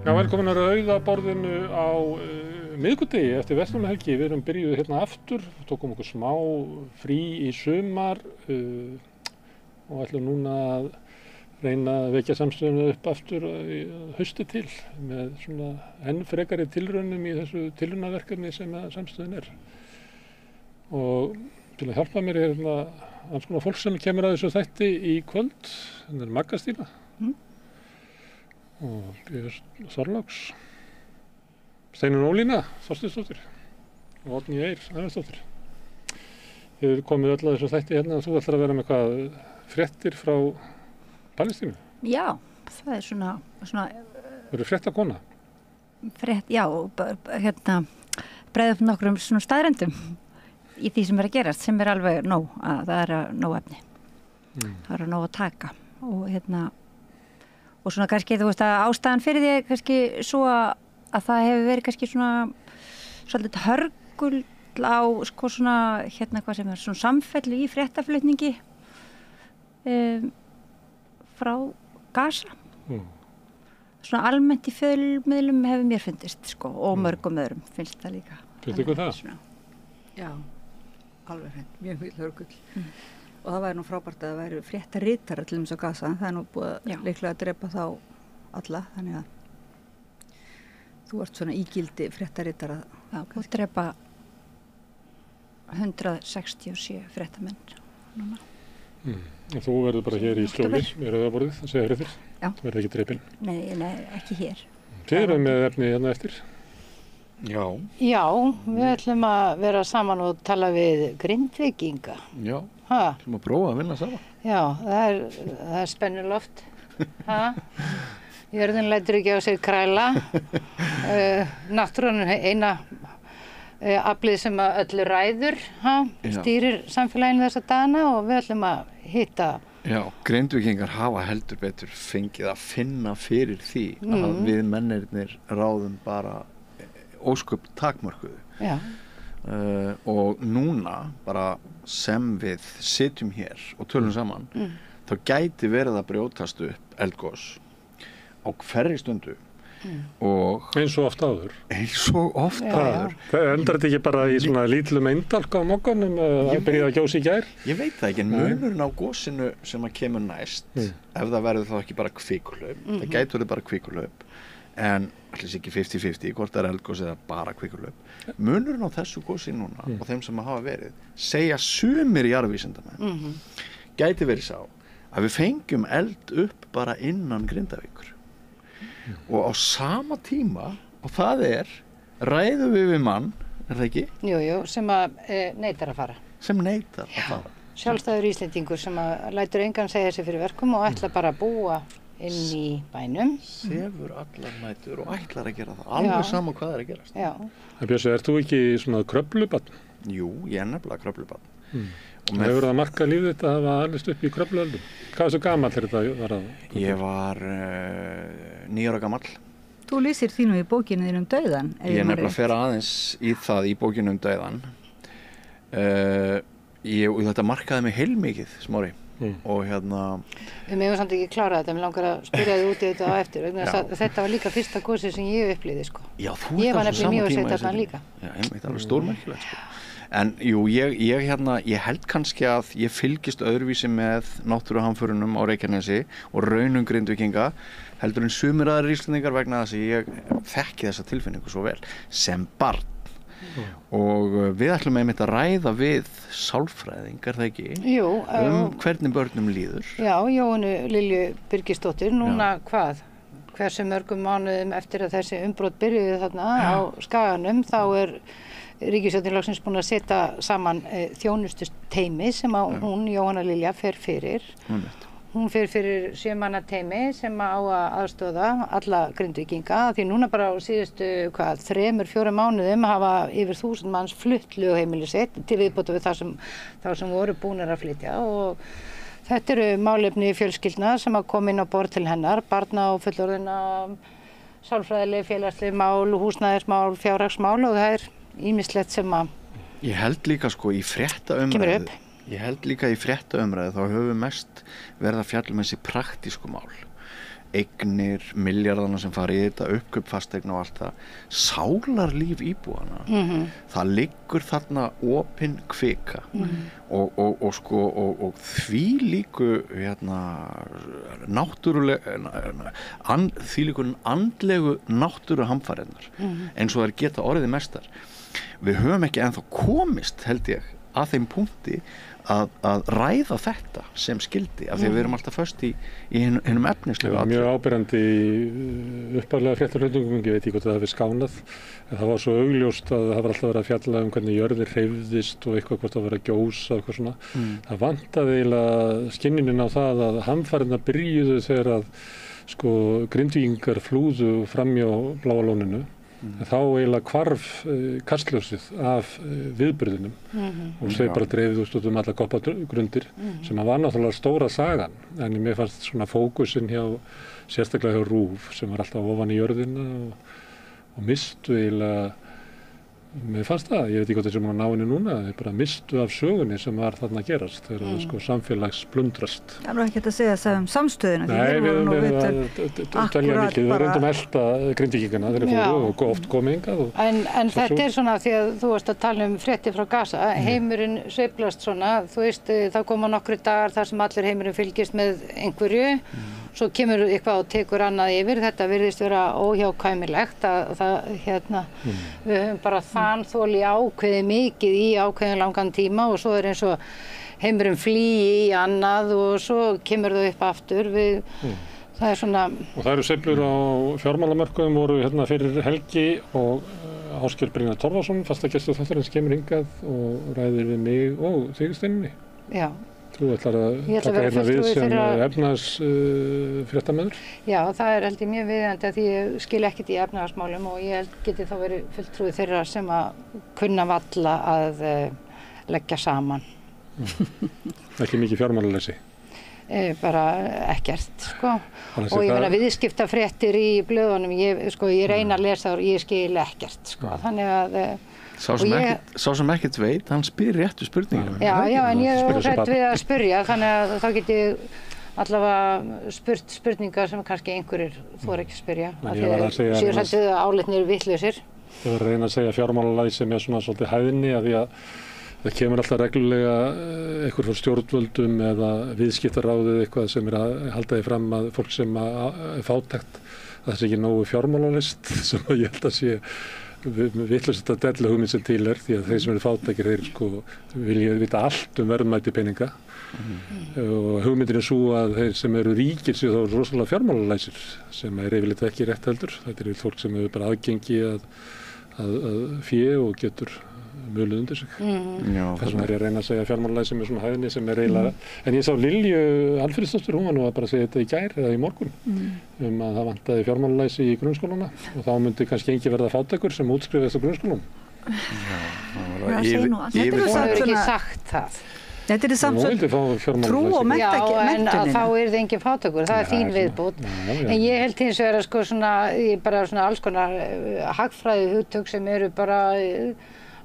Já, velkomin að Rauðaborðinu á miðvikudegi eftir verslunarhelgi. Við erum byrjuð hérna aftur, tókum okkur smá frí í sumar og ætlum núna að reyna að vekja samstöðuna upp aftur hausti til með svona enn frekari tilraunum í þessu tilraunaverkefni sem samstöðin er. Og til að hjálpa mér er hérna alls konar fólk sem kemur að þessu þætti í kvöld. Þetta er Magga Stína. Og Björn Þorláks, Steinunn Ólína Þorsteinsdóttir og Oddný Eir Ævarsdóttir. Þið eru komið öll að þessu þætti hérna og þú ætlar að vera með eitthvað fréttir frá Palestínu. Já, það er svona Þú eru fréttakona. Já, hérna breiða upp nokkrum svona staðrendum í því sem er að gerast, sem er alveg nóg, að það er nóg efni. Það er nóg að taka og hérna og svona kannski, þú veist, að ástæðan fyrir því kannski svo að það hefur verið kannski svona svolítið hörgul á sko svona, hérna hvað sem er svona samfellu í fréttaflutningi frá Gaza. Svona almennt í fjölmiðlum hefur mér fundist sko og mörgum öðrum finnst það líka. Finnst ykkur það? Svona. Já, alveg hreint, mjög mikil hörgull. Og það væri nú frábært að það væri fréttaritara til þess að Gaza. Það er nú búið líklega að drepa þá alla, þannig að þú ert svona ígildi fréttaritara. Já, búið að drepa 167 fréttamenn núna. Þú verður bara hér í skjóli, í Rauðaborðið, að segja fréttir. Já. Þú verður ekki drepinn. Nei, ekki hér. Þið eru með efni hérna eftir. Já, við ætlum að vera saman og tala við Grindvíkinga. já, Ha? ætlum að prófa að vinna saman. Já, það er spennuloft. Jörðin lætur ekki á sig kræla. Náttúran eina aflið sem að öllu ræður, stýrir samfélaginu þessa dagana og við ætlum að hitta. Já, Grindvíkingar hafa heldur betur fengið að finna fyrir því að við mennirnir ráðum bara ósköp takmörkuðu. Já. Og núna bara sem við sitjum hér og tölum saman þá gæti verið að brjótast upp eldgos á hverri stundu og Eins og oft áður. það Endar þetta ekki bara í svona lítlum eindalk á mogganum að byrja að gjósa í gær? ég veit það ekki, en munurinn á gosinu sem að kemur næst ef það verður þá ekki bara kvikulaup það gæti verið bara kvikulaup en allir sé ekki 50-50 hvort það er eldgos eða bara kvikulaup munurinn á þessu gosi núna og þeim sem hafa verið segja sumir jarðvísindamenn gæti verið sá að við fengjum eld upp bara innan Grindavíkur og á sama tíma og það ræðum við mann, er það ekki? Jú, sem að neitar að fara. Sem neitar að fara. Sjálfstæður Íslendingur sem að lætur engan segja sig fyrir verkum og ætla bara að búa inn í bænum. Sefur allar nætur og ætlar að gera það. Alveg sama hvað er að gerast. Já. Björsi, ert þú ekki svona kröflubarn? Jú, ég er nefnilega kröflubarn. Hefur það markað lífið þetta að hafa alist upp í kröfluöldum? Hvað er svo gamall þetta var að? Ég var 9 ára gamall. Þú lýsir þínu í bókinu þín dauðan. Ég nefnilega fer aðeins í það í bókinu dauðan. Og þetta markaði mig heilmikið, Smári. Og hérna... Við megum samt ekki klára þetta, mér langar að spyrja þig út í þetta á eftir. Þetta var líka fyrsta gósið sem ég upplýði, sko. Já, þú ég var ert á sama nefnilega tíma mjög þarna líka. Já, einmitt, alveg stórmerkilegt, sko. En jú, ég held kannski að ég fylgist öðruvísi með náttúruhamförunum á Reykjanesi og raunum Grindvíkinga heldur en sumir aðrir Íslendingar vegna þess að ég þekki þessa tilfinningu svo vel sem barn. Og við ætlum einmitt að ræða við sálfræðing, er það ekki? Jú. Hvernig börnum líður. Já, Jóhannu Lilju Birgisdóttir, núna hvað? Hversu mörgum mánuðum eftir að þessi umbrot byrjuði þarna á Skaganum, þá er Ríkisstjórnin loksins búin að setja saman þjónustusteymi sem að hún, Jóhanna Lilja, fer fyrir. Hún fer fyrir 7 manna teymi sem á að aðstoða alla Grindvíkinga því núna bara á síðustu 3-4 mánuðum hafa yfir 1000 manns flutt lögheimili sitt til viðbótar við þá sem voru búnir að flytja og þetta eru málefni fjölskyldna sem að koma inn á borð til hennar, barna og fullorðina, sálfræðileg, félagsleg mál, húsnæðismál, fjárhagsmál og það er ýmislegt sem að Ég held líka sko í fréttaumræðu þá höfum við mest verið að fjalla um þessi praktísku mál eignir, milljarðana sem fara í þetta, uppkaup fasteigna og allt það, sálarlíf íbúana, það liggur þarna opin kvika og því líku því líku andlegu náttúruhamfarinnar eins og þær geta orðið mestar. Við höfum ekki ennþá komist, held ég, að þeim punkti að ræða þetta sem skildi af því að við erum alltaf föst í hinum efnislegu atriðum. Mjög áberandi upphaflega fréttarflutningum, ég veit ekki hvort það hafi skánað, en það var svo augljóst að það var alltaf verið að fjalla hvernig jörðin hreyfðist og eitthvað hvort það var að gjósa og eitthvað svona. Það vantaði eiginlega skynjunin á það að hamfarirnar byrjuðu þegar að Grindvíkingar flúðu framhjá Bláa lóninu. En þá eiginlega hvarf kastljósið af viðburðinum og þau bara dreifðust út alla koppagrundir sem var náttúrulega stóra sagan, en mér fannst svona fókusinn sérstaklega hjá RÚV sem var alltaf ofan í jörðina og mistu eiginlega, mér fannst það, ég veit ekki hvað þessi múin að ná henni núna, þeir bara mistu af sögunni sem var þarna að gerast, þegar það samfélags blundrast. Það er nú ekki að segja það samstöðuna. Nei, við telja mikið, við reyndum elta Grindvíkingana þegar fóru og oft komið hingað. En þetta svona því að þú varst að tala fréttir frá Gaza, heimurinn sveiflast svona, þú veist, það koma nokkru dagar þar sem allir heimurinn fylgist með einhverju, svo kemur eitthvað og tekur annað yfir, þetta virðist vera óhjákvæmilegt að það, við höfum bara þanþoli ákveðið mikið í ákveðin langan tíma og svo eins og heimurinn flýi í annað og svo kemur þau upp aftur, það svona... Og það eru sveiflur á fjármálamörkuðum voru fyrir helgi og Ásgeir Brynjar Torfason, fastagestur þáttarins, kemur hingað og ræðir við mig og þig Steinunni. Já. Þú ætlar að taka við sem efnahagsfréttamaður? Já, það held ég mjög viðeigandi að ég skil ekkert í efnahagsmálum og ég geti þá verið fulltrúi þeirra sem að kunna valla að leggja saman. Ekki mikið fjármálaleysi? Bara ekkert, og ég meina viðskiptafréttir í blöðunum, ég reyna að lesa og ég skil ekkert, þannig að Sá sem ekkert veit, hann spyr réttu spurningar. Já, en ég er hrædd við að spyrja, þannig að þá get ég allavega spurt spurningar sem kannski einhverjir þora ekki að spyrja. Sér hættu álitnir vitlausir. Ég var að reyna að segja fjármálalæsi með svona svolítið hæðni að því að það kemur alltaf reglulega eitthvað frá stjórnvöldum eða viðskiptaráðið eitthvað sem að halda því fram að fólk sem er fátækt, það sé ekki nógu fjármálalist sem ég held að sé vitlaust að della hugmynd sem til því að þeir sem eru fátækir þeir vilja vita allt verðmæti peninga og hugmyndin er svo að þeir sem eru ríkir séu þá rosalega fjármálalæsir sem yfirleitt ekki rétt heldur. Þetta er fólk sem hefur bara aðgengi að fé og getur mjöluð undir sig. Þess vegna er ég að reyna að segja fjármálalæsi með svona hæðni sem er eiginlega, en ég sá Lilju Alfreðsdóttur, hún var nú að bara segja þetta í gær eða í morgun að það vantaði fjármálalæsi í grunnskólana og þá myndi kannski engin verða fátækur sem útskrifast á grunnskólum. Hún hefur ekki sagt það. Þetta er samt trú og mentunin. Já, en þá er það engin fátækur, það er þín viðbót. En ég held hins vegar að bara alls konar hagfræði hugtök sem eru bara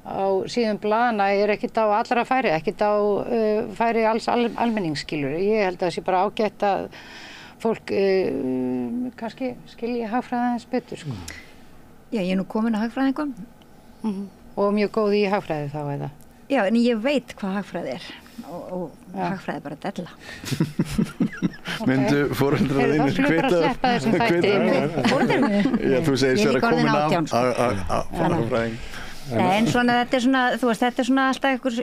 á síðum blaðana er ekkert á allra færi, ekkert á færi alls almenningsskilur. Ég held að það sé bara ágætt að fólk kannski skilji hagfræði aðeins betur. Já, ég er nú komin að hagfræðingum. Og mjög góð í hagfræði þá eða? Já, en ég veit hvað hagfræði er og hagfræði er bara della. Myndu foreldrar þínir hvita? Já, þú segist þér að komin af hagfræðing. Nei, en svona, þetta er svona, þú veist, þetta er svona alltaf einhver,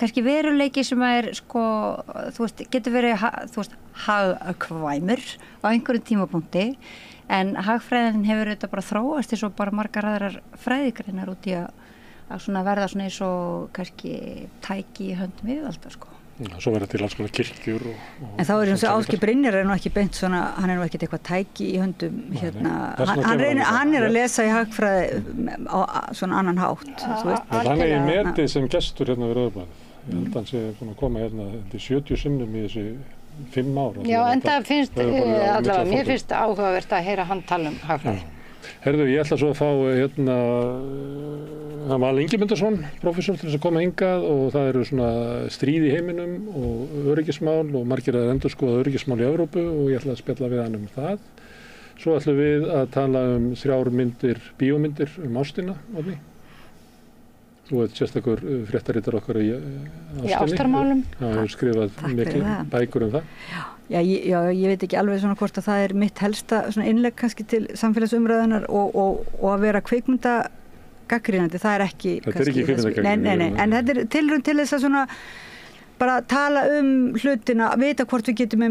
kannski veruleiki sem er, þú veist, getur verið, þú veist, hagkvæmur á einhverjum tímapunkti, en hagfræðin hefur auðvitað bara þróast eins og bara margar aðrar fræðigreinar út í að svona verða svona eins og kannski tæki í höndum yfirvalda, Svo verða til alls konar kirkjur En þá er eins og Ásgeir Brynjar er nú ekki beint svona, hann er nú ekkert eitthvað tæki í höndum hann er að lesa í hagfræði á svona annan hátt Hann er í metið sem gestur hérna við Rauðablaðið. Ég held að hann sé búin að koma hérna 70 sinnum í þessi 5 ár. Já, en það finnst allavega, mér finnst áhugavert að heyra hann tala hagfræði. Herðu, ég ætla svo að fá Val Ingimundarson, prófessor til þess að koma hingað og það eru svona stríð í heiminum og öryggismál og margir að endurskoða öryggismál í Evrópu og ég ætla að spjalla við hann það. Svo ætlum við að tala 3 bíómyndir ástina, Oddný. Þú ert sérstakur fréttaritari okkar í ástinni. Í ástarmálum. Já, ég hef skrifað mikið bækur það. Já, ég veit ekki alveg svona hvort að það er mitt helsta svona innlegg kannski til samfélagsumræðunar og að vera kvikmyndagagnrýnandi, það er ekki... Þetta er ekki kvikmyndagagnrýnandi. Nei, en þetta er tilraun til þess að svona bara tala hlutina, vita hvort við getum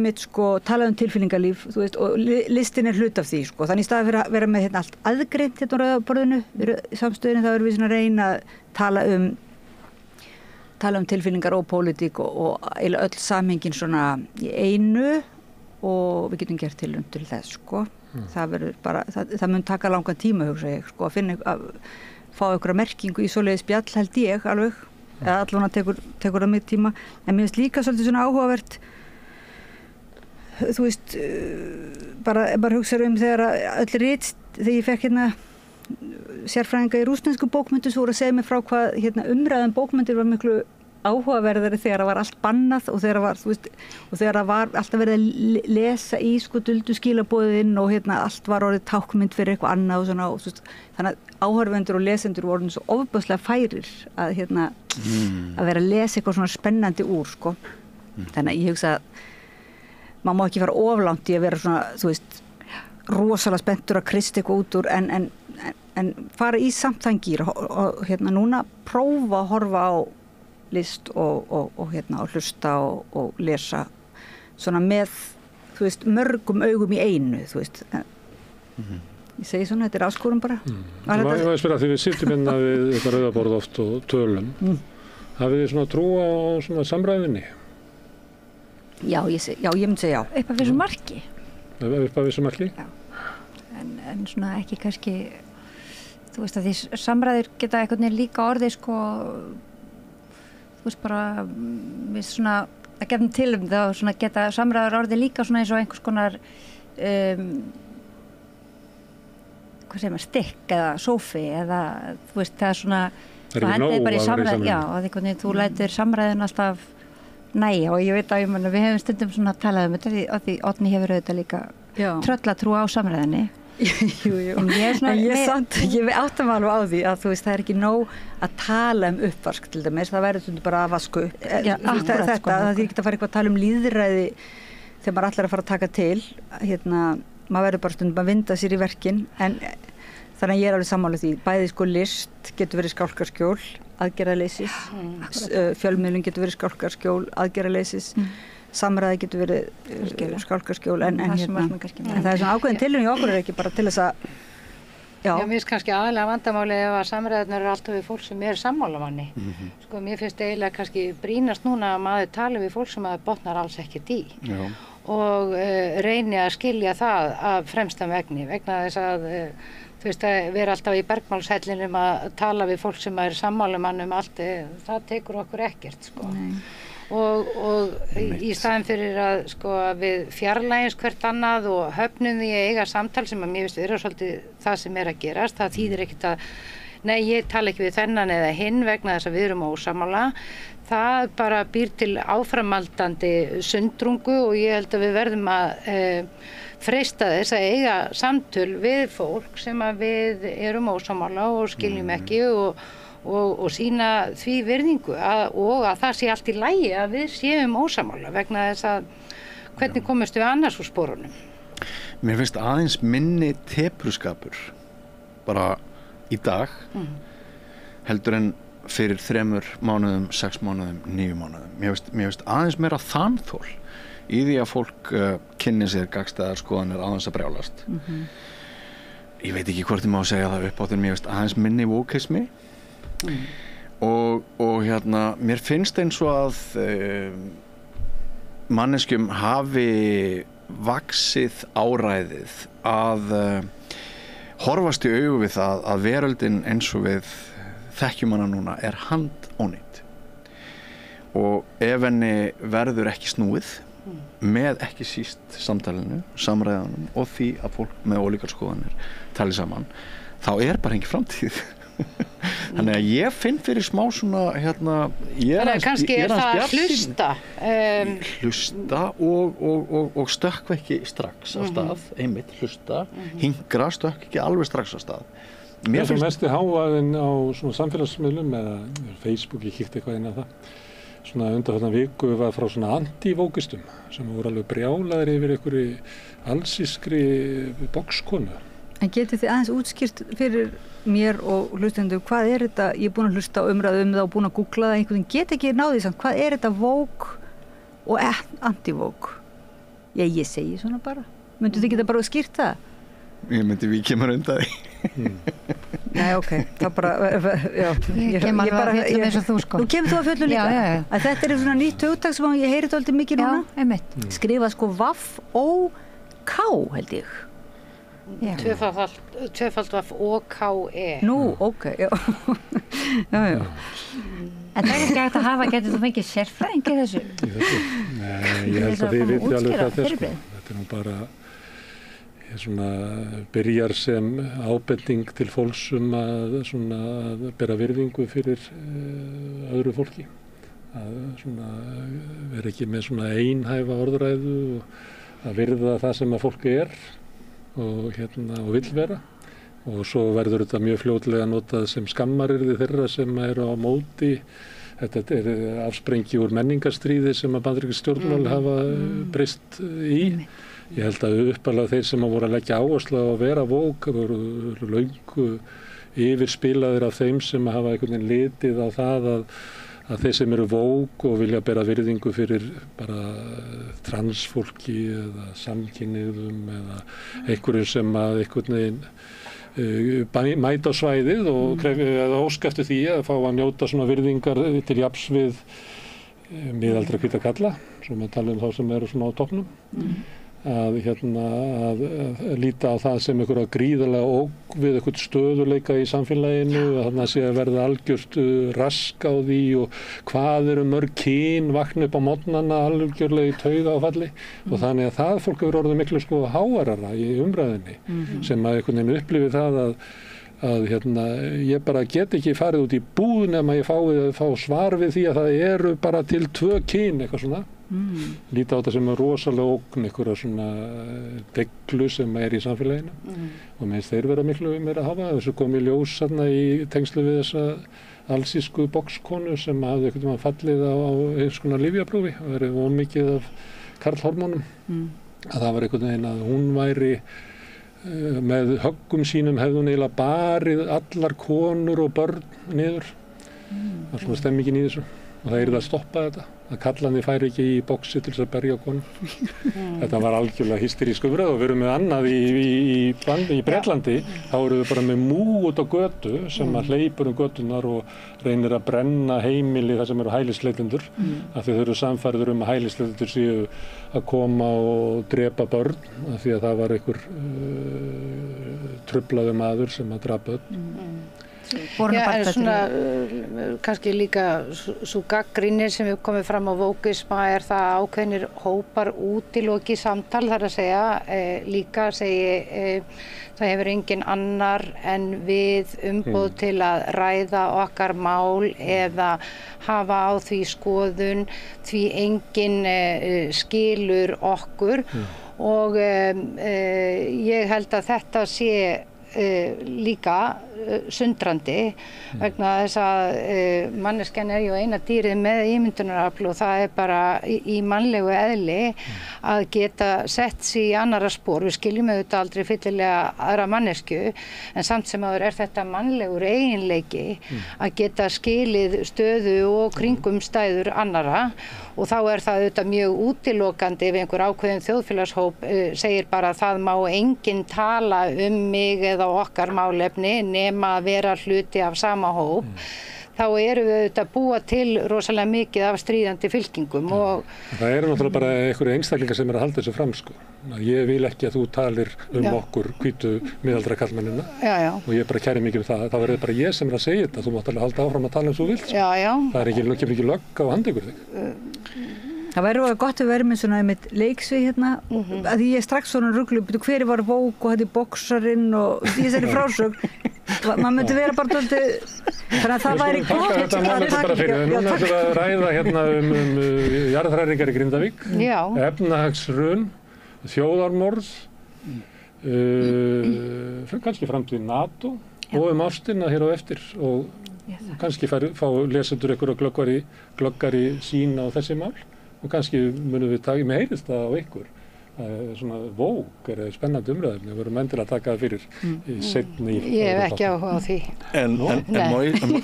tala tilfinningalíf, þú veist, og listin er hlut af því, Þannig í staði fyrir að vera með allt aðgreint á rauðaborðinu, í samstöðinu, þá erum við svona að reyna að tala um tilfinningar og pólitík og eiginlega öll samhengin svona í einu og við getum gert tilraun til þess, Það verður bara, það mun taka langan tíma, hugsa ég, að finna, að fá einhverja merkingu í svoleiðis spjall, held ég alveg, eða allan tekur það mig tíma, en mér finnst líka svolítið svona áhugavert, þú veist, bara hugsa þegar þegar ég fekk sérfræðinga í rússnesku bókmyndu svo voru að segja mig frá hvað umræðan bókmyndir var miklu áhugaverðari þegar það var allt bannað og þegar það var alltaf verið að lesa í duldu skilaboðin og allt var orðið tákmynd fyrir eitthvað annað og svona og þannig að áhorfendur og lesendur voru svo ofboðslega færir að að vera að lesa eitthvað svona spennandi úr þannig að ég hugsa að maður má ekki fara oflangt í að vera svona, þú veist, rosalega spenntur að krista eitthvað út úr en fara í samtangir og núna prófa að horfa á list og hlusta og lesa svona með, þú veist, mörgum augum í einu, þú veist. Ég segi svona, þetta er áskorun bara. Ég var að spyrja því við sittum við eitthvað rauðaborð oft og tölum. Hafið þið svona trú á svona samræðinni? Já, ég myndi segja já. Upp að vissu marki? Upp að vissu marki? Já. En svona ekki kannski, þú veist að því samræður geta einhvern veginn líka orðið þú veist bara, við svona að gefnum til það og svona geta samræður orðið líka svona eins og einhvers konar hvað segir maður, stikk eða sófi eða þú veist það er svona það er ekki nóg bara í samræð, já, og einhvern veginn þú lætur samræðin alltaf næja og ég veit að við hefum stundum svona talað þetta því Oddný hefur auðvitað líka tröllatrú á samræðinni. Jú. En ég átta mig alveg á því að þú veist það er ekki nóg að tala uppvask til dæmis, það verður stundum bara að vasku upp. Það er ekki að fara eitthvað að tala lýðræði þegar maður allar að fara að taka til, maður verður bara stundum að vinda sér í verkin, en þannig að ég er alveg sammála því, bæði list getur verið skálkarskjól, aðgerðaleysis, fjölmiðlun getur verið skálkarskjól, aðgerðaleysis, samræði getur verið skálkarskjól en það er svona ákveðin tilraun í okkur er ekki bara til þess að mér finnst kannski aðalega vandamáli ef að samræðarnar eru alltaf við fólk sem er sammálamanni. Mér finnst eiginlega kannski brýnast núna að maður tali við fólk sem maður botnar alls ekkert í og reyni að skilja það af fremsta vegna þess að þú veist að vera alltaf í bergmálshellinum að tala við fólk sem er sammálamann allt, það tekur okkur ekkert og í staðin fyrir að við fjarlægjumst hvert annað og höfnum því að eiga samtal sem að mér finnst vera svolítið það sem er að gerast, það þýðir ekkert að nei, ég tala ekki við þennan eða hinn vegna þess að við erum ósammála, það bara býr til áframhaldandi sundrungu og ég held að við verðum að freista þess að eiga samtöl við fólk sem að við erum ósammála og skiljum ekki og sýna því virðingu og að það sé allt í lagi að við séum ósammála vegna þess að hvernig komumst við annars úr sporunum? Mér finnst aðeins minni tepruskapur bara í dag heldur en fyrir 3 mánuðum, 6 mánuðum, 9 mánuðum. Mér finnst aðeins meira þanþol í því að fólk kynni sér gagnstæðar skoðanir aðeins að brjálast. Ég veit ekki hvort ég má segja það upp á því, mér finnst aðeins minni vókismi og mér finnst eins og að manneskjum hafi vaxið áræðið að horfast í augu við það að veröldin eins og við þekkjum hana núna er handónýtt og ef henni verður ekki snúið með ekki síst samtalinu, samræðanum og því að fólk með ólíkar skoðanir tali saman, þá bara engin framtíð. Þannig að ég finn fyrir smá svona kannski það hlusta og stökkva ekki strax á stað, einmitt hlusta, hingra, stökkva ekki alveg strax á stað. Mér finnst mesti hávaðinn á svona samfélagsmiðlum eða Facebook, ég kíkti eitthvað inn á það, svona undanfarna viku var frá svona anti-vókistum sem voru alveg brjálaðir yfir einhverju allsískri boxkonu. En getið þið aðeins útskýrt fyrir mér og hlustendum, hvað þetta, ég búin að hlusta á umræðu það og búin að googla það, einhvern veginn get ekki náðið samt, hvað þetta vók og anti-vók? Ég segi svona bara. Myndu þið geta bara skýrt það? Ég myndi við kemur undan því. Nei, ok, það bara, já. Ég kem alveg að fjöllum eins og þú sko. Nú kemur þú að fjöllum líka? Já. Að þetta svona nýtt hugtak sem ég heyri dálítið mikið núna. Já, einmitt. Skrifað sko VAF-OK held ég. Tvöfald VAF-OK-E. Nú, ok, já. Já. En það ekki hægt að hafa, getur þú fengið sérfræðing í þessu? Nei, ég held að þið viti alveg hvað þetta er nú bara svona byrjar sem ábending til fólks að bera virðingu fyrir öðru fólki, að svona vera ekki með svona einhæfa orðræðu og að virða það sem að fólk og vill vera, og svo verður þetta mjög fljótlega notað sem skammarirði þeirra sem eru á móti. Þetta afsprengi úr menningarstríði sem að bandarísk stjórnmál hafa breyst í. Ég held að uppalega þeir sem voru að leggja áherslu á að vera vók voru löngu yfirspilaðir af þeim sem hafa einhvern veginn litið á það að þeir sem eru vók og vilja bera virðingu fyrir bara transfólki eða samkynniðum eða einhverjum sem að einhvern veginn mæta á svæðið og óska eftir því að fá að njóta svona virðingar til jafns við miðaldra hvíta kalla, svo maður tala þá sem eru svona á toppnum. Að líta á það sem einhverja gríðarlega ógn við einhvern stöðuleika í samfélaginu, að þarna sé að verða algjört rask á því og hvað mörg kyn vakna upp á morgnana algjörlega í taugaáfalli og þannig að það fólk hefur orðið miklu háværara í umræðinni sem að einhvern veginn upplifi það að ég bara get ekki farið út í búð nema ég fá svar við því að það eru bara til 2 kyn, eitthvað svona. Líta á þetta sem rosalega ógn, einhverja svona deglu sem í samfélaginu og meðist þeir vera miklu meira að hafa. Þessu kom í ljós í tengslu við þessa allsísku boxkonu sem hafði einhvern veginn fallið á eins konar lyfjaprófi og verið ómikið af karlhormónum. Að það var einhvern veginn að hún væri með höggum sínum hefði hún eiginlega barið allar konur og börn niður. Það var svona stemmingin í þessu og það yrði að stoppa þetta, að kallandi færi ekki í boxi til þess að berja konum. Þetta var algjörlega hysterísk umræða og við erum með annað í Bretlandi, þá eru við bara með múg út á götu sem að hleypur götunar og reynir að brenna heimili þar sem eru hælisleitendur, af því þau eru samfærður að hælisleitendur séu að koma og drepa börn, af því að það var einhver truflaður maður sem að drapa börn. Já, svona kannski líka svo gagnrýni sem við komum fram á vókisma það ákveðnir hópar útiloki samtal, þar að segja líka það hefur engin annar en við umboð til að ræða okkar mál eða hafa á því skoðun því engin skilur okkur og ég held að þetta sé líka sundrandi vegna þess að manneskjan jú eina dýrið með ímyndunarafl og það bara í mannlegu eðli að geta sett sig í annarra spor. Við skiljum auðvitað aldrei fyllilega aðra mannesku en samt sem áður þetta mannlegur eiginleiki að geta skilið stöðu og kringumstæður annarra og þá það auðvitað mjög útilokandi ef einhver ákveðin þjóðfélagshóp segir bara að það má enginn tala mig eða okkar málefni nema að vera hluti af sama hóp, þá erum við auðvitað búa til rosalega mikið af stríðandi fylkingum. Það eru náttúrulega bara einhverju einstaklingar sem að halda þessu fram sko. Ég vil ekki að þú talir okkur hvítu miðaldra karlmennina og ég bara kæri mikið það. Það verður bara ég sem að segja þetta, þú mátt alveg halda áfram að tala eins og þú vilt. Sko. Það kemur ekki lögg á handa ykkur þig. Það væri gott að vera með svona einmitt leiksvið hérna, að því ég er strax svona ruglu, hver var Vók og þetta boksarinn og þessari frásögn, maður myndi vera bara doldið, þannig að það væri gott Þetta máli bara fyrir, núna ætlum við að ræða hérna jarðhræringar í Grindavík, efnahagshrun, þjóðarmorð, kannski framtíð NATO og ástina hér á eftir og kannski fá lesendur ykkur og glöggari sín á þessi mál og kannski munum við taka, með heyrist það á ykkur. Svona Vók spennandi umræðum, við verum endilega að taka það fyrir seinni. Ég hef ekki áhuga á því. En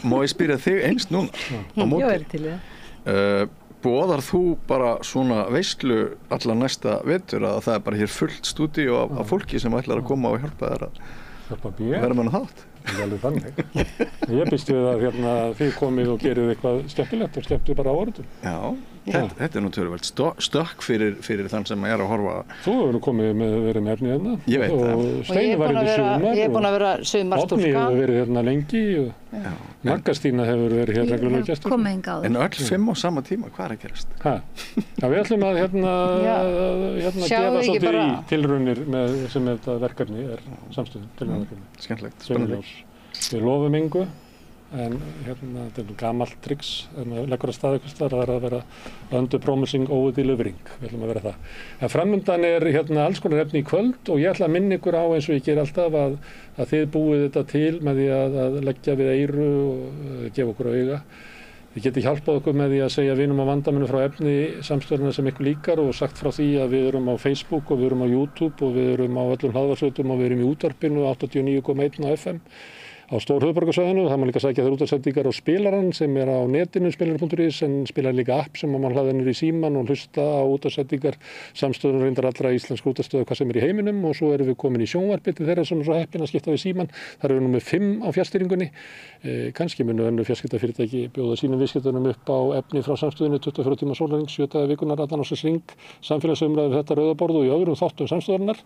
má ég spyrja þig einst núna á móti? Já, til það. Boðar þú bara svona veislu allar næsta vetur að það bara hér fullt stúdíu af fólki sem ætlar að koma og hjálpa þér að vera með þátt? Það er alveg þannig. Ég býst við að þið komið og gerið eitthvað skemmtilegt og skemmtu bara á orðum. Já, þetta nú töluvert stökk fyrir þann sem er að horfa. Þú hefur verið með efni hérna. Ég veit það. Og Steini var hérna í sumar. Ég er búin að vera sumarstúlka. Árni hefur verið hérna lengi og Maggastína hefur verið hérna reglulega gestur. Komið hingað áður. En öll 5 á sama tíma, hvað er að gerast? Já, við ætlum að gefa svolítið í tilraunir sem þetta verkefni er samstöðum tilraunarverkefni. Skemmtilegt, spennandi. Við lofum engu, en þetta er gamalt tricks, ef maður leggur að stað eitthvað staðar, það er að vera under promising over delivering, við ætlum að vera það. En framundan er alls konar efni í kvöld og ég ætla að minna ykkur á eins og ég ger alltaf að þið búið þetta til með því að leggja við eyru og gefa okkur auga. Þið getið hjálpað okkur með því að segja vinum á vandaminu frá efni samstöðuna sem ykkur líkar og sagt frá því að við erum á Facebook og við erum á YouTube og við erum á öllum hlaðvarpsveitum og við erum í útvarpinu 89,1 á FM. Á Stórhöfuðborgarsvæðinu, það má líka sækja þeir útvarpssendingar á spilarann sem er á netinu spilarar.is en spilar líka app sem maður hlaða niður í síman og hlusta á útvarpssendingar samstöðunum reyndar allra íslensku útvarpsstöðu hvað sem er í heiminum og svo erum við komin í sjónvarpið til þeirra sem er svo heppin að skipta við síman. Þar erum við númer 5 á fjarstýringunni. Kannski munu önnur fjarskiptafyrirtæki bjóða sínum viðskiptunum upp á efni frá samstöðunni 24 tíma sólarhrings, 7 daga vikunnar allan ársins hring, samfélagsumræðu þetta rauða borð og í öðrum þáttum samstöðunnar.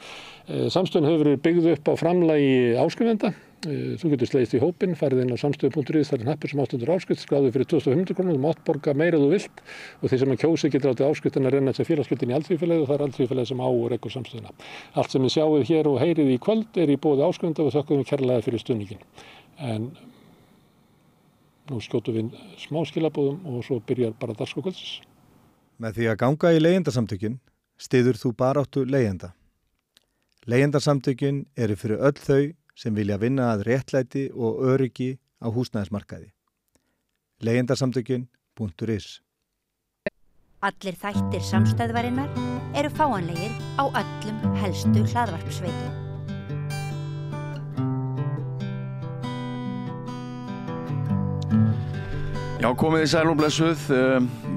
Samstöðun hefur verið byggð upp á framlagi áskrifenda. Þú getur slegist í hópinn, farið inn á samstöðu.is, það er hnappur sem ástundur áskrift, skráðu fyrir 2.500 krónur, þú mátt borga meira þú vilt og þeir sem að kjósi getur átti áskriftin að renna sem félagsgjöldin í Alþýðufélagið og það er Alþýðufélagið sem á og rekur samstöðuna. Allt sem við sjáum hér og heyrið í kvöld er í boði áskrifenda og þökkum við kærlega fyrir stuðninginn. En nú skjótum við smá skilabóðum og svo byrjar bara dagskrá kvöldsins. Með því að ganga í leigjendasamtökin styður þú baráttu leigjenda. Leigjendasamtökin eru fyrir öll þau sem vilja vinna að réttlæti og öryggi á húsnæðismarkaði. Leigjendasamtökin.is Allir þættir samstæðvarinnar eru fáanlegir á öllum helstu hlaðvarpsveitum. Já, komið í sæl og blessuð.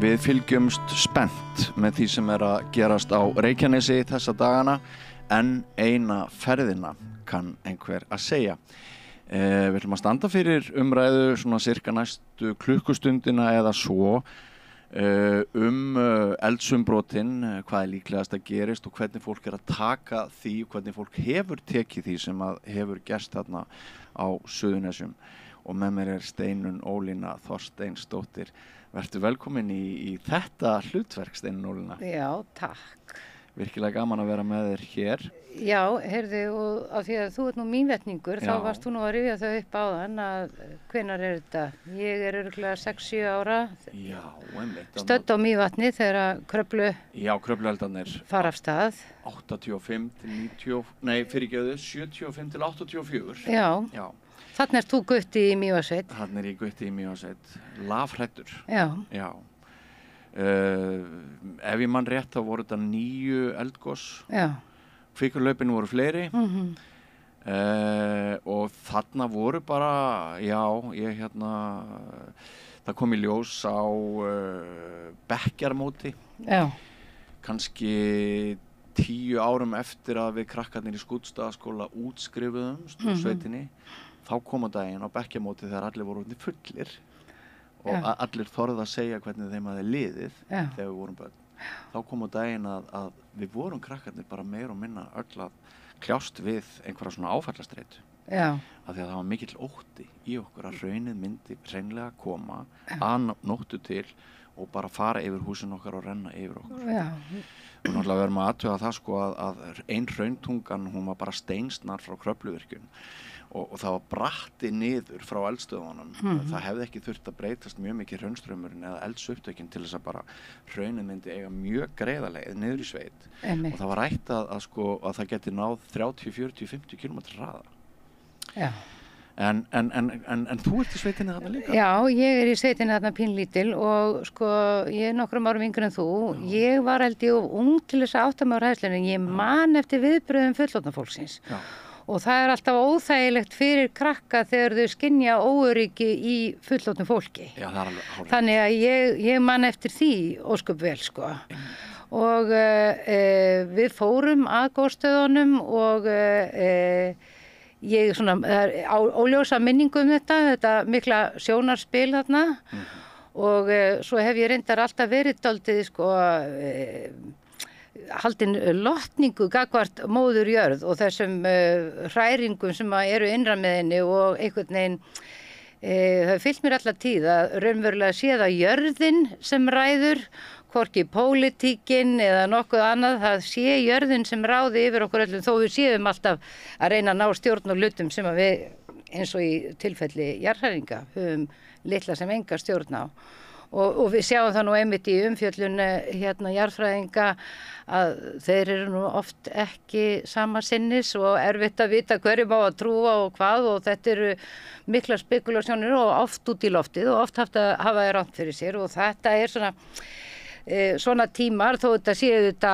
Við fylgjumst spennt með því sem er að gerast á Reykjanesi þessa dagana en eina ferðina kann einhver að segja. Við ætlum að standa fyrir umræðu svona cirka næstu klukkustundina eða svo eldsumbrotin, hvað er líklegast að gerist og hvernig fólk er að taka því, hvernig fólk hefur tekið því sem að hefur gerst þarna á Suðurnesjum. Og með mér er Steinunn Ólína Þorsteinsdóttir. Vertu velkomin í þetta hlutverk, Steinunn Ólína. Já, takk. Virkilega gaman að vera með þér hér. Já, heyrðu, og af því að þú ert nú mínvetningur, þá varst þú nú að rifja þau upp áðan að hvenær er þetta? Ég er örugglega 6-7 ára. Já, einmitt. Stödd á Mývatni þegar Kröflueldarnir fara af stað. 85 til 90, nei, fyrirgefðu, 75 til 84. Já. Þannig er þú gutti í Mývatnssveit. Þannig er ég gutti í Mývatnssveit. Lafhrættur. Já. Ef ég mann rétt þá voru þetta 9 eldgos. Já. Kvikurhlaupin voru fleiri. Og þarna voru bara, það kom í ljós á bekkjarmóti. Já. Kannski 10 árum eftir að við krakkarnir í Skútustaðaskóla útskrifuðum sveitinni, þá kom á daginn á bekkjarmóti þegar allir voru orðnir fullir. Og allir þorðu að segja hvernig þeim hafði liðið þegar við vorum börn. Þá kom á daginn að við vorum krakkarnir bara meira og minna öll að kljást við einhverja svona áfallastreitu. Já. Af því að það var mikill ótti í okkur að hraunið myndi hreinlega koma að nóttu til og bara fara yfir húsin okkar og renna yfir okkur. Já. Og náttúrulega verðum að athuga það sko að ein hrauntungan, hún var bara steinsnar frá Kröfluvirkjun og það var bratti niður frá eldstöðunum. Það hefði ekki þurft að breytast mjög mikið hraunströmmurinn eða eldsupptökin til þess að bara hraunið myndi eiga mjög greiða leið niður í sveit. Og það var rætt að það geti náð 30, 40, 50 km hraða. Já. En þú ert í sveitinni þarna líka? Já, ég er í sveitinni þarna pínlítil og sko ég er nokkrum árum yngri en þú. Ég var held ég of ung til þess að átta mig á hræðslunni. Ég man eftir viðbröðum fullorðna fólksins. Já. Og það er alltaf óþægilegt fyrir krakka þegar þau skynja óöryggi í fullorðnu fólki. Já, það er alveg hárrétt. Þannig að ég man eftir því ósköp vel sko. Og við fórum að góðstöðunum og ég svona, það er óljósa minningu þetta mikla sjónarspil þarna og svo hef ég reyndar alltaf verið dálítið sko haldin lotningu gagnvart móður jörð og þessum hræringum sem eru innra með henni og einhvern veginn það fyllt mér alla tíð að raunverulega sé það jörðin sem ræður hvorki pólitíkin eða nokkuð annað, það sé jörðin sem ráði yfir okkur öllum þó við séum alltaf að reyna að ná stjórn og hlutum sem að við eins og í tilfelli jarðhræringa höfum litla sem enga stjórn á. Og við sjáum það nú einmitt í umfjöllun jarðfræðinga að þeir eru nú oft ekki sama sinnis og erfitt að vita hverjum á að trúa og hvað og þetta eru mikla spekulasjónir og oft út í loftið og oft hafa það rangt fyrir sér og þetta er svona tímar þó þetta séu þetta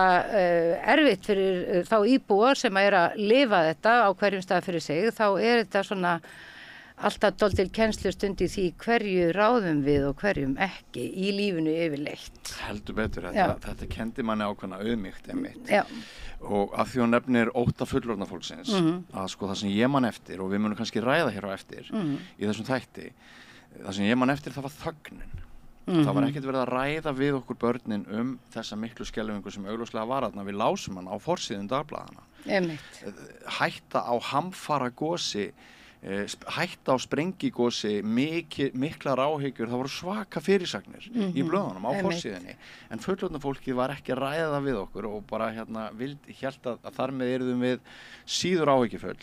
erfitt fyrir þá íbúar sem að lifa þetta á hverjum stað fyrir sig þá þetta svona alltaf dálítil kennslustund í því hverju ráðum við og hverjum ekki í lífinu yfirleitt. Heldur betur, þetta kendi manni ákveðna auðmýkt einmitt. Já. Og af því hún nefnir ótta fullorðna fólksins, að sko það sem ég man eftir, og við munum kannski ræða hér á eftir, í þessum þætti, það sem ég man eftir það var þögnin. Það var ekkert verið að ræða við okkur börnin þessa miklu skelfingu sem augljóslega var þarna, við lásum hann á forsíðum dagblaðana. Einmitt. Hætta á hamfara gosi, hætta á sprengigosi, miklar áhyggjur, það voru svaka fyrirsagnir í blöðunum á forsíðunni en fullorðna fólkið var ekki að ræða það við okkur og bara hélt að þar með eruðum við síður áhyggjufull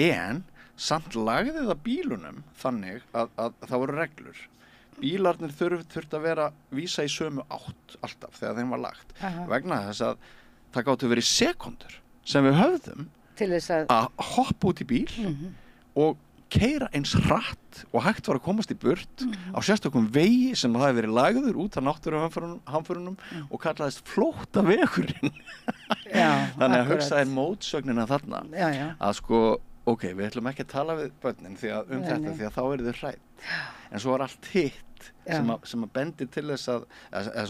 en samt lagði það bílunum þannig að það voru reglur. Bílarnir þurftu að vera vísa í sömu átt alltaf þegar þeim var lagt vegna þess að það gátu verið sekundur sem við höfðum til þess að hoppa út í bíl og keyra eins hratt og hægt var að komast í burt á sérstökum vegi sem það hefði verið lagður út af náttúruhamförunum og kallaðist flóttavegurinn. Þannig að hugsaði mótsögnina þarna að sko, ok, við ætlum ekki að tala við börnin því að þetta því að þá eru þau hrædd. En svo var allt hitt sem að bendi til þess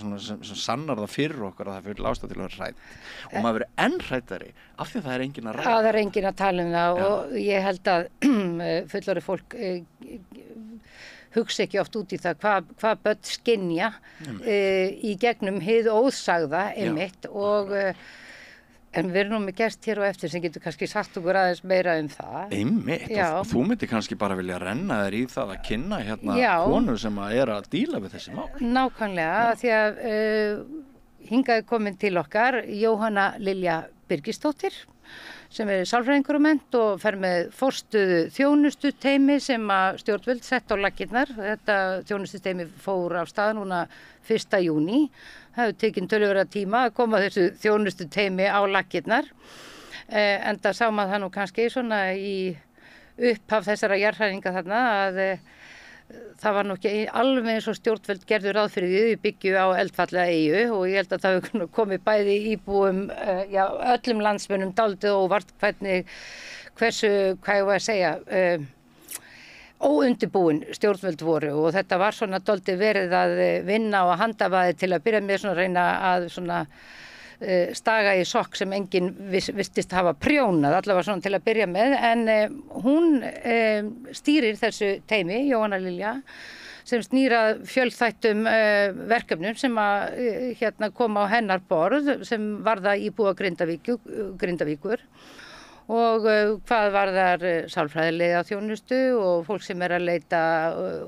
sem sannar það fyrir okkur að það fyrir ástæða til að vera hrædd og maður verið enn hræddari af því að það er enginn að ræða. Það er enginn að tala það og ég held að fullorðið fólk hugsa ekki oft út í það hvað börn skynja í gegnum hið ósagða einmitt og en við erum nú með gest hér og eftir sem getur kannski sagt okkur aðeins meira það. Einmitt, og þú myndir kannski bara vilja renna þér í það að kynna konu sem að díla við þessi mál. Nákvæmlega, því að hingað er komin til okkar Jóhanna Lilja Birgisdóttir sem er sálfræðingur og mennt og fer með forstöðu þjónustuteymi sem að stjórnvöld sett á laggirnar. Þetta þjónustuteymi fór af stað núna 1. júní. Það hefur tekið töluverða tíma að koma þessu þjónustuteymi á laggirnar. Enda sá maður það nú kannski svona í upphaf þessara jarðhræringa þarna að það var nú ekki alveg eins og stjórnvöld gerðu ráð fyrir því við byggju á eldfalla eyju og ég held að það hefur komið bæði íbúum öllum landsmönnum dálítið óvart hversu, hvað ég var að segja, óundirbúin stjórnvöld voru og þetta var svona dálítið verið að vinna og handafaði til að byrja með svona reyna að svona staga í sokk sem enginn vistist hafa prjónað, allavega svona til að byrja með en hún stýrir þessu teymi, Jóhanna Lilja sem snýra fjölþættum verkefnum sem að koma á hennar borð sem varða íbúa Grindavíkur og hvað varðar sálfræðilega þjónustu og fólk sem að leita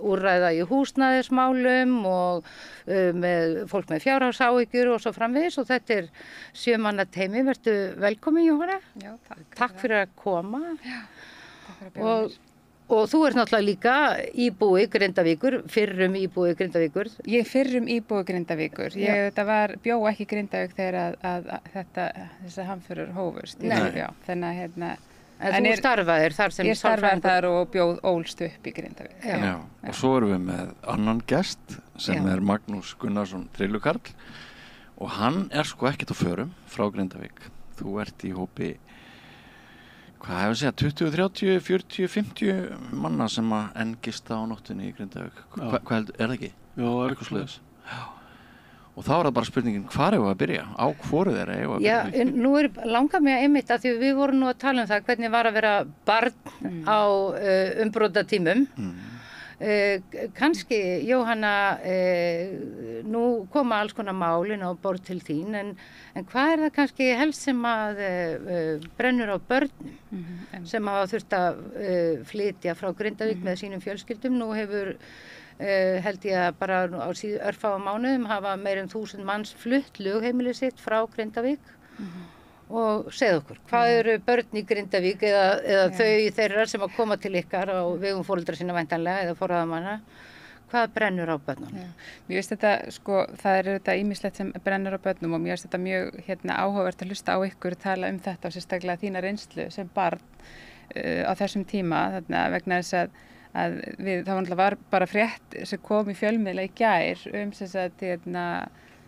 úrræða í húsnæðismálum og með fólk með fjárhagsáhyggjur og svo framvegis og þetta 7 manna teymi. Vertu velkomin, Jóhanna. Já, takk fyrir að koma. Já, takk fyrir að bjóða mér. Og þú ert náttúrulega líka íbúi Grindavíkur, fyrrum íbúi Grindavíkur. Ég fyrrum íbúi Grindavíkur. Bjó ekki í Grindavík þegar að þessar hamförur hófust. Já, þannig að En þú starfaðir þar sem ég starfaði þar og bjóð ólst upp í Grindavík. Já. Og svo erum við með annan gest sem Magnús Gunnarsson Trillukarl og hann sko ekkert á förum frá Grindavík. Þú ert í hópi hvað hefur segja, 20, 30, 40, 50 manna sem að enn gista á nóttunni í Grindavík. Hvað það ekki? Já, eitthvað sliðis. Já. Og þá það bara spurningin, hvar eigum við að byrja? Á hvoru þeirra eigum við að byrja? Já, nú langar mig einmitt að því við vorum nú að tala það hvernig var að vera barn á umbrotatímum. Kannski, Jóhanna, nú koma alls konar málin á borð til þín, en hvað það kannski helst sem að brennur á börnum sem hafa þurft að flytja frá Grindavík með sínum fjölskyldum? Nú hefur, held ég að bara á örfáa mánuðum hafa meir en 1000 manns flutt lögheimili sitt frá Grindavík. Og segð okkur, hvað eru börn í Grindavík eða þau þeirra sem að koma til ykkar á vegum foreldra sinna væntanlega eða forráðamanna, hvað brennur á börnunum? Mér finnst þetta, það þetta ýmislegt sem brennur á börnum og mér finnst þetta mjög áhugavert að hlusta á ykkur tala þetta og sérstaklega þína reynslu sem barn á þessum tíma, vegna þess að það var bara frétt sem kom í fjölmiðla í gær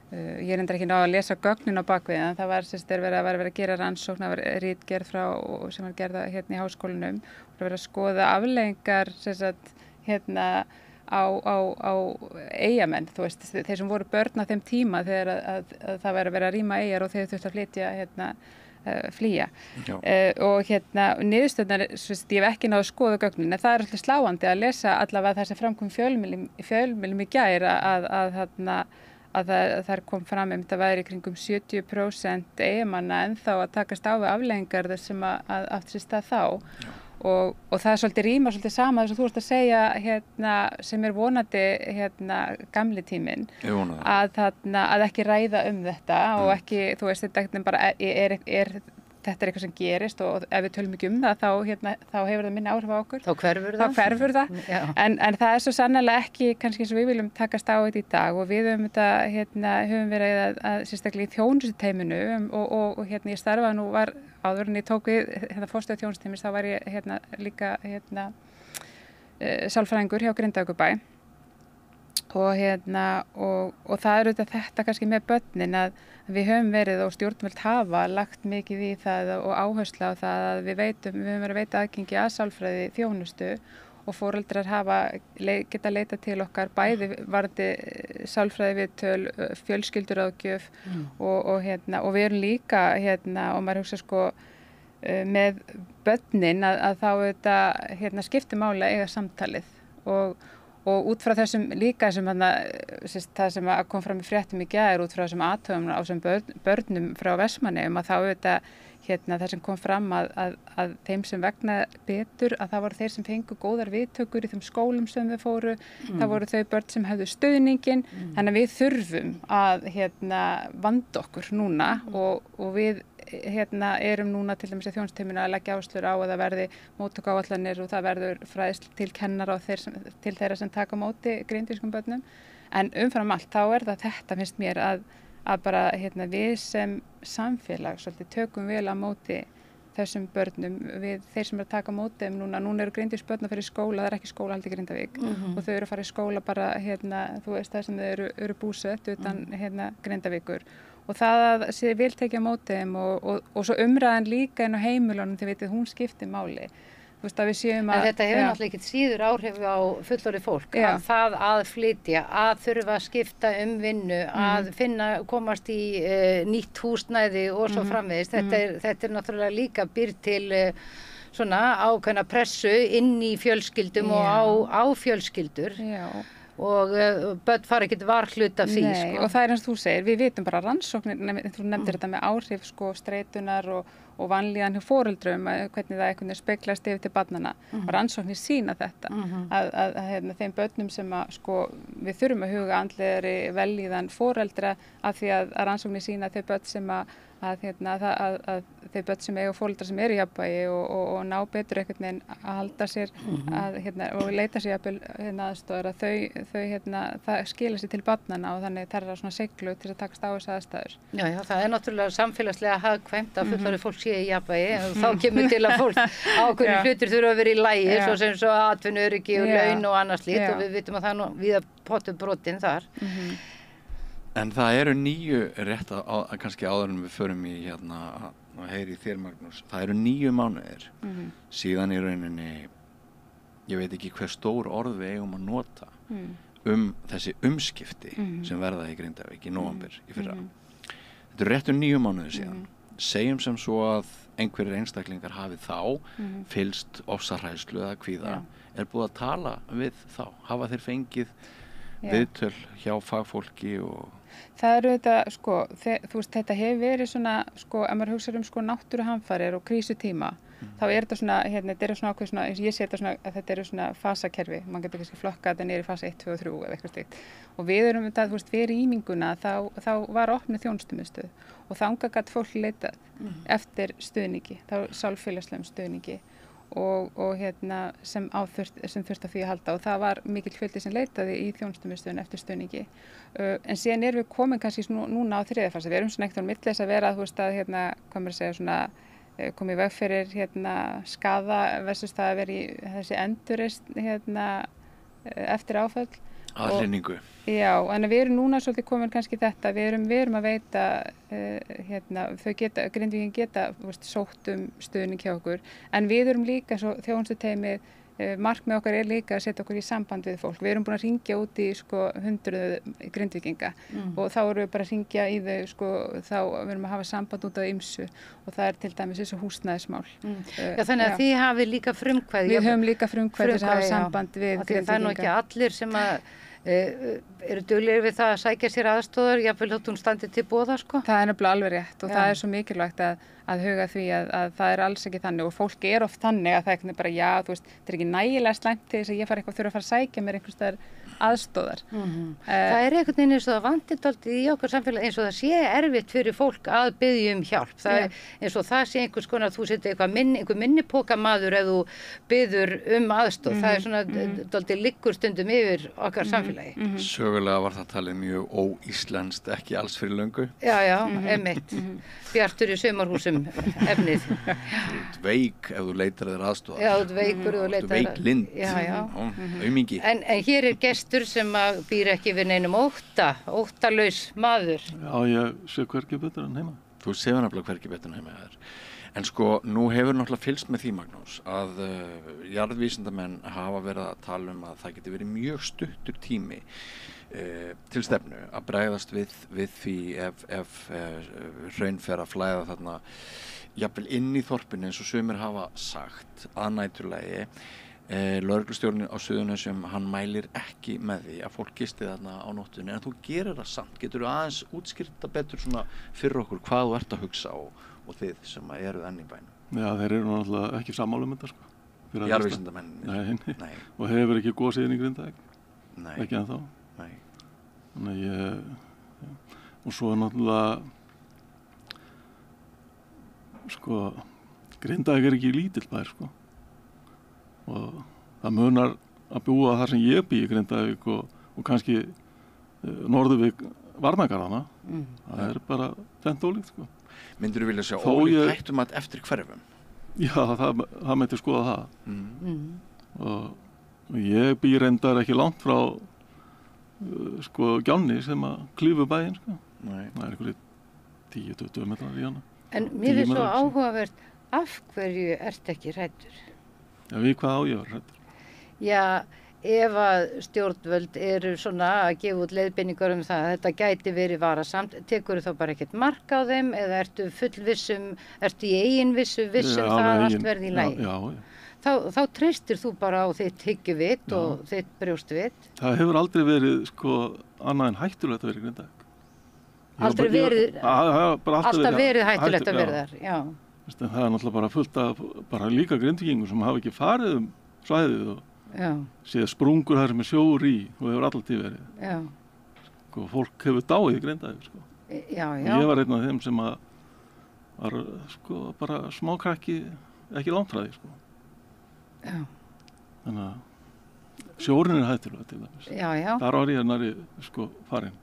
ég reyndar ekki náð að lesa gögnin á bakvið en það var verið að gera rannsókn, það var ritgerð sem var gerð í háskólanum og verið að skoða afleiðingar á Eyjamenn, þeir sem voru börn á þeim tíma þegar að það var að vera að rýma eyjar og þeir þurftu að flytja flýja og niðurstöðnar, ég hef ekki náð að skoða gögnin en það alltaf sláandi að lesa allavega það sem framkom fjölmiðlum í gær að það kom fram það væri kringum 70% Eyjamanna ennþá að takast á við afleiðingar sem að átt sér stað þá og það svolítið rímar svolítið sama þess að þú ert að segja sem vonandi gamli tíminn að ekki ræða þetta og ekki, þú veist, þetta bara þetta eitthvað sem gerist og ef við tölum ekki þá hefur það minni áhrif á okkur. Þá hverfur það. En það svo sannarlega ekki kannski eins og við viljum takast á þetta í dag og við höfum höfum verið að sérstaklega í þjónustuteyminu og ég starfaði nú áður en ég tók við forstöðu þjónustuteymis þá var ég líka sálfræðingur hjá Grindavíkurbæ og það þetta kannski með börnin að við höfum verið og stjórnvöld hafa lagt mikið í það og áherslu á það að við höfum verið að veita aðgengi að sálfræði þjónustu og foreldrar geta leitað til okkar bæði varðandi sálfræði viðtöl, fjölskylduráðgjöf og við erum líka og maður hugsa með börnin að þá skiptir máli að eiga samtalið og út frá þessum líka það sem kom fram í fréttum í gær út frá þessum athugum á þessum börnum frá Vestmannaeyjum að þá það sem kom fram að þeim sem vegna betur að það voru þeir sem fengu góðar viðtökur í þeim skólum sem þau fóru, það voru þau börn sem höfðu stuðningin, þannig að við þurfum að vanda okkur núna og við erum núna til dæmis í þjónustuteyminu að leggja áherslur á að það verði móttökuáætlanir og það verður fræðslu til kennara og til þeirra sem taka á móti grindvískum börnum en umfram allt þá þetta finnst mér að bara við sem samfélag svolítið tökum vel á móti þessum börnum þeir sem að taka á móti þeim núna eru grindvísk börn að fara í skóla, það ekki skólahald í Grindavík og þau eru að fara í skóla bara þú veist það sem þau eru búsett utan Grindavíkur og það að sé vel tekið á móti þeim og svo umræðan líka inn á heimilunum þið vitið hún skiptir máli þú veist að við séum að þetta hefur náttúrulega ekki síður áhrif á fullorðið fólk að það að flytja, að þurfa að skipta vinnu, að komast í nýtt húsnæði og svo framvegis þetta náttúrulega líka býr til svona ákveðna pressu inn í fjölskyldum og á fjölskyldur og börn fara ekkert varhlut af því. Nei, sko. Og það eins og þú segir, við vitum bara rannsóknir, þú nefndir þetta með áhrif sko, streitunar og vanlíðan hjá foreldrum, hvernig það einhvern veginn speglast yfir til barnanna. Og rannsóknir sýna þetta, að þeim börnum sem sko, við þurfum að huga andlegri velíðan foreldra af því að rannsóknir sýna þau börn sem að þau börn sem eiga foreldra sem eru í jafnvægi og ná betur einhvern veginn að halda sér og leita sér aðstoðar að það skila sér til barnanna og þannig það svona seglu til að takast á þessu aðstæður. Já, það er náttúrulega samfélagslega hagkvæmt að fullorðið fólk sé í jafnvægi og þá kemur til að fólk ákveðnir hlutir þurfa að vera í lagi svo sem svo atvinnuöryggi og laun og annað slíkt og við vitum að það er nú víða pottur brotin þar. En það eru rétt að kannski áður en við förum í að heyri í þér Magnús, það eru 9 mánuðir síðan í rauninni, ég veit ekki hver stór orð við eigum að nota þessi umskipti sem verða í Grindavík í nóvember í fyrra. Þetta eru rétt 9 mánuðir síðan. Segjum sem svo að einhverjir einstaklingar hafi þá fylgst ofsahræðslu eða kvíða, er búið að tala við þá, hafa þeir fengið viðtöl hjá fagfólki og Það eru þetta, sko, þú veist, þetta hefur verið svona, sko, ef maður hugsa sko náttúruhamfarir og krísutíma, þá er þetta svona, þetta er svona ákveð svona, ég sé þetta svona, að þetta eru svona fasakerfi, mann getur kannski flokkað þetta niður í fasa 1, 2 og 3 eða eitthvað slíkt. Og við erum þetta, þú veist, við rýminguna, þá var opnuð þjónustumiðstöð og þangað gat fólk leitað eftir stuðningi, þá sálfélagslegum stuðningi. Og sem þurfti að því að halda og það var mikill fjöldi sem leitaði í þjónustumiðstöðun eftir stuðningi en síðan erum við komin kannski núna á 3. fasa, við erum svona ekkert á milli þess að vera þú veist að hvað maður segja svona komið í veg fyrir skaða versus það að vera í þessi endurreisn eftir áföll aðhlynningu. Já, en við erum núna svolítið komin kannski þetta, við erum að veita Grindvíkin geta sótt stuðning hjá okkur, en við erum líka svo þjónustuteymið, markmið okkar er líka að setja okkur í samband við fólk. Við erum búin að hringja út í 100 Grindvíkinga og þá erum við bara að hringja í þau, þá við erum að hafa samband út af ymsu og það er til dæmis þessu húsnæðismál. Já, þannig að þið hafið líka frumkvæði. Við höfum líka frumkvæði þess að hafa samband við Grindvíkinga. Það er nú ekki allir sem að eru duglegir við það að sækja sér aðstóðar, jafnvel þótt hún standi til boða, sko. Það er nefnilega alveg rétt og það er svo mikilvægt að huga því að það er alls ekki þannig og fólk er oft þannig að það er bara já, þú veist, þetta er ekki nægilega slæmt til þess að ég þurfa að fara að sækja mér einhvers staðar aðstóðar. Það er einhvern veginn eins og það vantir dálítið í okkar samfélagi eins og það sé erfitt fyrir fólk að biðja um hjálp. Það er eins og það sé einhvers konar að þú setja einhver minnipókamaður ef þú biður um aðstóð. Það er svona dálítið liggur stundum yfir okkar samfélagi. Sögulega var það talið mjög óíslenskt, ekki alls fyrir löngu. Já, einmitt. Bjartur í sumarhúsum efnið. Þú ert veik ef þú leitar þér aðstóðar. Já, þú ert veikur ef þú leitar. Þú ert veiklind. Aumingi. En hér er gestur sem býr ekki við neinum óttalaus maður. Já, ég sé hvergi betur en heima. Þú séu nefnilega hvergi betur en heima þér. En sko, nú hefur náttúrulega fylgst með því, Magnús, að jarðvísindamenn hafa verið að tala um að það geti verið mjög stuttur tími til stefnu að bregðast við því ef hraun fer að flæða þarna jafnvel inn í þorpinu eins og sumir hafa sagt að næturlagi. Lögreglustjórinn á Suðurnesjum, hann mælir ekki með því að fólk gisti þarna á nóttunni, en þú gerir það samt. Getur þú aðeins útskýrta betur svona fyrir okkur hvað þú ert að hugsa og þið sem eruð enn í bænum? Já, þeir eru náttúrulega ekki sammála um þetta, sko. Jarðvísindamennirnir? Nei. Og hefur ekki gosið inn í Grindavík? Nei. Ekki ennþá? Nei. Þannig og svo náttúrulega, sko, Grindavík er ekki lítill bær, sko. Og það munar að búa þar sem ég bý í Grindavík og kannski Norðurvík Varnagarðana. Það er bara þennt ólíkt, sko. Myndirðu vilja sjá ólíkt hættumat eftir hverfum? Já, það mætti skoða það. Og ég bý reyndar ekki langt frá sko Gjánni sem að klífu bæinn, sko. Nei. Það er einhverjir 10-20 metrar í hana. En mér er svo áhugavert, af hverju ert ekki hræddur? Já, við hvað á ég var hræddur? Já, ef að stjórnvöld eru svona að gefa út leiðbeiningar um það að þetta gæti verið varasamt, tekur þú þá bara ekkert mark á þeim eða ertu fullvissum, ertu í eigin vissu að allt verði í lagi? Já. þá treystir þú bara á þitt hyggjuvit og þitt brjóstvit. Það hefur aldrei verið sko annað en hættulegt að vera í Grindavík. Aldrei verið, alltaf verið hættulegt að vera þar, já. Það er náttúrulega bara fullt af bara líka Grindvíkingum sem hafa ekki farið svæðið og séð sprungur þar sem sjór í og hefur alltaf verið. Já. Sko, fólk hefur dáið í Grindavík, sko. Já. Ég var einn af þeim sem var sko bara smákrakki ekki langt frá því, sko. Já. Þannig að sjórinn er hættulega til dæmis. Já. Þar var ég nærri sko farin.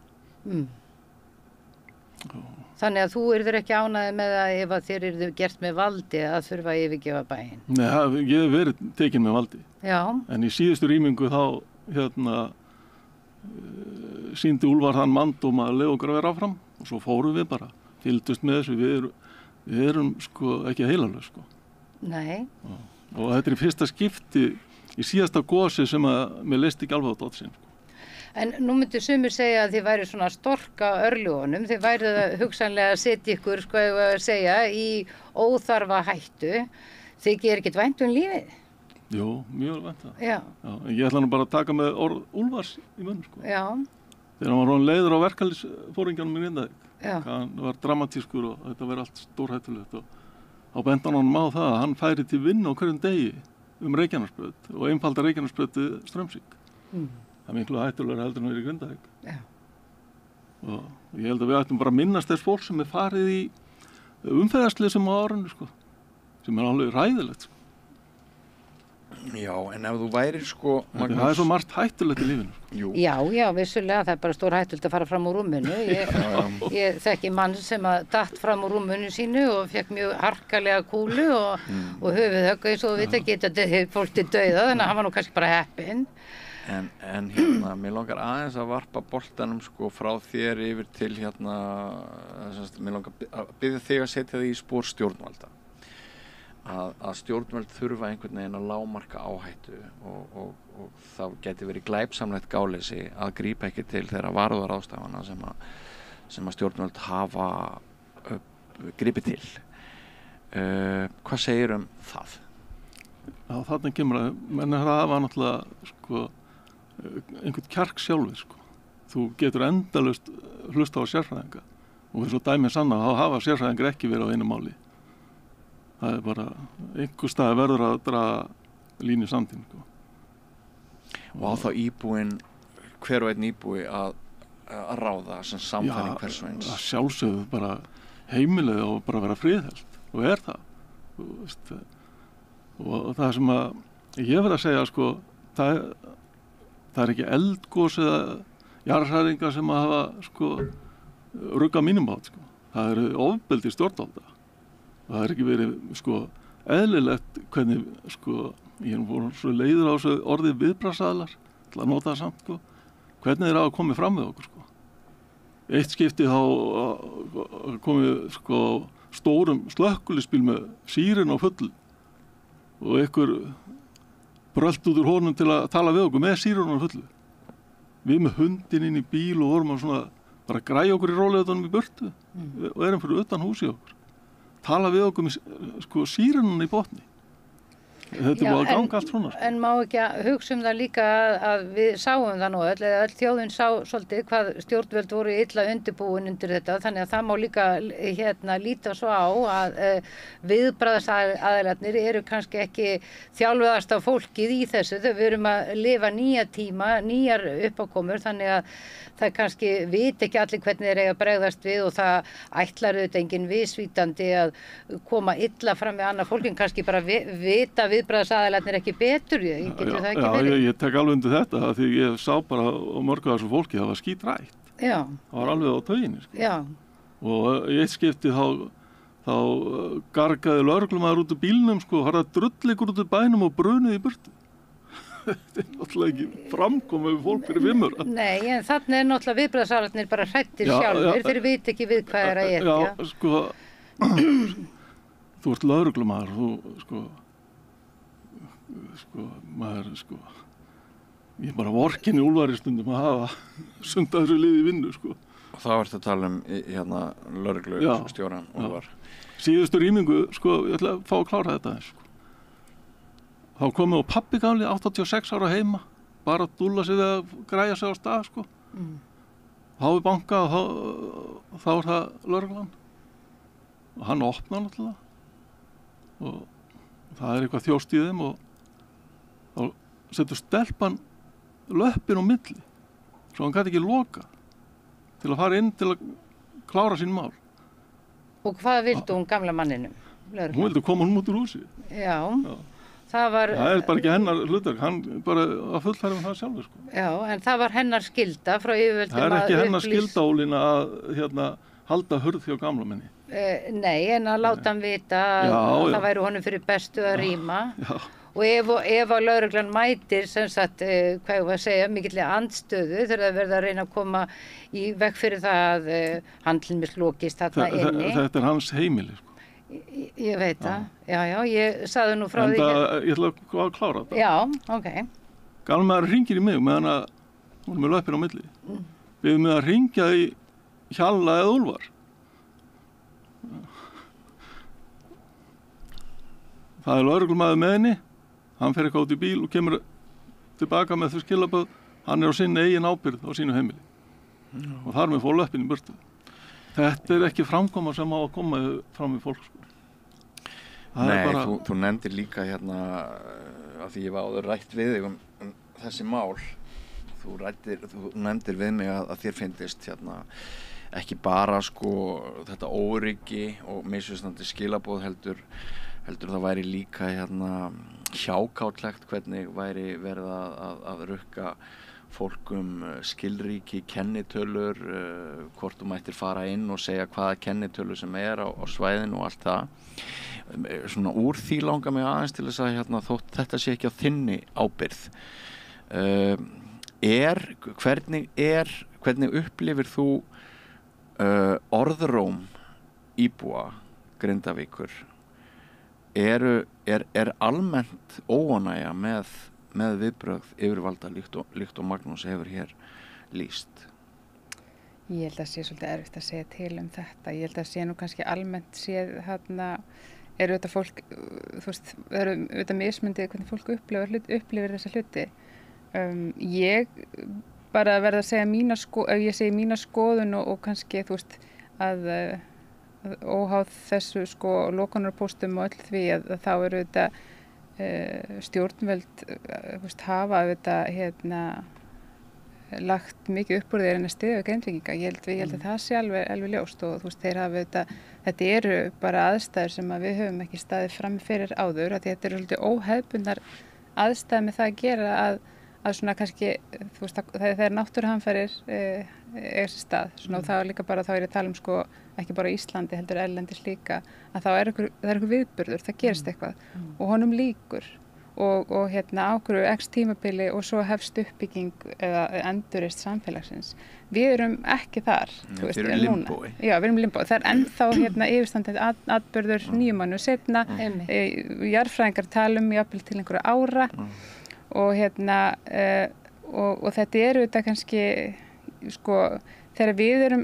Þannig að þú yrður ekki ánægð með að ef að þér yrðu gert með valdi að þurfa að yfirgefa bæinn? Nei, ég hef verið tekinn með valdi. Já. En í síðustu rýmingu þá sýndi Úlfar þann manndóm að leyfa okkur að vera áfram og svo fórum við bara, fylgdust með þessu, við erum sko ekki heilalög, sko. Nei. Og þetta er í fyrsta skipti í síðasta gosi sem að mér leist ekki alveg á dótt sinn. En nú myndir sumir segja að þið væri svona storka örlögunum, þið værið að hugsanlega setja ykkur, sko ég að segja, í óþarfa hættu. Þið gerir ekkert vænt lífið? Jú, mjög vænt það. Já. Ég ætla nú bara að taka með orð Úlfars í munn, sko. Já. Þegar hann var leiður á verkalýsforingjanum í Grindavík. Já. Hann var dramatískur og þetta verið allt stórhættulegt og á bendan honum á það að hann færi til vinnu á hverjum degi Reykjanesbraut og einfalda Reykjanesbrauti Straumsvík. Það er miklu hættulegur heldur en verið í Grindavík. Já. Og ég held að við ættum bara að minnast þess fólk sem er farið í umferðarslysum á árinu, sko, sem er alveg ræðilegt, sko. Já, en ef þú værir, sko, Magnús... Það er svo margt hættulegt í lífinu, sko. Jú. Já, vissulega, það er bara stór hættulegt að fara fram úr rúminu. Ég þekki mann sem að datt fram úr rúminu sínu og fekk mjög harkalega kúlu og höfuðhögg eins og við það geta fólk til dauða, þannig að hann var nú kannski bara heppinn. En mér langar aðeins að varpa boltanum sko frá þér yfir til mér langar að biðja þig að setja þig í spor stjórnvalda. Að stjórnvöld þurfa einhvern veginn að lágmarka áhættu og þá geti verið glæpsamlegt gáleysi að grípa ekki til þeirra varúðaráðstafana sem að stjórnvöld hafa gripið til. Hvað segir það? Já, þarna kemur að menn hafa náttúrulega sko einhvern kjark sjálfur, sko. Þú getur endalaust hlusta á sérfræðinga og eins og dæmið sanna þá hafa sérfræðingar ekki verið á einu máli. Það er bara einhver staði verður að draga línu sandinn, sko. Og á þá íbúinn, hver og einn íbúi að ráða sem samfæring hvers og eins. Já, að sjálfsögðu bara heimilið og bara vera friðhelt og er það. Veist, og það sem að ég verð að segja, sko, það er ekki eldgos eða jarðhræringar sem að hafa, sko, ruggað mínum bát, sko. Það eru ofbeldi stjórnvalda. Það er ekki verið, sko, eðlilegt hvernig, sko, ég er búin svo leiður á þessu orðið viðbragðsaðilar, til að nota það samt, sko, hvernig þeir hafa komið fram við okkur, sko. Eitt skipti þá komið, sko, stórum slökkviliðsbíl með síren á fullu og einhver brölt út úr honum til að tala við okkur með sírunum fullu. Við með hundin inn í bíl og vorum að svona bara græja okkur í rólegheitunum í burtu og erum fyrir utan húsi okkur. Tala við okkur með sko sírunum í botni. Þetta er búið að ganga allt svona. En má ekki að hugsa um það líka að við sáum það nú öll þjóðin sá svolítið hvað stjórnvöld voru illa undirbúin undir þetta, þannig að það má líka líta svo á að viðbragðsaðilarnir eru kannski ekki þjálfaðasta fólkið í þessu, þau við erum að lifa nýja tíma, nýjar uppákomur, þannig að það kannski vit ekki allir hvernig þeir eiga að bregðast við og það ætlar auðvitað enginn viðsvítandi að koma illa fram við annað fólk en kannski bara vita viðbragðsaðilarnir ekki betur, getur það ekki verið? Já, ég tek alveg undir þetta því ég sá bara á mörgu af þessu fólki það var skítrætt. Já. Það var alveg á tauginni, sko. Já. Og í eitt skipti þá gargaði lögreglumaður út úr bílnum, sko, harða drullikur út úr bænum og brunuði í burtu. Þetta er náttúrulega ekki framkomið við fólk fyrir vimmur. Nei, en þannig er náttúrulega viðbragðsaðilarnir bara hrættir sjálfur, þeir veit ekki við hvað er að etja. Já, sko, þú ert lögreglumaður, þú, maður, ég bara vorkinni Úlfari stundum að hafa sundað þessu liði í vinnu, sko. Og þá ertu að tala um lögreglustjóran Úlfar. Síðustu rýmingu, sko, ég ætla að fá að klára þetta, sko. þá komið og pabbi gamli 86 ára heima, bara að dúlla sig við að græja sig á stað, sko. Þá er banka og þá er það lögreglan. Og hann opnar náttúrulega. Og það er eitthvað þjóst í þeim og þá setur stelpan löppin á milli. Svo hann gæti ekki loka til að fara inn til að klára sín mál. Og hvað vildi hún gamla manninum? Lögreglan? Hún vildi koma hún út úr húsi. Já. Það er bara ekki hennar hlutverk, hann bara að fullfæra það sjálfur, sko. Já, en það var hennar skylda frá yfirvöldum að Það er ekki hennar skylda, Ólína, að halda hurð hjá gamla minni. Nei, en að láta hann vita að það væri honum fyrir bestu að rýma. Já. Og ef að lögreglan mætir, sem sagt, hvað ég var að segja, mikillega andstöðu þegar það verða að reyna að koma í veg fyrir það að handlinn mislokist þarna inni. Þetta er hans heimili, sko. Ég veit það, já, ég sagði nú frá því. Ég ætla að klára þetta. Já, ok. Gamli maður hringir í mig meðan að hún er með löppin á milli. Við með að hringja í Hjalla eða Úlfar. Það er lögreglumaður með henni, hann fer eitthvað út í bíl og kemur tilbaka með þau skilaböð, hann er á sinni eigin ábyrgð á sínu heimili. Og þar með fór löppin í burtu. Þetta er ekki framkoma sem á að koma fram í fólk, sko. Nei, þú nefndir líka hérna að því ég var áður rætt við þig um þessi mál. Þú nefndir við mig að þér finnist hérna ekki bara sko þetta óryggi og misvísandi skilaboð heldur það væri líka hérna hjákátlegt hvernig væri verið að rukka fólkum skilríki, kennitölur, hvort þú mættir fara inn og segja hvaða kennitölur sem er á svæðinu og allt það. Svona úr því langar mig aðeins til þess að hérna, þótt þetta sé ekki á þinni ábyrgð. Hvernig upplifir þú orðróm íbúa Grindavíkur? Er almennt óánægja með viðbrögð yfirvalda líkt og Magnús hefur hér lýst? Ég held að sé svolítið erfitt að segja til um þetta. Ég held að sé nú kannski almennt séð hérna eru þetta fólk, þú veist, það eru auðvitað mismundið hvernig fólk upplifir þessa hluti. Ég bara verð að segja ég segi mína skoðun og kannski, þú veist, að óháð þessu sko lokunarpóstum og öll því að þá eru þetta stjórnvöld hafa auðvitað hérna lagt mikið upp úr þeir en að styðja við Grindvíkinga. Ég held að það sé alveg ljóst og þú veist þeir hafa auðvitað, þetta eru bara aðstæður sem að við höfum ekki staðið frammi fyrir áður, að þetta eru svolítið óhefbundnar aðstæður með það að gera að svona kannski, þú veist, þegar náttúruhamfarir eiga sér stað, svona og það er líka bara, þá er ég að tala um sko ekki bara Íslandi heldur erlendis líka, að það er einhver viðburður, það gerist eitthvað og honum líkur og hérna ákveður x tímabili og svo hefst uppbygging eða endurist samfélagsins. Við erum ekki þar. Við erum limbói. Já, við erum limbói. Það er ennþá hérna yfirstandandi atburður 9 mánuðum seinna, jarðfræðingar tala um jafnvel til einhverja ára og hérna og þetta eru þetta kannski sko þegar við erum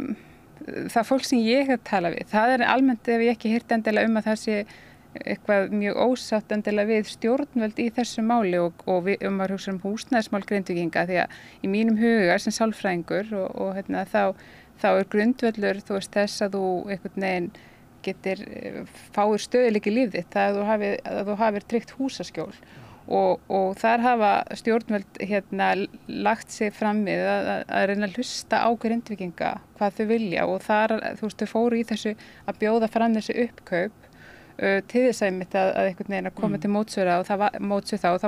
það fólk sem ég hef talað við, það er almennt ef ég ekki heyrt endilega að það sé eitthvað mjög ósátt endilega við stjórnvöld í þessu máli og við maður hugsa húsnæðismál Grindvíkinga því að í mínum huga sem sálfræðingur og hérna þá er grundvöllur þú veist þess að þú einhvern veginn getur fáir stöðuleiki í líf þitt að þú hafir tryggt húsaskjól og þar hafa stjórnvöld hérna lagt sig fram við að reyna að hlusta á Grindvíkinga hvað þau vilja og þar þú veist þau fóru í þessu að bjóða fram þessu uppkaup til þess að einhvern veginn að koma til mótsöða og það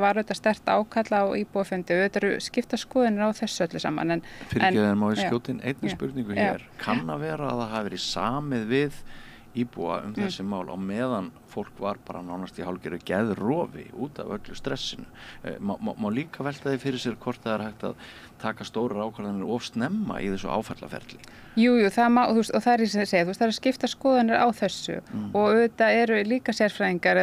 var auðvitað sterkt ákalla á íbúafundi og auðvitað eru skipta skoðanir á þessu öllu saman. Fyrirgeðu má ég skjóta inn einni spurningu hér. Kann að vera að það hafi verið samið við íbúa þessi mál á meðan fólk var bara nánast í hálfgerðu geðrofi út af öllu stressinu. Má líka velta því fyrir sér hvort það er hægt að taka stórar ákvarðanir of snemma í þessu áfallaferli? Jú, það má, og það er sem ég segja, það eru skipta skoðanir á þessu og auðvitað eru líka sérfræðingar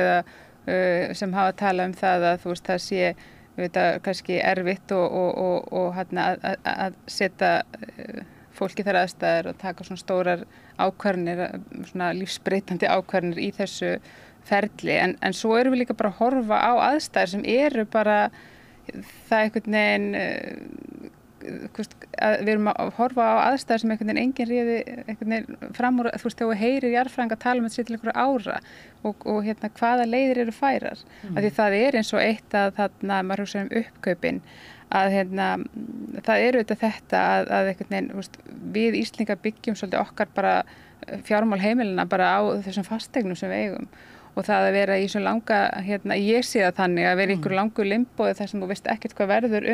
sem hafa talað um það að þú veist það sé auðvitað kannski erfitt og að setja fólki þar aðstæður og taka svona stórar ákvarðanir, svona lífsbreytandi ákvarðanir í þessu ferli en svo erum við líka bara að horfa á aðstæður sem eru bara það einhvern veginn við erum að horfa á aðstæður sem einhvern veginn enginn réði einhvern veginn fram úr, þú veist, þegar þú heyrir jarðfræðinga að tala um þetta sér til einhverja ára og hérna hvaða leiðir eru færar af því það eins og eitt að þarna maður hugsa uppkaupin að hérna það auðvitað þetta að einhvern veginn, þú veist, við Íslendingar byggjum svolítið okkar bara fjármál heimilina bara á þessum fasteignum sem við eigum og það að vera í svo langa, hérna, ég sé það þannig að vera í einhverju langu limbói þar sem þú veist ekkert hvað verður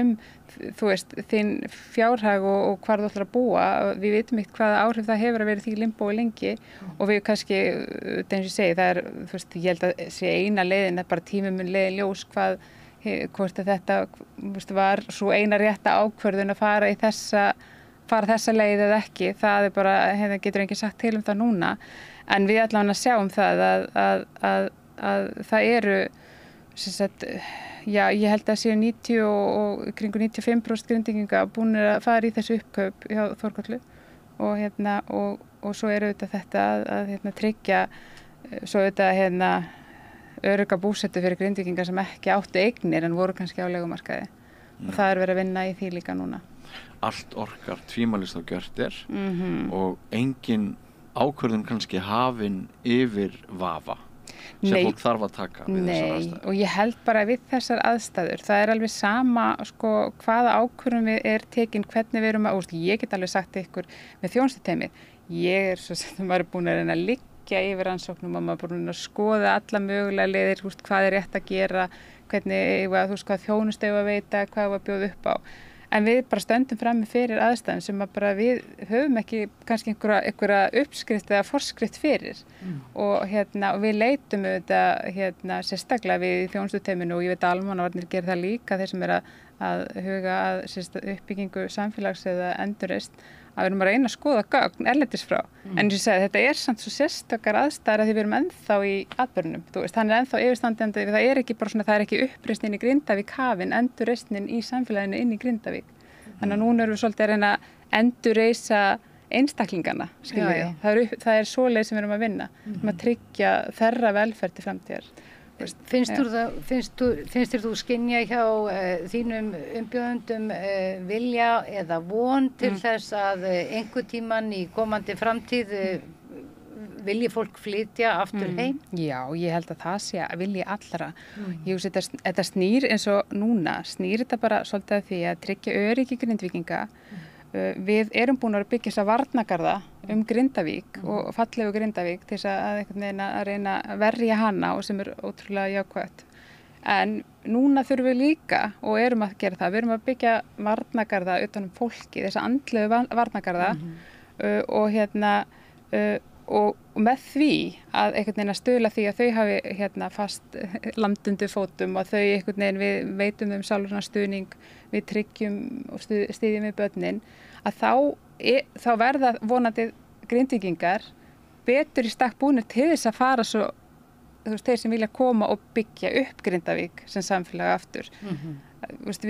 þú veist, þinn fjárhag og hvar þú ætlar að búa. Við vitum ekkert hvaða áhrif það hefur að vera því limbói lengi og við kannski, eins og ég segi, það þú veist, ég held að sé eina leiðin, bara tíminn mun leiðin ljós hvort að þetta veist, var svo eina rétta ákvörðun að fara þessa leið eða ekki. Það bara, hérna, getur enginn sagt til það núna. En við allavega sjáum það að það eru, sem sagt, já, ég held að séu 90 og kringu 95% Grindvíkinga búnir að fara í þessu uppkaup hjá Þórköllu og hérna og svo eru þetta að hérna tryggja svo hérna örugga búsetu fyrir Grindvíkinga sem ekki áttu eignir en voru kannski á leigumarkaði og það verið að vinna í því líka núna. Allt orkar tvímælist á gjörtir og engin ákvörðun kannski hafin yfir vafa sem fólk þarf að taka við þessar aðstæður. Nei, og ég held bara við þessar aðstæður, það alveg sama sko hvaða ákvörðun við tekin, hvernig við erum ég get alveg sagt ykkur með þjónustuteymi, ég svo sem maður búin að reyna að liggja yfir rannsóknum og maður búin að skoða alla mögulega leiðir, hvað rétt að gera, hvernig, þú veist, hvað þjónustu að veita, hvað að bjóða upp á. En við bara stöndum frammi fyrir aðstæðum sem að bara við höfum ekki kannski einhverja uppskrift eða forskrift fyrir og hérna og við leitum auðvitað sérstaklega við í þjónustuteyminu og ég veit að almannavarnir gera það líka þeir sem að huga að uppbyggingu samfélags eða endurreisn að við erum að reyna að skoða gögn erlendis frá. En eins og ég segi þetta samt svo sérstakar aðstæður að því við erum ennþá í atburðunum. Þú veist, hann ennþá yfirstandandi, það ekki bara svona, það ekki uppreisn inn í Grindavík hafin, endurreisnin í samfélaginu inn í Grindavík. Þannig að núna erum við svolítið að reyna að endurreisa einstaklingana, skiljið. Það svoleið sem við erum að vinna, að tryggja þeirra velferð til framtíðar. Finnst þér þú skynja hjá þínum umbjóðendum vilja eða von til þess að einhver tíman í komandi framtíð vilji fólk flytja aftur heim? Já, ég held að það sé að vilji allra. Ég hugsa þetta snýr eins og núna, snýr þetta bara svolítið að því að tryggja öryggi Grindvíkinga. Við erum búin að byggja þessa varnargarða Grindavík og fallegu Grindavík til þess að einhvern veginn að reyna að verja hana og sem ótrúlega jákvætt. En núna þurfum við líka og erum að gera það, við erum að byggja varnargarða utan fólki, þessa andlegu varnargarða og með því að einhvern veginn að stuðla því að þau hafi fast land undir fótum og þau einhvern veginn við veitum sjálfurna stuðning, við tryggjum og styðjum við börnin, að þá verða vonandi Grindvíkingar betur í stakk búnir til þess að fara svo, þú veist, þeir sem vilja koma og byggja upp Grindavík sem samfélag aftur. Þú veist,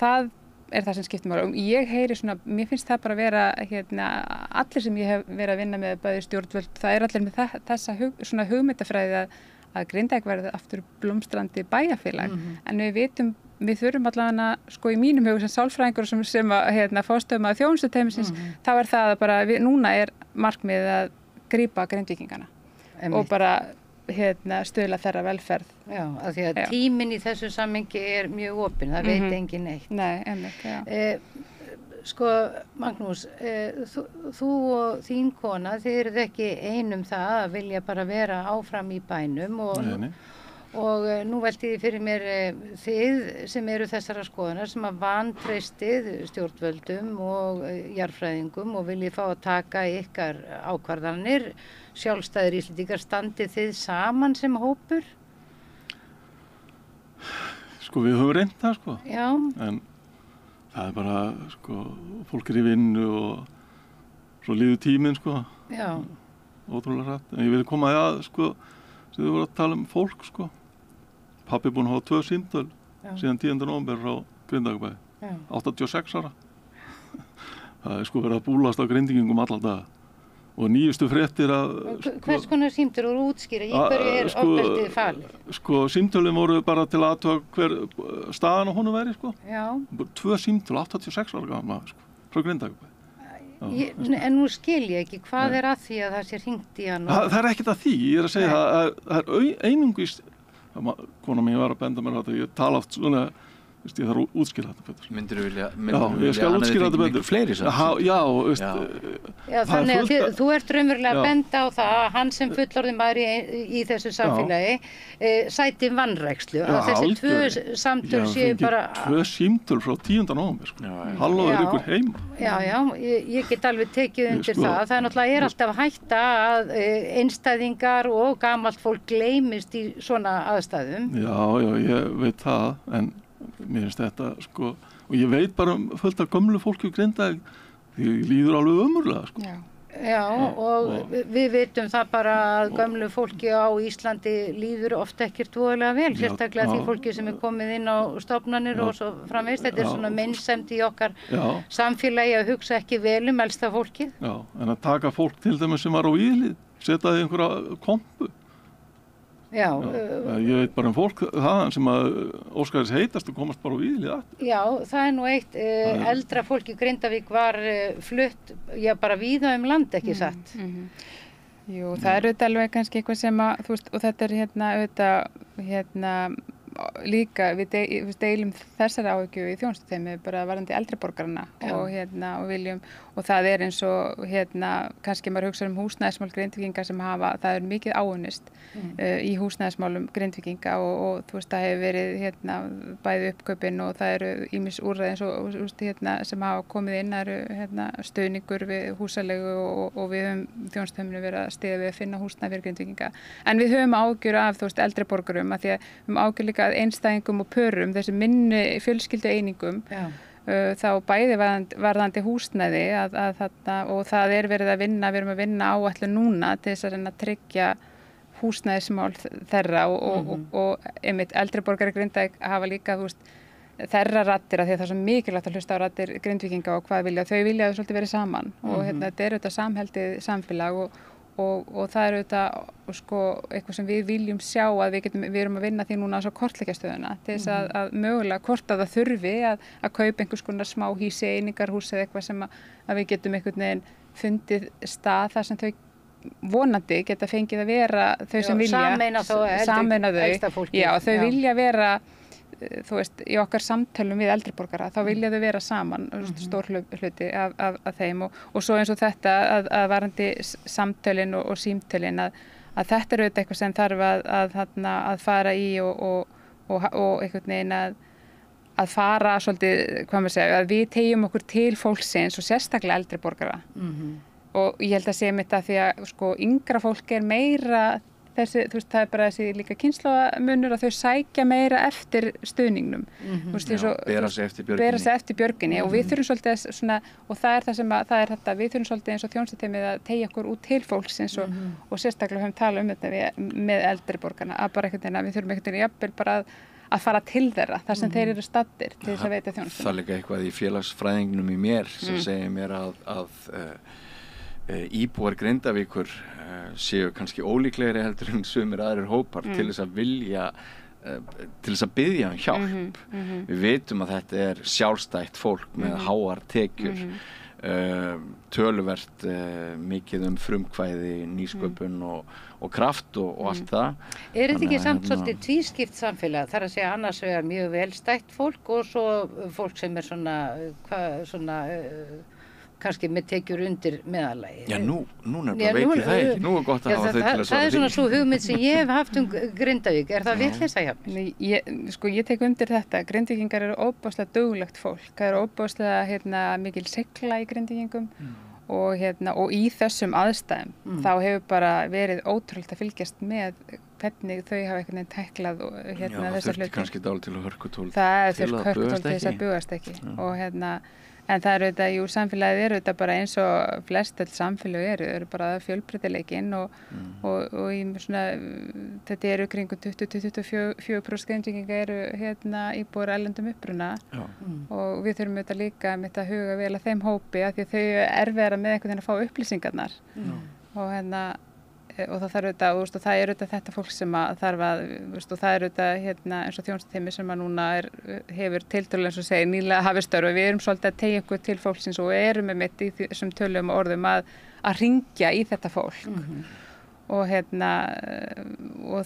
það það sem skiptir máli. Ég heyri svona, mér finnst það bara að vera allir sem ég hef verið að vinna með bæði stjórnvöld, það allir með þessa svona hugmyndafræði að Grindavík verði aftur blómstrandi bæjarfélag, en við þurfum allavega sko í mínum hug sem sálfræðingur sem fórstöðumaður þjónustuteymisins, þá það að bara núna markmiðið að grípa Grindvíkingana og bara stuðla þeirra velferð. Já, af því að tíminn í þessu samhengi mjög opinn, það veit engin neitt. Nei, einmitt, já. Sko, Magnús, þú og þín kona, þið eruð ekki einum það að vilja bara vera áfram í bænum og nú velti ég fyrir mér þið sem eru þessara skoðunar sem að vantreystið stjórnvöldum og jarðfræðingum og viljið fá að taka ykkar ákvarðanir, sjálfstæðir Íslendingar, standið þið saman sem hópur? Sko við höfum reynt það sko. Já. En það bara sko, fólk í vinnu og svo líður tíminn sko. Já. Ótrúlega rætt. En ég vil koma að sko, sem þið voru að tala um fólk sko. Pabbi búinn að hafa 2 símtöl síðan 10. nóvember frá Grindavíkurbæ. 86 ára. Það sko verið að búlast á Grindvíkingum alla daga. og nýjustu fréttir að hvers konar símtöl voru útskýra, í hverju ofbeldið falið? Símtölin voru bara til að hver staðan á honum væri Já. 2 símtöl, 86 ára gamall maður frá Grindavíkurbæ. En nú skil ég ekki, hvað er að því að það sé hringt í hann? Það er ekkert að því, ég er að segja það er einungis, kona mín var að benda mér þetta, ég tala oft svona, ég þarf að útskýra þetta betur. Myndirðu vilja ég skal útskýra þetta betur. Fleiri samt? Já, þannig að þú ert raunverulega að benda á það að hann sem fullorðinn maður í þessu samfélagi sæti vanrækslu, að þessi 2 samtöl séu bara... 2 símtöl frá 10. nóvember, halló ykkur heima. Já, ég get alveg tekið undir það. Það náttúrulega alltaf hætta að einstæðingar og gamalt fólk gleymist í svona aðstæðum. Já, ég veit það, en mér finnst þetta og ég veit bara fullt af gömlu fólki Grindavík, því líður alveg ömurlega Já, og við vitum það bara að gömlu fólki á Íslandi líður ofta ekkert voðalega vel, sérstaklega því fólki sem er komið inn á stofnanir og svo framvegis. Þetta er svona meinsemd í okkar samfélagi að hugsa ekki vel elsta fólkið. Já, en að taka fólk til dæmis sem var á Víðlið, setja því einhverja kompu. Já, ég veit bara fólk þaðan sem að óskar þess heitast og komast bara á Víðlið aftur. Já, það er nú eitt, eldra fólk í Grindavík var flutt, bara víða land, ekki satt? Jú, það er auðvitað alveg kannski eitthvað sem að, þú veist, og þetta er auðvitað líka, við deilum þessari áhyggjur í þjónustuteymi bara varðandi eldri borgarana og viljum, og það er eins og kannski maður hugsa húsnæðismál Grindvíkinga sem það er mikið áunnist í húsnæðismálum Grindvíkinga og þú veist, það hefur verið bæði uppkaupin og það eru ýmis úrræði eins og sem hafa komið inn, það eru stuðningur við húsalegu og við höfum þjónustuteyminu verið að styðja við að finna húsnæði fyrir Grindvíkinga, en við höfum áhyggjur af þú veist eldri borgurum, af því að við höfum áhyggjur líka að einstæðingum og pörum, þessi minni fjölskyldu einingum þá bæði varðandi húsnæði og það er verið að vinna, við erum að vinna áætlun núna til þess að reyna að tryggja húsnæðismál þeirra og einmitt eldri borgari Grindavík hafa líka þú veist þeirra raddir, af því að það er svo mikilvægt að hlusta á raddir Grindvíkinga og hvað vilja, þau vilja svolítið verið saman og þetta er auðvitað samheldið samfélag og það er auðvitað eitthvað sem við viljum sjá að við erum að vinna því núna á kortleggjarstöðuna til þess að mögulega hvort að það þurfi að kaupa einhvers konar smá hýsi, einingarhús eða eitthvað sem að við getum einhvern veginn fundið stað þar sem þau vonandi geta fengið að vera þau sem vilja sameina þau, þau vilja vera þú veist, í okkar samtölum við eldri borgara, þá vilja þau vera saman stór hluti af þeim og svo eins og þetta að varandi samtölin og símtölin að þetta er auðvitað eitthvað sem þarf að fara í og einhvern veginn að fara svolítið, hvað maður segja, að við teygjum okkur til fólksins og sérstaklega eldri borgara og ég held að segja mitt að því að yngra fólk er meira þessi, þú veist, það er bara þessi líka kynslóðamunur að þau sækja meira eftir stuðningnum. Bera sig eftir björginni og við þurfum svolítið svona, og það er það sem það er þetta, við þurfum svolítið eins og þjónustuteymið að teygja okkur út til fólksins og sérstaklega höfum talað þetta með eldri borgarna, að bara einhvern veginn að við þurfum einhvern veginn jafnvel bara að fara til þeirra, þar sem þeir eru staddir til þess að veita þjónustu. Það er líka eitthvað í félagsfræðingnum í mér sem segir mér að íbúar Grindavíkur séu kannski ólíklegri heldur en sumir aðrir hópar til þess að vilja til þess að biðja hjálp. Við vitum að þetta er sjálfstætt fólk með háar tekjur, töluvert mikið frumkvæði, nýsköpun og kraft og allt það. Er þetta ekki samt svolítið tvískipt samfélag? Það er að segja annars vegar mjög velstætt fólk og svo fólk sem er svona kannski með tekjur undir meðalagi. Já, núna veit ég það ekki. Nú er gott að hafa þau til að svara því. Það er svona svo hugmynd sem ég hef haft Grindavík. Er það vitleysa hjá mér? Ég tek undir þetta. Grindvíkingar eru óbáslega duglegt fólk. Það eru óbáslega mikil sigla í Grindvíkingum og í þessum aðstæðum þá hefur bara verið ótrúlegt að fylgjast með hvernig þau hafa einhvern veginn tæklað þessar hluti. Kannski dálítið til hörkutól. Það er hörkutól til þess að bugast ekki og En það auðvitað, samfélagið auðvitað bara eins og flest öll samfélög eru bara fjölbreytileikinn og í svona, þetta eru kringum 20-24% Grindvíkinga eru íbúar erlendum uppruna og við þurfum auðvitað líka að huga vel að þeim hópi af því að þau erfiðara með einhvern veginn að fá upplýsingarnar og það þarf auðvitað, og það auðvitað þetta fólk sem þarf og það auðvitað eins og þjónustuteymi sem núna hefur tiltölulega eins og segir nýlega hafið störf og við erum svolítið að teygja okkur til fólksins og erum með mitt í þessum tölum og orðum að hringja í þetta fólk og og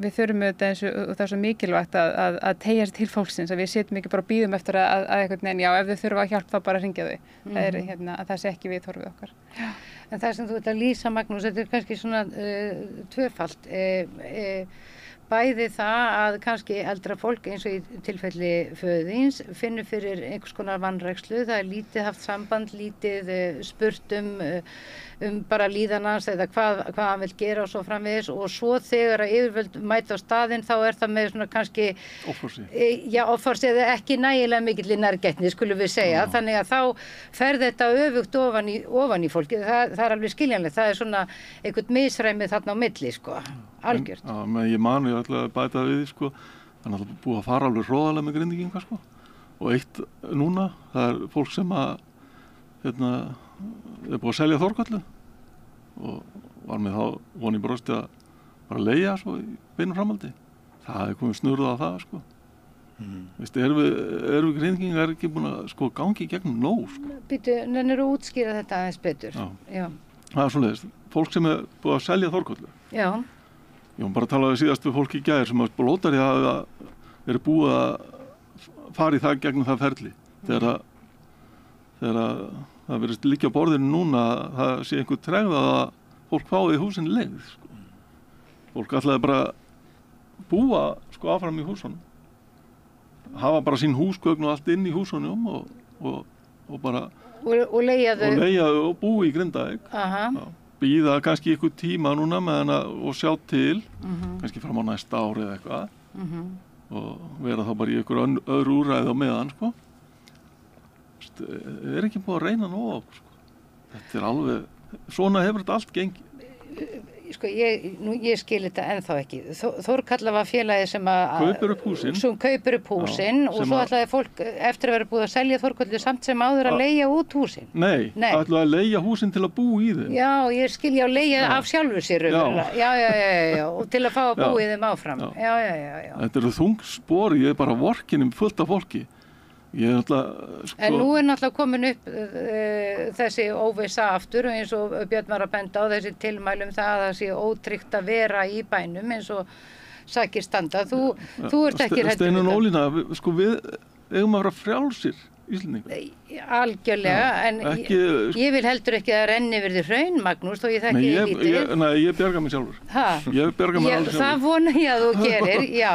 við þurfum auðvitað eins og það er svo mikilvægt að teygja sér til fólksins að við sitjum ekki bara og bíðum eftir að einhvern veginn, já ef þau þurfa að hjálpa þá bara hringja þau. Það er að það sé ekki viðhorfið okkar. En það sem þú ert að lýsa, Magnús, þetta er kannski svona tvöfalt. Bæði það að kannski eldra fólk eins og í tilfelli föður þíns finnur fyrir einhvers konar vanrækslu, það er lítið haft samband, lítið spurt bara líðan hans eða hvað hann vil gera og svo framvegis og svo þegar að yfirvöld mæta á staðinn þá er það með svona kannski offorsi eða ekki nægilega mikill í nærgætni skulum við segja, þannig að þá fer þetta öfugt ofan í fólki, það er alveg skiljanlegt, það er svona einhvern misræmi þarna á milli algjört. Já, menn ég man, ég ætla að bæta við sko, það er náttúrulega búið að fara alveg hróðalega með Grindvíkinga sko og eitt núna, það er fólk sem að er búið að selja Þórköllu og var með þá von í brosti að bara leigja svo í beinu framhaldi. Það er komið snurðað á það sko. Veistu, erum við Grindvíkingar ekki búin að sko gangi í gegnum nóg sko. Býtu, nennir þú útskýra þetta aðeins betur? Já. Það er svoleiðis, fólk sem er búið að selja Þórköllu. Já. Ég var bara að tala síðast við fólk í gær sem að lótari að eru búið að fara í það gegnum það ferli. Þegar það verðist liggja á borðinu núna að það sé einhver tregða að fólk fái húsin leigð sko. Fólk ætlaði bara búa sko áfram í húsunum. Hafa bara sín húsgögn og allt inn í húsunum og bara og leigja þau og búa í Grindavík. Bíða kannski ykkur tíma núna og sjá til, kannski fram á næsta ári eða eitthvað og vera þá bara í ykkur öðru úrræði á meðan sko. Er ekki búið að reyna nóg á sko. Þetta er alveg, svona hefur þetta allt gengið. Sko ég skil þetta ennþá ekki. Þórkalla var félagið sem kaupir upp húsin og svo ætlaði fólk eftir að vera búið að selja Þórköllu samt sem áður að leigja út húsin. Nei. ætlaði að leigja húsin til að búa í þeim. Já, ég skil ég að leigja af sjálfu sér já, og til að fá að búa í þeim áfram. Já. Þetta eru þung spor, ég er bara vorkinum fullt af fólki. En nú er náttúrulega komin upp þessi óvissa aftur eins og Björn var að benda á þessi tilmælum það að það sé ótryggt að vera í bænum eins og sakir standa. Þú ert ekki hræddur við það. Steinunn Ólína, sko við eigum að vera frjálsir Íslendingar. Algjörlega, en ég vil heldur ekki að renni verði hraun, Magnús, þó ég þekki lítið. Nei, ég bjarga mig sjálfur. Ég bjarga mig alveg sjálfur. Það vona ég að þú gerir, já.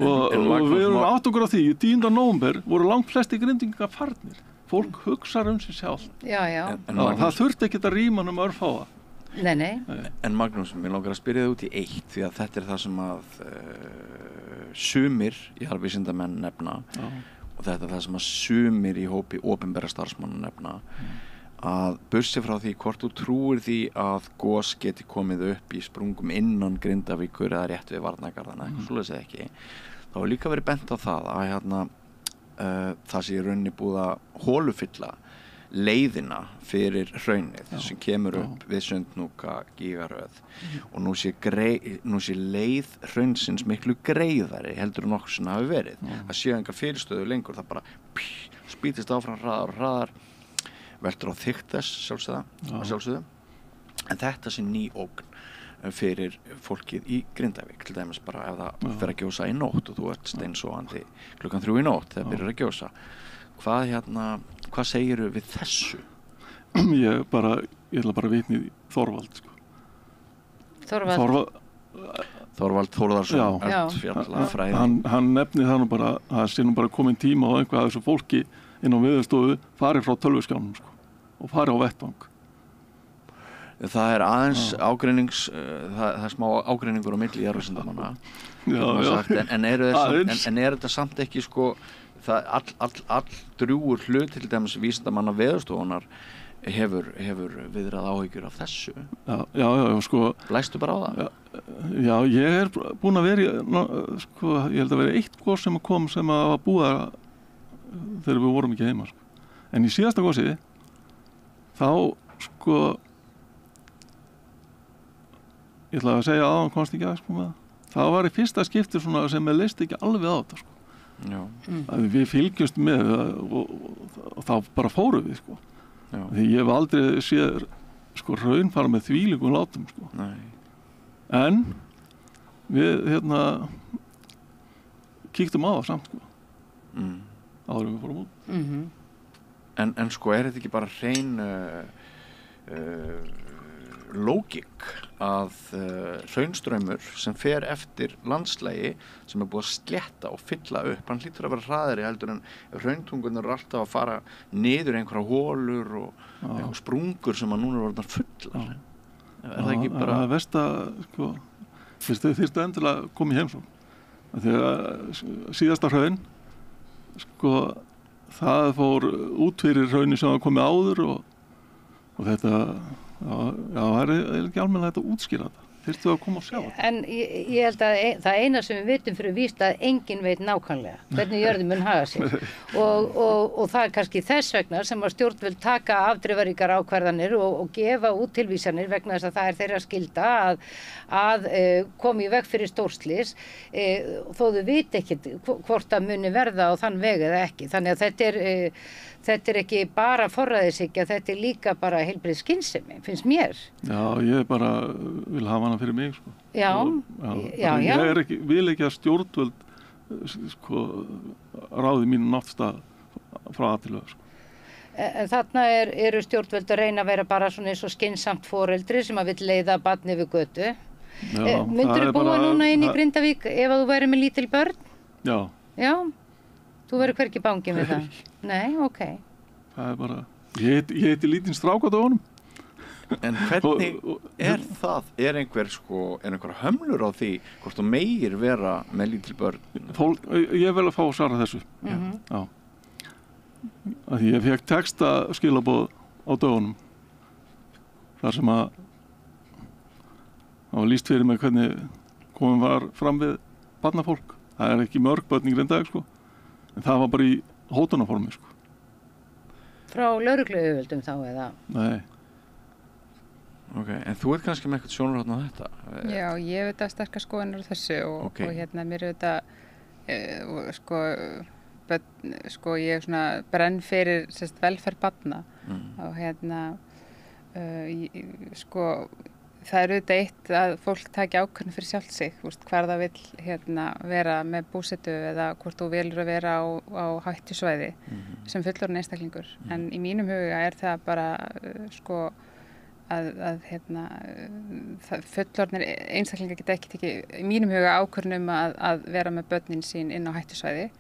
Og við erum átt okkur á því, 10. nóvember voru langt flesti Grindvíkingar farnir. Fólk hugsar sig sjálf. Já. Það þurfti ekki að rýma örfáa. Nei. En Magnús, mér langar að spyrja þig út í eitt, því að þetta er það sem að sumir jarðvísindamenn nefna. Og þetta er það sem að sumir í hópi opinbera starfsmanna nefna að bursi frá því hvort þú trúir því að gos geti komið upp í sprungum innan Grindavíkur eða rétt við varnargarðana, svoleiðis eða ekki. þá hefur líka verið bent á það að það sé í rauninni búið að holufylla leiðina fyrir hraunið sem kemur upp við Sundhnúka gígaröð og nú sé leið hraunsins miklu greiðari heldur en nokkuð sem hafi verið. Það sé enga fyrirstöðu lengur, það bara spýtist áfram hraðar, veltur á þykkt þess sjálfsögðu. En þetta sé ný ógn fyrir fólkið í Grindavík, til dæmis bara ef það fer að gjósa í nótt og þú ert steinsofandi klukkan 3 í nótt þegar byrjar að gjósa. Hvað segirðu við þessu? Ég ætla bara að vitna í Þorvald sko. Þorvald Þórðarsson, eldfjallafræði. Hann nefnir það nú bara að það sé nú bara komin tíma á einhvað af þessu fólki inn á Veðurstofu fari frá tölvuskjánum sko, og fari á vettvang. Það er aðeins það er smá ágreiningur á milli jarðvísindamanna. En er þetta samt ekki sko all drjúgur hlut til dæmis vísindamanna Veðurstofunnar hefur viðrað áhyggjur af þessu. Já, sko. Blæstu bara á það? Já, ég búinn að vera sko, ég held að vera eitt gos sem kom sem var búið þegar við vorum ekki heima, sko. En í síðasta gosi þá, sko, ég ætla að segja aðan komst ekki að, sko, með það var í fyrsta skipti svona sem ég leist ekki alveg á þetta, sko. Að við fylgjumst með og þá bara fórum við, sko. Því ég hef aldrei séð, sko, hraun fara með þvílíkum látum, sko. Nei. En við, kíktum á það samt, sko. Áður en við fórum út. En sko, þetta ekki bara hrein lógik að hraunstraumur sem fer eftir landslagi sem búið að slétta og fylla upp, hann hlýtur að vera hraðari heldur en hrauntungunar eru alltaf að fara niður einhverja hólur og sprungur sem að núna eru orðnar fullar. Það ekki bara... Það versta, sko, þau þyrftu endilega að koma í heimsókn. Þegar síðasta hraun, sko, það fór út fyrir hraunni sem það komið áður og þetta... Já, það ekki almennilega þetta að útskýra þetta. Þyrftu að koma og sjá þetta. En ég held að það eina sem við vitum fyrir víst að enginn veit nákvæmlega hvernig jörðin mun haga sér. og það er kannski þess vegna sem að stjórnvöld taka afdrifaríkar ákvarðanir og gefa út tilvísanir vegna þess að það er þeirra skylda að koma í veg fyrir stórslys þó þau viti ekkert hvort það muni verða á þann veg eða ekki. Þannig að þetta er ekki bara forræðishyggja, þetta er líka bara heilbrigð skynsemi, finnst mér. Já, ég bara vil hafa hana fyrir mig, sko. Já. Ég vil ekki að stjórnvöld, sko, ráði mínu náttstað frá að til að, sko. En þarna eru stjórnvöld að reyna að vera bara svona eins og skynsamt foreldri sem að vill leiða barni við götu. Myndirðu búa núna inn í Grindavík ef að þú væri með lítil börn? Já. Já? Þú verður hvergi bangin við það? Nei, ok. Það er bara, ég heiti lítinn strák á dögunum. En hvernig það? Er einhver hömlur á því hvort þú meir vera með lítil börn? Ég vil að fá að svara þessu. Já. Að því ég fekk texta skilaboð á dögunum. Þar sem að það var lýst fyrir mig hvernig komum var fram við barnafólk. Það er ekki mörg börn í Grindavík, sko. En það var bara í hótunarformi, sko. Frá lögregluyfirvöldum þá eða? Nei. Ok, en þú ert kannski með eitthvað sjónarhorn á þetta? Já, ég veit að sterkar skoðanir á þessu og mér er þetta, sko ég svona brenn fyrir velferð barna og sko það er auðvitað eitt að fólk taki ákvörðun fyrir sjálft sig, hvar það vill vera með búsetu eða hvort þú velur að vera á hættusvæði sem fullorðinn einstaklingur. En í mínum huga er það bara sko að fullorðnir einstaklingar geta ekki tekið í mínum huga ákvörðun að vera með börnin sín inn á hættusvæði.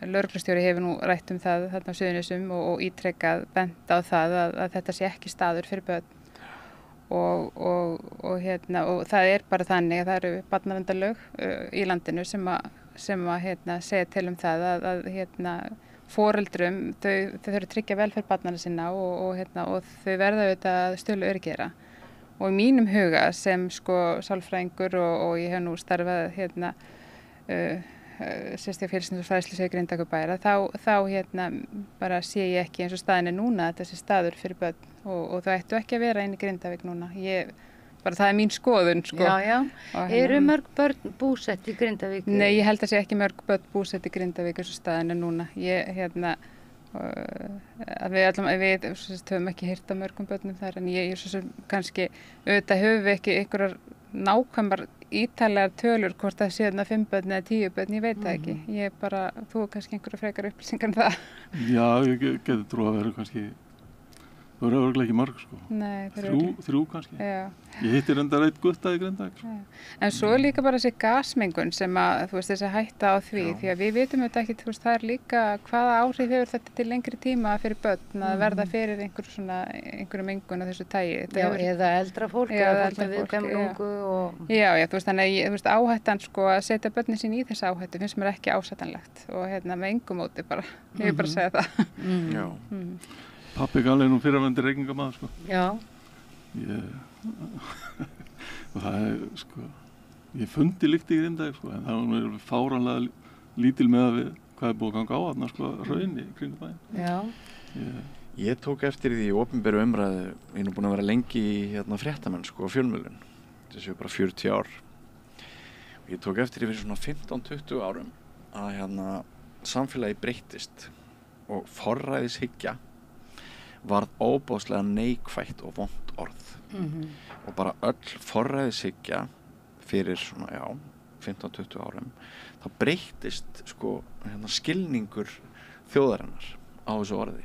Lögreglustjóri hefur nú rætt það þarna á Suðurnesjum og ítrekað bent á það að þetta sé ekki staður fyrir börn. Og það er bara þannig að það eru barnaverndarlög í landinu sem að segja til það að foreldrum þau þurfa að tryggja velferð barnanna sinna og þau verða auðvitað að stuðla öryggi þeirra. Og í mínum huga sem sko sálfræðingur og ég hef nú starfað sérstaklega félagsins og fræðslusvið Grindavíkurbæjar þá bara sé ég ekki eins og staðin er núna að þessi staður fyrir börn og það ættu ekki að vera inn í Grindavík núna. Það er mín skoðun, sko. Já. Eru mörg börn búsett í Grindavík? Nei, ég held að sé ekki mörg börn búsett í Grindavík eins og staðin er núna. Við höfum ekki heyrt af mörgum börnum þar en ég svo sem kannski auðvitað höfum við ekki einhverjar nákvæmar ítarlegar tölur hvort það sé 5 börn eða 10 börn, ég veit það ekki. Þú er kannski einhverja frekar upplýsingar en það. Já, ég geti trú að vera kannski Það eru örugglega ekki mörg, sko. Nei, Þrjú kannski. Já. Ég hitti reyndar eitt gutta í Grindavík. Sko. En svo er líka bara þessi gasmengun sem að, þú veist, þessi hætta á því, því að við vitum þetta ekki, þú veist, það er líka hvaða áhrif hefur þetta til lengri tíma fyrir börn að verða fyrir einhverju mengun af þessu tagi. Já, eða eldra fólk, eða fólk með viðkvæm lungu og... Já, þú veist, þannig að, þú veist, áhættan, sko, að setja börnin sín í þessa áhættu finnst mér ekki ásættanlegt og með engu móti bara, ég vil bara segja það. Já. Pabbi Galli nú fyrrverandi reykingamaður, sko. Já. Og það sko, ég fundi líkt í Grindavík, sko, en það var fáránlega lítil með að við hvað búið að ganga á þarna, sko, hraunni kring bæinn. Já. Ég tók eftir því í opinberu umræðu, ég er nú búin að vera lengi í fréttamennsku og fjölmiðlun, þessu bara 40 ár. Og ég tók eftir því fyrir svona 15-20 árum að samfélagi breyttist og forræðishyggja varð óbáslega neikvætt og vont orð. Og bara öll forræðishyggja fyrir svona, 15-20 árum, þá breyttist sko skilningur þjóðarinnar á þessu orði.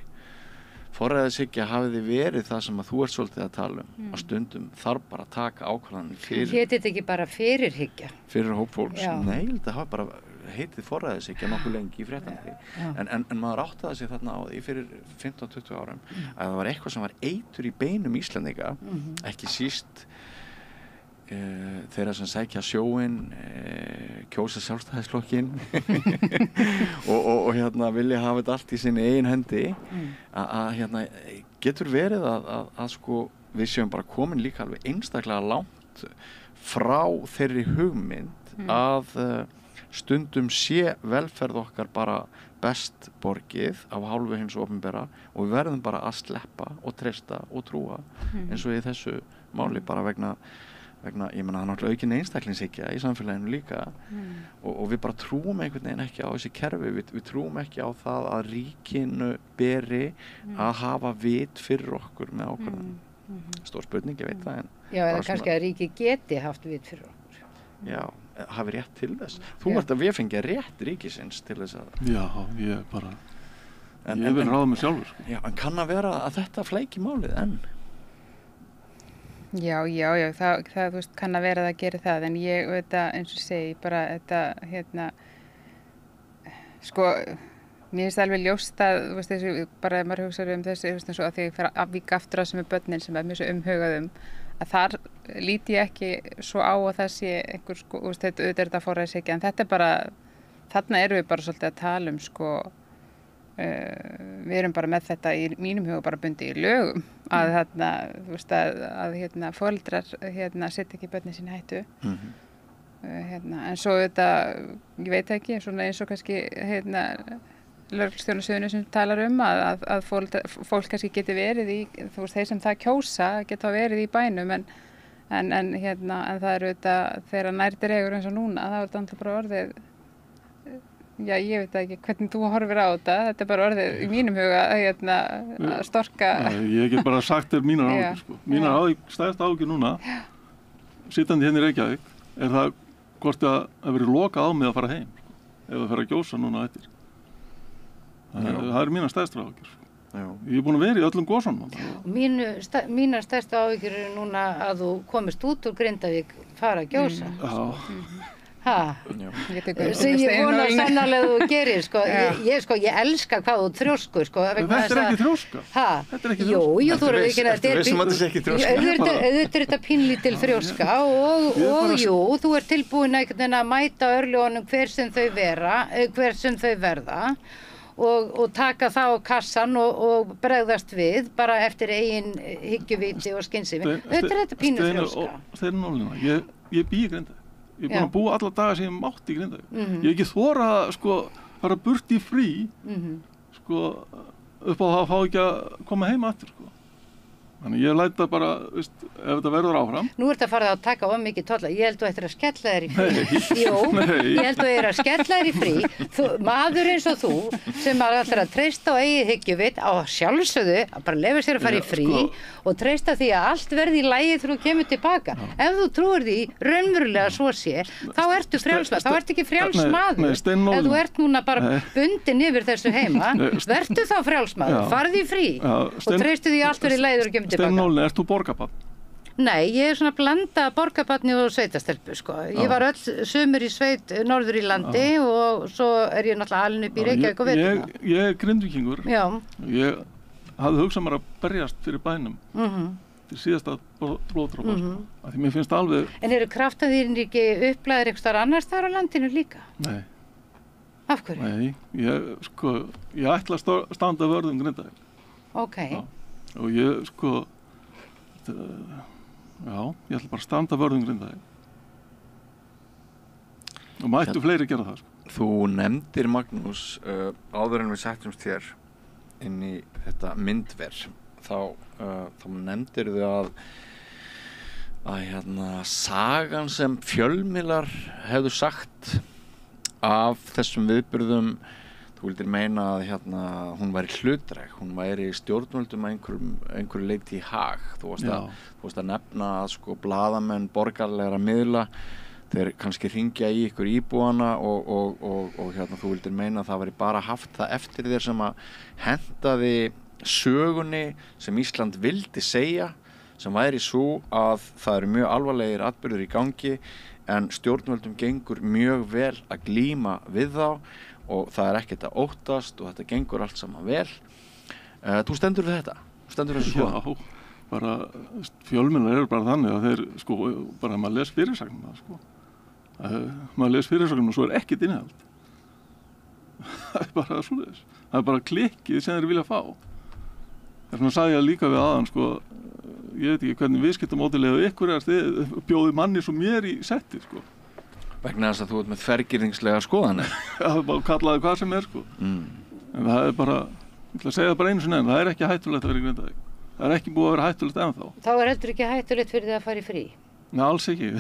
Forræðishyggja hafiði verið það sem að þú ert svolítið að tala um, að stundum þarf bara að taka ákvarðanir fyrir... Héti þetta ekki bara fyrirhyggja? Fyrir hópfólks? Nei, þetta hafi bara heitið forræðishyggja nokkuð lengi í fréttandi. En maður áttaði sig þarna á því fyrir 15-20 árum að það var eitthvað sem var eitur í beinum Íslendinga, ekki síst þeirra sem sækja sjóinn, kjósa Sjálfstæðisflokkinn og vilja hafa þetta allt í sinni eigin hendi, að getur verið að sko við séum bara komin líka alveg einstaklega langt frá þeirri hugmynd að stundum sé velferð okkar bara best borgið af hálfu hins opinbera og við verðum bara að sleppa og treysta og trúa eins og í þessu máli bara vegna ég meina það er náttúrulega aukin einstaklingshyggja í samfélaginu líka og við bara trúum einhvern veginn ekki á þessi kerfi, við trúum ekki á það að ríkinu beri að hafa vit fyrir okkur með ákvörðunum. Stór spurning, ég veit það en... Já, eða kannski að ríki geti haft vit fyrir okkur. Já, hafi rétt til þess. Þú ert að vefengja rétt ríkisins til þess að... Já, ég bara... Ég vil ráða mig sjálfur. Sko. Já, en kann að vera að þetta flæki málið enn? Já, það þú veist, kann að vera að það gerir það, en ég, þetta, eins og segi, bara þetta, sko, mér finnst alveg ljóst að, þú veist, þessi, bara maður hugsaður þessi, þú veist, eins og að því ég fer að víka aftur á sem er börnin sem er mjög svo umhugað að þar líti ég ekki svo á að það sé einhver, sko, þú veist, þetta forræðishyggja, en þetta er bara, þarna erum við bara svolítið að tala sko, við erum bara með þetta í mínum huga bara bundið í lögum að þarna, þú veist að foreldrar setja ekki börnin sín hættu en svo þetta, ég veit ekki svona eins og kannski lögreglustjórinn á Suðurnesjum sem talar að fólk kannski geti verið í, þú veist, þeir sem það kjósa geta verið í bænum en það eru þetta þegar nær dregur eins og núna, það er þetta bara orðið. Já, ég veit ekki hvernig þú horfir á þetta er bara orðið í mínum huga að storka. Ég get bara sagt þér mínar áhyggjur, sko. Mínar stærsta áhyggjur núna, sittandi hérna í Reykjavík, er það hvort að verið lokað á mig að fara heim, sko, ef það fer að gjósa núna eftir. Það er mínar stærsta áhyggjur, sko. Ég er búin að vera í öllum gosunum. Mínar stærsta áhyggjur eru núna að þú komist út úr Grindavík, fara að gjósa. Já. Sem ég vona sannarlega þú gerir sko. Ég elska hvað þú þrjóskur sko. Þetta er ekki þrjóska. Jú, þú eru ekki auðvitað er þetta pínlítil þrjóska og jú, þú ert tilbúin að mæta örljónum hver sem þau verða og taka það á kassan og bregðast við bara eftir eigin hyggjuviti og skynsemi. Auðvitað er þetta pínu þrjóska. Steinunólina, ég bý í Grindavík. Ég er búin að búa alla daga sem ég mátt í Grindavík. Ég hef ekki þorað að sko fara burt í frí sko upp á það að fá ekki að koma heima aftur sko. Þannig ég læt það bara, veist, ef þetta verður áfram. Nú ert að fara að taka of mikið tolla. Ég held þú ættir að skella þér í frí. Nei. Jú, Nei. ég held þú ættir að skella þér í frí. Maður eins og þú, sem ætlar að treysta á eigið hyggjuvit, á sjálfsögðu, að bara leyfa sér að fara í frí og treysta því að allt verði í lagi þegar þú kemur tilbaka. Ef þú trúir því raunverulega svo sé, þá ertu frjálsmaður. Þá ertu ekki frjálsmaður. Ef þú ert núna bara bundin yfir þessu heima, vertu þá frjálsmaður. Farðu í frí og treystu því að allt verði í lagi þegar þú kemur tilbaka. Steinóli, ert þú borgarbarn? Nei, ég svona blanda borgarbarni og sveitastelpu, sko. Ég var öll sumur í sveit norður í landi og svo ég náttúrulega alin upp í Reykjavík og veturna. Ég er grindvíkingur. Já. Ég hafði hugsað mér að berjast fyrir bænum til síðasta blóðdropa, af því mér finnst alveg... En eru kraftaðir ekki upplæðir einhvers staðar annars staðar á landinu líka? Nei. Af hverju? Nei, ég ætla að standa vörðum Grindavík. Ok. Já. Og ég, ég ætla bara að standa vörðum Grindavík. Og mættu fleiri gera það, Þú nefndir, Magnús, áður en við settumst hér inn í þetta myndver, þá nefndir þau að sagan sem fjölmiðlar hefðu sagt af þessum viðburðum. Þú vildir meina að hún væri hlutdræg, hún væri stjórnvöldum að einhverju leyti í hag. Þú varst að nefna að blaðamenn borgaralegra miðla, þeir kannski hringja í ykkur íbúana og þú vildir meina að það væri bara haft það eftir þér sem að hentaði sögunni sem Ísland vildi segja, sem væri svo að það eru mjög alvarlegir atburðir í gangi en stjórnvöldum gengur mjög vel að glíma við þá og það ekkert að óttast og þetta gengur allt saman vel. Þú stendur við þetta? Stendur þessu skoðan? Já, bara fjölmiðlar eru bara þannig að þeir bara maður les fyrirsagnina maður les fyrirsagnina og svo ekkert innihald. Það bara svoleiðis. Það bara klikkið sem þeir vilja fá. Þess vegna sagði ég líka við aðan ég veit ekki hvernig viðskiptamódel ykkur bjóði manni svo mér í setti Vegna þess að þú ert með þvergirðingslega skoðanir. Já, bara kallaði hvað sem En það bara, ég ætla að segja það bara einu sinni það ekki hættulegt að vera í Grindavík. Það ekki búið að vera hættulegt ennþá. Þá heldur ekki hættulegt fyrir þið að fara í frí? Nei, alls ekki.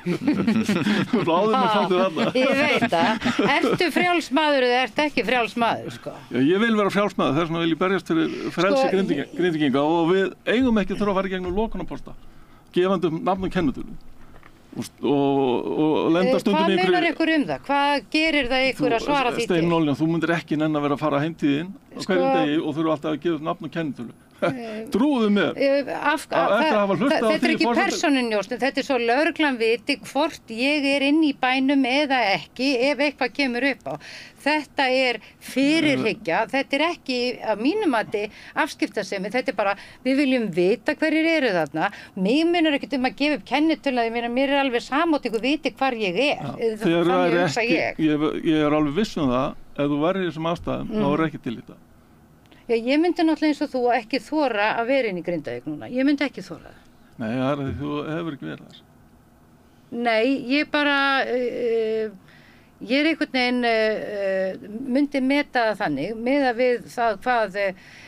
Þú bláðir mig faldið þarna. Ég veit það. Ertu frjálsmaður eða ertu ekki frjálsmaður, Já, ég vil vera frjálsmaður, þess vegna vil ég berjast fyrir frelsi Grindvíkinga og við eigum ekki þurfa að fara í gegnum lokunarposta, gefandi nafn og kennitölu. Og lenda stundum Hvað munar ykkur það? Hvað gerir það ykkur að svara því til? Steinólína, þú myndir ekki nenn að vera að fara heim til þín á hverjum degi og þurfa alltaf að gefa nafn og kennitölu. Trúðu mér. Þetta er ekki persónunjósn, þetta er svo lögreglan viti hvort ég er inn í bænum eða ekki ef eitthvað kemur upp á. Þetta er fyrirhyggja, þetta er ekki að mínum mati afskiptasemi, þetta er bara, við viljum vita hverjir eru þarna. Mig munar ekkert að gefa upp kennitölu, mér er alveg samótt ykkur viti hvar ég er. Þannig hugsa ég. Ég er alveg viss það, ef þú værir í þessum aðstæðum, þá er ekki til þetta. Já, ég myndi náttúrulega eins og þú ekki þora að vera inn í Grindavík núna. Ég myndi ekki þora það. Nei, það er því þú hefur ekki verið þar. Nei, ég bara, ég er einhvern veginn, myndi meta það þannig, meða við það hvað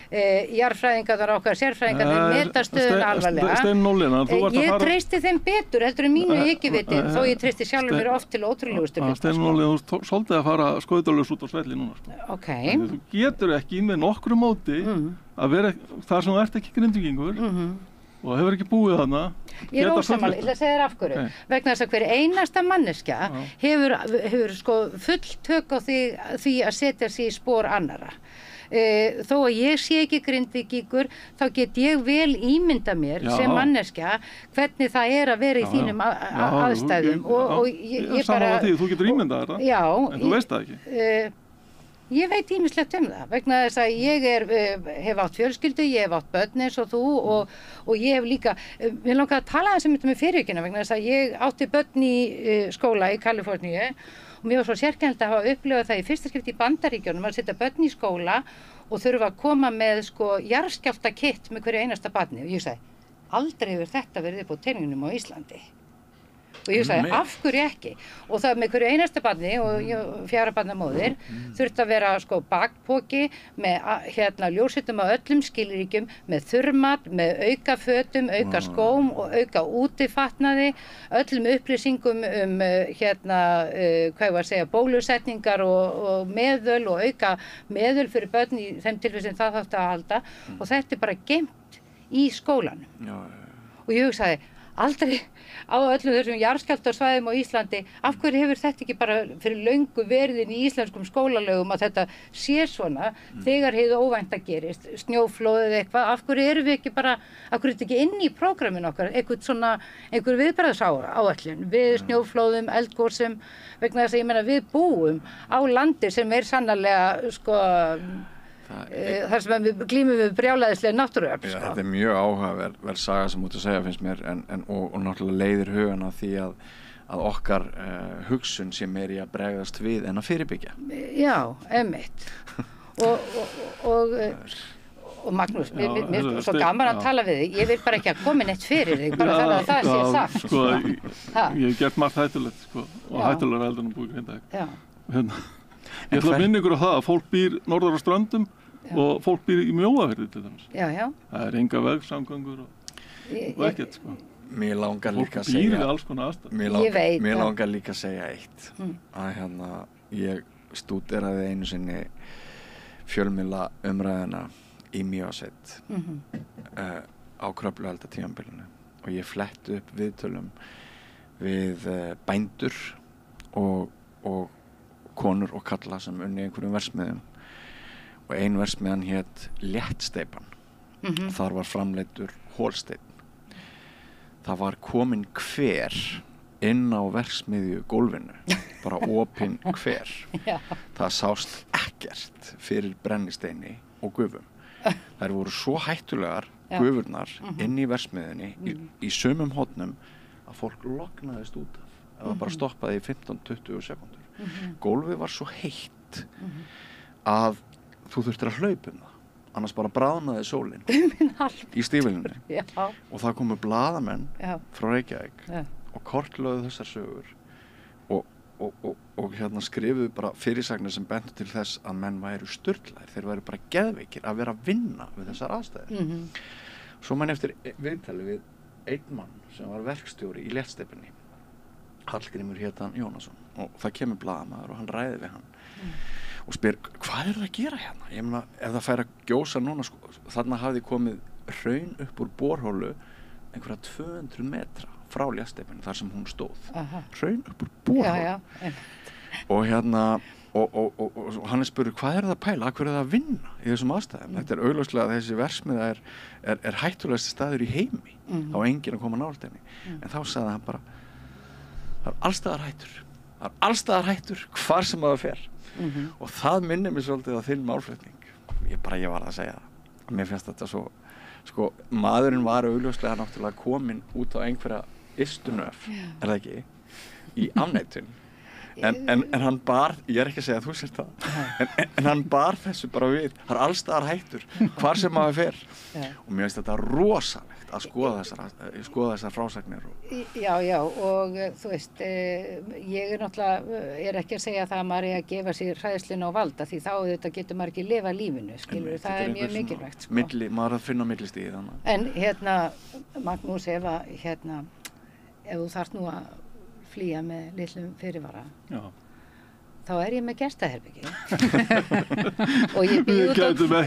jarðfræðingar okkar, sérfræðingar meta stöðun alvarlega. Steinólína, þú ert að fara... Ég treysti þeim betur, heldur en mínu hyggjuviti, þó ég treysti sjálfur mér oft til ótrúlegustu hluta. Steinólína, þú svolítið að fara skauðalaus út á svelli núna. Ok. Þú getur ekki með nokkru móti að vera þar sem þú ert ekki Grindvíkingur og hefur ekki búið þarna. Ég er ósammála, ég ætla að segja þér af hverju. Vegna þess að hver einasta manneskja hefur full tök á því að setja sig í spor annarra. Þó að ég sé ekki Grindvíkingur, þá get ég vel ímynda mér sem manneskja hvernig það er að vera í þínum aðstæðum. Ég sammála því, þú getur ímyndað þetta, en þú veist það ekki. Ég veit ýmislegt það, vegna þess að ég hef átt fjölskyldu, ég hef átt börn eins og þú og ég hef líka, mér langar að tala þess með fyrirhyggjuna vegna þess að ég átti börn í skóla í Kaliforníu og mér var svo sérkennilegt að hafa upplifað það í fyrsta skipti í Bandaríkjunum að setja börn í skóla og þurfa að koma með jarðskjálftakit með hverju einasta barni og ég sagði, aldrei hefur þetta verið upp á teningunum á Íslandi. og ég sagði, af hverju ekki? Og það með hverju einasta barni og 4 barna móðir þurfti að vera sko bakpoki með ljósritum á öllum skilríkjum, með þurrmat, með auka fötum, auka skóm og auka útifatnaði, öllum upplýsingum hvað ég var að segja, bólusetningar og meðöl og auka meðöl fyrir börn í þeim tilfelli sem það þátti að halda og þetta bara geymt í skólanum. Og ég hugsaði, aldrei á öllum þessum jarðskjálftasvæðum á Íslandi, af hverju hefur þetta ekki bara fyrir löngu verið inn í íslenskum skólalögum að þetta sé svona þegar hið óvænta gerist, snjóflóðið eitthvað, af hverju erum við ekki bara, af hverju er þetta ekki inn í prógramin okkar, einhver viðbragðsáætlun við snjóflóðum, eldgosum, vegna þess að ég meina við búum á landi sem sannarlega sko þar sem við glímum við brjálæðislega náttúruöfl. Þetta er mjög áhugaverð saga sem út að segja finnst mér og náttúrulega leiðir hugan að því að okkar hugsun sé meiri að bregðast við en að fyrirbyggja. Já, einmitt. Og Magnús, mér er svo gaman að tala við þig, ég vil bara ekki að koma neitt fyrir þig, bara þannig að það sé sagt. Sko, ég hef gert margt hættulegt sko, og hættulegra heldur en að búa í Grindavík. Ég ætla að minna ykkur á það að fólk býr norðar á Ströndum og fólk býr í Mjóafirði til dæmis. Það er enga vegsamgöngur og ekkert sko. Mér langar líka að segja fólk býr við alls konar aðstæður. Mér langar líka að segja eitt að ég stúderaði einu sinni fjölmiðla umræðina í Mývatnssveit á Kröflueldatímabilinu og ég fletti upp viðtölum við bændur og konur og kalla sem unni einhverjum versmiðum og ein versmiðan hét Léttsteypan. Þar var framleiddur holsteinn. Það var komin hver inn á verksmiðju gólfinu, bara opinn hver. Það sást ekkert fyrir brennisteini og gufum. Þær voru svo hættulegar gufurnar inn í versmiðjunni í sumum hornum að fólk lognaðist út af. Það bara stoppaði í 15-20 sekúndur. Gólfið var svo heitt að þú þurftir að hlaupa það, annars bara bráðnaði sólin í stífilinu og það komu blaðamenn frá Reykjavík og kortlögðu þessar sögur og skrifuðu bara fyrirsagnir sem bentu til þess að menn væru sturlaðir, þeir væru bara geðveikir að vera að vinna við þessar aðstæður. Svo man eftir viðtali við einn mann sem var verkstjóri í Léttsteypunni, Hallgrímur hét hann Jónasson, og það kemur blaðamaður og hann ræði við hann og spyr, hvað er það að gera hérna? Ég meina, ef það fær að gjósa núna sko, þarna hafði komið hraun upp úr borhólu einhverja 200 metra frá Léttsteypunni þar sem hún stóð. Hraun upp úr borhólu. Og hann spurði, hvað er það að pæla? Hvað er það að vinna í þessum aðstæðum? Þetta er augljóslega að þessi verksmiðja er hættulegasti staður í heimi. Þá enginn að koma nálægt henni. En þá sagði hann bara, það er allstaðar hættur hvar sem það fer. Og það minnir mér svolítið á þinn málflutning. Ég var að segja það. Mér finnst þetta svo, sko, maðurinn var augljóslega náttúrulega kominn út á einhverja ystunöf, er það ekki, í afneitun. En hann bar, ég er ekki að segja að þú sért það, en hann bar þessu bara við, það er allstaðar hættur hvar sem maður fer. Og mér finnst þetta rosalegt að skoða þessar frásagnir. Já, og þú veist, ég er ekki að segja það að maður er að gefa sér hræðsluna á valda, því þá þetta getur maður ekki lifa lífinu, skilur, það er mjög mikilvægt. Sko. Maður að finna millistigið þannig. En Magnús, ef þú þarft nú að flýja með litlum fyrirvara, þá er ég með gestaherbyggi. Og ég býð út á...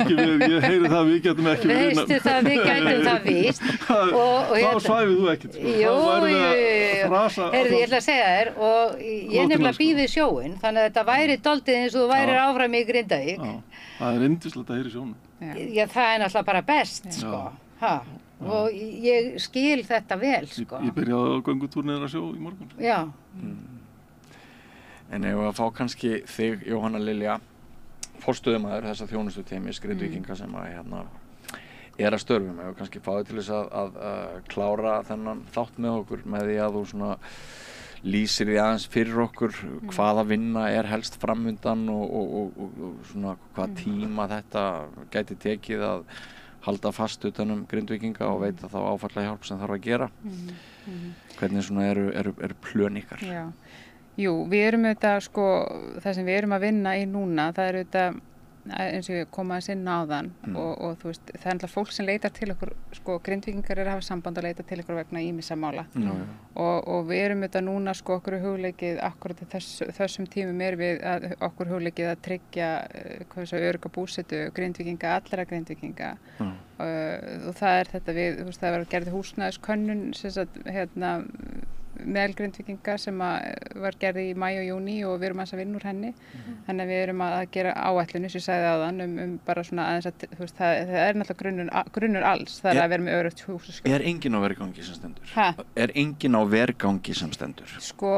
Ég heyri það, við getum ekki verið... Veistu það, við gætum það víst. Þá svæfið þú ekkert, sko. Jú, ég ætla að segja þér, og ég nefnilega býð við sjóinn, þannig að þetta væri dálítið eins og þú værir áfram í Grindavík. Það er yndislegt að heyra í sjónum. Já, það er náttúrulega bara best, sko. Og ég skil þetta vel, sko. Ég byrjaði á göngutúr niður að sjó í morgun. Já. En ef að fá kannski þig, Jóhanna Lilja, forstöðumaður þessa þjónustuteymis Grindvíkinga sem að er að störfum, og kannski fá þig til þess að klára þennan þátt með okkur með því að þú svona lýsir því aðeins fyrir okkur hvaða vinna er helst framundan og svona hvað tíma þetta gæti tekið að halda fast utanum Grindvíkinga og veita þá áfallahjálp sem þarf að gera. Hvernig svona eru plön ykkar? Já. Jú, við erum auðvitað, sko, það sem við erum að vinna í núna, það er auðvitað eins og við komum aðeins inn á þann og þú veist, það er alltaf fólk sem leitar til okkur, sko, Grindvíkingar eru að hafa samband að leita til okkur vegna ýmissa mála og við erum auðvitað núna, sko, okkur hugleikið akkurat þessum tímum við okkur hugleikið að tryggja örugga búsetu Grindvíkinga, allra Grindvíkinga og það er þetta við, þú veist, það var gerð húsnæðiskönnun sem sagt, meðal Grindvíkinga sem var gerð í maí og júní og við erum að vinna úr henni þannig að við erum að gera áætlun eins og ég sagði áðan bara svona aðeins að þú veist, það er náttúrulega grunnur alls það er að vera með öruggt húsaskjól. Er enginn á vergangi sem stendur? Er enginn á vergangi sem stendur? Sko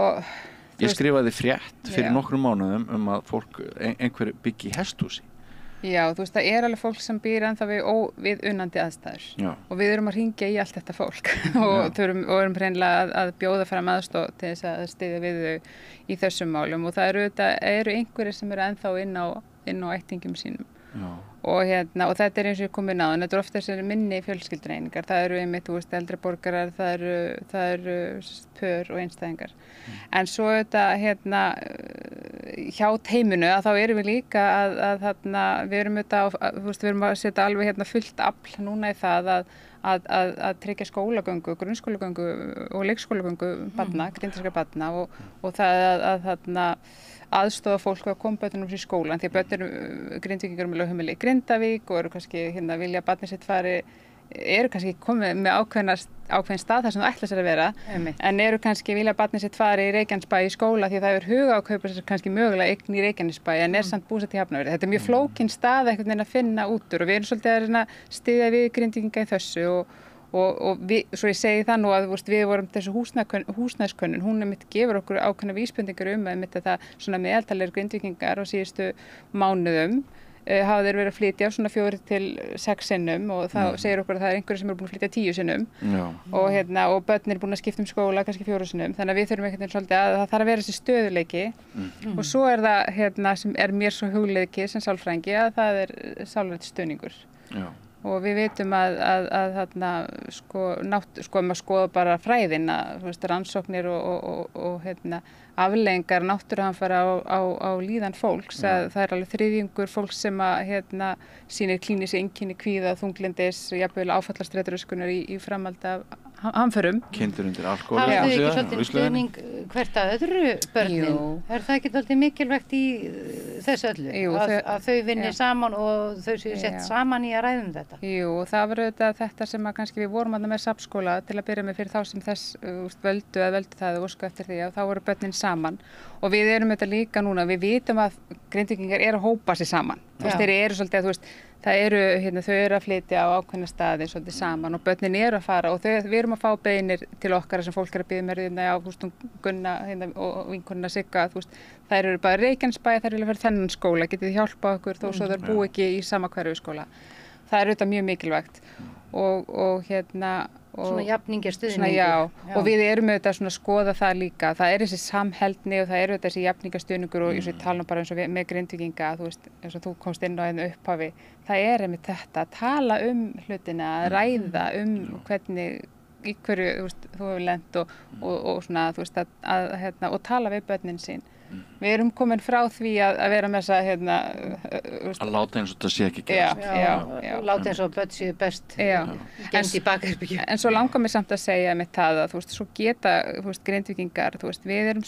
ég skrifaði frétt fyrir nokkrum mánuðum að fólk, einhver byggi hesthúsi. Já, þú veist, það er alveg fólk sem býr ennþá við unnandi aðstæður og við erum að hringja í allt þetta fólk og erum hreinlega að bjóða fram aðstoð til þess að styðja við þau í þessum málum og það eru einhverjir sem eru ennþá inn á ættingjum sínum og þetta er eins og ég kom inn á en þetta er ofta þessari minni fjölskyldureiningar, það eru einmitt, þú veist, eldri borgarar, það eru pör og einstæðingar en svo hjá teiminu að þá erum við líka að við erum við erum að setja alveg fullt afl núna í það að tryggja skólagöngu, grunnskólagöngu og leikskólagöngu barna, grindvískra barna og það að aðstofa fólk að koma börnunum í skólan því að börnur Grindvíkingar með lögheimili í Grindavík og eru kannski vilja að barnið sitt fari eru kannski komið með ákveðin stað þar sem það ætla sér að vera en eru kannski vilja að barnið sitt fari í Reykjanesbæ í skóla því að það er huga að kaupa sér kannski mögulega eign í Reykjanesbæ en samt búsett í Hafnarfirði. Þetta er mjög flókin stað einhvern veginn að finna út úr og við erum svolítið að styðja við Grindvíkinga í þessu og við, svo ég segi það nú að við vorum þessu húsnæðiskönnun, hún gefur okkur ákveðna vísbendingar að það svona meðaltalegir Grindvíkingar á síðustu mánuðum hafa þeir verið að flytja svona 4 til 6 sinnum og þá segir okkur að það er einhverjir sem eru búin að flytja 10 sinnum og börn eru búin að skipta skóla kannski 4 sinnum þannig að við þurfum einhvern veginn svolítið að það þarf að vera þessi stöðuleiki og svo er það sem er mér svo hugleiki sem sálfræðingi að það er sálrænn stuðningur og við vitum að maður skoða bara fræðina, rannsóknir og afleiðingar náttúruhamfara á líðan fólks að það er alveg 3/4 fólks sem sýnir klínísk einkenni kvíða, þunglindis, jafnvel áfallastreituröskunar í framhaldi af hamförum. Kindur undir alkóhóli. Hafðu þið ekki svolítið stuðning hvert að öðru börnin? Jú. Er það ekki svolítið mikilvægt í þessu öllu? Jú, að þau vinni saman og þau séu sett saman í að ræða þetta? Jú, og það var auðvitað þetta sem að kannski við vorum með safnskóla til að byrja með fyrir þá sem þess völdu það og ósku eftir því að þá voru börnin saman og við erum auðvitað líka núna, við vitum að Grindvíkingar eru að hópa sig saman. Þeir eru svolítið að þau eru að flytja á ákveðna staði svolítið saman og börnin eru að fara og við erum að fá beiðnir til okkar sem fólk er að biðja með Gunna og vinkonuna Sigga, þær eru bara Reykjanesbæ, þær vilja fara þennan skóla, getið þið hjálpað okkur þó svo þær búi ekki í sama hverju skóla. Það er auðvitað mjög mikilvægt og svona jafningjastuðningur. Og við erum auðvitað að skoða það líka. Það er þessi samheldni og það eru þessi jafningjastuðningur og eins og ég tala bara eins og með Grindvíkinga, eins og þú komst inn á einu upphafi. Það er einmitt þetta að tala hlutina, að ræða hvernig í hverju þú hefur lent og tala við börnin sín. Við erum komin frá því að vera með þess að láta eins og það sé ekki gerast. Já, láta eins og börn séu best gemt í bakherbergju. En svo langar mér samt að segja með það að svo geta Grindvíkingar, við erum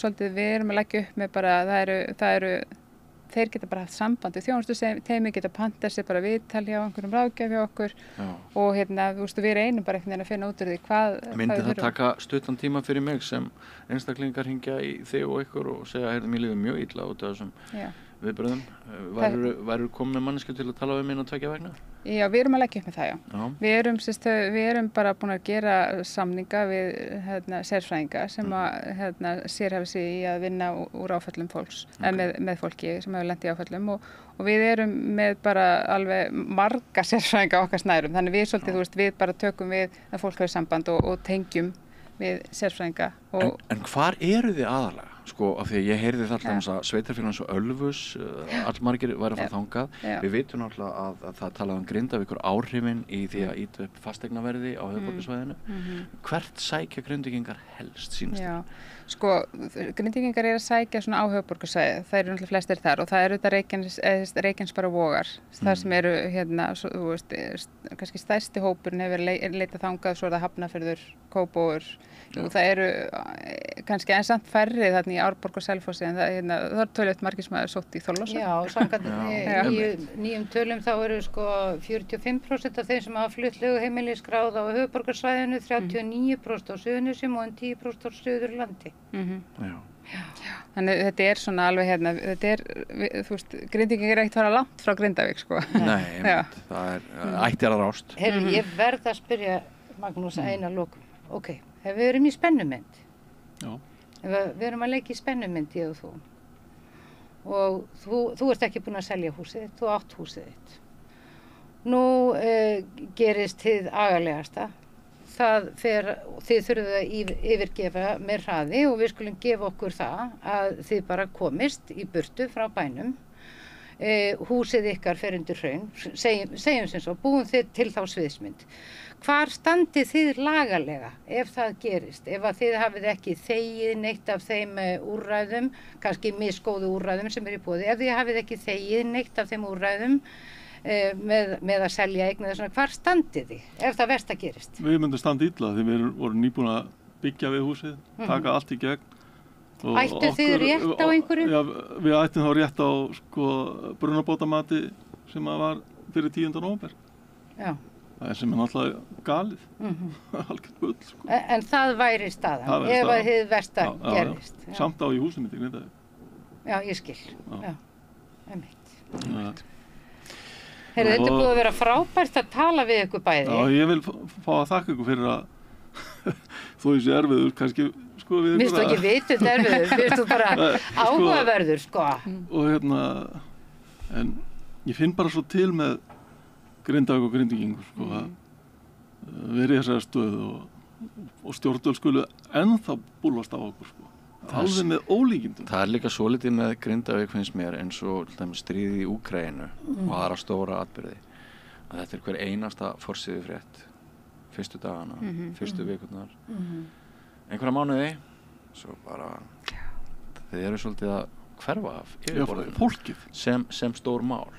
að leggja upp með bara þeir geta bara haft samband við þjónustuteimi, geta pantað sér bara viðtal hjá einhverjum ráðgjafa hjá okkur og við reynum bara einhvern veginn að finna út úr því hvað myndi það taka stuttan tíma fyrir mig sem einstaklingar hringja í þig og ykkur og segja að mér líður mjög illa út af þessum viðbröðum, væru komið manneskju til að tala við minn og tvekja vegna? Já, við erum að leggja upp með það, Við erum bara búin að gera samninga við sérfræðinga sem sérhæfa sig í að vinna úr áföllum fólks, með fólki sem hefur lent í áföllum og við erum með bara alveg marga sérfræðinga okkar snærum, þannig við svolítið, við bara tökum við að fólk hafi samband og tengjum við sérfræðinga. En hvar eru þið aðalega? Sko, af því að ég heyrði það alltaf að sveitarfélagin eins og Ölfus, allmargir væri að fara þangað. Við vitum náttúrulega að það talaði Grindavíkur áhrifin í því að ýta upp fasteignaverði á höfuðborgarsvæðinu. Hvert sækja Grindvíkingar helst sínast? Já, sko, Grindvíkingar að sækja svona á höfuðborgarsvæði, það eru náttúrulega flestir þar og það eru þetta Reykjanesbæjar og Vogar, þar sem eru hérna, þú veist, kannski stærsti hópurinn hefur leitað þangað, svo það Hafnarfjörður, Kópavogur. Og það eru kannski en samt færri þarna í Árborg og Selfossi en það er tölvöld margir sem hafa sótt í Þorlákshöfn. Já, samkvæmt nýjum tölum þá eru sko 45% af þeim sem hafa flutt leiguheimili skráð á höfuðborgarsvæðinu, 39% á Suðurnesjum og 10% á Suðurlandi. Þannig þetta er svona alveg hérna, þetta þú veist, Grindvíkingar er ekkert fara langt frá Grindavík sko. Nei, það er ættjarðarást. Heyrðu, ég verð að spyrja Magnús eina lokum. Ok, ef við erum í spennumynd, við erum að leika í spennumynd ég og þú, og þú ert ekki búin að selja húsið þitt, þú átt húsið þitt. Nú gerist hið agalegasta, þið þurfið að yfirgefa með hraði og við skulum gefa okkur það að þið bara komist í burtu frá bænum. Húsið ykkar fer undir hraun, segjum sem svo, búum þið til þá sviðsmynd. Hvar standið þið lagalega ef það gerist? Ef að þið hafið ekki þegið neitt af þeim úrræðum, kannski misgóðu úrræðum sem í boði, ef þið hafið ekki þegið neitt af þeim úrræðum með að selja eign eða svona, hvar standið þið ef það versta gerist? Við myndum standa illa því við vorum nýbúin að byggja við húsið, taka allt í gegn. Ættu þið rétt á einhverju? Já, við ættum þá rétt á sko brunabótamati sem var fyrir 10. nóvember. Já. Það er sem er náttúrulega galið, algjört bull sko. En það væri staðan, ef að þið versta gerist. Já. Samt á í húsum mitt í Grindavík. Já, ég skil. Já, einmitt. Heyrðu, þetta er búið að vera frábært að tala við ykkur bæði. Já, ég vil fá að þakka ykkur fyrir að þó ég sé erfiður, kannski sko við ykkur að... Mér finnst þú ekki vitund erfiður, mér finnst þú bara áhugaverður, sko. Og hérna, en ég finn bara svo til með Grindavík og Grindvíkingur, sko, að vera í þessari stöðu og stjórnvöld skulu ennþá búlast á okkur, sko. Alveg með ólíkindum. Það er líka svolítið með Grindavík finnst mér eins og stríðið í Úkraínu og aðra stóra atburði. Að þetta er hver einasta forsíðu frétt. Fyrstu dagana, fyrstu vikurnar, einhverja mánuði, svo bara þið eru svolítið að hverfa af fólkið sem stór mál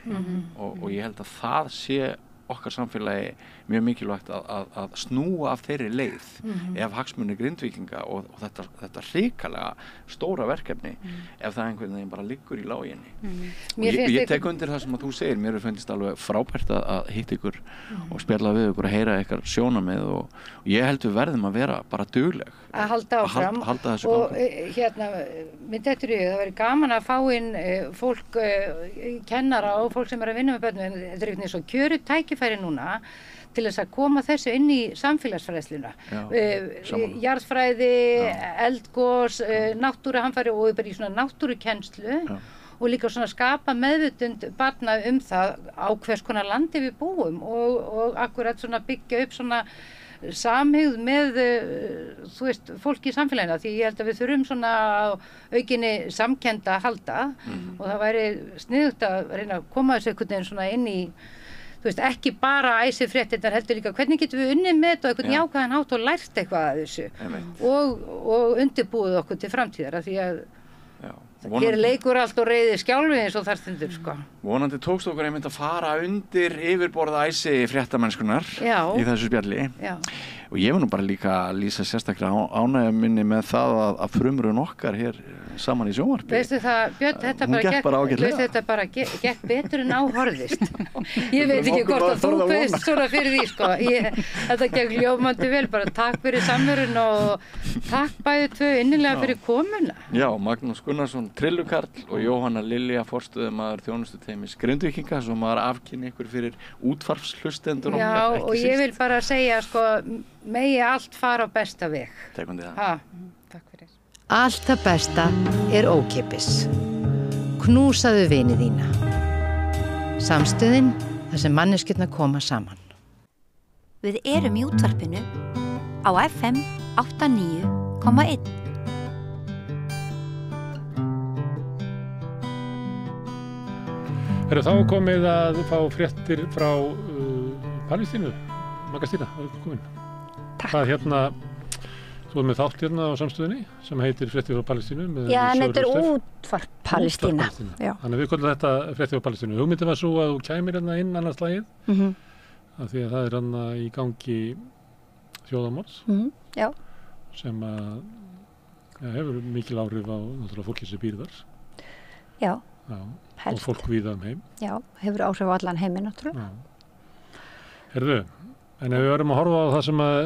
og ég held að það sé okkar samfélagi mjög mikilvægt að snúa af þeirri leið ef hagsmunir Grindvíkinga og þetta hrikalega stóra verkefni ef það einhvern veginn bara liggur í láginni. Ég tek undir það sem að þú segir, mér finnst alveg frábært að hitta ykkur og spjalla við ykkur að heyra ykkar sjónarmið og ég held við verðum að vera bara dugleg að halda áfram og hérna, minn dettur í það væri gaman að fá inn fólk, kennara og fólk sem er að vinna með börnum, þetta er einhvern veginn svo kjöru tækifæri núna til þess að koma þessu inn í samfélagsfræðsluna, jarðfræði, eldgos, náttúruhamfari og bara í svona náttúrukennslu og líka svona skapa meðvitund barna það á hvers konar landi við búum og akkurat svona byggja upp svona samhygð með þú veist, fólki í samfélaginu því ég held að við þurfum svona aukinni samkennd að halda og það væri sniðugt að reyna að koma þessu einhvern veginn svona inn í þú veist, ekki bara æsir fréttirnar heldur líka hvernig getum við unnið með þetta og einhvern jákvæðan hátt og lært eitthvað að þessu og undirbúið okkur til framtíðar því að hér leikur allt og reiðir skjálfi eins og þar stendur sko. Vonandi tókst okkur einmitt að fara undir yfirborða æsi fréttamennskunar í þessu spjalli og ég vil nú bara líka lýsa sérstaklega ánægja minni með það að frumrun okkar hér saman í sjónvarpi. Veistu það, Björn, þetta bara gekk betur en áhorðist. Ég veit ekki hvort að þú veist svona fyrir því sko. Þetta gekk ljómandi vel, bara takk fyrir samverun og takk bæði tvö innilega fyrir komuna. Já, Magnús Gunnarsson, Trillukarl og Jóhanna Lilja, forstöðumaður þjónustuteymis Grindvíkinga, svo maður afkynni ykkur fyrir útvarpshlustendur. Já, og ég vil bara segja sko, megi allt fara á besta veg. Tekundi það. Takk fyrir. Allt það besta er ókeypis. Knúsaðu vini þína. Samstöðin þar sem manneskjurnar koma saman. Við erum í útvarpinu á FM 89,1. Þá komið að fá fréttir frá Palestínu. Magastína, velkomin. Takk. Hvað þú með þátt hérna á samstöðinni sem heitir Fréttir frá Palestínu. Já, en þetta útvarp Palestína. Já. Þannig við kollum þetta Fréttir frá Palestínu. Hugmyndin var svo að þú kæmir hérna inn annars slagið, af því að það hérna í gangi þjóðarmorð, já. Sem að hefur mikil áhrif á náttúrulega fólki sem býr þar. Já. Já. Helst. Og fólk víða heim. Já, hefur áhrif á allan heiminn náttúrulega. Heyrðu, en ef við verðum að horfa á það sem að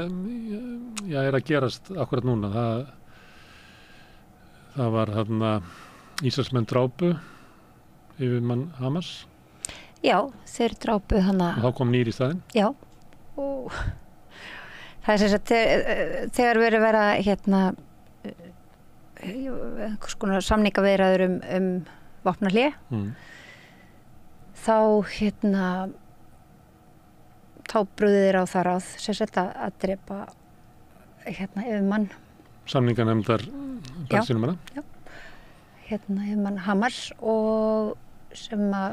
er að gerast akkurat núna, það var þarna Ísraelsmenn drápu yfirmann Hamas. Já, þeir drápu hana. Og þá kom nýr í staðinn. Já, og það sem sagt, þegar við vera einhvers konar samningaviðræður vopnahlé, þá þá brugðu þeir á það ráð sem sagt að drepa yfirmann samninganefndar Palestínumanna. Já. Yfirmann Hamas og sem að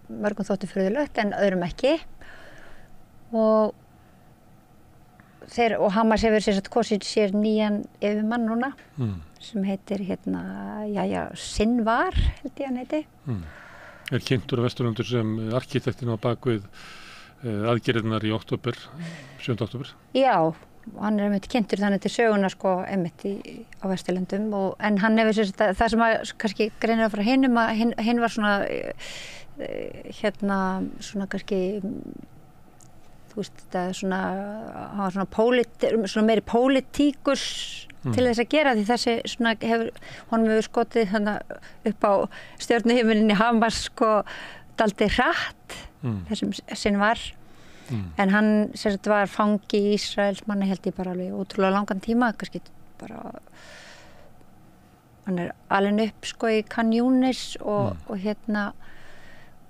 mörgum þótti furðulegt en öðrum ekki. Og Hamas hefur sem sagt kosið sér nýjan yfirmann núna sem heitir Sinvar, held ég hann heiti. Kynntur á Vesturlöndur sem arkitektin á bakvið aðgerðirnar í 7. október. Já, hann einmitt kynntur þannig til söguna einmitt á Vesturlöndum, en hann hefur sem sagt það sem að kannski greinir frá hinum að hinn var svona svona kannski það svona, hann var svona meiri pólitíkus til þess að gera, því þessi svona honum hefur skotið upp á stjörnuhimininni Hamas dálítið hratt, þessum sinn var, en hann sem sagt var fangi í Ísraels manni held ég bara alveg ótrúlega langan tíma, kannski bara hann alin upp í Khan Yunis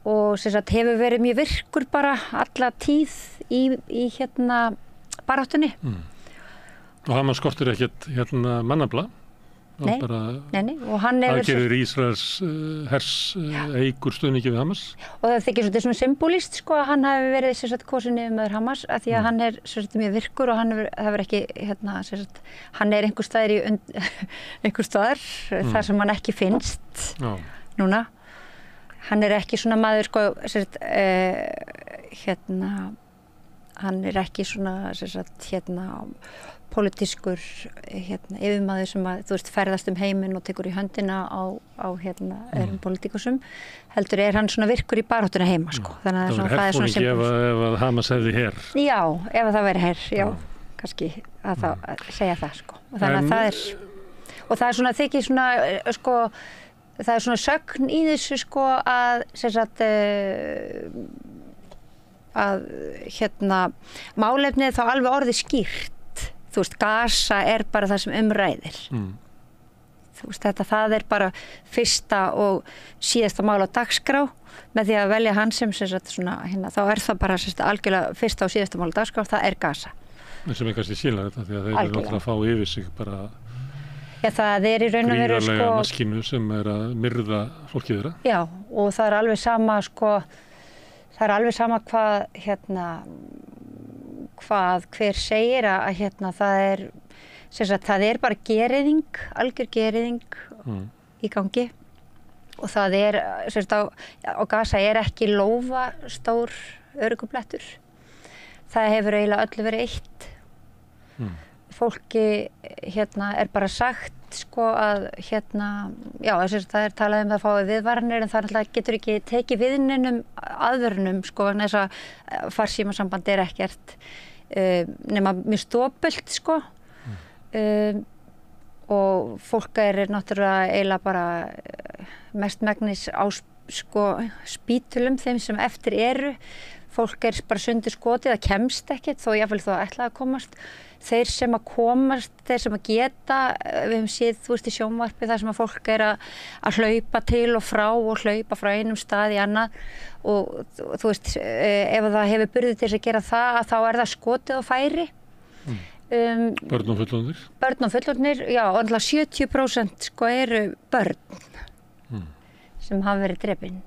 og sem sagt hefur verið mjög virkur bara alla tíð í baráttunni. Og Hamas skortir ekkert mannafla. Nei, og hann hefur aðgerðir Ísraels hers eigur stuðningi við Hamas. Og það þykir svona symbolíst að hann hafi verið sem sagt kosin yfirmaður Hamas, af því að hann sem sagt mjög virkur og hann hefur ekki sem sagt, hann einhvers staðar þar sem hann ekki finnst núna. Hann ekki svona maður sem sagt hann ekki svona sem sagt pólitískur yfirmaður sem að ferðast heiminn og tekur í höndina á öðrum pólitíkusum, heldur hann svona virkur í baráttuna heima þannig að það er svona symbols. Ef að Hamas hefði her. Já, ef það væri her, já, kannski að segja það og þannig að það er og það er svona þykir svona það er svona sögn í þessu að sem sagt að málefnið þá alveg orðið skýrt. Gaza er bara það sem ræðir. Það er bara fyrsta og síðasta mál á dagskrá, með því að velja hann sem sagt svona þá er það bara algjörlega fyrsta og síðasta mál á dagskrá, það er Gaza. En sem kannski sílar þetta, því að þeir eru náttúrulega að fá yfir sig bara það er í raun og veru gríðarlega maskínu sem er að myrða fólkið þeirra. Já, og það er alveg sama hvað hver segir að það er sem sagt, það er bara geriðing, algjör geriðing í gangi og það er sem sagt á Gaza er ekki lófa stór öryggublettur. Það hefur eiginlega öllu verið eitt. Fólki er bara sagt að já, það er talað að fái viðvaranir, en það getur ekki tekið við neinum aðvörunum vegna þess að farsímasamband er ekkert nema mjög stópult og fólk er náttúrulega eiginlega bara mestmegnis á spítulum þeim sem eftir eru. Fólk er bara sundur skotið, það kemst ekkert þó jáfnvel þó að ætla að komast. Þeir sem að komast, þeir sem að geta, við hefum séð, í sjónvarpi þar sem að fólk er að hlaupa til og hlaupa frá einum stað í annað og ef það hefur burði til þess að gera það, þá er það skotið og færi. Börn og fullorðnir? Börn og fullorðnir, já, og 70% eru börn sem hafa verið drepin.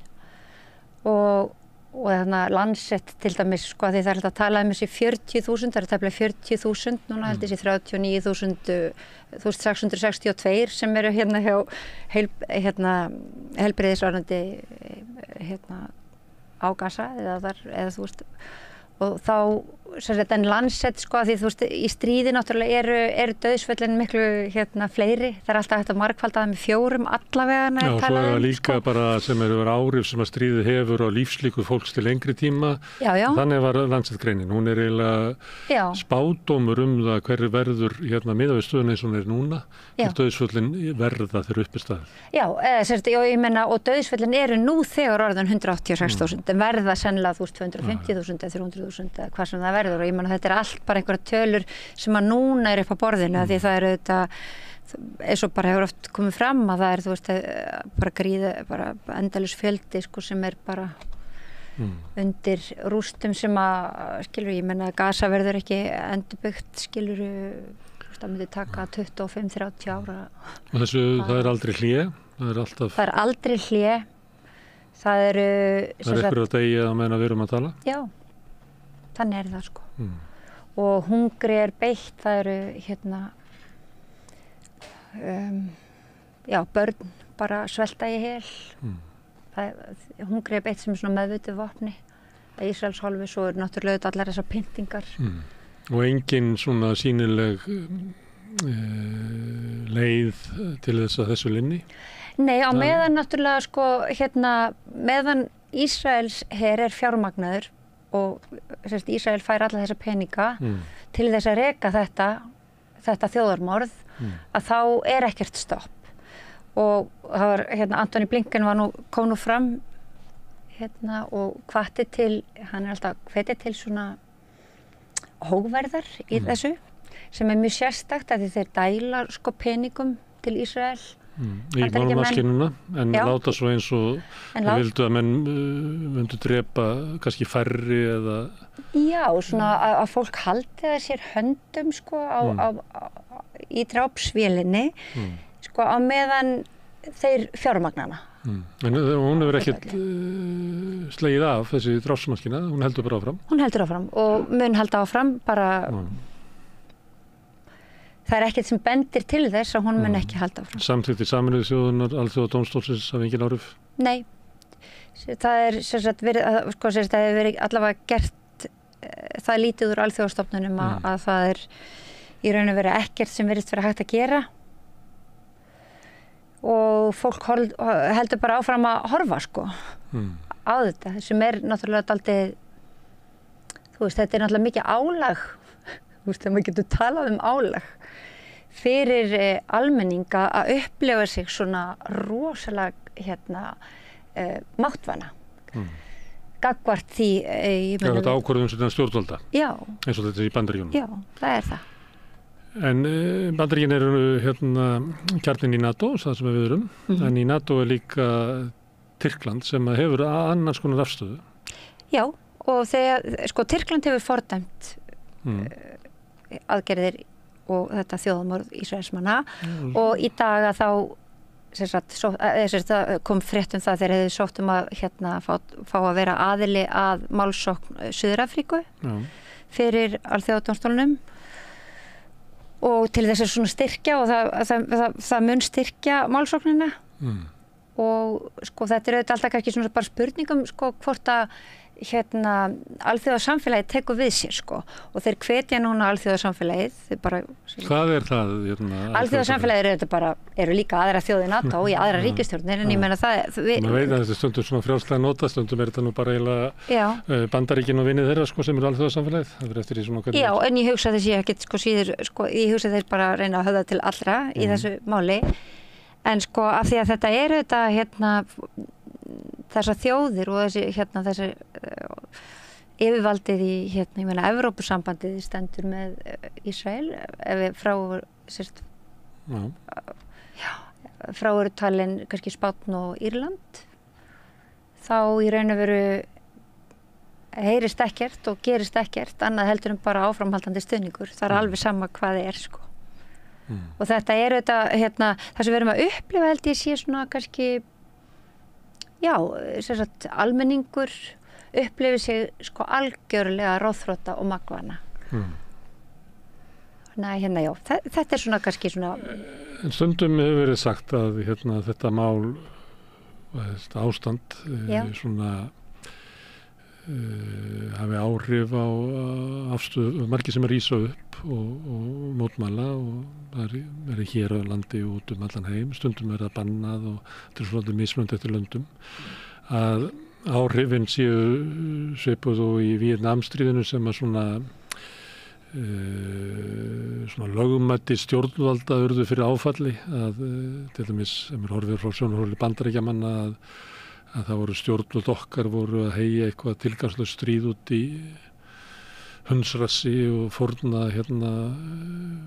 og þarna Lancet til dæmis sko því það er alltaf að tala þessi 40.000, það er tæplega 40.000 núna held þessi 39.662 sem eru hérna hjá heilbrigðisráðuneyti á Gaza eða þú veist og þá en Lancet sko því þú veist í stríði náttúrulega eru dauðsföllin miklu fleiri, það er alltaf hægt að margfalda það með 4 allavega. Já, svo er það líka sko. Bara sem eru áhrif sem að stríði hefur á lífslíku fólks til lengri tíma. Já. Þannig var Lancet greinin, hún er eiginlega spádómur það hverju verður miðað við stöðuna eins og hún er núna, dauðsföllin verða þegar uppi staðið. Já, ég meina og dauðsföllin eru nú þegar orðin 186.000 en verða sennilega 250.000 eða 300.000 eða hvað sem það verður og ég meina þetta er allt bara einhverja tölur sem að núna er upp á borðinu því það eru þetta eins og bara hefur oft komið fram að það er þú veist bara endalaus fjöldi sko sem er bara undir rústum sem að skilur ég meina Gaza verður ekki endurbyggt skilur það myndi taka 25-30 ára og þessu það er aldrei hlé það er aldrei hlé það eru ykkur að degi að meina við erum að tala já þannig er það sko og hungri er beitt það eru börn bara svelta í hel hungri er beitt sem svona meðvituð vopni að Ísraels hálfu svo eru náttúrulega allar þessar pyntingar og engin svona sýnileg leið til þess að þessu linni? Nei, á meðan náttúrulega sko meðan Ísraels her er fjármagnaður og Ísrael fær alla þessa peninga til þess að reka þetta þjóðarmorð að þá er ekkert stopp og það var Antony Blinken kom nú fram og hvatti til hann er alltaf hvetið til svona hógverðar í þessu sem er mjög sérstakt að þeir dæla sko peningum til Ísrael í málmaskinuna en láta svo eins og vildu að menn myndu drepa kannski færri eða já, svona að fólk haldi það sér höndum sko í drápsvélinni sko á meðan þeir fjármagnana en hún hefur ekkert slegið af þessi drápsmaskina, hún heldur bara áfram og mun halda áfram bara það er ekkert sem bendir til þess að hún mun ekki halda áfram. Samþykkti Sameinuðu þjóðirnar, Alþjóðadómstólsins hafa engin áhrif? Nei, það er það hefur verið allavega gert það lítið úr alþjóðastofnunum að það er í raun og veru ekkert sem virðist vera hægt að gera og fólk heldur bara áfram að horfa sko á þetta sem er náttúrulega dálítið þetta er náttúrulega mikið álag þegar maður getur talað álag fyrir almenning að upplifa sig svona rosalega máttvana gagnvart því þetta ákvörðun sem stjórnvalda eins og þetta í Bandaríkjunum já, það er það en Bandaríkin eru kjarninn í NATO, það sem við erum en í NATO er líka Tyrkland sem hefur annars konar afstöðu já, og þegar Tyrkland hefur fordæmt aðgerðir og þetta þjóðarmorð Ísraelsmanna og í dag að þá kom frétt það þeir hefðu sótt að fá að vera aðili að málsókn Suður-Afríku fyrir Alþjóðadómstólnum og til þess að svona styrkja og það mun styrkja málsóknina og þetta er auðvitað alltaf ekki svona bara spurningum hvort að alþjóðasamfélagið tekur við sér og þeir hvetja núna alþjóðasamfélagið hvað er það? Alþjóðasamfélagið eru líka aðra þjóðir NATO í aðra ríkisstjórnir en ég meina það maður veit að þetta stundum svona frjálslega nota stundum er þetta nú bara eiginlega Bandaríkin og vinið þeirra sem eru alþjóðasamfélagið það er eftir því svona já en ég hugsa þessi ekkert síður ég hugsa þeir bara reyna að höfða til allra í þessu máli en af því að þetta eru þessar þjóðir og þessi yfirvaldið í ég meina Evrópusambandið stendur með Ísrael ef við frá eru talin kannski Spánn og Írland þá í raun og veru heyrist ekkert og gerist ekkert annað heldur bara áframhaldandi stuðningur það er alveg sama hvað það er og þetta er það sem við erum að upplifa held ég sé svona kannski já, sem sagt, almenningur upplifir sig sko algjörlega ráðþrota og magvana. Þannig já, þetta svona kannski svona... En stundum hefur verið sagt að þetta mál, þetta ástand svona hafi áhrif á afstöðu, margir sem rísa upp og mótmæla og það er hér á landi út allan heim, stundum það bannað og þetta svolítið mismunandi eftir löndum, að áhrifin séu svipuð og í Víetnamstríðinu sem að svona lögmæti stjórnvalda urðu fyrir áfalli að til dæmis, sem horfið frá sjónarhóli Bandaríkjamanna að það voru stjórnvöld okkar voru að heyja eitthvað tilgangslaust stríð út í hundsrassi og fórna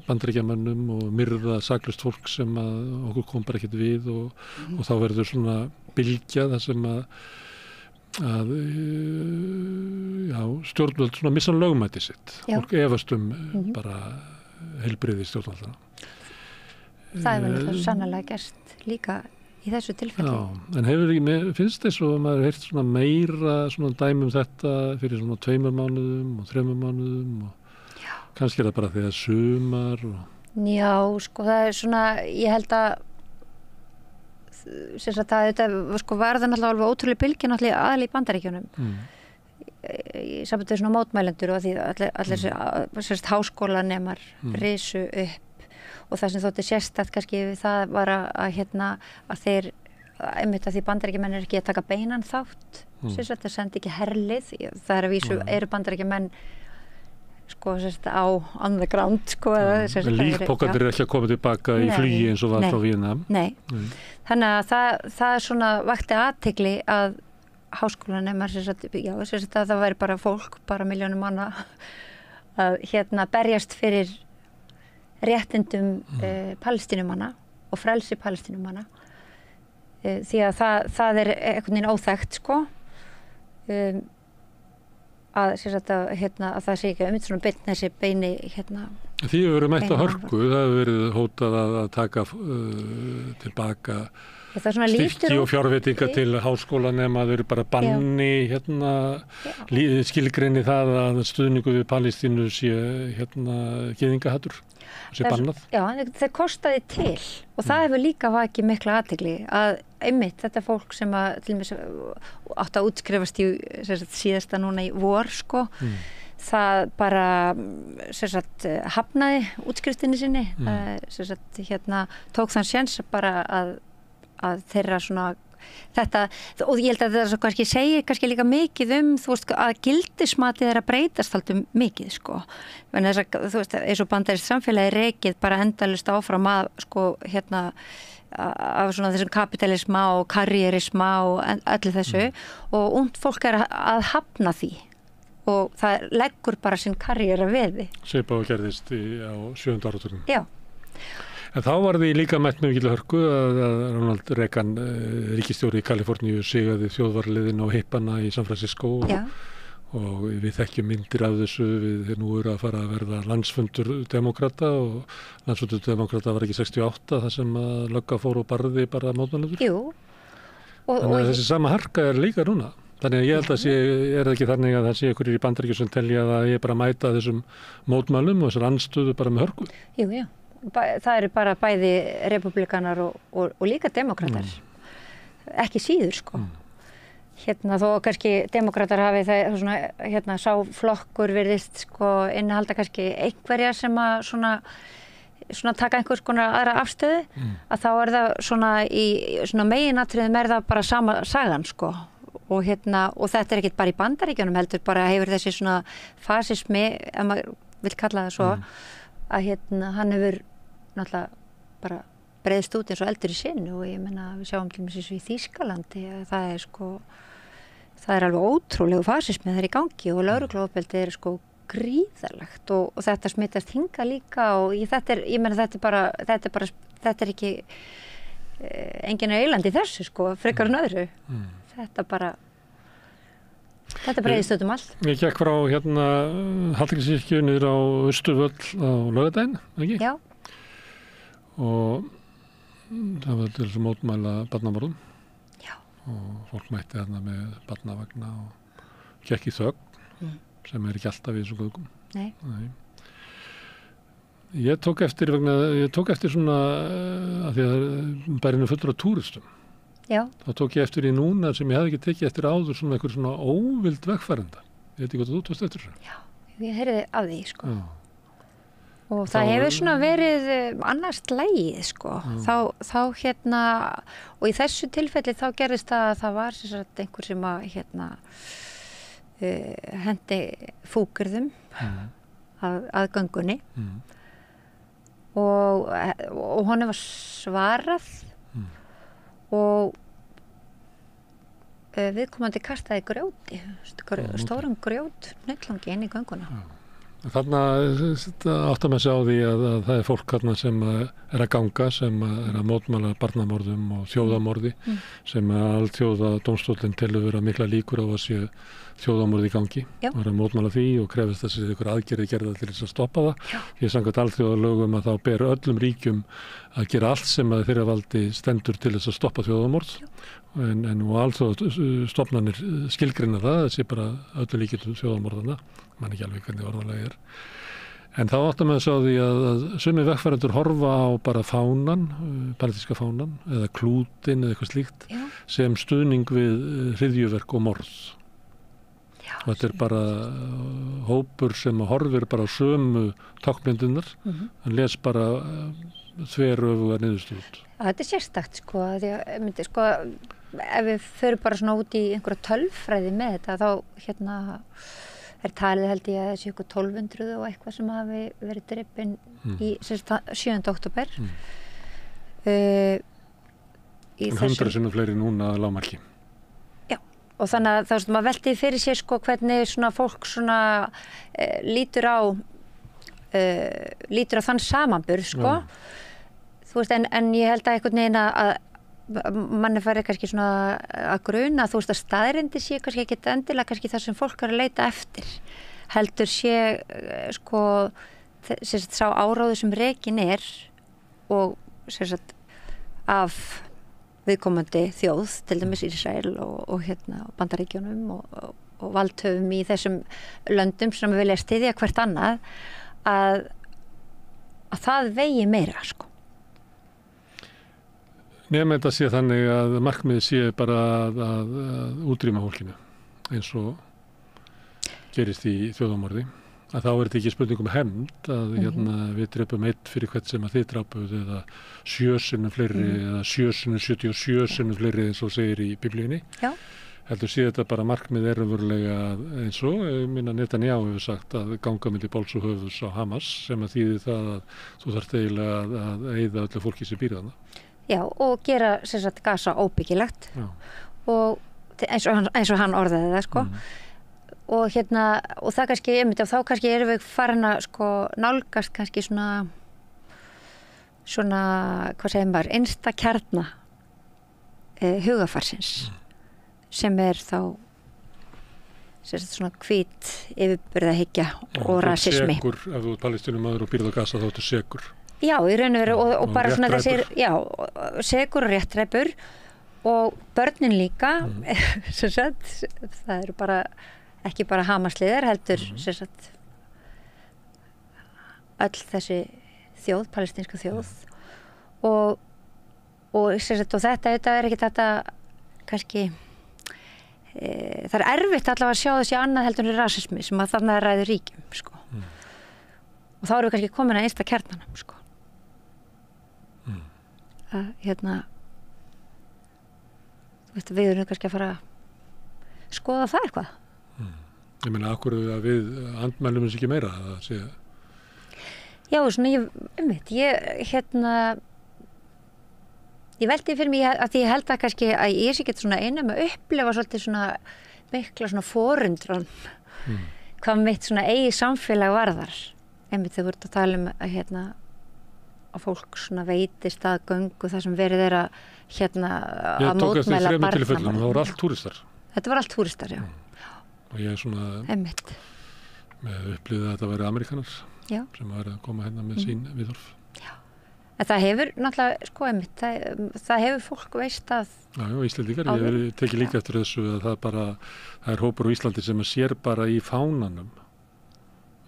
Bandaríkjamönnum og myrða saklaust fólk sem að okkur kom bara ekkert við og þá verður svona bylgja það sem að stjórnvöld svona missa lögmæti sitt. Fólk efast bara heilbrigði stjórnvalda. Það er vel sannarlega gerst líka í þessu tilfelli. Já, en finnst þess að maður heyrt svona meira svona dæmum þetta fyrir svona 2 mánuðum og 3 mánuðum og kannski það bara þegar sumar og... Já, sko það er svona, ég held að sem sagt að þetta sko var það náttúrulega alveg ótrúlega bylgja náttúrulega aðal í Bandaríkjunum í sambandi við svona mótmælendur og því allir sem sagt háskólanemar risu upp og það sem þótti sérstætt kannski það var að þeir einmitt að því Bandaríkjamenn ekki að taka beinan þátt sem sagt það sendi ekki herlið það er að vísu eru Bandaríkjamenn sko sérst á on the ground sko líkpókarnir ekki að koma tilbaka í flugi eins og var frá Víetnam. Nei. Þannig að það svona vakti athygli að háskólanemar sem sagt að það væri bara fólk bara milljónum manna að berjast fyrir réttindum palestínumanna og frelsi palestínumanna því að það er einhvern veginn óþekkt sko að það sé ekki svona beinn þessi beini Því hefur verið mætt að hörku, það hefur verið hótað að taka tilbaka styrki og fjárveitinga til háskólanema, það eru bara banni skilgreini það að stuðningu við Palestínu sé gyðingahatur sé bannað. Já, það kostaði til og það hefur líka vakið mikla athygli að einmitt þetta fólk sem að til dæmis átt að útskrifast í síðasta núna í vor sko það bara hafnaði útskriftinni sinni tók þann séns bara að þeirra svona þetta, og ég held að það kannski segir kannski líka mikið þú veist, að gildismatið er að breytast alltaf mikið, sko. Þú veist, eins og bandarískt samfélagi rekið bara endalaust áfram að, sko, af svona þessum kapitalisma og karrierisma og öllu þessu og ungt fólk er að hafna því og það leggur bara sinn karriera við því. Svipað og gerðist á 7. áratugnum. Já. En þá var því líka mætt með mikil hörku að Ronald Reagan, ríkisstjóri í Kaliforníu, sigaði þjóðvarliðin á hippana í San Francisco og við þekkjum myndir af þessu, við nú eru að fara að verða landsfundur demokrata og landsfundur demokrata var ekki 68 þar sem að lögga fór og barði bara mótmælendur. Jú. Þannig að þessi sama harka er líka núna. Þannig að ég held að er það ekki þannig að það sé ykkur í Bandaríkjum sem telja að ég bara mæta þessum mótmælum og þessar andstöðu bara með hörku. Jú, já. Það eru bara bæði republikanar og líka demokratar. Ekki síður, sko. Þó kannski demokratar hafi það svona, sá flokkur virðist, sko, innihalda kannski einhverja sem að svona taka einhvers konar aðra afstöðu, að þá er það svona í svona meginatriðum er það bara sama sagan, sko. Og þetta er ekkert bara í Bandaríkjunum heldur, bara hefur þessi svona fasismi, ef maður vil kalla það svo, að hann hefur náttúrulega bara breiðst út eins og eldur í sinu og ég meina við sjáum til dæmis í Þýskalandi að það er alveg ótrúlegu fasismi þar í gangi og lögregluofbeldi er sko gríðarlegt og þetta smitast hinga líka og þetta er ekki enginn eilandi þessu sko, frekar en öðru. Þetta breiðist út allt. Ég gekk frá Hallgrímskirkju niður á Austurvöll á laugardaginn, ekki? Já. Og það var til þess að mótmæla barnamorðum. Já. og fólk mætti þarna með barnavagna og gekk í þögn sem ekki alltaf í þessum göngum. Nei. Ég tók eftir svona að því að bærinn fullur af túristum. Já. Þá tók ég eftir í núna sem ég hefði ekki tekið eftir áður svona einhver svona óvild vegfarenda. Ég veit ekki hvað þú tókst eftir þessu. Já, ég heyrði af því, sko. Já. Og það hefur svona verið annars slægið, sko. Þá og í þessu tilfelli þá gerðist það var sem sagt einhver sem að hendi fúkyrðum að göngunni og honum var svarað og viðkomandi kastaði grjóti, stóran grjót nöllungi inn í gönguna. Þarna áttar maður sig á því að það er fólk þarna sem er að ganga, sem er að mótmæla barnamorðum og þjóðamorði sem alþjóða dómstóllinn telur vera mikla líkur á að sé þjóðamorði í gangi. Það er að mótmæla því og krefist þess að ykkur aðgerði gerða til þess að stoppa það. Ég samkvæmt alþjóðalögum að þá ber öllum ríkjum að gera allt sem að þeirra valdi stendur til þess að stoppa þjóðamorð en alþjóðastofnanir skilgreina það sé bara öllu líkindum þjóðamorðana, man ekki alveg hvernig orðalagi er. En þá áttar maður sá því að sumir vegfarendur horfa á bara fánan, palestíska fánan eða klútin eða eitthvað slíkt sem stuðning við hryðjuverk og morð. Og þetta er bara hópur sem horfir bara á sömu tákmyndirnar, hann les bara þveröfuga niðurstöðu. Þetta er sérstakt, sko, því að sko, ef við förum bara svona út í einhverja tölfræði með þetta, þá er talið held ég að þessi ykkur 1200 og eitthvað sem hafi verið drepin í 7. október. 100 sinnum fleiri núna að lágmarki. Og þannig að þá maður velti fyrir sér sko hvernig svona fólk svona lítur á þann samanburð sko. Þú veist en ég held að einhvern veginn að manni færi kannski svona að gruna þú veist að staðreyndir sé kannski ekki endilega kannski það sem fólk er að leita eftir. Heldur sé sko sá áráður sem rekin er og af viðkomandi þjóð, til dæmis Ísrael og Bandaríkjunum og valdhöfum í þessum löndum sem vilja styðja hvert annað að það vegi meira sko. Nema þetta sé þannig að markmiðið sé bara að útrýma fólkinu eins og gerist í þjóðamorði. Að þá er þetta ekki spurning hefnd að við drepum einn fyrir hvert sem að þið drapuð eða 7 sinnum fleiri eða 7 sinnum 77 sinnum fleiri eins og segir í biblíunni. Já. Heldur sé þetta bara markmið raunverulega eins og Netanyahu hefur sagt að ganga milli báls og höfuðs á Hamas sem að þýðir það að þú þarft eiginlega að eyða öllu fólki sem býr þarna. Já, og gera sem sagt Gaza óbyggilegt og eins og hann orðaði það sko. Og það kannski, og þá kannski erum við farin að sko nálgast kannski svona, hvað segir maður, innsta kjarna hugafarsins sem er þá svona hvít yfirbyrðahyggja og rasismi. Sekur, ef þú ert palestínumaður og býrð á Gaza þá ertu sekur. Já, í raun og veru og bara svona þessir, sekur og réttræpur og börnin líka, sem sagt, það eru bara ekki bara Hamasliðar heldur sem sagt öll þessi þjóð, palestínska þjóð og sem sagt og þetta er ekki þetta kannski það er erfitt allavega að sjá þessi annað heldur en rasismi sem að þarna ræður ríkjum sko. Og þá erum við kannski komin að einsta kjarnanum sko. Að þú veist við erum kannski að fara að skoða það eitthvað. Ég meina, akkur að við andmælum þess ekki meira að það sé? Já, svona, ég veldi fyrir mig að ég held að kannski að ég sé ekki svona einum að upplifa svolítið svona mikla svona forundran hvað mitt svona eigi samfélag varðar. Einmitt þegar voru að tala að fólk svona veitist að göngu það sem verið er að mótmæla barnamorðum. Ég tók eftir 3 tilfellum, það voru allt túristar. Þetta voru allt túristar, já. Og ég svona með upplýðið að þetta væri Amerikanar sem væri að koma hérna með sín viðhorf. Já, En það hefur náttúrulega, sko, einmitt, það hefur fólk veist að... Já, Íslandingar, ég tekið líka eftir þessu að það er hópur á Íslandi sem sér bara í fánanum.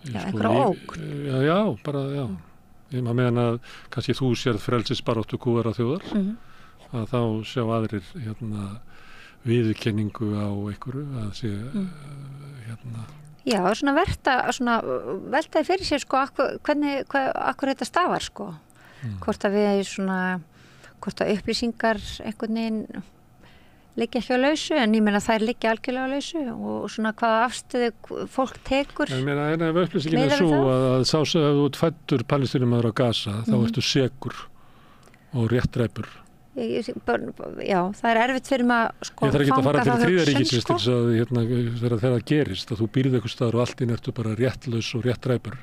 Já, einhverja ógn. Já, bara, já. Að meðan að kannski þú sérð frelsisbaráttu kúara þjóðar, að þá sjá aðrir viðurkenningu á einhverju, að sé Já, svona veltaði fyrir sér, sko, akkur þetta stafar, sko. Hvort að upplýsingar einhvern veginn liggja ekki á lausu, en ég meina þær liggja algjörlega á lausu og svona hvaða afstöðu fólk tekur. Ég meina, ef upplýsingin er svo að sá sem ef þú ert fæddur Palestínumaður á Gaza, þá ertu sekur og réttræpur. Já, það er erfitt fyrir maður sko, ég þarf ekki að fara til þriðaríkisins til þess að þegar það gerist að þú býrð eitthvað staðar og allt inn ertu bara réttlaus og réttræpur.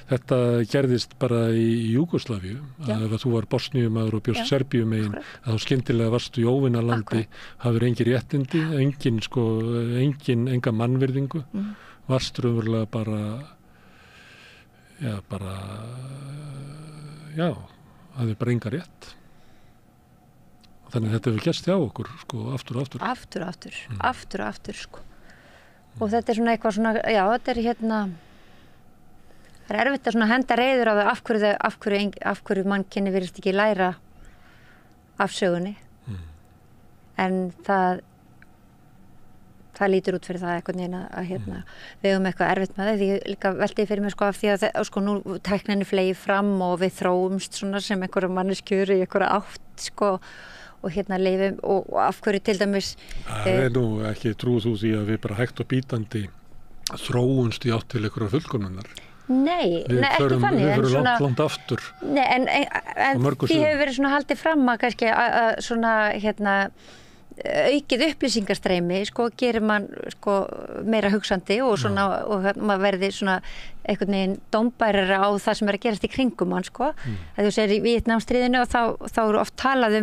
Þetta gerðist bara í Júgóslavíu að ef þú var Bosníumaður og bjóst Serbíumegin að þá skyndilega varstu í óvinalandi, hafður engin réttindi, enga mannvirðingu, varstu raunverulega hafði bara enga rétt. Þannig að þetta hefur gerst hjá okkur, sko, aftur og aftur. Sko. Og þetta er svona eitthvað svona, já, þetta er það er erfitt að henda reiður á það af hverju mannkynni virðist ekki læra af sögunni. En það lítur út fyrir það eitthvað neina að við höfum eitthvað erfitt með það. Því líka velti fyrir mig, sko, af því að sko, nú tækninni flegi fram og við þróumst svona sem einhverja manneskjur í einhverja átt, sko, og lifum og af hverju til dæmis Það er nú ekki trúið þú því að við bara hægt og bítandi þróumst í átt til einhverjar fullkomnunar. Nei, ekki þannig. Við förum langt aftur. Nei, en því hefur verið svona haldið fram að kannski að svona aukið upplýsingarstreymi, sko, gerir mann sko meira hugsandi og svona og maður verði svona einhvern veginn dómbærari á það sem er að gerast í kringum mann, sko. Að þú segir í Víetnamstríðinu og þá eru oft talað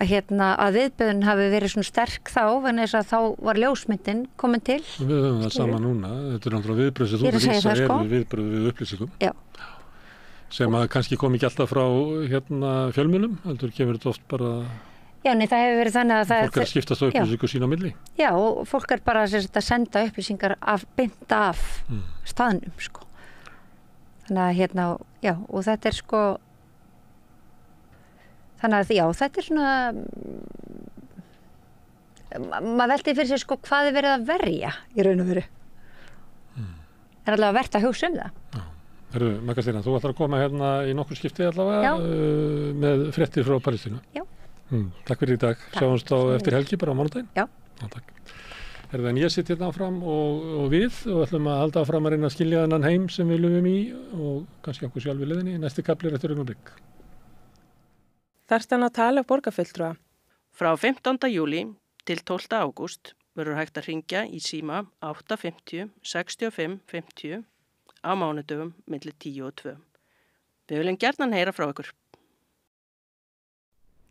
að viðbrögðin hafi verið svona sterk þá, en þess að þá var ljósmyndin komin til. Við höfum það sama núna. Þetta er náttúrulega viðbrögð sem þú lýsa eru viðbrögð við upplýsingum. Já. Sem að kannski kom ekki alltaf frá fjölmiðlum, heldur kemur þetta oft bara... Já, nei, það hefur verið þannig að það... Fólk er að skiptast á upplýsingu sín á milli. Já, og fólk er bara að senda upplýsingar beint af staðnum, sko. Þannig að já, og þetta er sko... Þannig að já, þetta er svona... Maður velti fyrir sér, sko, hvað er verið að verja í raun og veru. Er allavega verðt að hugsa það. Já. Herru, Magdalena, þú ætlar að koma í nokkur skipti allavega með fréttir frá Palestínu. Já. Takk fyrir í dag. Sjáumst eftir helgi bara á mánudaginn. Já. Takk. Herru, en ég sitt áfram og við og ætlum að halda áfram að reyna að skilja þennan heim sem við lifum í og kannski okkur sjálf í leiðinni. Næsti kafli eftir augnablik. Þarfst hann að tala borgarfulltrúa. Frá 15. júlí til 12. ágúst verður hægt að hringja í síma 850 65 50 á mánudögum milli 10 og 2. Við viljum gjarnan heyra frá ykkur.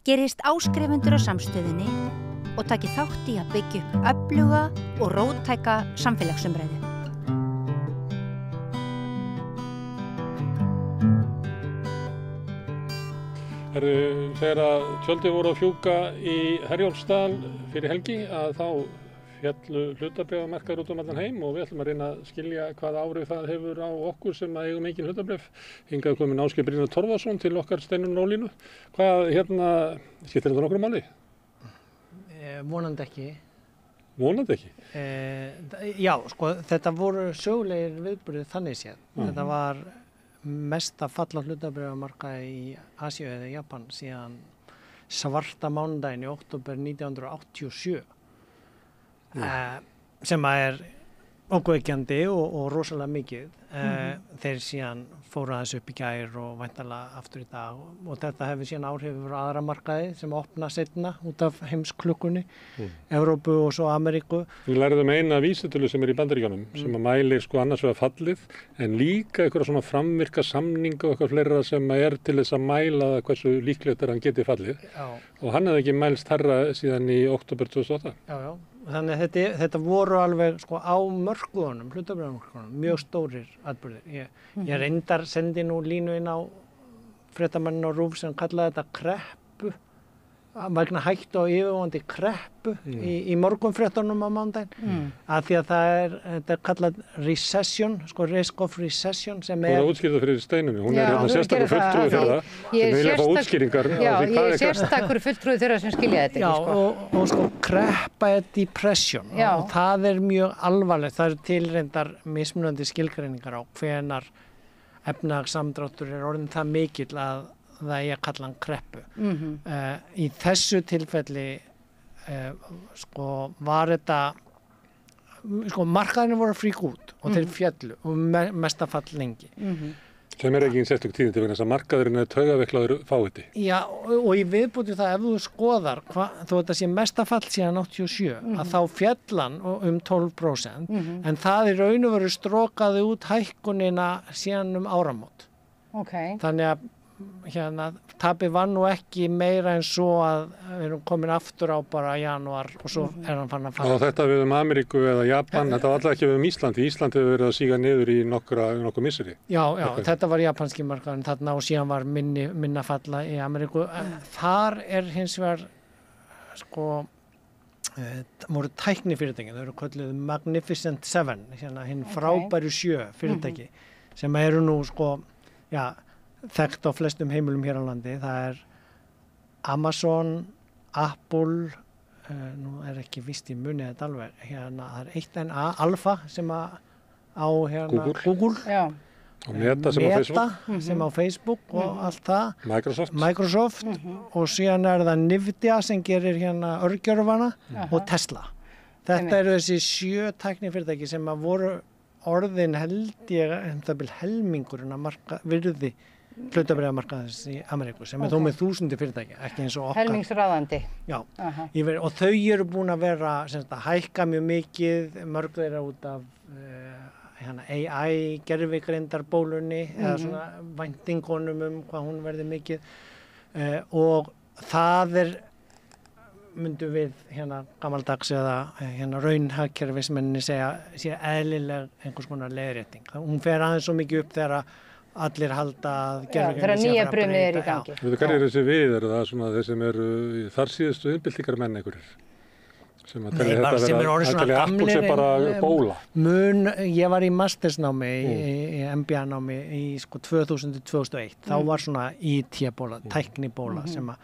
Gerist áskrifendur á Samstöðinni og taki þátt í að byggja upp öfluga og róttæka samfélagsumræðu. Þegar að tjöldin voru að fjúka í Herjólfsdal fyrir helgi að þá fjallu hlutabréfamarkaðir út allan heim og við ætlum að reyna að skilja hvaða áhrif það hefur á okkur sem að eigum engin hlutabréf. Hingað komin Ásgeir Brynjar Torfason til okkar Steinunn Ólínu. Hvað skiptir þetta nokkru máli? Vonandi ekki. Vonandi ekki? Já, sko, þetta voru sögulegir viðburðir þannig séð. Þetta var mesta fall á hlutabréfamarkaði í Asíu eða Japan síðan svarta mánudaginn í október 1987 sem er ógnvekjandi og rosalega mikið. Þeir síðan fóru aðeins upp í gær og væntanlega aftur í dag og þetta hefur síðan áhrif á aðra markaði sem opna seinna út af heimsklukkunni, Evrópu og svo Ameríku. Við lærðum eina vísitölu sem er í Bandaríkjunum sem að mælir sko annars vegar fallið en líka eitthvað svona framvirka samninga og eitthvað fleira sem er til þess að mæla hversu líklegt er hann geti fallið. Já. Og hann hefði ekki mælst herra síðan í október 2008. Já. Þannig að þetta voru alveg sko á mörkuðunum, hlutabréfamörkuðunum, mjög stórir atburðir. Ég reyndar sendi nú línu inn á fréttamannin á RÚV sem kallaði þetta kreppu, vegna hættu á yfirvofandi kreppu í morgunfréttunum á mánudaginn, af því að þetta er kallað recession, sko risk of recession sem Þú að útskýrða fyrir Steinunni, hún er sérstakur fulltrúi þeirra sem vilja fá útskýringar á því hvað ég er sérstakur fulltrúi þeirra sem skilja þetta Já, ekki, sko. og sko kreppa er depression og það er mjög alvarlegt, það eru tilreyndar mismunandi skilgreiningar á hvenar efnahagssamdráttur er orðin það mikill að það ég kalla hann kreppu. Í þessu tilfelli sko var þetta sko markaðinu voru að fríka út og þeir fjallu og mestafall lengi. Sem er ekki sérstök tíðindi vegna þess að markaðurinn er taugaveiklaður fáiði. Já, og ég viðbúti það ef þú skoðar þó þetta sé mestafall síðan 87 að þá fjallan 12% en það í raun og veru strókaði út hækkunina síðan áramót. Þannig að tapið var nú ekki meira en svo að við erum komin aftur á bara janúar og svo er hann fann að fara. Og þetta við Ameríku eða Japan, þetta var alltaf ekki við Íslandi. Ísland hefur verið að síga niður í nokkur misseri. Já, þetta var japanski markaðurinn þarna og síðan var minna falla í Ameríku. Þar er hins vegar sko voru tæknifyrirtæki, þau eru kölluð Magnificent Seven, hinn frábæru 7 fyrirtæki sem eru nú sko, þekkt á flestum heimilum hér á landi. Það er Amazon, Apple, nú er ekki víst í munið þetta alveg, það er eitt en Alfa sem á Google. Og Meta sem á Facebook. Sem á Facebook og allt það. Microsoft. Og síðan er það Nvidia sem gerir örgjörfana og Tesla. Þetta eru þessi 7 tæknifyrirtæki sem að voru orðin held ég það bil helmingurinn að virði hlutabréfamarkaðins í Ameríku sem er þó með 1000 fyrirtæki, ekki eins og okkar. Helmingsráðandi. Já, og þau eru búin að vera að hækka mjög mikið, mörg þeirra út af AI gervigreindarbólunni eða svona væntingunum hvað hún verði mikið og það myndum við gamaldags eða raunhagkerfismenninni segja sé eðlileg einhvers konar leiðrétting. Hún fer aðeins svo mikið upp þegar allir halda að þegar nýja brumið er í gangi. Hver er þessi við? Er það svona þeir sem eru þar síðustu innbyltingar menn einhverjir? Sem að telja þetta vera Apple sem bara bóla. Ég var í mastersnámi, í MBA-námi í 2000-2001. Þá var svona IT-bóla, tæknibóla sem að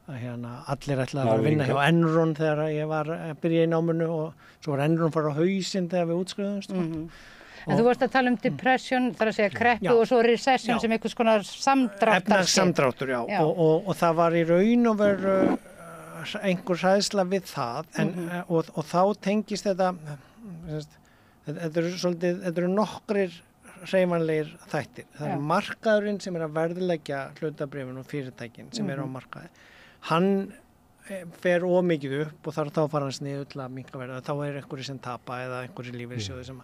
allir ætlaði að vinna hjá Enron þegar ég var að byrja í náminu og svo var Enron fara á hausinn þegar við útskrifuðumst. En þú varst að tala depression, þar að segja kreppu og svo recession sem einhvers konar samdráttar. Efnahagssamdráttur, og það var í raun og veru einhver hræðsla við það og þá tengist þetta eru nokkrir hreyfanlegir þættir. Það er markaðurinn sem er að verðleggja hlutabréfin og fyrirtækin sem eru á markaði. Hann fer ómikið upp og þarf þá að fara hans niður til að minnka verða. Þá er einhverju sem tapa eða einhverju lífeyrissjóði sem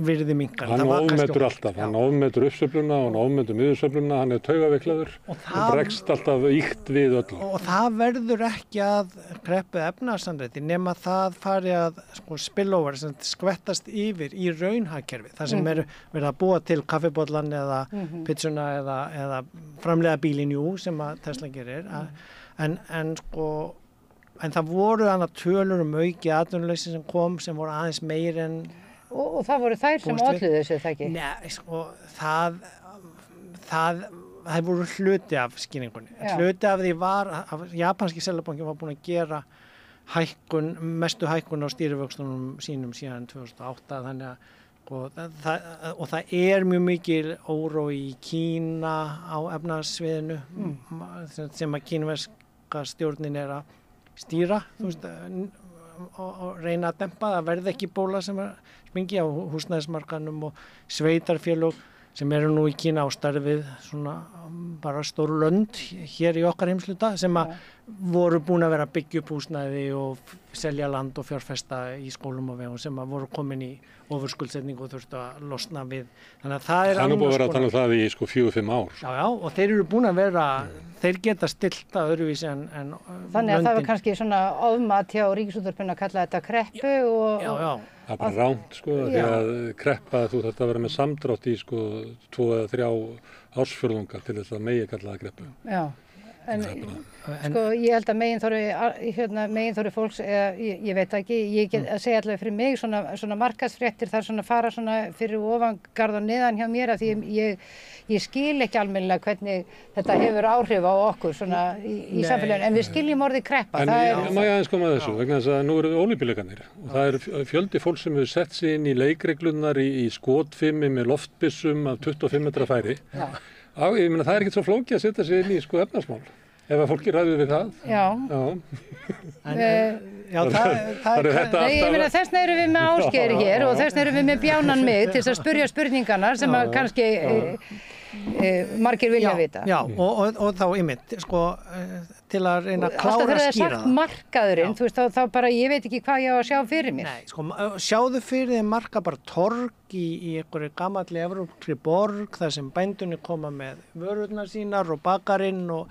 virði minnkar. Hann ofmetur alltaf, hann ofmetur uppsveifluna og hann ofmetur miðursveifluna, hann er taugaveiklaður og bregst alltaf ýkt við öllu. Og það verður ekki að kreppu efnahagssamdrætti nema það fari að spillover sem skvettast yfir í raunhagkerfi. Það sem er verið að búa til kaffibollan eða pizzuna eða framleiða bílinn sem að Tesla gerir. En það voru tölur aukið atvinnuleysi sem kom sem voru aðeins meir en og það voru þær sem olluðu þessu, það ekki? Nei, það voru hluti af skýringunni. Hluti af því var að japanski Seðlabankinn var búin að gera mestu hækkun á stýrivöxtunum sínum síðan 2008 þannig að og það er mjög mikil óró í Kína á efnahagssviðinu sem að kínverska stjórnin er að stýra og reyna að dempa. Það verði ekki bóla sem springi á húsnæðismarkaðnum og sveitarfélög sem eru nú í Kína á starfið svona bara stór lönd hér í okkar heimshluta sem að voru búin að vera að byggja upp húsnæði og selja land og fjárfesta í skólum og vegum sem að voru komin í ofurskuldsetning og þurftu að losna við. Þannig að það er annars konar. Það er búin að vera að tala um það í 4-5 ár. Já, og þeir eru búin að vera, þeir geta stilt að öðruvísi en þannig að það var kannski svona ofmat hjá Ríkisútvarpinu að kalla þetta kreppu og... Já. Það er bara ránt því að kreppa þú þarft að vera með samdrátt í 2 eða 3 ársfjórðunga til þess að megi kalla það kreppu. Já. En ég held að meginþorri fólks, ég veit ekki, ég get að segja allavega fyrir mig svona markaðsfréttir, það er svona fara svona fyrir ofangarð og neðan hjá mér af því ég skil ekki almennilega hvernig þetta hefur áhrif á okkur svona í samfélaginu, en við skiljum orðið kreppa. En má ég aðeins koma að þessu, vegna þess að nú eru ólympíuleikarnir og það er fjöldi fólk sem hefur sett sig inn í leikreglurnar í skotfimi með loftbyssum af 25 metra færi. Ég meina það er ekkert svo flókið að setja sig inn í efnarsmál, ef að fólki ræður við það. Ég meina þessna erum við með Ásgeiri hér og þessna erum við með Bjánan mig til þess að spyrja spurningarnar sem að kannski margir vilja vita. Já, og þá einmitt, til að reyna að klára að skýra það. Alltaf þegar það er sagt markaðurinn, þú veist, þá bara ég veit ekki hvað ég á að sjá fyrir mér. Nei, sjáðu fyrir þið marka bara torg í einhverju gamalli evrópskri borg þar sem bændunni koma með vörurnar sínar og bakarinn og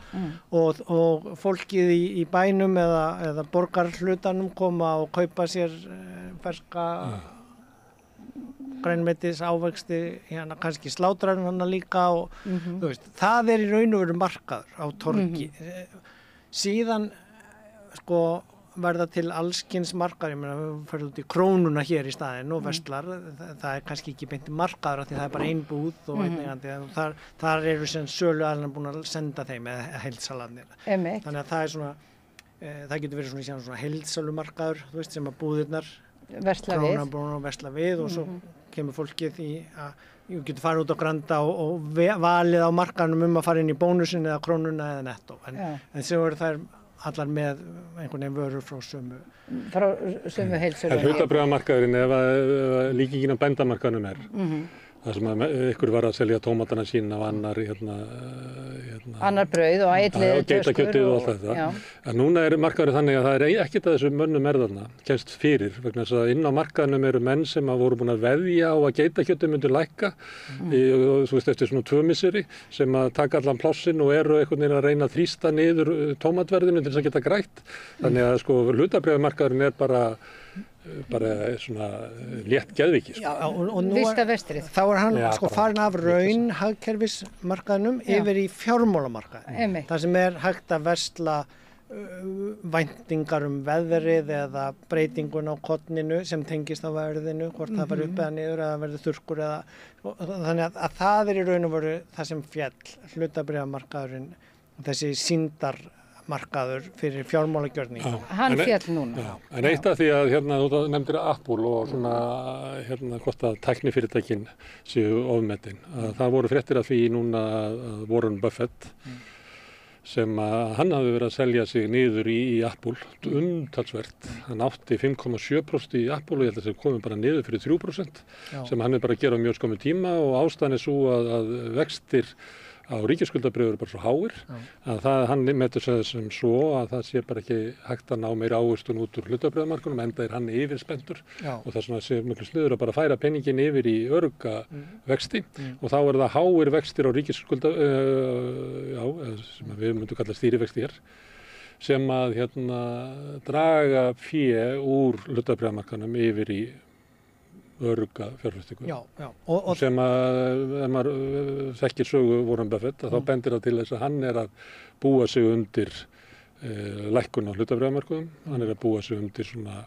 fólkið í bænum eða borgarhlutanum koma og kaupa sér ferska grænmetis, ávexti, kannski slátrarinn hana líka og þú veist, það er í raun og veru markaður á torgi. Síðan verða til allskyns markaður, ég meina við fyrir út í Krónuna hér í staðinn og verslar, það er kannski ekki beint markaður af því það er bara ein búð og einnig þar eru sem söluaðilar búin að senda þeim eða heildsalarnir. Þannig að það er svona, það getur verið svona heildsalumarkaður, þú veist, sem að búðirnar Krónan búin að versla við og svo kemur fólkið í að þú getur farið út á Granda og valið á markaðnum að fara inn í bónusin eða Krónuna eða Netto en sem eru þær allar með einhvern veginn vörur frá sömu heildsölu. En hlutabréfamarkaðurinn ef líkingin á bændamarkaðnum það sem ykkur var að selja tómatana sína og annar annar brauð og ætliðið geitakjötið og allt þetta. En núna er markaðurinn þannig að það er ekkert að þessum mönnum þarna kemst fyrir vegna þess að inn á markaðnum eru menn sem voru búin að veðja á að geitakjötið myndi lækka þú veist eftir svona 2 misseri sem að taka allan plássin og eru einhvern veginn að reyna að þrýsta niður tómatverðinu til þess að geta grætt. Þannig að hlutabréfamarkaðurinn er bara svona létt geðviki. Vista vestrið. Þá er hann farin af raun hagkerfismarkaðnum yfir í fjármálamarkaðin. Það sem er hægt að versla væntingar veðrið eða breytingun á korninu sem tengist á verðinu, hvort það fari upp eða niður eða verður þurrkur þannig að það er í raun og veru það sem féll hlutabréfamarkaðurinn, þessi sýndarmarkaður fyrir fjármálagjörning. Hann féll núna. En eitt af því að þú nefndir Apple og svona hvort að tæknifyrirtækin séu ofmetin. Það voru fréttir af því núna að Warren Buffett sem að hann hafði verið að selja sig niður í Apple umtalsvert. Hann átti 5,7% í Apple og ég held að það komið bara niður fyrir 3% sem hann bara að gera á mjög skömmu tíma og ástæðan er svo að vextir á ríkisskuldabréfum eru bara svo háir að hann metur sem svo að það sé bara ekki hægt að ná meira ávöxtun út úr hlutabréfamarkaðnum enda er hann yfirspenntur og það sé miklu sniður að bara færa peningin yfir í örugga vexti og þá er það háir vextir á sem við myndum kalla stýrivexti hér sem að draga fé úr hlutabréfamarkaðnum yfir í örugga fjárfestingu og sem að ef maður þekkir sögu Warren Buffett þá bendir það til þess að hann er að búa sig undir lækkun á hlutabréfamarkaðum, hann er að búa sig undir svona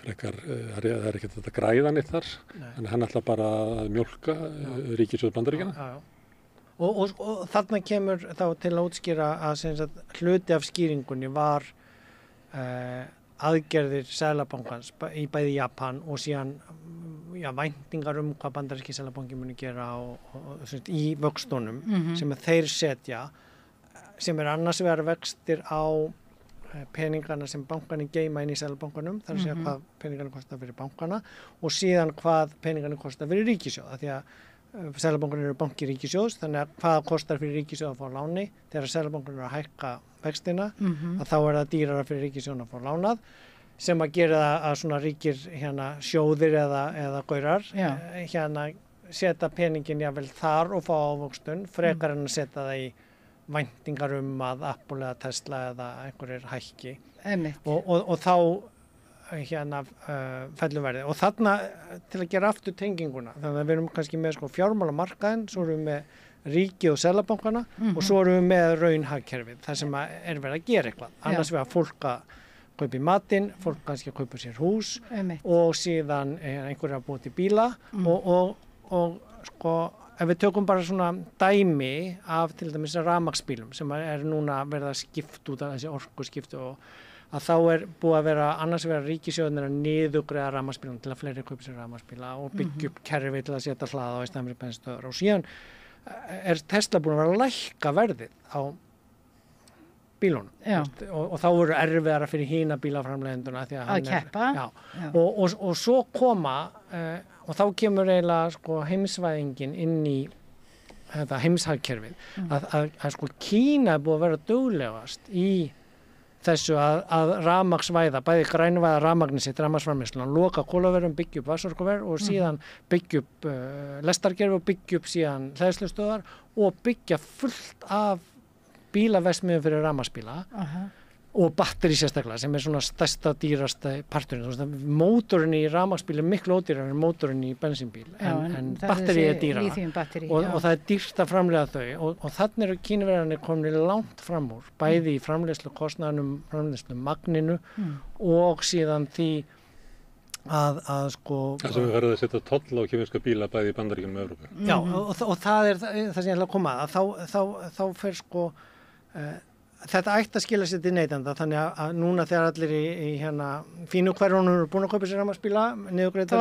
frekar, það er ekkert þetta græða neitt þar, en hann ætla bara að mjólka ríkissjóð Bandaríkjanna. Og þarna kemur þá til að útskýra að hluti af skýringunni var aðgerðir Seðlabankans í bæði Japan og síðan væntingar hvað bandaríski Seðlabanki muni gera í vöxtunum sem þeir setja sem annars vegar vextir á peningana sem bankarnir geyma inn í Seðlabankanum, þar að segja hvað peningarnir kosta fyrir bankana og síðan hvað peningarnir kosta fyrir ríkissjóð, því að Seðlabankarnir eru banki ríkissjóðs, þannig að hvað kostar fyrir ríkissjóð að fá láni þegar Seðlabankarnir eru að hækka vextina, að þá það dýrara fyrir ríkissjóðan að fá lánað, sem að gera það að svona ríkir sjóðir eða gaurar setja peningin jável þar og fá ávöxtun frekar en að setja það í væntingar að Apple eða Tesla eða einhverjir hækki og þá fellur verðið og þarna til að gera aftur tenginguna, þannig að við erum kannski með fjármálamarkaðinn, svo erum við með ríki og seðlabankana og svo erum við með raunhagkerfið, það sem er verið að gera eitthvað, annars við að fólk að kaupa í matinn, fólk kannski að kaupa sér hús og síðan einhverja að búa til bíla og sko ef við tökum bara svona dæmi af til dæmis rafmagnsbílum sem núna verið að skipta út af þessi orkuskiptu og að þá búið að vera annars vera ríkissjóðnir að niðurgreiða rafmagnsbílum til að fleiri kaupa sér rafmagnsbíla og byggja upp kerfi til að setja hlaða á í staðinn fyrir bensínstöðvar og síðan Tesla búin að vera að lækka verðið á bílunum og þá voru erfiðara fyrir hina bílaframleiðenduna að keppa og svo koma og þá kemur eiginlega heimsvæðingin inn í þetta heimshagkerfið að Kína búið að vera duglegast í þessu að rafmagnsvæða, bæði grænvæða rafmagni sitt, rafmagnsframleiðslan, loka kolaverum, byggja upp vatnsorkuver og síðan byggja upp lestargerfi og byggja upp síðan hleðslustöðvar og byggja fullt af bílaverksmiðjum fyrir rafmagnsbíla og batteri sérstaklega sem svona stærsta dýrasta parturinn. Mótorinn í rafmagnsbíl miklu ódýrari en mótorinn í bensínbíl en batteri dýrara og það dýrt að framleiða þau og þannig eru Kínverjarnir komin langt fram úr, bæði í framleiðslukostnaðinum, framleiðslumagninu og síðan því að sko það sem við verðum að setja toll á kínverska bíla bæði í Bandaríkjunum og Evrópu. Já, og það það sem ég ætla að koma að þá fer sko þetta ætti að skila sér til neytenda þannig að núna þegar allir í fínu hverjunum eru búin að kaupa sér rafmagnsbíla niðurgreiddar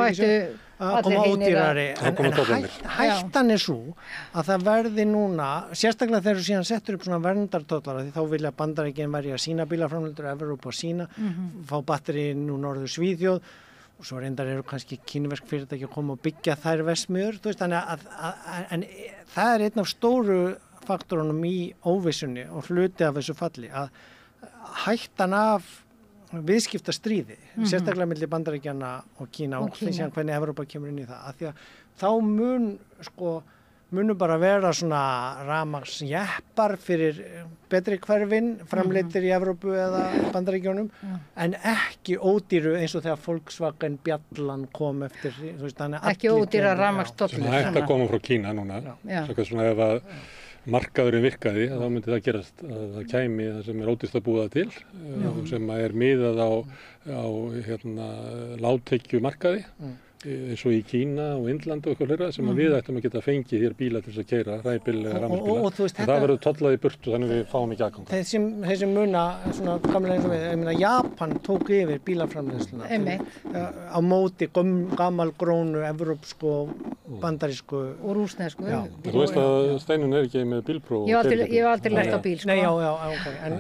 að koma ódýrari en hættan svo að það verði núna sérstaklega þegar þú síðan settur upp svona verndartollara því þá vilja Bandaríkin verja sína bílaframleiðendur Evrópu og sína fá batteri nú norður Svíþjóð og svo reyndar eru kannski kínversk fyrirtæki að koma og byggja þær verksmiðjur þannig en það einn af stóru faktorunum í óvissunni og hluti af þessu falli að hættan af viðskiptastríði, sérstaklega milli Bandaríkjanna og Kína og síðan hvernig Evrópa kemur inn í það, af því að þá munu bara vera svona rafmagnsjeppar fyrir betri hverfin framleiddir í Evrópu eða Bandaríkjunum en ekki ódýru eins og þegar Volkswagen bjallan kom eftir ekki ódýra rafmagnsstofnir sem hægt að koma frá Kína núna svona ef að markaðurinn virkaði þá myndi það gerast að það kæmi það sem ódýrt að búa til sem miðað á lágtekju markaði eins og í Kína og Indlandi og eitthvað fleira sem við ættum að geta fengið hér bíla til þess að keyra ræðbíla rafmagnsbíla en það verður tollaði burtu þannig við fáum ekki aðgang. Þessi muna svona gamlega eins og við, ég meina Japan tók yfir bílaframleiðsluna á móti gamalgrónu evrópsku bandarísku og rússnesku. Þú veist að Steinun ekki með bílpróf. Ég hef aldrei lært á bíl Nei, já, ok, en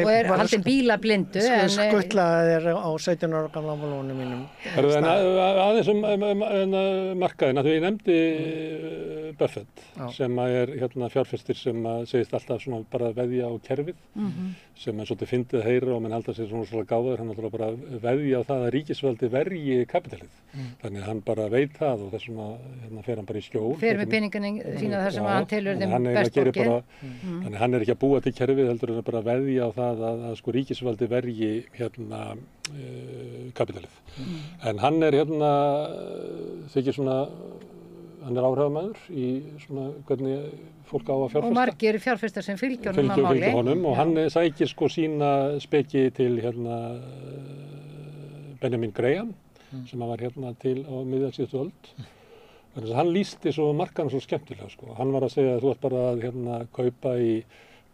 og haldið bílablindu skuttlaði þér á 17 ára gamla ammalónu mínum. Aðeins markaðina, því ég nefndi Buffett sem fjárfestir sem segist alltaf svona bara veðja á kerfið sem svolítið fyndið að heyra og menn halda sér svona gáður, hann náttúrulega bara veðja á það að ríkisvaldi verji kapitalið þannig að hann bara veit það og þess vegna fer hann bara í skjól fer með peningana sína þar sem hann telur þeim best borgið þannig hann ekki að búa til kerfið heldur en bara veðja á það að sko ríkisvaldi verji kapitalið en hann þykir svona hann áhrifamaður í svona hvernig fólk á að fjárfesta. Og margir fjárfestar sem fylgja honum og hann sækir sko sína speki til Benjamin Graham sem var til á miðja síðustu öld. Þannig að hann lýsti svo markaðan svo skemmtilega sko. Hann var að segja að þú ert bara að kaupa í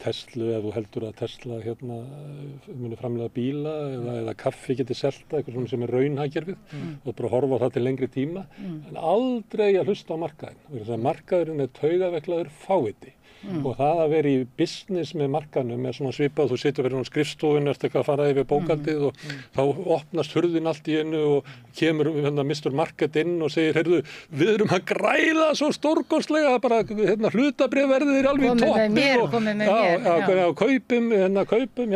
Tesla ef þú heldur að Tesla muni framleiða bíla eða kaffi geti selta, eitthvað sem raunhagkerfið og bara horfa á það til lengri tíma en aldrei að hlusta á markaðinn. Markaðurinn taugaveiklaður fáviti. og það að vera í business með markanum er svona svipað, þú situr verið á skrifstofun, ert eitthvað að fara yfir bókaldið og þá opnast hurðin allt í einu og kemur Mr. Market inn og segir, heyrðu, við erum að græða svo stórkostlega, bara hlutabréfverðið er alveg í toppi og kaupum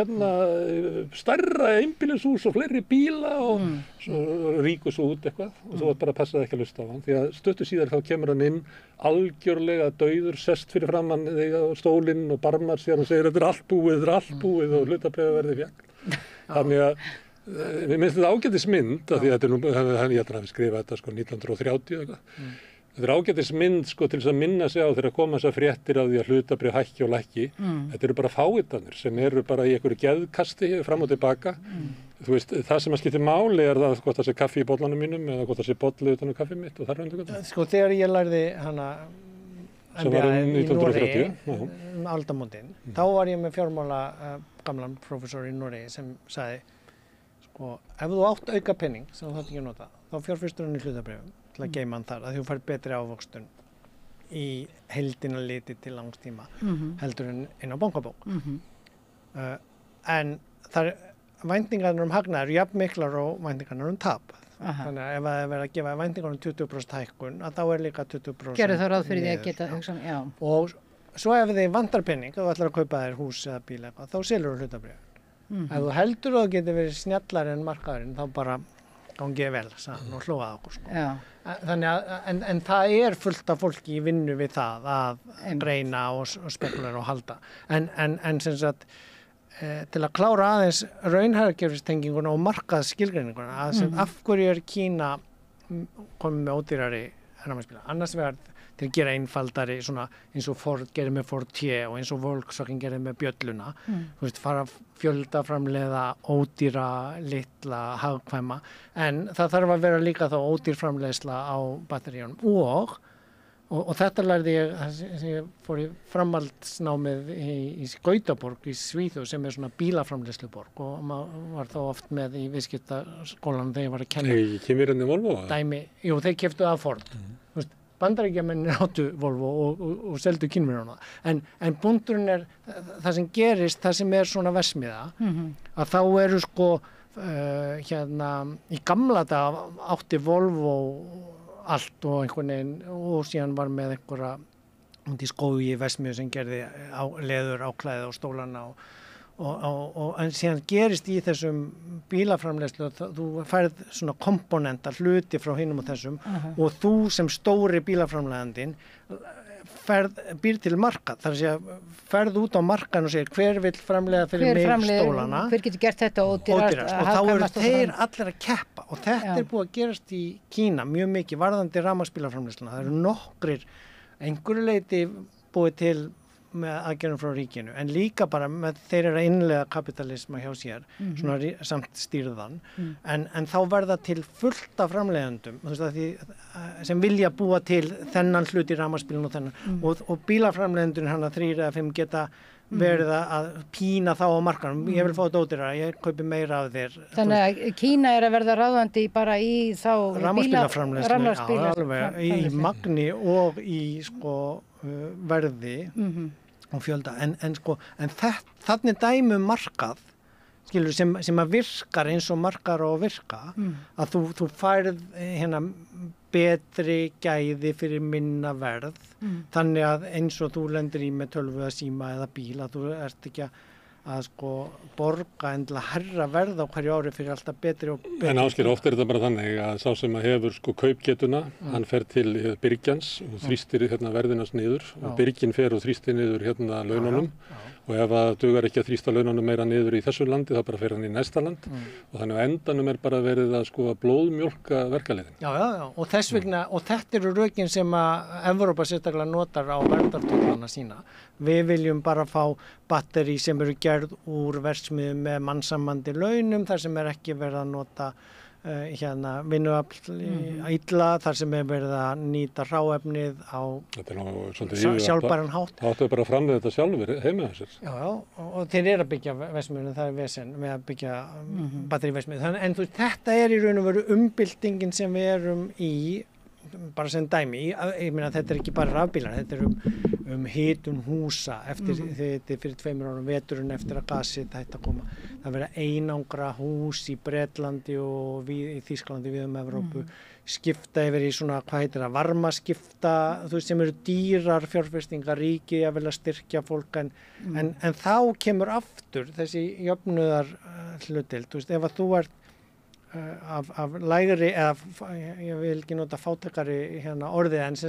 stærra einbýlishús og fleiri bíla og svo ríku svo út eitthvað og þú bara passaði ekki að hlusta á hann, því að stuttu síðar þá kemur hann inn algjörlega dauður, sest fyrir framann þig á stólinn og barmar sér og segir, þetta er allt búið og hlutabréfverðið fjall. Þannig að við minnst þetta ágætismynd, af því að ég ætla að skrifa þetta 1930 eitthvað. Þetta er ágætismynd til þess að minna sig á þegar koma þessar fréttir af því að hlutabréf hækki og lækki. Þetta eru bara fávitanir sem eru bara í einhverju geðkasti fram og tilbaka. Þú veist, það sem að skiptir máli er það hvort það sé kaffi í bollanum mínum eða hvort það sé bolli utan á kaffið mitt og það er undir. Þegar ég lærði hana MBA í Noregi, aldamótin, þá var ég með fjármála gamlan prófessor í Noregi sem sagði, ef þú átt auka penning sem þú þarft ekki að nota, þá fjárfestur hann í hlutabréfum til að geyma hann þar, að þú fær betri ávöxtun í heildina liti til langs tíma heldur en inn á bankabók. En þar væntingarnar hagnaður jafn miklar og væntingarnar tap. Þannig að ef það er verið að gefa væntingarnar 20% hækkun, að þá er líka 20% Gerðu þá ráð fyrir því að geta hugsa, já. Og svo ef þið vantar penning og þú ætlar að kaupa þér hús eða bíl eitthvað, þá selur þú hlutabréf. Ef þú heldur að þú getur verið snjallari en markaðurinn, þá bara gangið vel, og hlóða okkur. Þannig að, en það er fullt af fólki í vinnu við það að reyna og spekulera og halda. En sem sagt, til að klára aðeins raunhæðarkerfistenginguna og markaðsskilgreininguna, af hverju er Kína komið með ódýrari rafmagnsbíla? Annars vegar til að gera einfaldari, svona eins og Ford gerði með Ford T og eins og Volkswagen gerði með bjölluna, þú veist, fara fjölda framleiða ódýra, litla, hagkvæma, en það þarf að vera líka þá ódýr framleiðsla á batteríunum og þetta lærði ég sem ég fór í framhaldsnámið í Gautaborg í Svíþjóð sem er svona bílaframleiðsluborg og maður var þá oft með í viðskiptaskólanum þegar ég var að kenna. Nei, kemur henni Volvo? Dæmi, jú, þeir keyptu af Ford. Bandaríkjamennir áttu Volvo og seldu Kínverjana. En punkturinn er það sem gerist, það sem er svona versmiða, að þá eru í gamla dag átti Volvo allt og einhvern veginn og síðan var með einhverja í skói í versmiðu sem gerði leður áklæði og stólana en síðan gerist í þessum bílaframleiðslu þú færð svona komponenta hluti frá hinum og þessum og þú sem stóri bílaframleiðandinn býr til markað, þar að segja ferð út á markaðn og segir hver vill framleiða fyrir mig stólana, hver getur gert þetta ódýrast og þá eru þeir allir að keppa og þetta er búið að gerast í Kína mjög mikið varðandi rafmagnsbílaframleiðsluna. Það eru nokkrir einhverju leyti búið til með aðgerðum frá ríkinu en líka bara með þeir eru að innleiða kapitalisma hjá sér svona samt stýrðan en þá verða til fullt af framleiðendum sem vilja búa til þennan hlut í rafmagnsbílinn og þennan og bílaframleiðendurinn hann að 3 eða 5 geta verið að pína þá á markanum ég vil fá þetta ódýrara, ég kaupi meira af þér. Þannig að Kína er að verða ráðandi bara í þá rafmagnsbílaframleiðslu í magni og í verði og fjölda, en þannig dæmi markað skilur, sem að virkar eins og markar og virka að þú færð betri gæði fyrir minna verð þannig að eins og þú lendir í með tölvu eða síma eða bíl að þú ert ekki að borga endilega herra verð á hverju ári fyrir alltaf betri og betri. En Ásgeir, oft er þetta bara þannig að sá sem að hefur kaupgetuna, hann fer til byrgjans og þrýstir verðinans niður og byrgin fer og þrýstir niður laununum og ef það dugar ekki að þrýsta laununum meira niður í þessu landi þá bara fer hann í næsta land og þannig á endanum er bara verið að blóðmjólka verkaliðin. Já, og þess vegna, og þetta eru rökin sem að Evrópa sérstaklega notar á verndartöflana sína. Við viljum bara fá batteri sem eru gerð úr verksmiðum með mannsæmandi launum þar sem er ekki verið að nota vinnuafl illa þar sem er verið að nýta hráefnið á sjálfbæran hátt. Það áttu bara að framleiða þetta sjálfur heima þessir. Já, og þeir eru að byggja verksmiðjum, það er vesen með að byggja batteriverksmiðjum. En þetta er í raun og veru umbyltingin sem við erum í bara sem dæmi, ég meina þetta ekki bara rafbílar, þetta hitun húsa eftir þetta fyrir 2 árum veturinn eftir að gasið þetta koma. Það verða einangra hús í Bretlandi og í Þýskalandi við Evrópu, skipta yfir í svona, hvað heitir það, varmaskipta, þú veist, sem eru dýrar fjárfestingar, ríkið að vilja styrkja fólk en þá kemur aftur þessi jöfnuðar hlutdeild, þú veist, ef að þú ert af lægri, eða ég vil ekki nota fátækari orðið en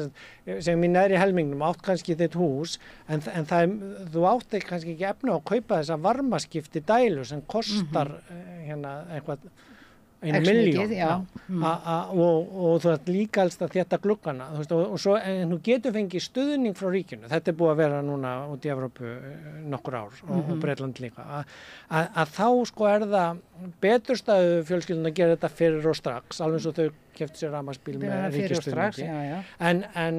sem í neðri helmingnum átt kannski þitt hús en þú átt kannski ekki efni á að kaupa þessa varmaskipti dælu sem kostar eitthvað 1 milljón og þú ert líka alls að þétta gluggana og svo en þú getur fengið stuðning frá ríkinu, þetta búið að vera núna út í Evrópu nokkur ár og Bretland líka að þá sko það betur staðu fjölskyldun að gera þetta fyrir og strax alveg eins og þau keyptu sér rafmagnsbíl með ríkisstuðningi en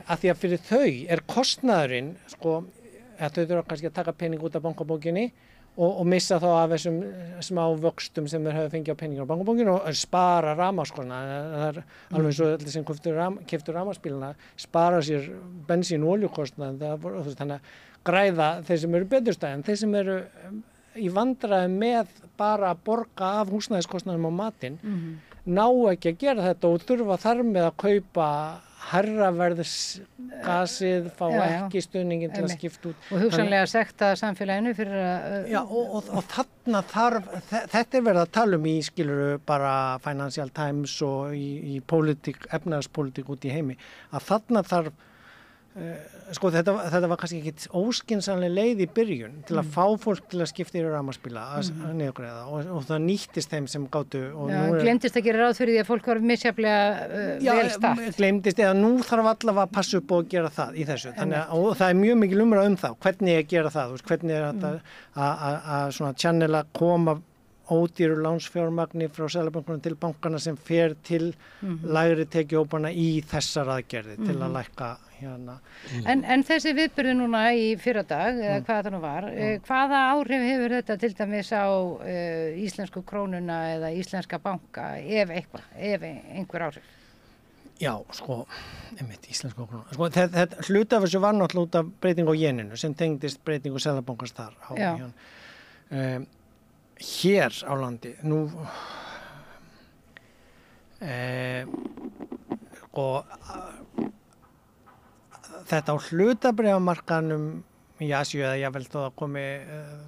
að því að fyrir þau kostnaðurinn sko að þau þurfa kannski að taka pening út af bankabókinni og missa þá af þessum smá vöxtum sem þeir hafa fengið á peningar á bankabókinu og spara rafmagnskostnaðina. Það alveg eins og allir sem keyptu rafmagnsbílana spara sér bensín- og olíukostnaðina þannig að græða þeir sem eru betur staðin, þeir sem eru í vandræðum með bara að borga af húsnæðiskostnaðum á matinn ná ekki að gera þetta og þurfa þar með að kaupa herraverðs gasið, fá ekki stuðningin til að skipta út. Og hugsanlega sekta samfélaginu fyrir að... Já, og þarna þarf, þetta verið að tala í skiluru bara Financial Times og í efnahagspólitík út í heimi, að þarna þarf, sko þetta var kannski ekkit óskynsamleg leið í byrjun til að fá fólk til að skipta yfir rafmagnsbíla að niðurgreiða og það nýttist þeim sem gátu og glemdist að gera ráð fyrir því að fólk var misjafnlega vel statt. Glemdist eða nú þarf allavega að passa upp og gera það í þessu og það mjög mikil umræða það, hvernig ég gera það, hvernig þetta að svona channela koma ódýru lánsfjármagni frá Seðlabankanum til bankana sem fer til lægri tekjuhópanna í þessar aðgerðir til að lækka En þessi viðburður núna í fyrradag, eða hvað það nú var, hvaða áhrif hefur þetta til dæmis á íslensku krónuna eða íslenska banka, ef einhver áhrif? Já, sko, íslensku krónuna. Sko, þetta hluta af þessu var náttúrulega út af breytingu á jeninu sem tengdist breytingu Seðlabankans þar. Hér á landi, nú, þetta á hlutabréfamarkaðnum í Asíu eða jafnvel þó að komi,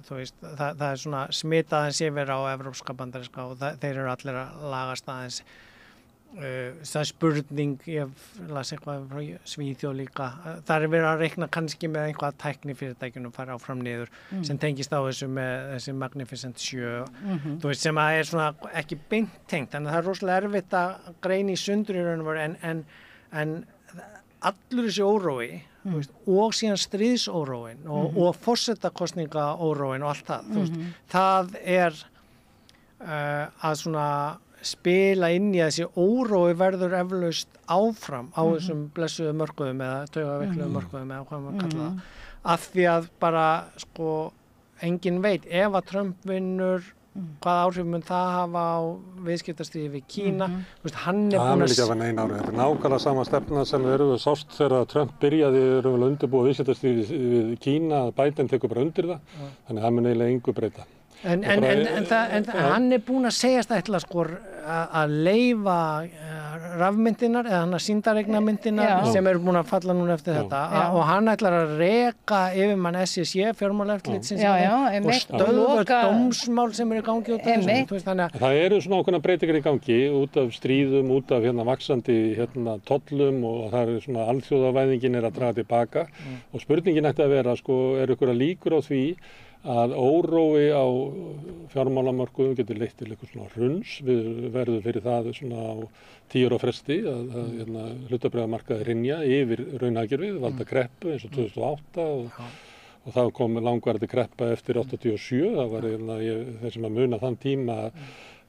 þú veist, það svona smitað aðeins yfir á evrópska bandaríska og þeir eru allir að lagast aðeins. Það er spurning, ég las eitthvað frá Svíþjóð líka, það er verið að reikna kannski með einhvað tæknifyrirtækjunum fara áfram niður sem tengist á þessu með þessi Magnificent 7, þú veist, sem að svona ekki beint tengt, en það er rosalega erfitt að greina í sundur í raun og veru en allur þessi órói og síðan stríðsóróin og forsetakosningaóróin og allt það, þú veist, það er að svona spila inn í þessi órói verður eflaust áfram á þessum blessuðu mörkuðum eða taugaveikluðu mörkuðum eða hvað maður kalla það, af því að bara sko enginn veit ef að Trump vinnur hvað áhrif mun það hafa á viðskiptastríði við Kína, þú veist, hann er búin að... Það vil ekki hafa neina áhrif, þetta er nákvæmlega sama stefna sem við erum sást þegar Trump byrjaði að undirbúa viðskiptastríði við Kína, að Biden tekur bara undir það, þannig að það mun eiginlega engu breyta. En hann er búin að segjast ætla sko að leyfa rafmyndinar eða hann að sýndaregnamyndinar sem eru búin að falla núna eftir þetta og hann ætlar að reka yfirmann SEC fjármálaeftirlitsins og stöðva dómsmál sem eru í gangi út af þessu. Það eru svona ákveðna breytingar í gangi út af stríðum, út af vaxandi tollum og það er svona alþjóðavæðingin er að draga tilbaka og spurningin ætti að vera sko er ykkur líkur á því að órói á fjármálamörkuðum getur leitt til eitthvað svona hruns, við verðum fyrir það svona á 10 ára fresti að hlutabréfamarkaði hrynja yfir raunhagkerfið, valda kreppu eins og 2008 og það kom langvarandi kreppa eftir 87, það var þeir sem að muna þann tíma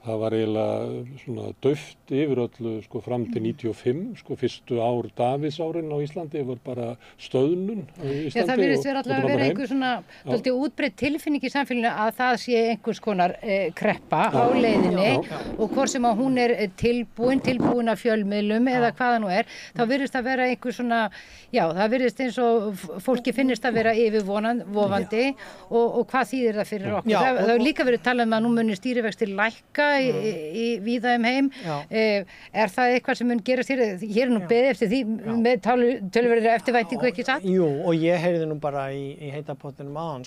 það var eiginlega svona dauft yfir öllu sko fram til 95, sko fyrstu ár Davíðsárin á Íslandi var bara stöðnun á Íslandi. Já, það virðist vera alltaf að vera einhver svona dálítið útbreidd tilfinning í samfélaginu að það sé einhvers konar kreppa á leiðinni og hvort sem að hún tilbúin að fjölmiðlum eða hvaða nú þá virðist það vera einhver svona, það virðist eins og fólki finnist að vera yfirvofandi og hvað þýðir það fyrir okkur. Það hefur líka verið talað um að nú muni stýrivextir lækka í víða heim. Er það eitthvað sem mun gerast hér? Hér nú beðið eftir því með töluverðri eftirvæntingu, ekki satt? Jú, og ég heyrði nú bara í heita pottinum áðan,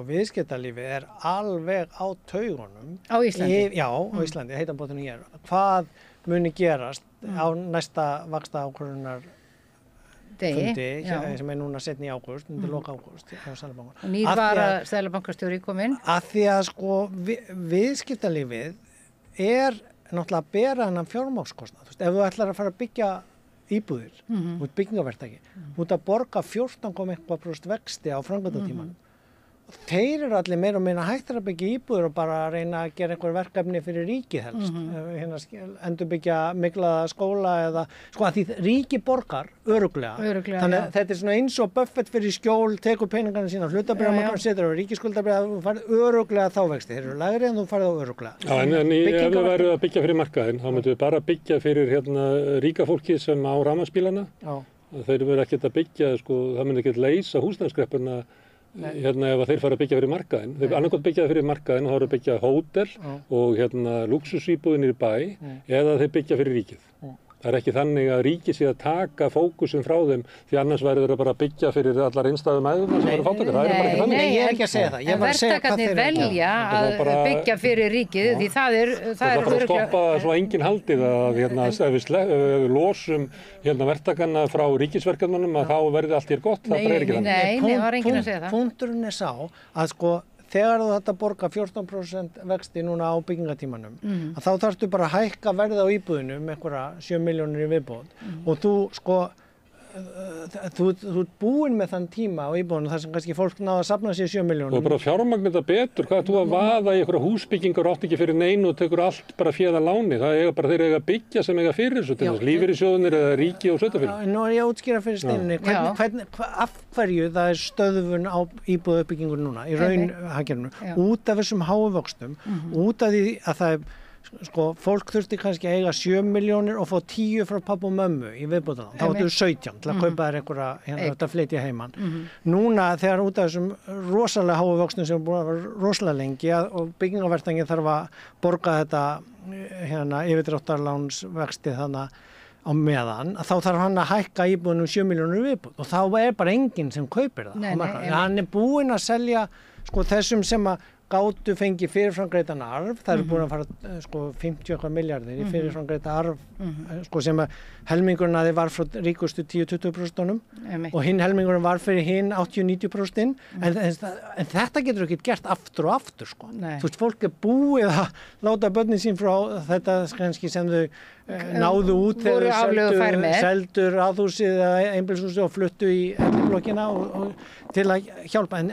viðskiptalífið er alveg á taugunum. Á Íslandi? Já, á Íslandi, heita pottinum hér. Hvað muni gerast á næsta vaxtaákvörðunar fundi sem núna setni í ágúst, undir lok ágúst hjá Seðlabankanum. Og nýr seðlabankastjóri kominn. Að því að viðskiptalífið er náttúrulega að bera hennan fjármagnskostnað. Ef þú ætlar að fara að byggja íbúðir út byggingaverktaki, út að borga 14,1% vexti á framkvæmdatímanum. Þeir eru allir meira og minna hættir að byggja íbúður og bara reyna að gera einhver verkefni fyrir ríkið helst. Endurbyggja miklaða skóla eða, að því ríki borgar örugglega. Þannig að þetta er svona eins og Buffett fyrir skjól, tekur peningarna sína, hlutabréfamarkaðinn, setur á ríkisskuldabréf, þú farið örugglega þá vexti. Þeir eru lægri en þú farið á örugglega. Já, en ef við værum að byggja fyrir markaðinn, þá myndum við bara byggja fyrir ríka fólki sem á rafmagnsbílana. Þeir verða ekkert að byggja, það myndi ekkert leysa húsnæðiskreppuna ef þeir fara að byggja fyrir markaðinn. Þeir annarkot byggja fyrir markaðinn, þá eru að byggja hótel og lúxusíbúðir í bæ eða þeir byggja fyrir ríkið. Það er ekki þannig að ríkið sé að taka fókusinn frá þeim því annars væri þeir bara að byggja fyrir allar einstæðu mæðurnar sem eru fátækar. Það er bara ekki þannig. Nei, ég er ekki að segja það. En verktakarnir velja að byggja fyrir ríkið því það er bara að stoppa svo enginn haldið að ef við losum verktakarna frá ríkisverkefnunum að þá verði allt hér gott. Það er ekki þannig. Nei, það var enginn að segja það. Punkturinn er sá að þegar þú þetta borga 14% vexti núna á byggingatímanum, að þá þarftu bara að hækka verðið á íbúðinu með einhverja 7 milljónir í viðbót og þú ert búinn með þann tíma á íbúðinu þar sem kannski fólk náða að safna sér 7 milljónum. Og bara fjármagna þetta betur, hvað þú að vaða í einhverja húsbyggingar og átt ekki fyrir neinu og tekur allt bara féð að láni. Það eiga bara þeir eiga að byggja sem eiga fyrir þessu, til þess lífeyrissjóðunir eða ríki og sveitarfélög. Nú er ég að útskýra fyrir Steinunni, af hverju það er stöðvun á íbúðauppbyggingu núna í raunhagkerfinu, út af þessum háu vöxtum, út af því að það er fólk þurfti kannski að eiga 7 milljónir og fá 10 frá pappa og mömmu í viðbótarlán. Þá áttu 17 til að kaupa þér einhverja þetta flytja heiman. Núna þegar út af þessum rosalega háu vöxtum sem er búin að vera rosalega lengi og byggingaverktaki þarf að borga þetta yfirdráttarlánsvexti þannig á meðan, þá þarf hann að hækka íbúðunum 7 milljónir viðbót og þá er bara enginn sem kaupir það. Hann er búinn að selja þessum sem að gátu fengi fyrirframgreitan arf, það eru búin að fara 50 milljarðir í fyrirframgreita arf sem að helmingurinn að þið var frá ríkustu 10-20% og hinn helmingurinn var fyrir hinn 80-90% en þetta getur ekki gert aftur og aftur Þú veist, fólk er búið að láta börnin sín frá þetta kannski sem þau náðu út þegar þau seldu ráðhúsið eða einbýlishúsið og fluttu í eldiblokkina til að hjálpa en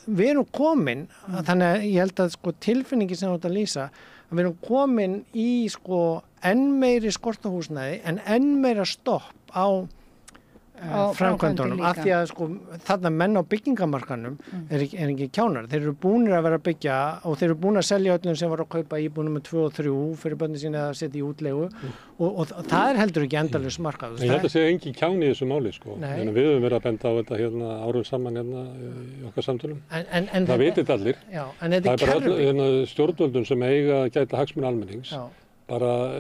við erum komin, þannig að ég held að tilfinningi sem þú ert að lýsa, að við erum komin í enn meiri skortahúsnæði en enn meira stopp á framkvæmdunum af því að þarna menn á byggingamarkanum er ekki kjánar. Þeir eru búnir að vera að byggja og þeir eru búin að selja öllum sem var að kaupa íbúðum með 2 og 3 fyrir börnin sín eða setja í útlegu og það er heldur ekki endalaus markað. Ég held að segja engin kjáni í þessu máli Við höfum verið að benda á þetta árum saman í okkar samtölum. Það veit þetta allir. Það er bara stjórnvöldum sem eiga að gæta hagsmuna almennings. Bara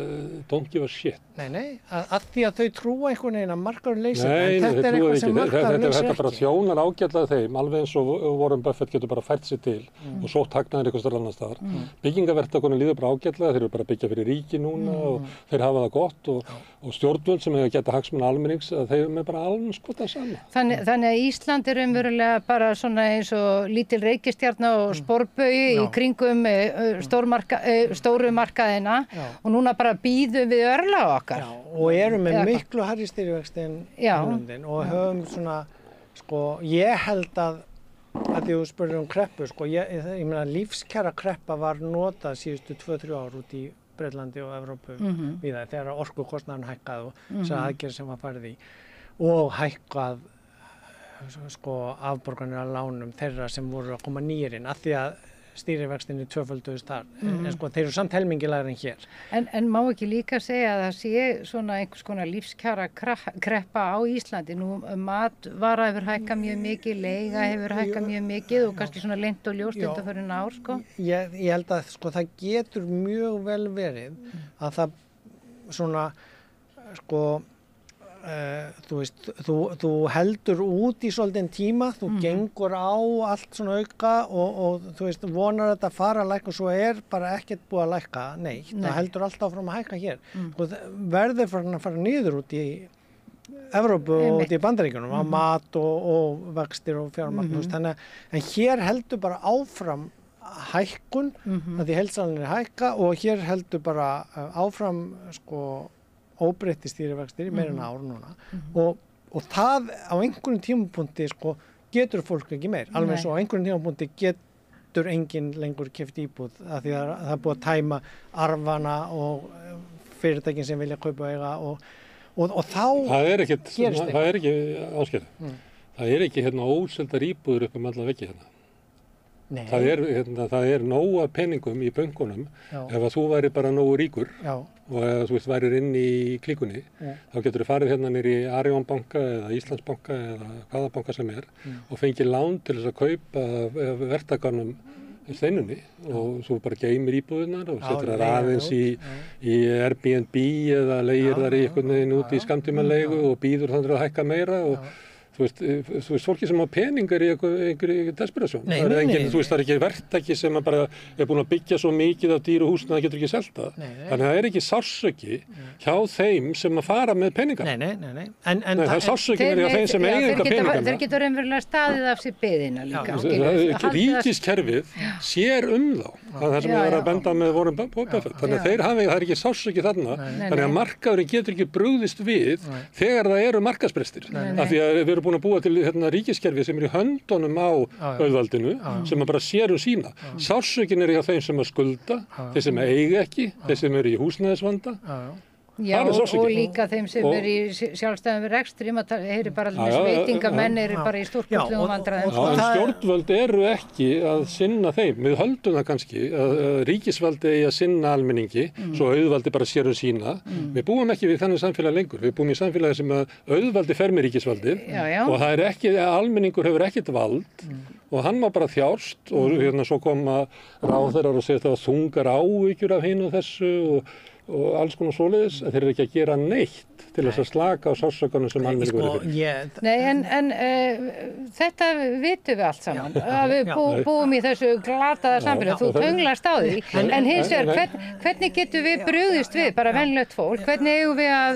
don't give a shit. Nei, að því að þau trúa einhvern veginn að markaðurinn leysi. Nei, þeir trúa ekki. Þetta bara þjónar ágætlega þeim, alveg eins og Warren Buffett getur bara fært sig til og sótt hagnaðir einhvers staðar annars staðar. Byggingaverktakonum líður bara ágætlega, þeir eru bara að byggja fyrir ríki núna og þeir hafa það gott og stjórnvöld sem eiga geta hagsmuna almennings, þeim er bara alveg sama. Þannig að Ísland er umverulega bara svona eins og lítil reikistjarna og sporbaugi í kringum stóru markaðina og núna bara bíðum við örla okkar. Já, og erum með miklu hærri stýrivexti en Hollandi og höfum svona, ég held að að því þú spurðir kreppu, sko, ég meina lífskjara kreppa var notað síðustu 2-3 ár út í Breitlandi og Evrópu víða þegar orkukostnaðurinn hækkað og þessar aðgerðir sem var farið í og hækkað sko afborganir af lánum þeirra sem voru að koma nýir inn af því að stýrivextinni tvöfölduðust þar en sko þeir eru samt helmingi lægri en hér. En má ekki líka segja að það sé svona einhvers konar lífskjara kreppa á Íslandi? Nú matvara hefur hækkað mjög mikið, leiga hefur hækkað mjög mikið og kannski svona leynt og ljóst undanfarin ár sko? Ég held að sko það getur mjög vel verið að það svona sko þú veist, þú heldur út í svolítinn tíma, þú gengur á allt svona auka og þú veist, vonar þetta að fara að lækka og svo bara ekkert búið að lækka neitt. Það heldur alltaf áfram að hækka hér. Og verður farin að fara niður út í Evrópu og út í Bandaríkjunum, á mat og vextir og fjármagn, þannig en hér heldur bara áfram hækkun, að því heildsælinn hækka og hér heldur bara áfram sko óbreytti stýrivextir í meira en ár núna og það á einhverjum tímapunkti sko getur fólk ekki meir alveg svo á einhverjum tímapunkti getur enginn lengur keypt íbúð af því að það er búið að tæma arfana og fyrirtækin sem vilja kaupa og eiga og þá gerist það er ekki Ásgeir það er ekki óseldar íbúður upp alla veggi hérna. Það er nóg af peningum í bönkunum ef að þú væri bara nógu ríkur og ef þú værir inn í klíkunni þá getur þú farið hérna niður í Arion banka eða Íslandsbanka eða hvaða banka sem og fengið lán til þess að kaupa verktakarnum steinunni og svo bara geymir íbúðirnar og setur þær aðeins í Airbnb eða leigir þær í einhvern veginn út í skammtímaleigu og býður þannig að hækka meira og þú veist, fólki sem á peningar í einhverju desperasjón. Það er ekki verktaki sem bara er búin að byggja svo mikið af dýru húsinu að það getur ekki selt það. Þannig að það er ekki sársöki hjá þeim sem að fara með peningar. Nei. Það er sársökin hjá þeim sem eiga eitthvað peningar. Þeir getur raunverulega staðið af sér biðina líka. Ríkiskerfið sér þá. Það er sem við erum að benda með vorum Buffett. Þannig að það er ekki sársöki þarna. Þannig að markaðurinn getur ekki brugðist við þegar það eru markaðsbrestir. Af því að við erum búin að búa til ríkiskerfi sem í höndunum á auðvaldinu sem bara sér sína. Sársökin hjá þeim sem að skulda, þeir sem eiga ekki, þeir sem eru í húsnæðisvanda. Já, og líka þeim sem í sjálfstæðum við rekstri, maður heyri bara allir veitingamenn bara í stórkostlegum vandræðum. En stjórnvöld eru ekki að sinna þeim. Við höldum það kannski að ríkisvaldi eigi að sinna almenningi, svo auðvaldi bara sér sína. Við búum ekki við þannig samfélag lengur. Við búum í samfélagi sem að auðvaldi fer með ríkisvaldið og það er ekki, almenningur hefur ekkert vald og hann má bara þjást og svo koma ráðherrar og segja það þungar áhyggjur af hinu og þessu og alls konar svoleiðis að þeir eru ekki að gera neitt til þess að slaka á sársökunum sem almenningur eru fyrir. Nei, en þetta vitum við allt saman að við búum í þessu glataða samfélagi, þú tönglast á því en hins vegar, hvernig getum við brugðist við, bara venjulegt fólk, hvernig eigum við að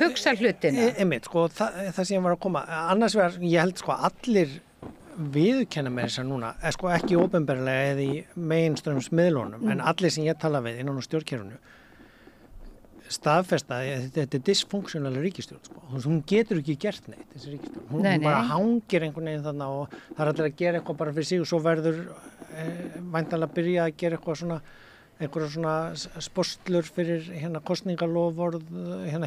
hugsa hlutina? Einmitt, sko, það sem var að koma, annars vegar, ég held sko allir viðurkenna með þess að núna, sko ekki opinberlega eða í mainstream-miðlunum, en allir sem ég tala við innan á stjórnkerfinu staðfesta, þetta er dysfunktionalega ríkisstjórn, sko. Hún getur ekki gert neitt, þessi ríkisstjórn. Hún bara hangir einhvern veginn þarna og það er allir að gera eitthvað bara fyrir sig og svo verður væntanlega að byrja að gera einhverja svona sporslur fyrir kosningalofvorð,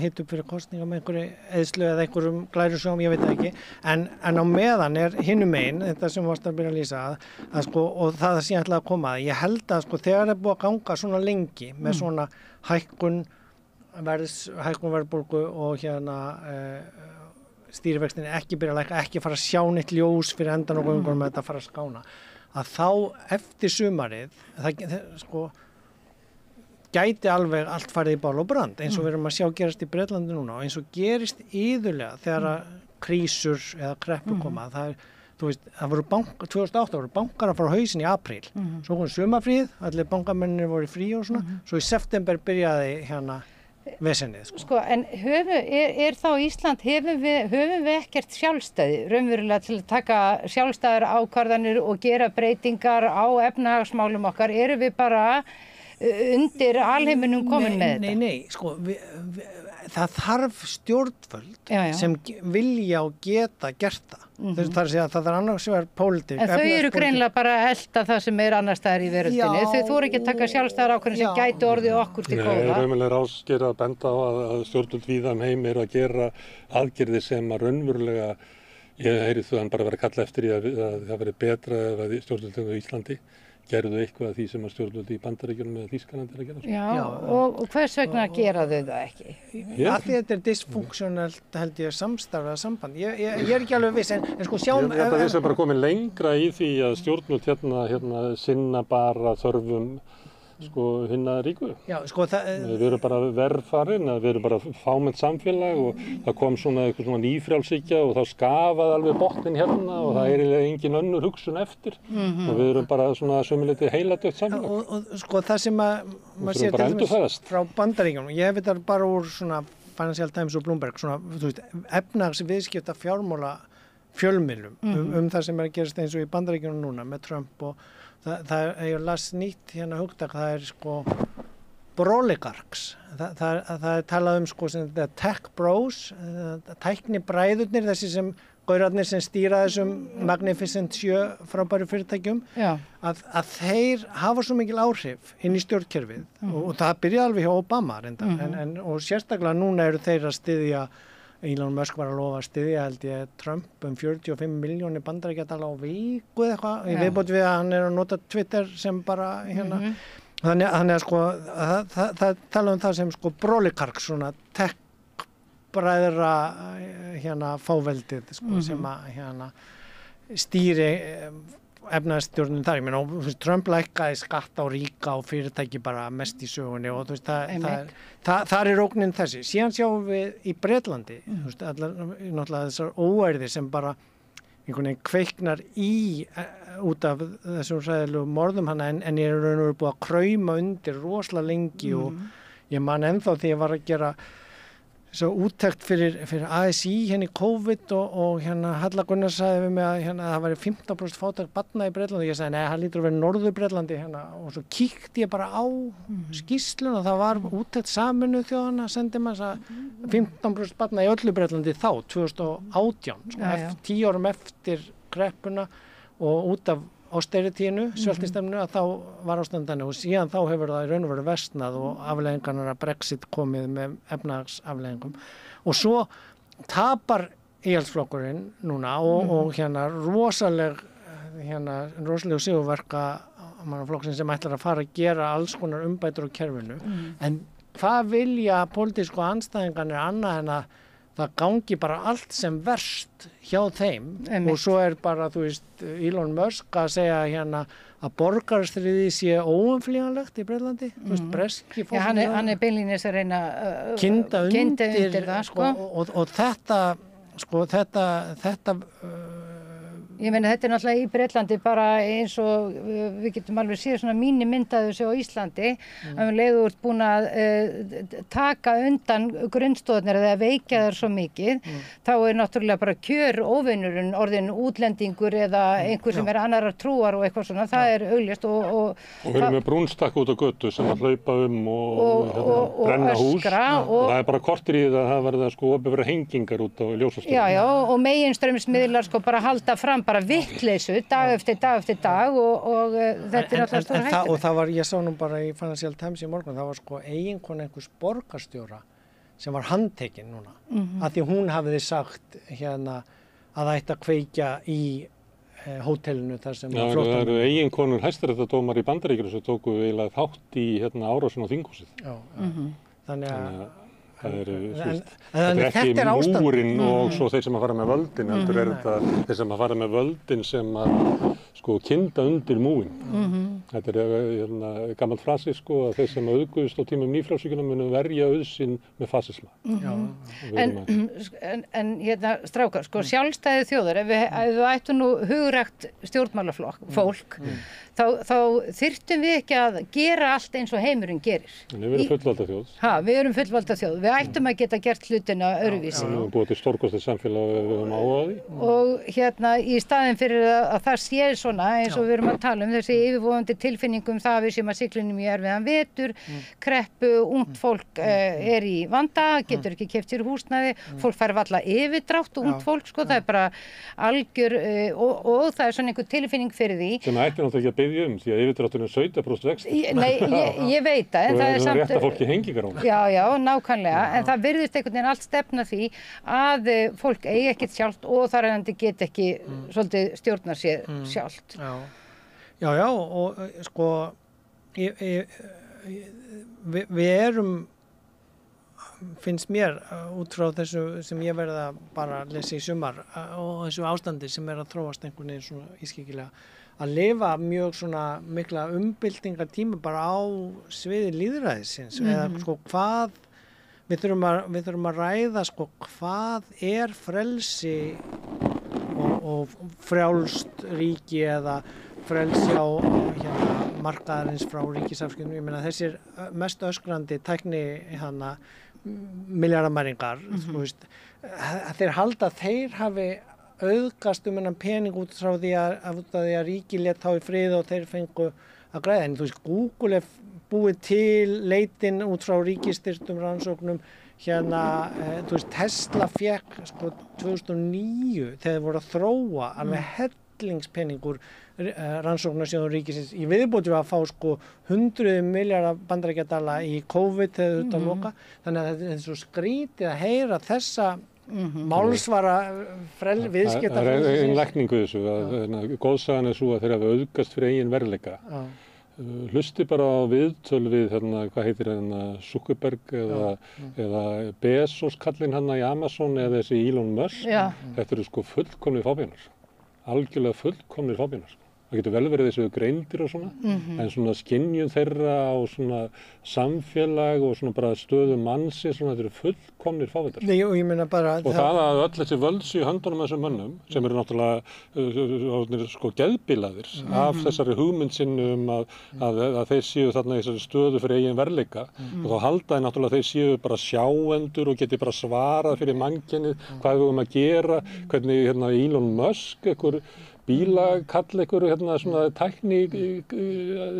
hitt upp fyrir kosninga með einhverju eðslu eða einhverjum glærusjóm, ég veit það ekki, en á meðan er hinum megin, þetta sem varst að byrja að lýsa að sko, og það sem ég ætlaði að koma að, ég held að sko þegar það er búið að ganga svona lengi með svona hækkun verðbólgu og stýrivextinni ekki byrja að lækka, ekki fara að sjá neitt ljós fyrir endan og göngunum með þetta fara að skána, að þá eftir sumarið, það sko gæti alveg allt farið í bál og brand eins og við erum að sjá gerast í Bretlandi núna og eins og gerist iðulega þegar krísur eða kreppu koma, það voru 2008 voru bankar að fara á hausinn í apríl, svo kom sumarfríð, allir bankamennir voru í frí og svona, svo í september byrjaði vesennið. Sko, en er þá Ísland, höfum við ekkert sjálfstæði, raunverulega til að taka sjálfstæðar ákvarðanir og gera breytingar á efnahagsmálum okkar, erum við bara undir alheiminum komin með þetta? Nei, sko, það þarf stjórnvöld sem vilja og geta gert það. Það er að segja að það annars vegar pólitík. En þau eru greinilega bara að elta það sem annars staðar í veröldinni. Þau þora ekki að taka sjálfstæðar ákvörðun sem gæti orðið okkur til góða. Nei, raunverulega Ásgeir að benda á að stjórnvöld víða heim eru að gera aðgerðir sem að raunverulega, ég heyri þann bara vera að kalla eftir að það veri betra ef að stjórnvöld í Íslandi gerðu eitthvað af því sem að stjórnvöld í Bandaríkjunum eða Þýskalandi er að gera. Já, og hvers vegna gera þau það ekki? Af því þetta dysfunktionalt held ég samstarfað samband. Ég er ekki alveg viss, en sko sjáum... Ég held að við sem bara komin lengra í því að stjórnvöld hérna sinna bara þörfum hinna ríku. Já, sko við erum bara verðfarin, við erum bara fámennt samfélag og það kom eitthvað svona nýfrjálshyggja og þá skafaði alveg botnin hérna og það er engin önnur hugsun eftir og við erum bara svona sömuleyti heiladautt samfélag. Og sko það sem maður sér til dæmis frá Bandaríkjunum, ég hef þetta bara úr svona Financial Times og Bloomberg, svona, þú veist, efnahagsviðskipta fjármála fjölmiðlum það sem er að gerast eins og í Bandaríkjunum núna með Trump og það ég las nýtt hérna hugtak, það er sko broligarks, það er talað sko sem tech bros, tækni bræðurnir, þessi sem gaurarnir sem stýra þessum Magnificent 7 frábæru fyrirtækjum, að þeir hafa svo mikil áhrif inn í stjórnkerfið og það byrjaði alveg hjá Obama reyndar, og sérstaklega núna eru þeir að styðja. Elon Musk var að lofa að styðja held ég Trump 45 milljónir bandaríkjadala á viku eða eitthvað, ég viðbót við að hann er að nota Twitter sem bara hérna, þannig að sko það tala það sem sko broligark, svona tech bræðra hérna fáveldið sko sem að hérna stýri efnahagsstjórnin þar, ég meina, Trump lækkaði skatt á ríka og fyrirtæki bara mest í sögunni og þú veist, þar er ógnin þessi. Síðan sjáum við í Bretlandi, þú veist, náttúrulega þessar óærðir sem bara einhvern veginn kveiknar út af þessum hræðilegu morðum hana en ég er raun og veru búið að krauma undir rosalega lengi og ég man ennþá því ég var að gera svo úttekt fyrir ASI hérna í COVID og hérna Halla Gunnar sagði við mig að hérna, það væri 15% fátækt barna í Bretlandi og ég sagði nei, það lítur að vera Norður Bretlandi hérna og svo kíkti ég bara á skýrsluna og það var úttekt Sameinuðu þjóðanna sendi maður að 15% barna í öllu Bretlandi þá 2018 sko, 10 árum eftir kreppuna og út af austerityinu, sveltistefnu, að þá var ástandinu og síðan þá hefur það í raun og veru versnað og afleiðingarnar að Brexit komið með efnahagsafleiðingum og svo tapar íhaldsflokkurinn núna og hérna rosaleg sigurverka flokksins sem ætlar að fara að gera alls konar umbætur á kerfinu en hvað vilja pólitísku andstæðingarnir annað en að það gangi bara allt sem verst hjá þeim og svo er bara, þú veist, Elon Musk að segja hérna að borgarastríði sé óumflýjanlegt í Bretlandi, þú veist, breski fólk. Já, hann er beinlínis að reyna kynda undir það, sko. Og þetta ég meina þetta er náttúrulega í Bretlandi bara eins og við getum alveg séð svona mínimyndaðu sig á Íslandi að leiðu úr búin að taka undan grunnstoðnir eða veikja þær svo mikið þá er náttúrulega bara kjör óvinnurinn orðin útlendingur eða einhver sem er annarar trúar og eitthvað svona, það er augljóst og við erum með brúnstakk út á götu sem að hlaupa og brenna hús og það er bara kortir í það að það verða sko opinberar hengingar út á ljósastöðum. Já, og meginstraumsmiðlar sko bara halda fram bara vittleysu dag eftir dag og þetta er náttúrulega stór hættur. Og það var, ég sá nú bara í Financial Times í morgun, það var sko eiginkona einhvers borgarstjóra sem var handtekinn núna, af því hún hafiði sagt hérna að það ætti að kveikja í hótelinu þar sem það eru eiginkonur hæstaréttardómar í Bandaríkjunum sem tóku eiginlega þátt í hérna árásin á þinghúsið. Já, þannig að það er ekki múrin og svo þeir sem að fara með völdin heldur er þetta þeir sem að fara með völdin sem að sko kynda undir múin. Þetta er gamalt frasi sko að þeir sem að auðguðust á tímum nýfrjálshyggjunnar munu verja auðsinn með fasisma. En hérna strákar, sko sjálfstæði þjóðar, ef við ættum nú hugrækt stjórnmálafólk, þá þyrftum við ekki að gera allt eins og heimurinn gerir. En við erum fullvalda þjóð. Við erum fullvalda þjóð. Við við ættum að geta gert hlutina öðruvísi. Við höfum búið til stórkostið samfélag og við höfum áhuga á því. Og í staðinn fyrir að það sé svona eins og við erum að tala þessi yfirvofandi tilfinningum það við séum að siglinum í erfiðan vetur, kreppu, ungt fólk í vanda, getur ekki keypt sér húsnæði, fólk fær varla yfirdrátt ungt fólk, sko, það bara algjör og það svona einhver tilfinning fyrir því. Sem ætti náttúrulega ekki að biðja því að yfirdrátturinn 17% vexti. Nei, ég veit það, en það er samt... rétta fólki hengingar á það. Já, nákvæmlega, en það virðist einhvern veginn allt stefna því að fólk eigi ekkert sjálft og þar en þið get ekki svolítið stjórna sér sjálft. Já, og sko, við erum, finnst mér, út frá þessu sem ég verið að bara lesa í sumar og þessu ástandi sem að þróast einhvern veginn svona ískyggilega, að lifa mjög svona mikla umbyltingartíma bara á sviði lýðræðisins eða sko hvað við þurfum að ræða sko hvað er frelsi og frjálst ríki eða frelsi á markaðarins frá ríkisafskiptum. Ég meina þessir mest öskrandi tækni milljarðamæringar, þeir halda að þeir hafi auðgast þennan pening út frá því að ríki lét þá í frið og þeir fengu að græða. En Google er búið til leitin út frá ríkisstyrktum rannsóknum. Tesla fekk sko 2009 þegar þeir voru að þróa alveg hellingspeningur rannsóknarsjóður ríkisins í viðbóti við að fá sko 100 milljarða bandaríkjadala í COVID þegar þau út að loka. Þannig að þetta er svo skrítið að heyra þessa málsvara viðskipta. Það er einn lækningu þessu að góðsagan er svo að þeir hafa auðgast fyrir eigin verðleika. Hlusti bara á viðtöl við hvað heitir Zuckerberg eða Bezos kallinn í Amazon eða þessi Elon Musk. Þetta eru sko fullkomnir fábjánar. Algjörlega fullkomnir fábjánar. Það getur vel verið þessu greindir og svona, en svona skynjun þeirra og svona samfélag og svona bara stöðu mannsi, svona þetta eru fullkomnir fávitar. Nei, og ég meina bara... Og það að öll þessi völds í höndunum þessum mönnum, sem eru náttúrulega sko geðbilaðir af þessari hugmynd sinni að þeir séu þarna í þessari stöðu fyrir eigin verðleika, og þá halda þeir náttúrulega að þeir séu bara sjáendur og geti bara svarað fyrir mannkynið, hvað við höfum að gera, hvernig Elon Musk, einhver bílakall svona tækni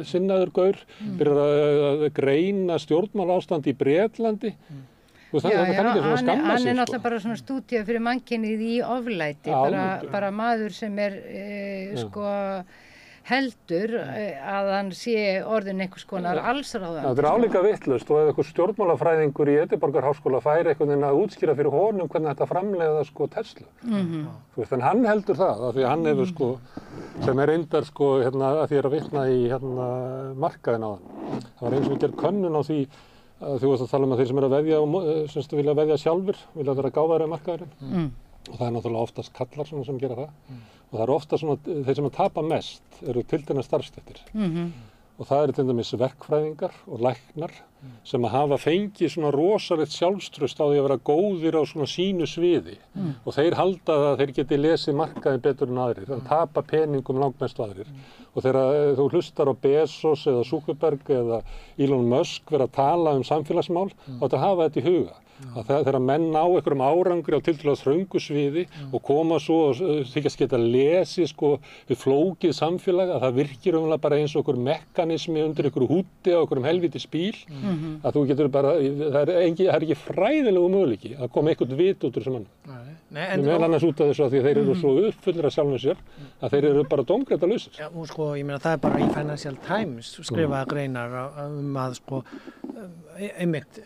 sinnaður gaur fyrir að greina stjórnmálaástand í Bretlandi. Hann er náttúrulega bara svona stúdía fyrir mannkynið í oflæti, bara maður sem er heldur að hann sé orðin einhvers konar allsráðandi. Það er álíka vitlaust og ef einhver stjórnmálafræðingur í Edinborgarháskóla færi einhvern veginn að útskýra fyrir honum hvernig þetta framleiða Tesla. En hann heldur það, af því að hann hefur sem er reyndar að því að vitna í markaðinn á hann. Það var eins og við gerð könnun á því að þú varst að tala um að þeir sem eru að veðja og vilja veðja sjálfur, vilja vera gáðari markaðurinn. Og það er náttúrulega oftast kallar sem gera það. Og það eru ofta þeir sem að tapa mest eru tilteknar starfsstéttir. Og það eru til dæmis verkfræðingar og læknar sem að hafa fengið svona rosalegt sjálfstraust á því að vera góðir á svona sínu sviði. Og þeir halda að þeir geti lesið markaðinn betur en aðrir, að tapa peningum langmest aðrir. Og þegar þú hlustar á Bezos eða Zuckerberg eða Elon Musk vera að tala samfélagsmál, þá átt að hafa þetta í huga. Að þegar menn ná einhverjum árangri á tiltölulega þröngu sviði og koma svo og þykjast geta lesið við flókið samfélag, að það virkir bara eins og einhver mekanismi undir einhverju húti á einhverjum helvítis bíl, að þú getur bara, það er ekki fræðilegu möguleiki að koma eitthvað vit út úr þessum mannum. Meðal annars út af þessu að því þeir eru svo uppfullir af sjálfum sér að þeir eru bara dómgreindalausir. Já, og ég meina það er bara í Financial Times skrifaða greinar að einmitt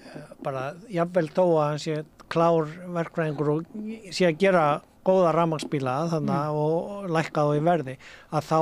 bara jafnvel þó að hann sé klár verkfræðingur og sé að gera góða rafmagnsbíla og lækka þá í verði, að þá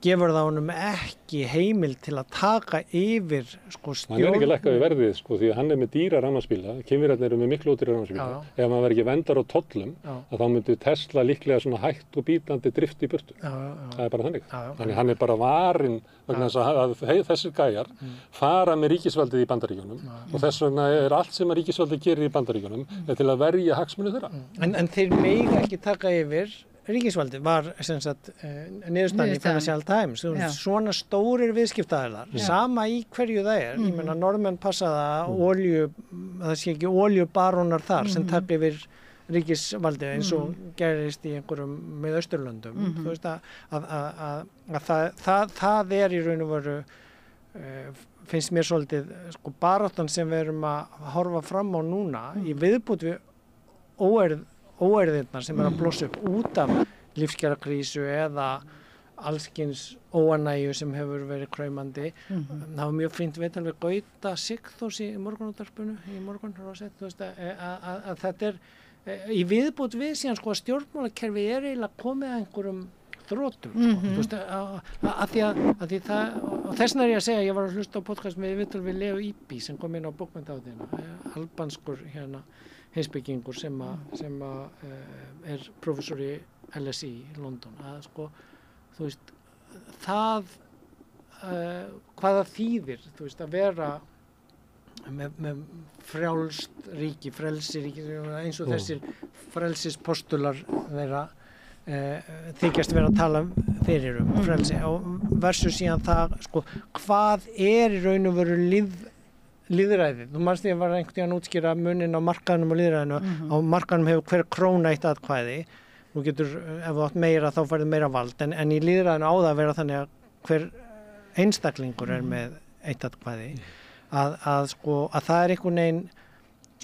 gefur það honum ekki heimild til að taka yfir stjórn. Hann er ekki lækkað í verðið því að hann er með dýra rafmagnsbíla, Kínverjarnir eru með miklu ódýra rafmagnsbíla. Ef hann verður ekki verndar á tollum, að þá myndi Tesla líklega svona hægt og bítandi drift í burtu. Það er bara þannig. Þannig hann er bara varinn vegna þess að þessir gæjar fara með ríkisvaldið í Bandaríkjunum og þess vegna er allt sem að ríkisvaldið gerir í Bandaríkjunum til að verja hagsmuni þeirra. En þeir mega ekki taka yfir ríkisvaldi var sem sagt niðurstaðan í Financial Times. Svona stórir viðskiptaaðilar, sama í hverju það ég meina Norðmenn passa það það sé ekki oljubarónar þar sem taka yfir ríkisvaldi eins og gerist í einhverjum með Austurlöndum. Þú veist að það í raun og veru finnst mér svolítið sko baráttan sem við erum að horfa fram á núna í viðbútt við óeirðirnar sem að blossa upp út af lífskjarakrísu eða allskins óanægju sem hefur verið kraumandi. Það var mjög fínt viðtal við Gauta Sigþórs í morgunútvarpinu í morgun, þú veist að þetta í viðbútt við síðan sko að stjórnmálakerfið eiginlega komið að einhverjum þrótum þú veist að því það og þess vegna ég að segja ég var að hlusta á podcast með viðtal við Leo Ibi sem kom inn á bókmenntahátíðina albanskur heimspekingur sem er prófessor í LSE í London að sko þú veist það hvað það þýðir þú veist að vera með frjálst ríki, frelsi ríki eins og þessir frelsispostular þeirra þykjast vera að tala fyrir frelsi og versus síðan það sko hvað í raun og veru lýðræðið. Þú manst því að var einhvern veginn að útskýra munin á markaðnum og lýðræðinu á markaðnum hefur hver króna eitt atkvæði þú getur, ef þú átt meira þá færðu meira vald en í lýðræðinu á það að vera þannig að hver einstaklingur með eitt atkvæði að það einhvern veginn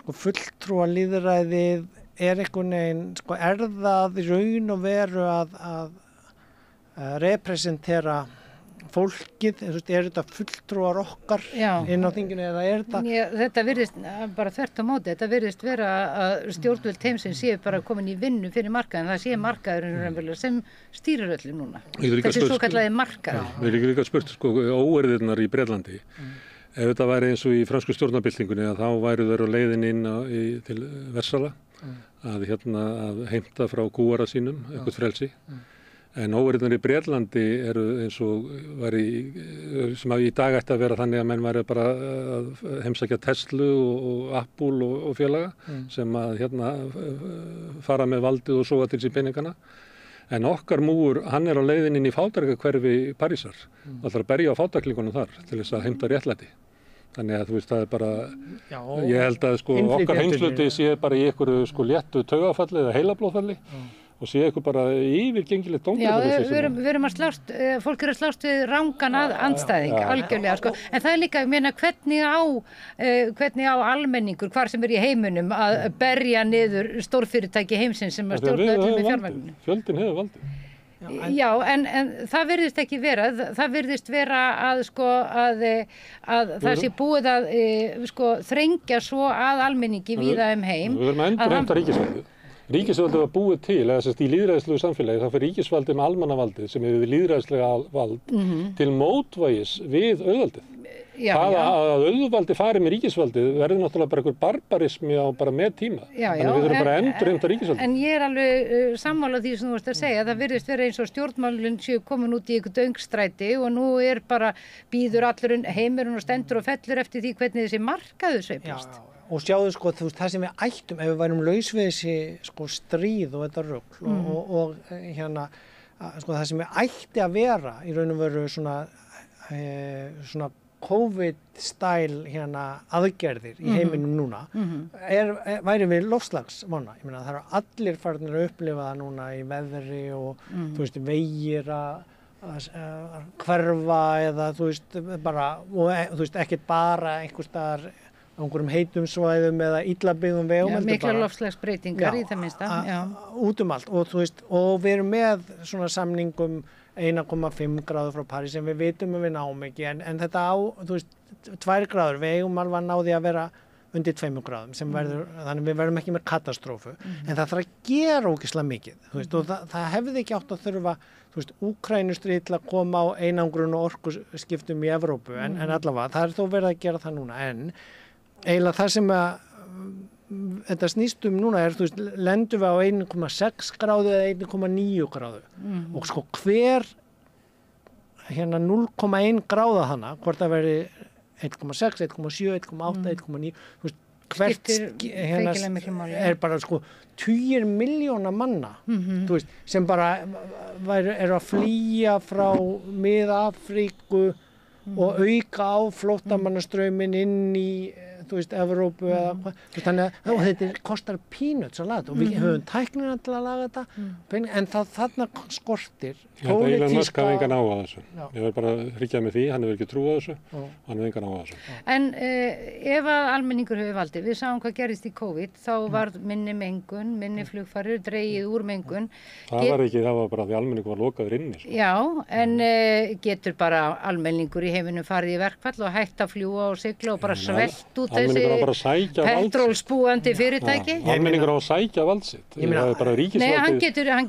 sko fulltrúa lýðræðið einhvern veginn sko það í raun og veru að representera fólkið, þetta fulltrúar okkar inn á þinginu eða þetta? Þetta virðist bara þvert á móti, þetta virðist vera að stjórnvöld heimsins séu bara komin í vinnu fyrir markaðin, það sé markaðurinn sem stýrir öllu núna. Þessi svo kallaði markaður. Við erum líka spurt sko óeirðirnar í Bretlandi. Ef þetta væri eins og í fransku stjórnarbyltingunni að þá væru þeir á leiðin inn til Versala að heimta frá kúara sínum eitthvað frelsi. En óeirðirnar í Bretlandi eru eins og sem í dag ætti að vera þannig að menn væri bara að heimsækja Tesla og Apple og félaga sem að fara með valdið og soga til sín peningana. En okkar múur, hann á leiðin inn í fátækrahverfi Parísar. Það ætlar að berja á fátæklingunum þar til þess að heimta réttlæti. Þannig að þú veist, það bara, ég held að sko okkar heimsluti sé bara í einhverju sko léttu taugafalli eða heilablóðfalli og sé eitthvað bara yfirgengilegt dómgreiðslu. Já, við erum að slást, fólk er að slást við rangan andstæðing, algjörlega, sko. En það er líka, ég meina, hvernig á almenningur, hvar sem er í heiminum, að berja niður stórfyrirtæki heimsins sem að stjórna öllum með fjármagninu. Fjöldinn hefur valdið. Já, en það virðist ekki vera, það virðist vera að það sé búið að þrengja svo að almenningi víða heim. Við verðum að endurheimta ríkisvaldið. Ríkisvaldið var búið til, eða í lýðræðislegu samfélagi, þá fyrir ríkisvaldið með almannavaldið sem hefur lýðræðislega vald til mótvægis við auðvaldið. Það að auðvaldi fari með ríkisvaldið verður náttúrulega bara einhver barbarismi bara með tíma. Þannig við þurfum bara að endurheimta ríkisvaldið. En ég er alveg sammála því sem þú varst að segja. Það virðist vera eins og stjórnmálin séu komin út í einhvern öngstræti og nú bara býður allur heimurinn og stendur og fellur eftir því hvernig þessi markaður sveiflast. Og sjáðu sko það sem við ættum ef við værum laus við þessi sko stríð og þetta rugl og sko það sem við ætti að vera í raun og veru svona COVID-style aðgerðir í heiminum núna væri við loftslagsvána. Ég meina það eru allir farnir að upplifa það núna í veðri og þú veist vegir að hverfa eða þú veist bara og þú veist ekkert bara einhvers staðar á einhverjum heitum svæðum eða illa byggðum vegum. Miklar loftslagsbreytingar í það minnsta. Út allt og þú veist og við erum með svona samningum 1,5 gráður frá París sem við vitum að við náum ekki en þetta þú veist 2 gráður við eigum alveg að ná því að vera undir 2 gráðum sem verður þannig við verðum ekki með katastrófu en það þarf að gera ógeðslega mikið þú veist og það hefði ekki átt að þurfa þú veist Úkraínustríð til að koma á einangrun og orkuskiptum í Evrópu en allavega það er þó verið að gera það núna en eiginlega það sem þetta snýst núna þú veist, lendum við á 1,6 gráðu eða 1,9 gráðu og sko hver 0,1 gráða hana, hvort það veri 1,6, 1,7, 1,8, 1,9 þú veist, er bara sko 10 milljóna manna þú veist, sem bara eru að flýja frá Mið-Afríku og auka á flóttamannastraumin inn í þú veist, Evrópu eða hvað, þannig að þetta kostar peanuts að laga þetta og við höfum tæknina til að laga þetta en þarna skortir Elon Musk hafði engan áhuga á þessu. Ég verð bara að hryggja með því, hann hefur ekki trú á þessu, hann hefur engan áhuga á þessu. En ef að almenningur hefur valdið, við sáum hvað gerist í COVID, þá var minni mengun, minni flugfarir, dregið úr mengun. Það var bara því almenningur var lokaður inni. Sko. Já, en getur bara almenningur í heiminum farið í verkfall og hægt að fljúa og sigla og bara svelt út þessi petrólspúandi fyrirtæki? Almenningur á að sækja vald sitt. Nei, hann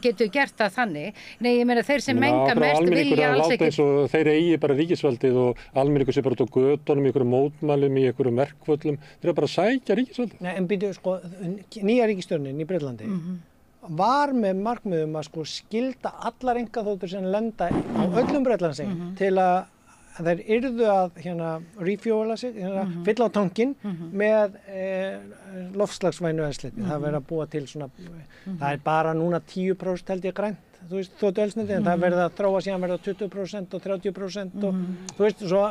getur gert það þannig. Nei, ég meina þeir sem menga mest vilja alls ekki. Þeir eigi bara ríkisvaldið og almenningur sé bara út á götunum í einhverjum mótmælum, í einhverjum verkföllum. Þeir eru bara að sækja ríkisvaldið. Nei, en byrju, sko, nýja ríkisstjórnin í Bretlandi var með markmiðum að sko skilda allar einkaþotur sem lenda á öllum Bretlandseyjum til að þeir yrðu að refuela sig, fylla á tankinn með loftslagsvænu eldsneyti. Það verður að búa til svona, það bara núna 10% held ég grænt. Þú veist, þóttu eldsneyti, en það verður að þróa síðan verða 20% og 30% og þú veist, svo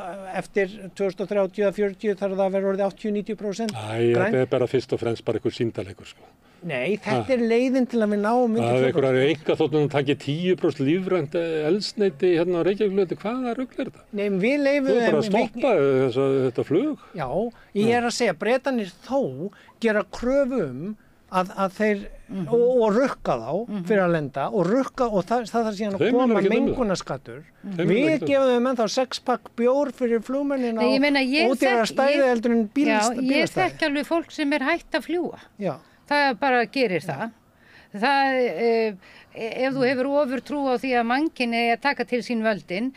eftir 2030 eða 40 þarf það að verða orðið 80-90% grænt. Þetta bara fyrst og fremst bara einhver sýndarleikur, sko. Nei, þetta leiðin til að við náum Það einhverjar einkaþotum takið 10% lífrænt eldsneyti á Reykjavíkurflugvelli, hvaða rugl þetta? Nei, við leifum Þú bara stoppaði þetta flug. Já, ég að segja, Bretarnir þó gera kröfu að þeir og rukka þá fyrir að lenda og rukka og það þarf síðan að koma mengunarskattur. Við gefum þeim ennþá 6-pakk bjór fyrir flugmennina og ódýrara stæði heldur en bílastæði. Ég þekki alveg fólk sem hætt að fljúga. Já. Það bara gerir það. Ef þú hefur ofurtrú á því að mannkyn eigi að taka til sín völdin,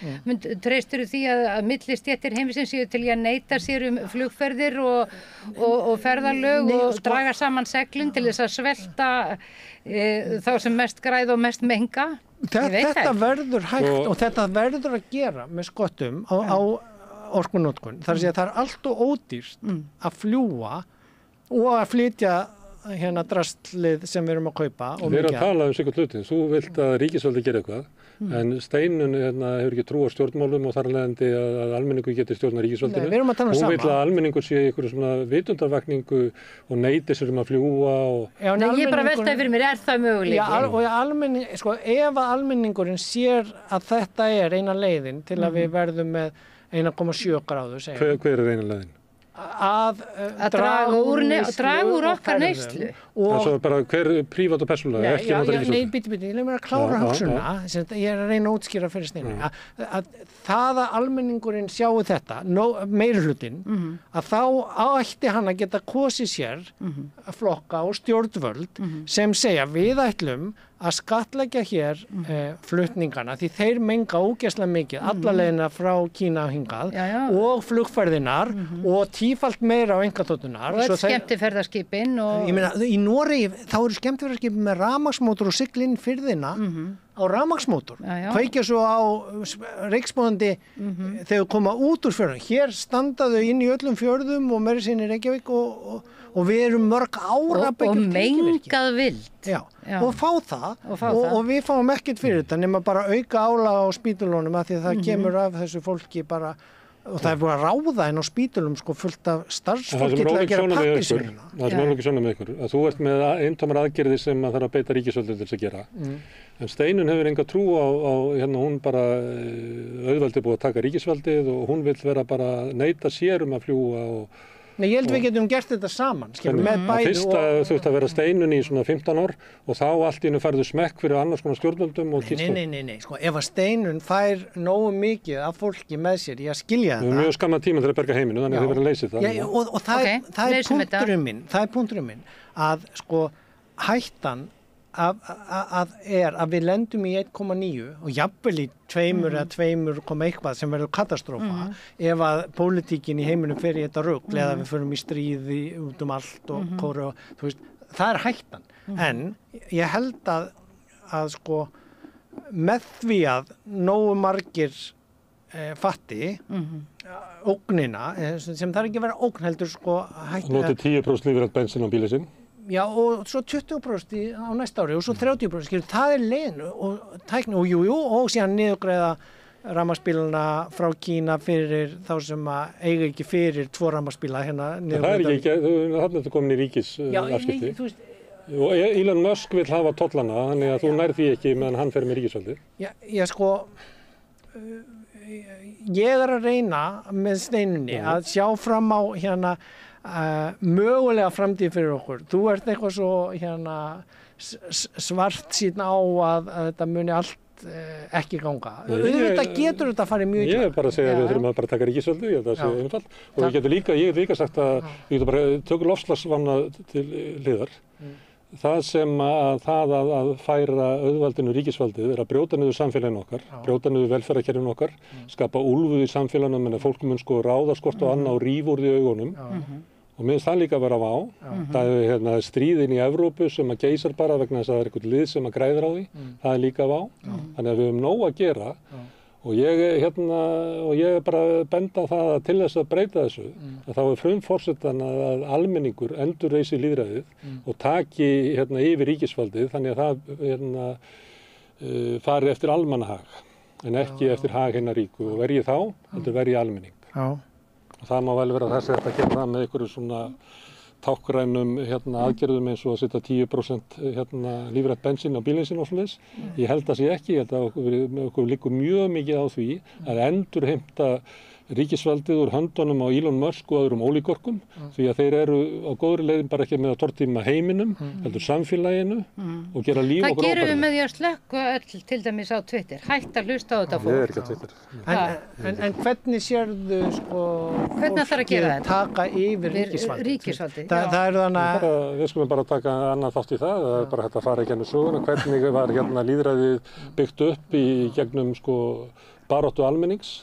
treystir því að millistéttir heimsins séu til að neita sér flugferðir og ferðalög og draga saman seglum til þess að svelta þá sem mest græða og mest menga? Þetta verður hægt og þetta verður að gera með skottum á orkunotkun. Það er að segja að það allt og ódýrt að fljúga og að flytja drastlið sem við erum að kaupa. Við erum að tala sikkert hluti. Þú vilt að ríkisvaldið gera eitthvað, en Steinunn hefur ekki trú á stjórnmálum og þar alvegandi að almenningur geti stjórna ríkisvaldinu. Við erum að tala Hún vill að almenningur sé í einhverju svona vitundarvakningu og neiti sér að fljúga. Nei, ég bara veltaði fyrir mér, er það möguleiki? Já, og ef að almenningurinn sér að þetta er eina leiðin til að við verðum með 1,7 gráður. Hver er eina leiðin? Að draga úr okkar neyslu og svo bara hver prívat og persónulega ekki nota ríkisvaldið. Nei, bíddu, ég leið mér að klára hugsunna, ég er að reyna að útskýra fyrir Steini, að það að almenningurinn sjáu þetta, meirihlutinn, að þá ætti hann að geta kosið sér flokka og stjórnvöld sem segja við ætlum að skattleggja hér flutningana því þeir menga ógeðslega mikið alla leiðina frá Kína hingað og flugferðinar og tífalt meira á einkaþotunar. Og skemmtiferðarskipin Ég meina, í Noregi þá eru skemmtiferðarskipin með rafmagnsmótor og sigla inn firðina á rafmagnsmótor. Kveikja svo á reiksmóðandi þegar koma út úr fjörðum. Hér standa þau inn í öllum fjörðum og meira sinni Reykjavík og við erum mörg ára og mengað vild. Já, og fá það og við fáum ekkert fyrir þetta nema bara auka álag á spítulunum af því að það kemur af þessu fólki bara og það er búið að ráða inn á spítulum sko fullt af starfsfólki til að gera pappísvinna. Það sem er ekki svona með ykkur að þú ert með eintómar aðgerðir sem að þarf að beita ríkisvaldið til þess að gera en Steinunn hefur enga trú á hún bara auðvaldið búið að taka ríkisvaldið og hún vill vera bara neita sér að fljúga og Nei, ég held við getum gert þetta saman, með bæði Fyrst að þú ert að vera Steinunn í svona 15 ár og þá allt í einu færðu smekk fyrir annars konar stjórnvöldum og Nei, sko, ef að Steinunn fær nógu mikið af fólki með sér í að skilja þetta. Við mjög skamma tíma til að berga heiminu, þannig að þið verður að leysa það. Já, og það er punkturinn minn, að sko hættan að við lendum í 1,9 og jafnvel í 2 eða 2,1 sem verður katastrófa ef að pólitíkin í heiminum fer í þetta rugl eða við förum í stríði út allt og kóru og þú veist, það er hættan. En ég held að sko með því að nógu margir fatti ógnina, sem þarf ekki að vera ógn heldur sko Notið 10% lífrænt bensín á bílinn sinn. Já, og svo 20% á næsta ári og svo 30%, það leiðin og tækni og og síðan niðurgreiða rafmagnsbílana frá Kína fyrir þá sem að eiga ekki fyrir 2 rafmagnsbíla hérna. Það er ekki, þarna er komin í ríkisafskipti. Og Elon Musk vill hafa tollana, þannig að þú nærð því ekki meðan hann fer með ríkisvaldið. Já, sko, ég að reyna með Steinunni að sjá fram á hérna mögulega framtíð fyrir okkur. Þú ert eitthvað svo hérna svart síðan á að þetta muni allt ekki ganga. Þetta getur þetta að fara mjög Ég er bara að segja að við þurfum að bara taka ríkisvaldið, ég held að það sé einfalt. Og ég hef líka sagt að við getum bara tökum loftslagsvána til hliðar. Það sem að færa auðvaldinu ríkisvaldið er að brjóta niður samfélaginu okkar, brjóta niður velferðarkerfinu okkar, skapa úlfúð í samfélaginu, menn að fólk mun sko ráða skort og annað og rífa úr því augunum. Og mér finnst það líka að vera vá. Það er stríðin í Evrópu sem að geysar bara vegna þess að það er eitthvað lið sem að græðir á því. Það er líka vá. Þannig að við höfum nóg að gera. Og ég er bara að benda á það að til þess að breyta þessu, að þá er frumforsetan að almenningur endurreisi lýðræðið og taki yfir ríkisvaldið, þannig að það fari eftir almannahag, en ekki eftir hag hinna ríku. Og verji þá, heldur verji almenning. Og það má vel vera þess að þetta kemur það með einhverju svona táknrænum aðgerðum eins og að setja 10% lífrænt bensín á bílinn sinn og svoleiðis. Ég held að sé ekki, ég held að okkur liggur mjög mikið á því að endurheimta ríkisvaldið úr höndunum á Elon Musk og öðrum ólígorkum, því að þeir eru á góðri leiðin bara ekki með að tortíma heiminum, heldur samfélaginu og gera líf okkur óbærilegt. Það gerum við með því að slökkva öll til dæmis á Twitter, hætt að hlusta á þetta fólk. Ég er ekki á Twitter. En hvernig sérðu sko fólki taka yfir ríkisvaldið? Það eru þannig að við skulum bara taka annað þátt í það, það er bara hægt að fara í gegnum söguna, hvernig var lýðræðið byggt upp í gegnum sko baráttu almennings,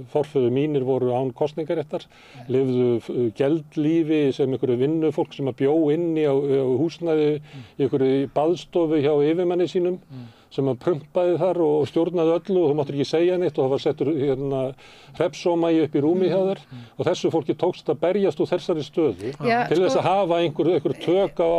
forföður mínir voru án kosningaréttar, lifðu geldlífi sem einhverju vinnufólk sem að bjó inni á húsnæði í einhverju baðstofu hjá yfirmanni sínum sem að prumpaði þar og stjórnaði öllu og þú máttir ekki segja neitt og það var settur hreppsómagi upp í rúmi hjá þér og þessu fólki tókst að berjast úr þessari stöðu til þess að hafa einhver tök á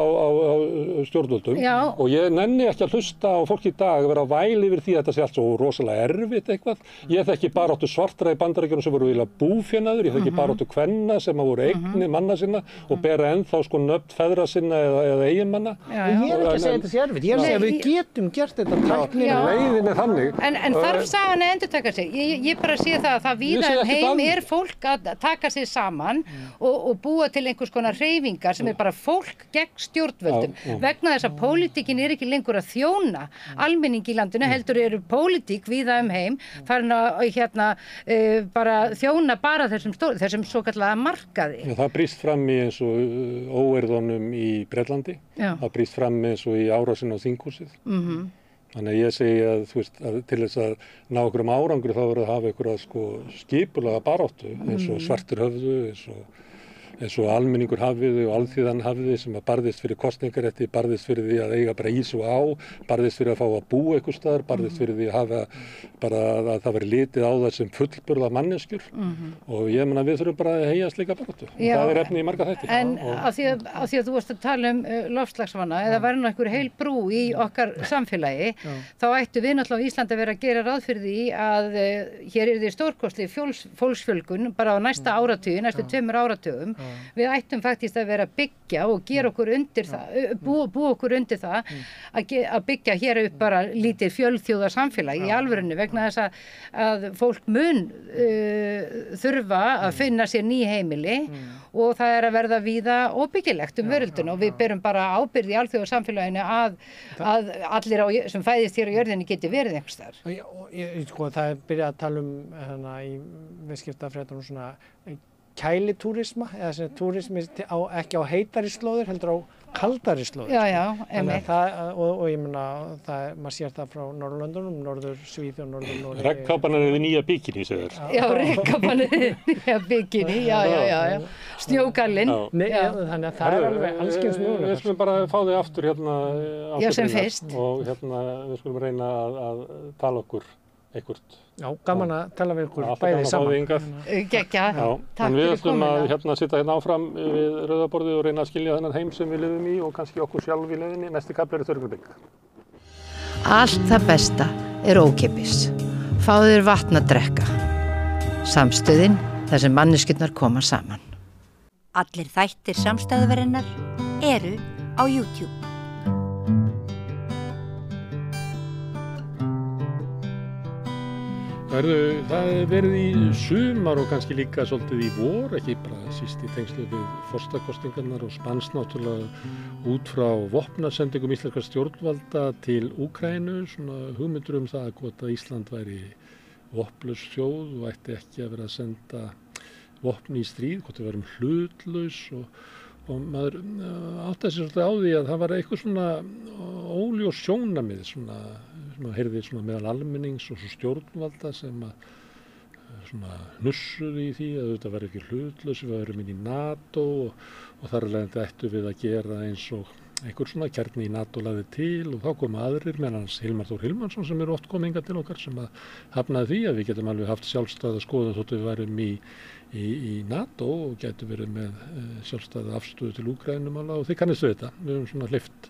stjórnvöldum og ég nenni ekki að hlusta á fólk í dag að vera á væli yfir því að þetta sé allt svo rosalega erfitt eitthvað. Ég þekki baráttu svartra í Bandaríkjunum sem voru eiginlega búfénaður, ég þekki baráttu kvenna sem að voru eignir manna sinna og bera ennþá sko nöfn feðra sinna eða eiginmanna. Ég er ekki að segja þetta sé erfitt, ég er að segja að við getum gert þetta leiðin er þannig. En þarf sagan að endurtaka sig? Ég bara sé það að það víða heim er fólk að taka sig saman og búa til einhvers konar hreyfingar sem er bara fólk gegn stjórnvöldum. Vegna þess að pólitíkin er ekki lengur að þjóna almenning í landinu, heldur eru pólitík víða heim, farin að bara þjóna bara þessum svokallaða markaði. Það brýst fram í eins og óeirðunum í Bretlandi, það brýst fram eins og í árásinu á þinghúsið. Þannig að ég segi að, að til þess að ná okkur árangri þá verður að hafa einhverja sko skipulaga baráttu eins og Svartir höfðu, eins og almenningur hafiði og alþýðan hafiði sem að barðist fyrir kosningarétti, barðist fyrir því að eiga bara ís og á, barðist fyrir að fá að búa einhvers staðar, barðist fyrir því að hafa bara að það veri litið á það sem fullburða manneskjur og ég meina við þurfum bara að heyja slíka baráttu. Það er efni í marga þætti. En af því að þú varst að tala loftslagsvána, eða væri nú einhver heil brú í okkar samfélagi, þá ættu við náttúrulega á Íslandi að vera að gera ráð fyrir því að hér er því stórkostli fólksfjölgun bara á næsta áratugi, næstu 2 áratugum. Við ættum faktist að vera að byggja og gera okkur undir það, búa okkur undir það að byggja hér upp bara lítið fjölþjóða samfélag í alvörunni vegna þess að fólk mun þurfa að finna sér ný heimili og það er að verða víða óbyggilegt verölduna og við berum bara ábyrgð í alþjóða samfélaginu að allir sem fæðist hér á jörðinni geti verið einhvers þar. Sko það er byrjað að tala í viðskiptafréttunum svona kælitúrisma eða sem túrismi ekki á heitari slóðir heldur á kaldari slóðir. Einmitt. Og ég meina maður sér það frá Norðurlöndunum, Norður-Svíþjóð og Norður-Noregi. Regnkápan er við nýja bikini, segir þér. Já, regnkápan er við nýja bikini, já. Snjókallinn. Þannig að það er alveg allskyns möguleikar. Við skulum bara fá þig aftur Já, sem fyrst. Og við skulum reyna að tala okkur einhvert. Já, gaman að tala við ykkur bæði saman. Gekja, takk fyrir komuna. Við ætlum að sitja hérna áfram við rauðaborðið og reyna að skilja þennan heim sem við lifum í og kannski okkur sjálf í leiðinni. Næsti kafli Þörungavík. Allt það besta ókeypis. Fáðu þér vatn að drekka. Samstöðin, þar sem manneskjurnar koma saman. Allir þættir samstæðuverinnar eru á YouTube. Það hefur verið í sumar og kannski líka svolítið í vor, ekki bara síst í tengslu við forsetakosningarnar og spannst náttúrulega út frá vopnasendingum íslenskra stjórnvalda til Úkraínu, svona hugmyndur það hvort að Ísland væri vopnlaus þjóð og ætti ekki að vera að senda vopn í stríð, hvort við verum hlutlaus og maður áttaði sér svolítið á því að það var eitthvað svona óljós sjónarmið svona heyrði svona meðal almennings og svo stjórnvalda sem að svona hnussuði í því að þetta verður ekki hlutlaus, við verum inn í NATO og þar af leiðandi ættu við að gera eins og einhver svona kjarni í NATO lagði til og þá koma aðrir meðal hans Hilmar Þór Hilmarsson sem oft komið hingað til okkar sem að hafnaði því að við getum alveg haft sjálfstæða skoðun þótt við værum í NATO og getum verið með sjálfstæða afstöðu til Úkraínumála og þið kannistu þetta. Við höfum svona hleypt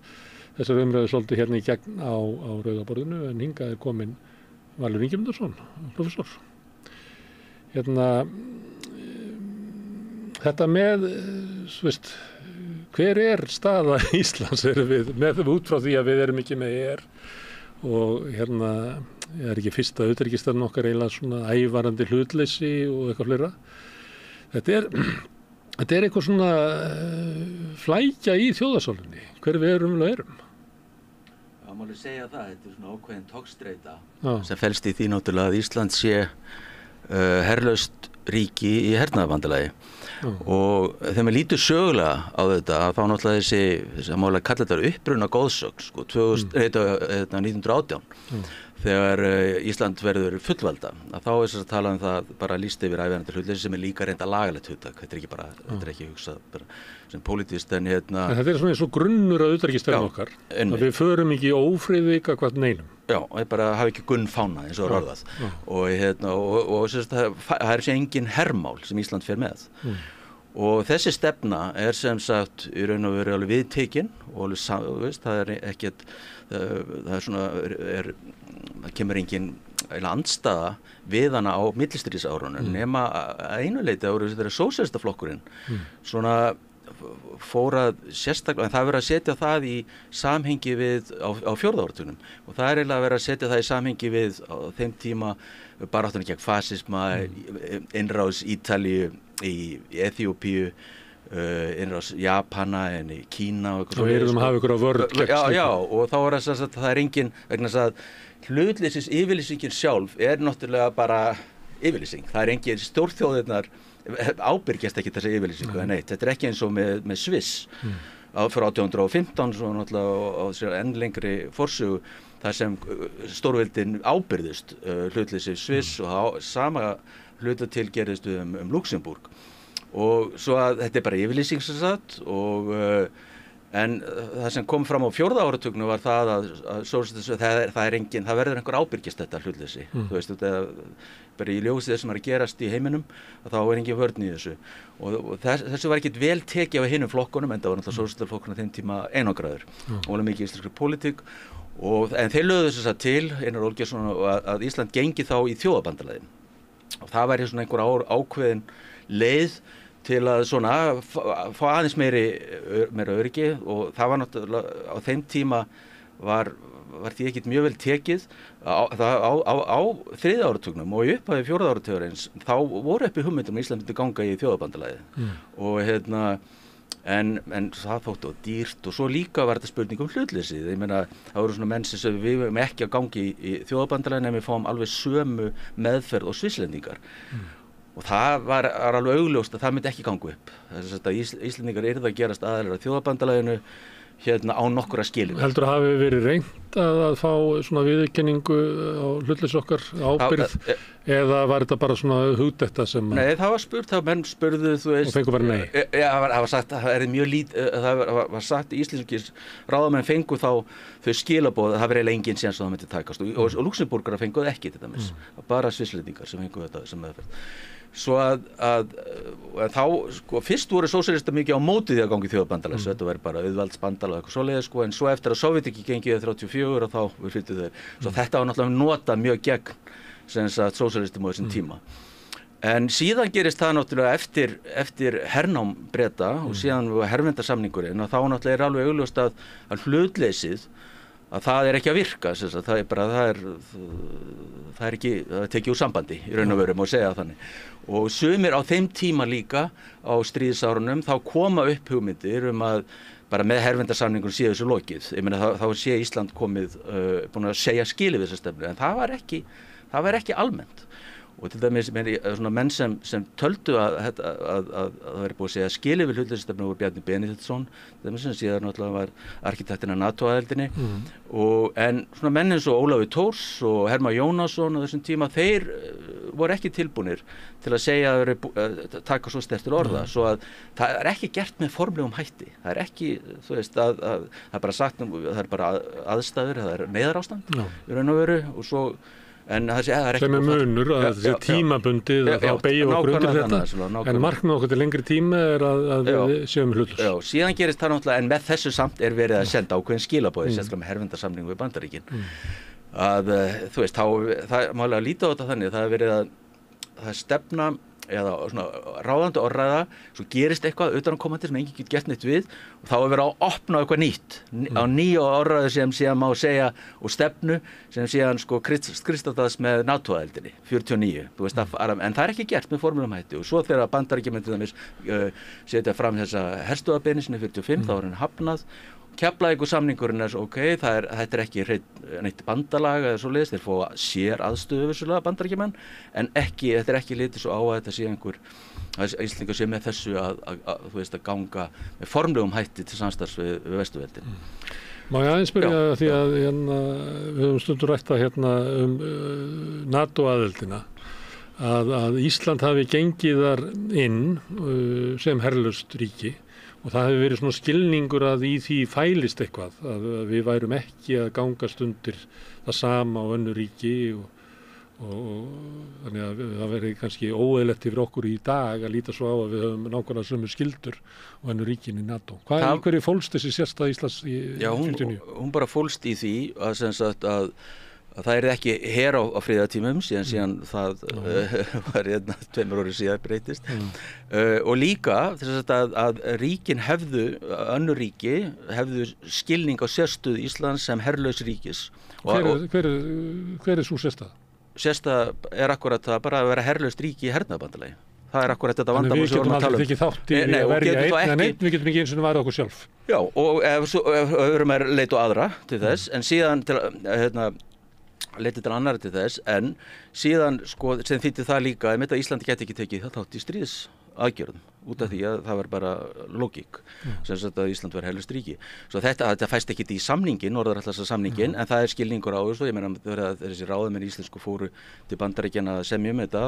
þessar umræðu svolítið hérna í gegn á Rauðaborðinu en hingað komin Valur Ingimundarson, professor. Þetta með, hver staða Íslands við með út frá því að við erum ekki með og er ekki fyrsta utanríkisstefnan okkar eiginlega svona ævarandi hlutleysi og eitthvað fleira. Þetta er eitthvað svona flækja í þjóðarsálunni, hver við erum. Það má alveg segja það, þetta svona ákveðin togstreita sem felst í því náttúrulega að Ísland sé herlaust ríki í hernaðarbandalagi og þegar maður lítur sögulega á þetta þá náttúrulega þessi að málega kalla þetta uppruna góðsögn 1918 þegar Ísland verður fullvalda að þá þess að tala það bara lýst yfir ævarandi hlutleysi sem líka reynda lagalegt hugtak, þetta ekki bara þetta ekki hugsað bara sem pólitískt en þetta er svona eins og grunnur að utanríkisstefnu okkar að við förum ekki ófriði gagnvart neinum. Já, og bara hafa ekki gunnfána eins og orðað og það er sér engin hermál sem Ísland fer með og þessi stefna er sem sagt í raun og veru alveg viðtekin og alveg það er ekkert það er svona það kemur engin andstaða við hana á millistríðsárunum nema að einu leyti árið þegar sósíalistaflokkurinn svona fór að sérstaklega, en það verið að setja það í samhengi við á fjórða áratugnum og það er eiginlega verið að setja það í samhengi við á þeim tíma baráttunni gegn fasisma, innrás Ítalíu í Eþíópíu, innrás Japana en í Kína og við erum að hafa ykkur á vörn já, og þá er það er engin vegna þess að hlutleysis yfirlýsingin sjálf er náttúrulega bara yfirlýsing, það er engin stórþjóðirnar ábyrgjast ekki þessi yfirlýsingu þetta er ekki eins og með Sviss frá 1815 svo náttúrulega á enn lengri forsögu þar sem stórveldin ábyrðust hlutleysi Sviss og sama hluta til gerðist Luxemburg og svo að þetta er bara yfirlýsing sem sagt og en það sem kom fram á fjórða áratugnum var það að það verður einhver ábyrgjast þetta hlutleysi þú veist þetta bara í ljósi þess sem er að gerast í heiminum að þá er engin vörn í þessu og þessu var ekkert vel tekið af hinum flokkunum en það var náttúrulega sósíalistaflokkurinn á þeim tíma einangraður og alveg mikið íslenskri pólitík en þeir lögðu þess að til Einar Olgeirsson að Ísland gengi þá í þjóðabandalagið og það væri svona einhver ákveðin leið til að svona fá aðeins meira öryggi og það var náttúrulega á þeim tíma var því ekkert mjög vel tekið á þriðja áratugnum og í upphafi fjórða áratugarins þá voru uppi hugmyndir Ísland myndi ganga í þjóðabandalagið og en það þótti dýrt og svo líka var þetta spurning hlutleysi ég meina það voru svona menn sem við erum ekki að gangi í þjóðabandalagið en við fáum alveg sömu meðferð og svisslendingar og það var alveg augljóst að það myndi ekki ganga upp þess að Íslendingar yrðu að gerast aðilar á þjóðabandalaginu á nokkura skilur. Heldur að hafi verið reynt að fá svona viðurkenningu á hlutleysi okkar ábyrgð eða var þetta bara svona hugdetta sem Nei, það var spurt, það menn spurðu þú veist, og fengu bara nei. Það var sagt, það mjög það var sagt íslenskir ráðamenn fengu þá þau skilaboð að það var eiginlega engin séns að það myndi takast og Luxemburgar fenguð ekki til dæmis, bara svisslendingar sem fengu þetta sem meðferð. Svo að þá, sko, fyrst voru sósíalistar mikið á móti því að gangi þjóðabandalags, þetta var bara auðvaldsbandalag eitthvað svoleiðis, sko, en svo eftir að Sovjetríki gengið 34 og þá við flyttu þau. Svo þetta var náttúrulega notað mjög gegn sem sagt sósíalistum á þessum tíma. En síðan gerist það náttúrulega eftir hernám Breta og síðan herverndarsamningurinn og þá náttúrulega alveg augljóst að hlutleysið að það ekki að virka, það er bara, það er ekki, það er tekið úr sambandi í raun og veru, má segja þannig. Og sumir á þeim tíma líka á stríðsárunum þá koma upp hugmyndir að bara með herverndarsamningun séu þessu lokið. Ég meina þá sé Ísland komið, búin að segja skilið við þessa stefnu, en það var ekki almennt. Og til dæmis svona menn sem töldu að það væri búið að segja skilið við hlutleysisstefnu voru Bjarni Benediktsson, sem síðan náttúrulega var arkitektinn af NATO-aðildinni, en svona menn eins og Ólafur Thors og Hermann Jónasson á þessum tíma, þeir voru ekki tilbúnir til að segja að taka svo sterkt til orða, svo að það er ekki gert með formlegum hætti, það er ekki, þú veist, það er bara sagt, það er bara aðstæður, það er neyðarástand í raun og veru og svo en það er ekki sem munur að það sé tímabundið að þá beygja okkur undir þetta en markmið okkur til lengri tíma er að við séum hlutlaus. Já, síðan gerist það náttúrulega en með þessu samt er verið að senda ákveðin skilaboð sérstaklega með herverndarsamningu við Bandaríkin að þú veist, það má alveg að líta á þetta þannig það er verið að það stefna eða svona ráðandi orðræða svo gerist eitthvað utanaðkomandi sem enginn getur gert neitt við og þá er verið að opna eitthvað nýtt á nýja orðræðu sem síðan má segja og stefnu sem síðan sko kristallast með NATO-aðildinni 49, þú veist en það er ekki gert með formlegum hætti og svo þegar Bandaríkjamenn til dæmis setja fram þessa herstöðarbeiðni sinni 45 þá er hann hafnað Keflavíkursamningurinn er svo þetta er ekki neitt bandalag eða svoleiðis, þeir fá sér aðstöðu vissulega Bandaríkjamenn en þetta er ekki litið svo á að þetta sé einhver að Íslendingar sé með þessu þú veist að ganga með formlegum hætti til samstarfs við Vesturveldin. Má ég aðeins spyrja því að við höfum stundur rætt NATO-aðildina að Ísland hafi gengið þar inn sem herlaust ríki og það hefur verið svona skilningur að í því fælist eitthvað að við værum ekki að gangast undir það sama á önnur ríki og þannig að það verið kannski óeðlegt yfir okkur í dag að líta svo á að við höfum nákvæmlega sömu skildur og önnur ríkin í NATO. Í hverju fólst þessi sérstæða Íslands í 49? Já, hún bara fólst í því að sem sagt að það er ekki her á friðartímum síðan það var 2 ári síðan breytist og líka þess að ríkin önnur ríki hefðu skilning á sérstöðu Íslands sem herlaus ríkis. Hver er svo sérstæða? Sérstæða er akkurat það bara að vera herlaust ríki í hernaðarbandalagi. Það er akkurat þetta vandamál sem við vorum að tala um. Við getum aldrei tekið þátt í að verja einn en einn, við getum ekki eins og varið okkur sjálf. Já, og ef öðrum er leit og aðra til þess, en síðan til leitið til annarra til þess, en síðan sko, sem þýtti það líka að Íslandi geti ekki tekið þátt í stríðsaðgerðum út af því að það var bara lógík sem sagt að Ísland var herlaust ríki. Svo þetta fæst ekki í samningin, Norður-Atlantshafssamningin, en það er skilningur á þessu. Ég meina þegar þessi ráðamenn íslensku fóru til Bandaríkjanna að semja þetta,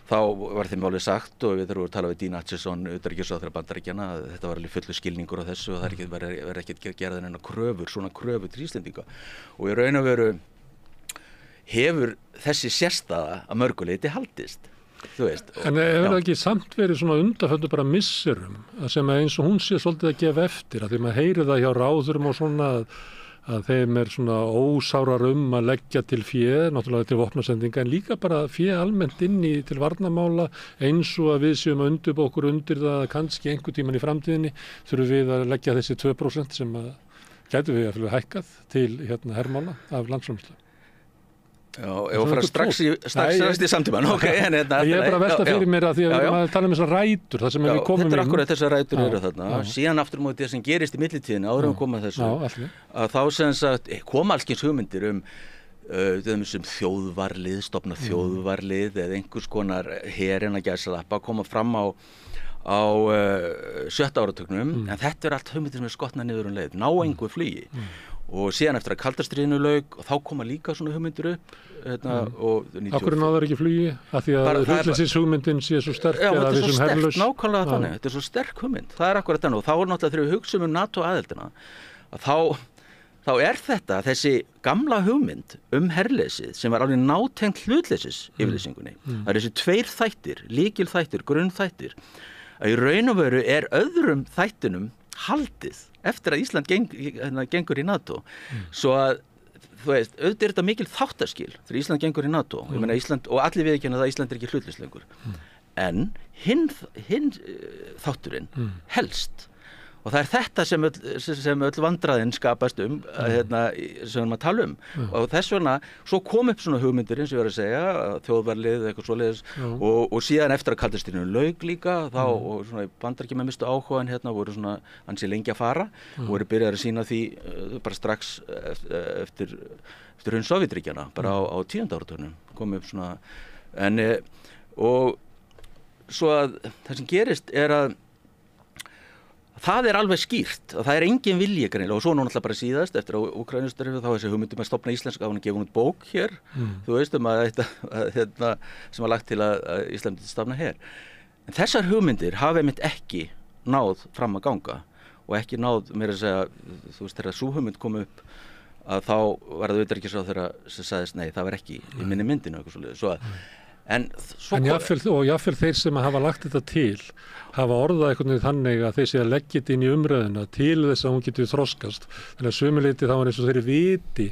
þá var þeim alveg sagt og við þurfum að tala við Dean Acheson, utanríkisráðherra Bandaríkjanna, að þetta var alveg fullur skilningur á þessu og það verður ekki gerðar neina svona kröfur til Íslendinga. Og í raun og veru hefur þessi sérstaða að mörgu leyti haldist, þú veist. En hefur það ekki samt verið svona undanföndu bara misserum sem eins og hún sé svolítið að gefa eftir að því maður heyri það hjá ráðurum og svona að þeim er svona ósárar að leggja til fé, náttúrulega til vopnasendinga en líka bara fé almennt inn til varnarmála eins og að við séum að undirbúa okkur undir það að kannski einhver tíman í framtíðinni þurfum við að leggja þessi 2% sem gætu við að hækkað til hermála af landsframleiðslu. Já, ef við fara strax í samtíman, ok. Ég er bara að velta fyrir mér að því að maður tala um þessar rætur, það sem við komum inn. Þetta er akkurat þessar rætur eru þarna. Síðan aftur móti það sem gerist í millitíðinni áður en koma þessu, að þá sem sagt koma alls kyns hugmyndir þjóðvarlið, stofna þjóðvarlið eða einhvers konar herinn að gæsalappa, koma fram á 7. áratugnum, en þetta allt hugmyndir sem skotnað niður leið, ná engu flugi. Og síðan eftir að kalda stríðinu lauk og þá koma líka svona hugmyndir upp Akkur náður ekki flugi að því að hlutleysis hugmyndin sé svo sterk eða við sem herlaus nákvæmlega þannig, þetta svo sterk hugmynd, það akkurat þannig og þá náttúrulega þegar við hugsaum NATO-aðildina að þá þetta þessi gamla hugmynd herleysið sem var alveg nátengt hlutleysis yfirlýsingunni, það þessi 2 þættir, lykilþættir, grunnþættir að í raun og veru öðrum þættinum haldið eftir að Ísland gengur í NATO svo að þú veist, auðvitað þetta mikil þáttaskil þegar Ísland gengur í NATO ég meina Ísland, og allir viðurkenna að Ísland ekki hlutlaust lengur en hinn þátturinn helst og það þetta sem öll vandræðin skapast sem við tala og þess vegna, svo kom upp svona hugmyndir eins og ég var að segja, þjóðvarlið eitthvað svoleiðis og síðan eftir að kalda stríðinu lauk líka þá og svona Bandaríkjamenn mistu áhugann voru svona ansi lengi að fara og voru byrjaðir að sýna því bara strax eftir hrun Sovétríkjanna bara á 10. áratugnum kom upp svona og svo að það sem gerist að það alveg skýrt og það engin vilji greinilega og svo náttúrulega bara síðast eftir á Úkraínustríðinu þá þessi hugmyndum að stofna íslenska hún gefin út bók hér þú veist sem var lagt til að Ísland stofna hér en þessar hugmyndir hafa einmitt ekki náð fram að ganga og ekki náð meira að segja þú veist þegar sú hugmynd kom upp að þá var það utanríkisráðherra sem sagðist nei það var ekki í minni myndinu eitthvað svoleiðis svo að En jáfnvel þeir sem hafa lagt þetta til hafa orðað einhvern veginn þannig að þeir sé að leggja þetta inn í umræðuna til þess að hún getur þroskast þannig að sömuleyti þá eins og þeir viti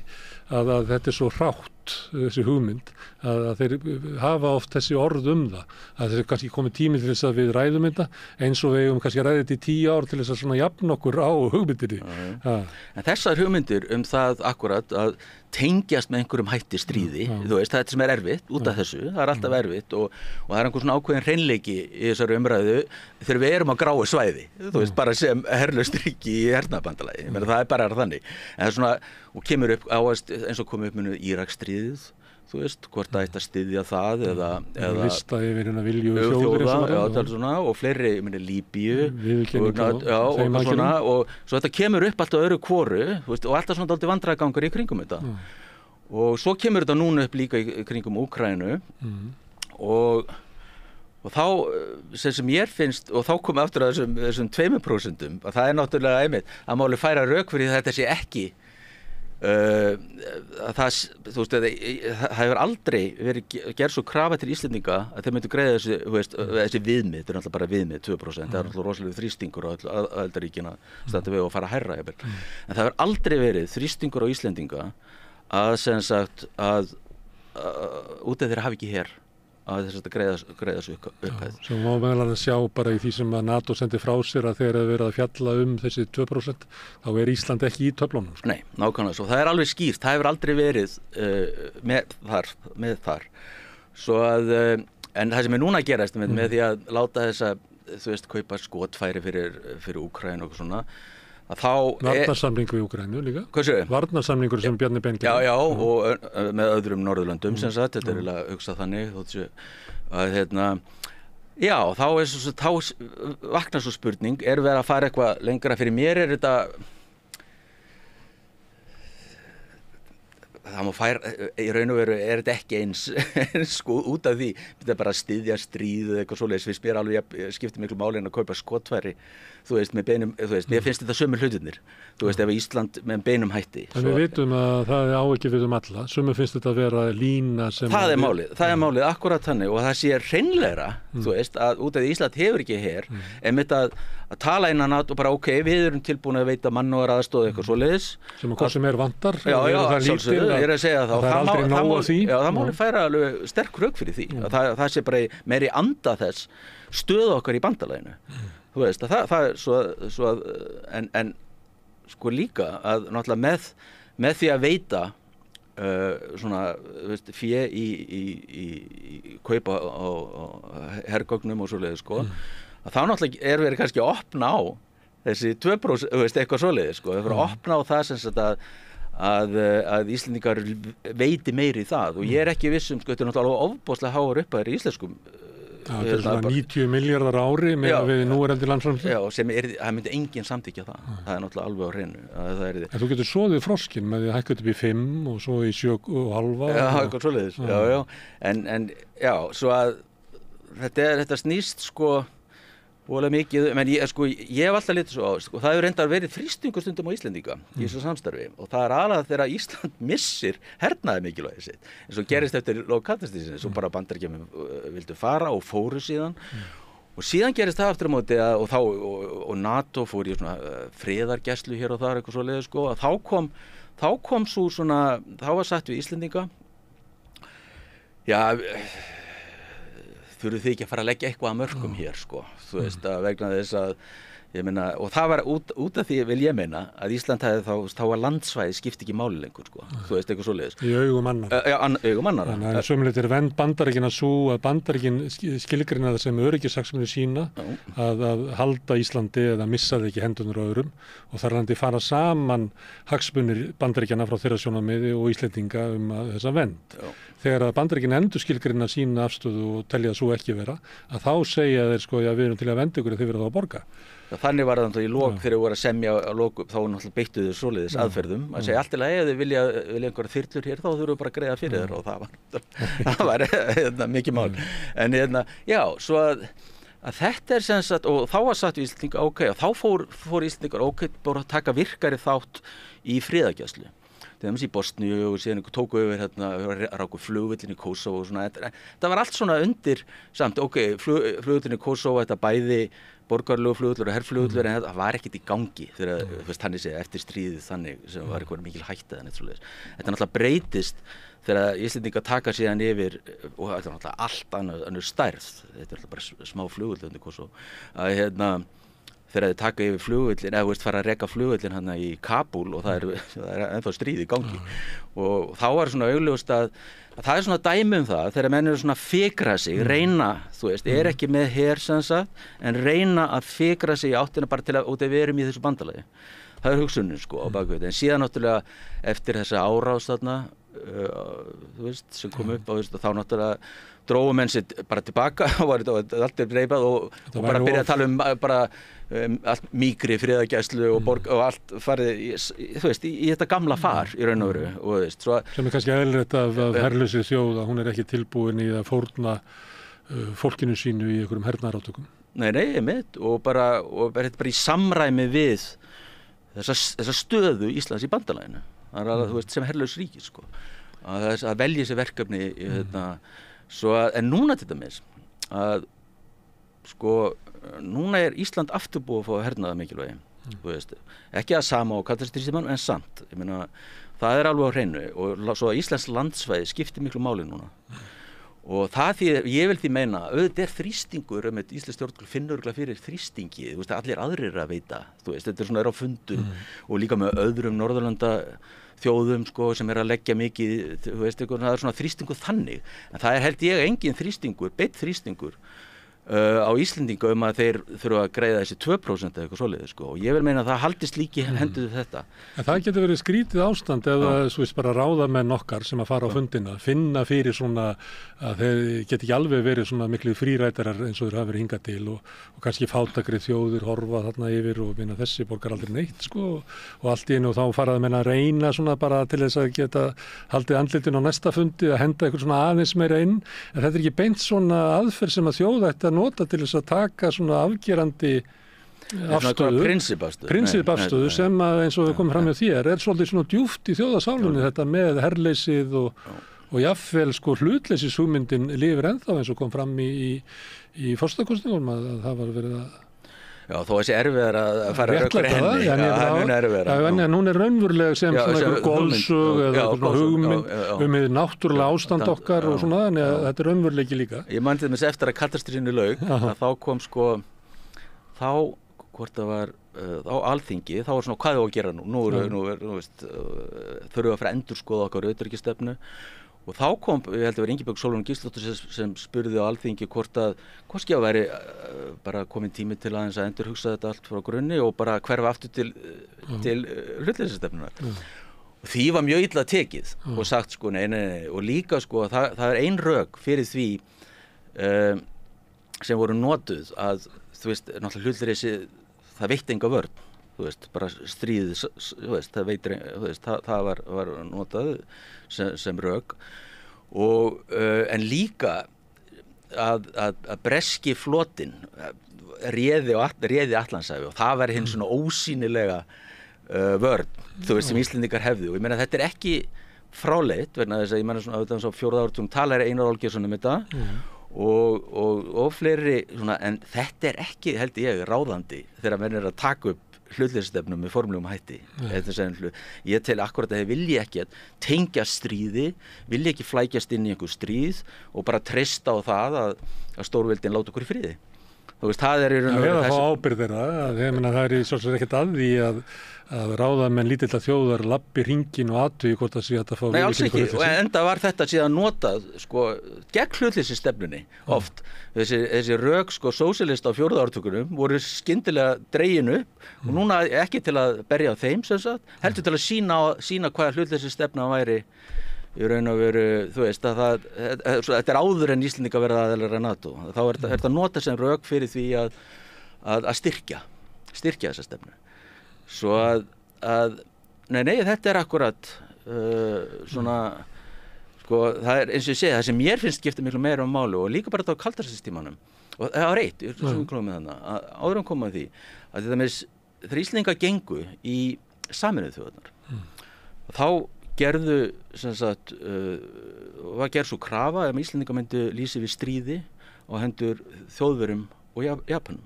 að þetta svo hrátt þessi hugmynd að þeir hafa oft þessi orð það að þeir kannski komið tími til þess að við ræðum þetta eins og við eigum kannski ræðið þetta í 10 ár til þess að svona jafna okkur á hugmyndinni En þessar hugmyndir það akkurat að tengjast með einhverjum hætti stríði þú veist, þetta sem erfitt út af þessu það alltaf erfitt og það einhver svona ákveðin hreinleiki í þessari umræðu þegar við erum á gráu svæði þú veist, bara sem herlaust ríki í hernaðarbandalagi ég meina það bara þannig en það svona, og kemur upp áast eins og komið upp með Íraksstríðið þú veist, hvort það ætti að styðja það eða vista yfir vilju þjóða og fleiri, ég meina Líbíu og svona og svo þetta kemur upp alltaf öðru hvoru veist, og alltaf svona dálítið vandræðagangur í kringum þetta og svo kemur þetta núna upp líka í kringum Úkraínu og þá sem ég finnst og þá komum aftur að þessum 2% að það náttúrulega einmitt að máli færa rök fyrir þetta sé ekki það hefur aldrei verið gerð svo krafa til Íslendinga að þeir myndu greiða þessi viðmið, þetta alltaf bara viðmið 2%, það alltaf rosalega þrýstingur á aðildarríkina standa við og fara hærra en það hefur aldrei verið þrýstingur á Íslendinga að sem sagt að út af þeirra hafi ekki her að þess að greiða svo upphæð. Svo má meðal að sjá bara í því sem að NATO sendi frá sér að þeir eru verið að fjalla þessi 2% þá Ísland ekki í töflunum. Nei, nákvæmlega svo. Það alveg skýrt, það hefur aldrei verið með þar. Svo að, en það sem núna að gerast með því að láta þessa, þú veist, kaupa skotfæri fyrir Úkraínu og svona, að þá varnarsamning við Úkraínu líka varnarsamningur sem Bjarni Ben já og með öðrum Norðurlöndum sem sagt, þetta eiginlega hugsað þannig að já, þá vaknar svo spurning erum við að fara eitthvað lengra fyrir mér þetta það má færa, í raun og veru þetta ekki eins sko út af því þetta bara að styðja stríð eða eitthvað svoleiðis við mér alveg skiptir miklu máli en að kaupa skotfæri þú veist, með beinum, þú veist, mér finnst þetta sömu hlutirnir, þú veist, ef Ísland með beinum hætti. En við vitum að það á ekki við alla, sömu finnst þetta að vera lína sem... Það er málið, akkurat þannig og það sé hreinlegra, þú veist, að út af því Ísland hefur ekki her, einmitt að tala innan og bara ok, við erum tilbúin að veita mannúðar aðstoð eitthvað svoleiðis. Sem að hvað sem vantar, já, sjálfsögðu, ég að segja það er aldrei nóg af því. Já, það máli færa alveg sterk rök fyrir því, það sé bara meiri anda þess stöðu okkar í bandalaginu. Þú veist, það er svo að en sko líka að náttúrulega með því að veita svona, veist, fé í kaupa á hergögnum og svoleiðis, sko, að þá náttúrulega verið kannski að opna á þessi 2%, þú veist, eitthvað svoleiðis, sko, það fyrir að opna á það sem sagt að Íslendingar veiti meiri í það og ég ekki viss sko, þetta náttúrulega ofboðslega háar upphæðir í íslenskum þetta er svona 90 milljarðar á ári með við núverandi landsframleiðslu. Já, það myndi enginn samþykkja það. Það er náttúrulega alveg á hreinu. En þú getur soðið froskin með því að hækka upp í 5 og svo í 7,5. Já, eitthvað svoleiðis. Já. En já, svo að þetta snýst sko voðalega mikið, menn ég hef alltaf litið svo á, það hefur reyndar verið þrýstingur stundum á Íslendinga í þessu samstarfi og það er aðalega þegar Ísland missir hernaði mikilvægi sitt, eins og gerist eftir lok kaldastríðsins, svo bara Bandaríkjamenn vildu fara og fóru síðan og síðan gerist það aftur á móti og NATO fór í svona friðargæslu hér og þar eitthvað svoleiðis sko, að þá kom svo svona, þá var sagt við Íslendinga, já, þurfum þið ekki að fara að leggja eitthvað að mörkum hér sko, þú veist, að vegna þess að ég meina, og það var út af því vil ég meina að Ísland hefði þá að landsvæði skipti ekki máli lengur sko, þú veist, eitthvað svoleiðis. Í augum annarra. Augum annarra. Þannig að sömuleitt vernd Bandaríkjanna svo að Bandaríkin skilgreina það sem öryggishagsmuni sína að halda Íslandi eða missa það ekki hendurnar á öðrum og þar landi fara saman hagsmunir Bandaríkjanna frá þeirra sjónarmiði og Íslendinga þessa vernd. Þegar að Bandaríkin endur skilgreina sína afstöðu og telja það svo ekki vera, að þá segja þeir sko, já, við erum til að venda ykkur þegar þið verða að borga. Þannig var það í lok þegar við vorum að semja á lokum, þá náttúrulega beittu þau svoleiðis aðferðum að segja allt í lagi ef þið vilja einhverja þyrlur hér, þá þurfum við bara að greiða fyrir þér og það var mikið mál. En já, svo að þetta er sem sagt, og þá var sagt við Íslendingar, ok, og þá fór Íslendingar, ok, bara að taka virkari þátt í friðargæslu. Til dæmis í Bosníu og síðan tóku yfir ráku flugvöllin í Kosovo og svona, þetta var allt svona undir samt, ok, flugvöllin í Kosovo, þetta bæði borgarlegu flugvöllur og herflugvöllur en það var ekkert í gangi þegar, þannig séð, eftir stríðið þannig sem var eitthvað mikil hætta en eitt svoleiðis. Þetta náttúrulega breytist þegar Íslendingar taka síðan yfir og þetta er náttúrulega allt önnur stærð, þetta er náttúrulega bara smá flugvöllur undir Kosovo, að þegar þið taka yfir flugvöllin, eða fara að reka flugvöllin hann í Kabul og það er ennþá stríð í gangi og þá var svona augljóst að það er svona dæmi það þegar menn eru svona að fikra sig, reyna, þú veist, er ekki með her sem sagt, en reyna að fikra sig í áttina bara til að við erum í þessu bandalagi. Það er hugsunin sko á bakvið, en síðan náttúrulega eftir þessa árás þarna, þú veist, sem kom upp og þá náttúrulega drógu menn sér bara tilbaka og var allt reipað og bara byrja að tala bara allt mýkri friðargæslu og allt farið þú veist, í þetta gamla far í raun og veru og veist, svo sem kannski eðlilegt af herlausri þjóð að hún ekki tilbúin í að fórna fólkinu sínu í einhverjum hernaðarátökum. Nei, einmitt og þetta bara í samræmi við þessa stöðu Íslands í bandalaginu. Það er alveg, þú veist, sem herlaus ríki sko. Að velja sér verkefni í en núna til dæmis að sko núna er Ísland aftur búið að fá hernaða mikilvægi þú veist, ekki að sama á kaldastríðstímanum en samt, ég meina það er alveg á hreinu og svo að Íslands landsvæði skiptir miklu máli núna og það því, ég vil því meina auðvitað er þrýstingur Íslands stjórnvöld finnur örugglega fyrir þrýstingi, þú veist, allir aðrir að veita þú veist, þetta er svona á fundum og líka með öðrum Norðurlanda þjóðum sko sem að leggja mikið, þú veist, það er svona þrýstingur þannig, en það er held ég engin þrýstingur, beinn þrýstingur á Íslendinga að þeir þurfa að greiða þessi 2% eða eitthvað svoleiðis sko og ég vil meina að það haldist líki hendur þetta. En það getur verið skrítið ástand eða svo veist bara ráðamenn okkar sem að fara á fundina, finna fyrir svona að þeir geti ekki alveg verið svona miklu frírætarar eins og þeir hafa verið hingað til og kannski fátækri þjóðir horfa þarna yfir og minna þessi borgar aldrei neitt sko og allt í einu og þá faraði menn að reyna svona bara til þess að geta haldið andlitin á næsta fundi að henda eitthvað svona aðeins meira inn en þetta er ekki beint svona aðferð sem að þjóð ætti að nota til þess að taka svona afgerandi afstöðu, prinsipafstöðu sem að eins og við komum fram með þér er svolítið svona djúpt í þjóðasálunni þetta með herleysið og jafnvel sko hlutleysishugmyndin lifir ennþá eins og kom fram í forsetakosningum að það var verið að Já, þó þessi erfiðar að fara að rökra henni. Já, hún er erfiðar. En hún er raunveruleg sem svona einhver góðsög eða hugmynd hið náttúrulega ástand okkar og svona, þannig að þetta er raunverulegi líka. Ég man til þess eftir að kaldastríðinu lauk, að þá kom sko, hvort það var á Alþingi, þá var svona hvað er að gera nú? Nú veist, þurfum við að fara að endurskoða okkar utanríkisstefnu. Og þá kom, ég held að vera Ingibjörg Sólrún Gísladóttir sem spurði á Alþingi hvort skjá væri bara komin tími til aðeins að endurhugsa þetta allt frá grunni og bara hverfa aftur til hlutleysisstefnunar. Og því var mjög illa tekið og sagt sko nei og líka sko það er ein rök fyrir því sem voru notuð að, þú veist, náttúrulega hlutleysi, það veitti enga vörn, þú veist, bara stríð, þú veist, það veitir, þú veist, það var notað sem rök og, en líka að breski flotinn réði Atlantshafið og það var hinn svona ósýnilega vörn, þú veist, sem Íslendingar hefðu og ég meina þetta ekki fráleitt vegna þess að ég meina svona á þetta fjórða áratugum talar Einar Olgeirsson þetta og fleiri svona, en þetta ekki, held ég, ráðandi þegar menn að taka upp hlutleysistefnum með formlegum hætti. Ég tel akkurat að þeir vilji ekki að tengja stríði, vilji ekki flækjast inn í einhver stríð og bara treysta á það að stórveldin láta okkur í friði. Þú veist, það í raun og veru að fá ábyrgð þeirra, það svolítið ekkert að því að ráðamenn lítilla þjóðar labbi hringinn og athugi hvort það sé að það fá Nei, alls ekki, og enda var þetta síðan notað sko, gegn hlutleysistefnunni oft. Þessi rök sko, sósíalista á fjórða áratugunum voru skyndilega dregin upp og núna ekki til að berja á þeim sem sagt, heldur til að sýna hvaða hlutleysistefna væri í raun og veru, þú veist, að þetta áður en Íslendingar verða aðilar að NATO. Þá er þetta notað sem rök fyrir því að styrkja þessa stefnu. Svo nei, þetta akkurat svona, sko, það eins og ég segi, það sem mér finnst skipta miklu meira máli og líka bara þetta á kaldarstímanum. Og það var eitt, sem við klóðum með þarna, áður en koma að því, að þetta með þegar Íslendingar gengu í Sameinuðu þjóðirnar, þá gerðu, sem sagt, var gerð svo krafa að Íslendingar myndu lýsa við stríði á hendur Þjóðverjum og Japanum.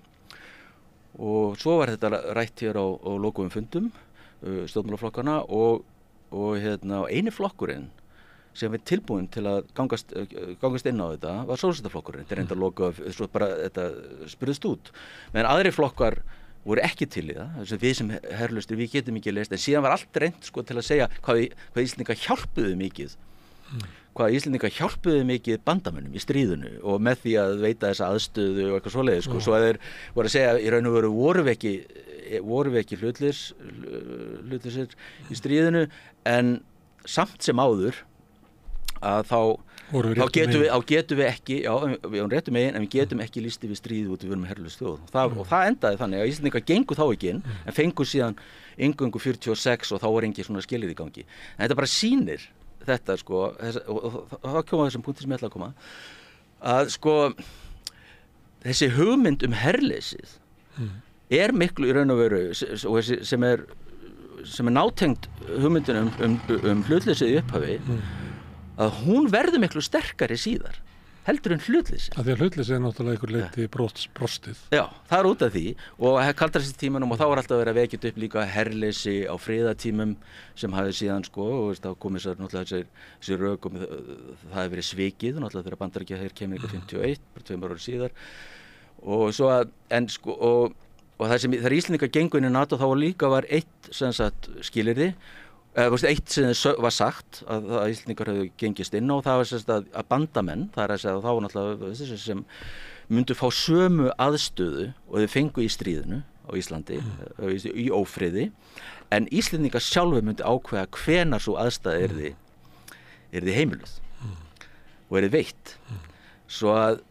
Og svo var þetta rætt hér á lokuðum fundum stjórnmálaflokkarna og eini flokkurinn sem er tilbúinn til að gangast inn á þetta var sósíalistaflokkurinn. Þetta reyndar lokað, svo bara þetta spurðist út. Men aðri flokkar voru ekki til í það, þess að við sem herrlustir, við getum ekki leyst, en síðan var allt reynt sko til að segja hvað Íslendingar hjálpuðu mikið. Hvað Íslendingar hjálpuðu mikið bandamönnum í stríðinu og með því að veita þessa aðstöðu og eitthvað svoleiðis sko. Svo að þeir voru að segja í raun og veru voru við ekki hlutleysir í stríðinu en samt sem áður að þá getum við ekki, já, við erum réttum megin en við getum ekki lýst yfir stríði út við erum herrlaus þjóð. Og það endaði þannig að Íslendingar gengu þá ekki inn en fengu síðan inngöngu 46 og þá var engin svona skilyrði í gangi. En þetta bara sýnir þetta sko, og þá koma þessum punkti sem ég ætla að koma, að sko þessi hugmynd herleysið er miklu í raun og veru og sem er nátengt hugmyndin hlutleysið í upphafi, að hún verður miklu sterkari síðar heldur en hlutleysi. Af því að hlutleysi náttúrulega einhver leyti brostið. Já, það út af því og kaldarstímanum og þá var alltaf verið að vekja upp líka herleysi á friðatímum sem hafði síðan sko og þá komið sér náttúrulega þessi rök og það hefði verið svikið náttúrulega þegar Bandaríkjaher kemur ykkur 51, bara 2 ára síðar og svo að, en sko og það sem þegar Íslendingar gengu inn í NATO þá líka var eitt sem sagt skilyrði eitt sem var sagt að Íslendingar hefðu gengist inn og það var að bandamenn, það að segja þá náttúrulega þessi sem myndu fá sömu aðstöðu og þau fengu í stríðinu á Íslandi, í ófriði, en Íslendingar sjálfur myndi ákveða hvenar svo aðstæða yrði heimiluð og yrði veitt. Svo að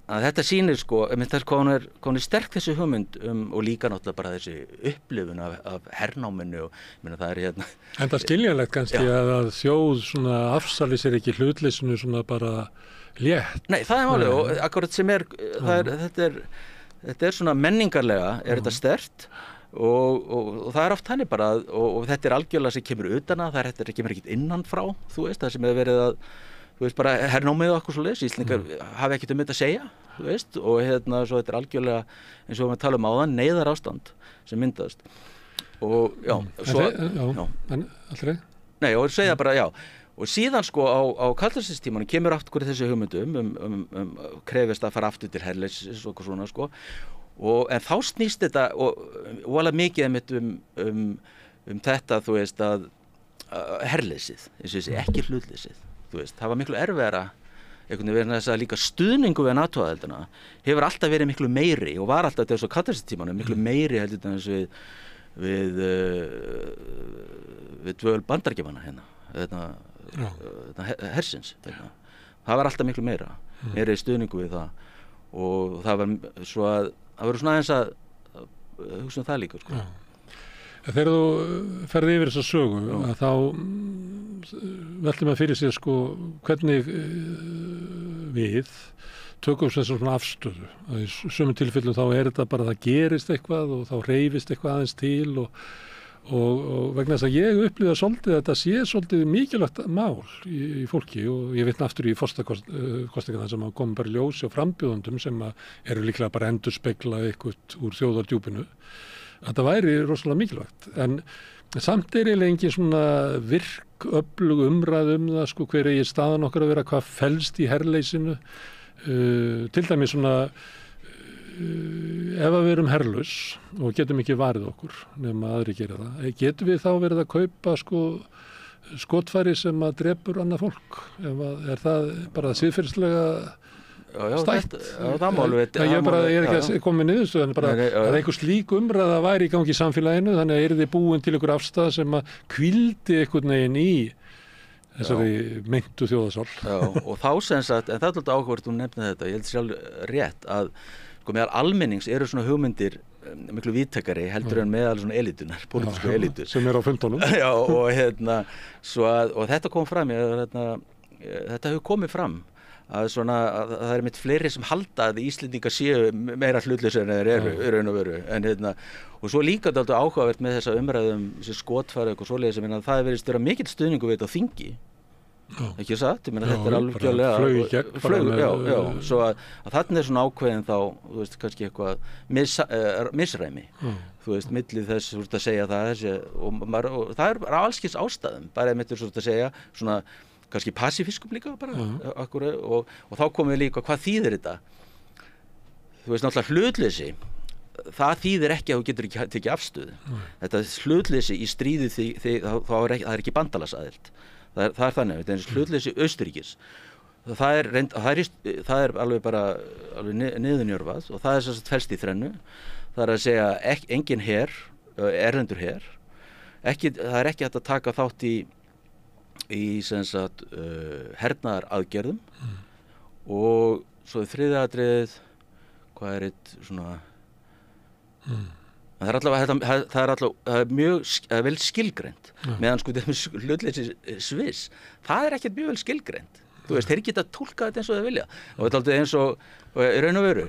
þetta sýnir sko, hvað hún er sterk þessi hugmynd og líka náttúrulega bara þessi upplifun af hernáminu og það hérna. En það skiljanlegt kannski að þjóð svona afsali sér ekki hlutleysinu svona bara létt. Nei, það málið og akkurat sem þetta svona menningarlega þetta sterkt og það oft þannig bara og þetta algjörlega sem kemur utan að þetta kemur ekkert innan frá, þú veist, það sem hefur verið að þú veist bara hernámið og okkur svoleiðis, Íslendingar hafi ekkert þetta að segja, þú veist, og svo þetta algjörlega eins og við talum áðan neyðarástand sem myndast og já, svo en allri? Nei, og segja bara já, og síðan sko á kaldarstímanum kemur aftur þessi hugmyndum krefist að fara aftur til herleysis og okkur svona sko en þá snýst þetta og alveg mikið þetta, þú veist, að herleysið, eins og þessi ekki hlutleysið. Þú veist, það var miklu erfiðara einhvern veginn þess að líka stuðningu við NATO-aðildina hefur alltaf verið miklu meiri og var alltaf þessu kaldarstímanum miklu meiri heldur en þessu við dvöl Bandaríkjamanna hersins. Það var alltaf miklu meiri stuðningu við það og það var svo að það voru svona aðeins að hugsa það líka sko. Þegar þú ferði yfir þessa sögu að þá veltum að fyrir sér sko hvernig við tökum svona afstöðu að í sumum tilfellum þá þetta bara það gerist eitthvað og þá hreyfist eitthvað aðeins til og vegna þess að ég upplýða svolítið að þetta sé svolítið mikilvægt mál í fólki og ég vitna aftur í forsetakosningarnar sem kom bara ljósi og frambjóðundum sem eru líklega bara endurspegla eitthvað úr þjóðardjúpinu að það væri rosalega mikilvægt en samt eiginlega engin svona öflug umræð það sko hver er staðan okkar að vera hvað felst í herleysinu til dæmis svona ef við erum herlaus og getum ekki varið okkur nema aðri gera það, getum við þá verið að kaupa sko skotfæri sem að drepur annað fólk er það bara siðferðislega stætt? Ég er ekki að koma með niðurstöðu en bara að einhver slík umræða væri í gangi í samfélaginu þannig að þið búin til einhver afstæð sem að hvíldi einhvern veginn í þessari meintu þjóðasál. Og þá sem sagt, en það er alltaf áhugavert þú nefnir þetta, ég held sjálf rétt að sko meðal almennings eru svona hugmyndir miklu víðtækari heldur en meðal svona elitunar, pólitísku elitur sem er á fundunum. Já, og þetta kom fram þetta hefur komið fram að það er mitt fleiri sem halda að Íslendingar séu meira hlutlausir en þeir eru í raun og veru en og svo líka þetta alltaf áhugavert með þessa umræðum skotfæri og svoleiðis sem það verðist vera mikill stuðningur við þetta á þingi ekki satt, ég meina þetta er alveg flög, svo að þarna er svona ákveðin þá, þú veist, kannski eitthvað misræmi, þú veist, millið þess, þú veist, að segja það og það er allskins ástæðum, bara einmitt svo að segja, svona, kannski passífiskum líka bara, og þá komum við líka, hvað þýðir þetta? Þú veist, náttúrulega hlutleysi, það þýðir ekki að þú getur ekki tekið afstöðu, þetta hlutleysi í stríði það er ekki bandalagsaðild. Það er þannig, þetta er hlutleysi Austurríkis. Það er alveg bara niðurnjörvað og það er sem sagt felst í þrennu. Það er að segja engin her, erlendur her. Það er ekki hægt að taka þátt í sem sagt hernaðaraðgerðum og svo þriðja atriðið, hvað er eitt svona það er mjög vel skilgreint meðan sko hlutleysi Sviss það er ekkert mjög vel skilgreint þú veist, þeir geta túlkað þetta eins og þeir vilja og þetta er alltaf eins og í raun og veru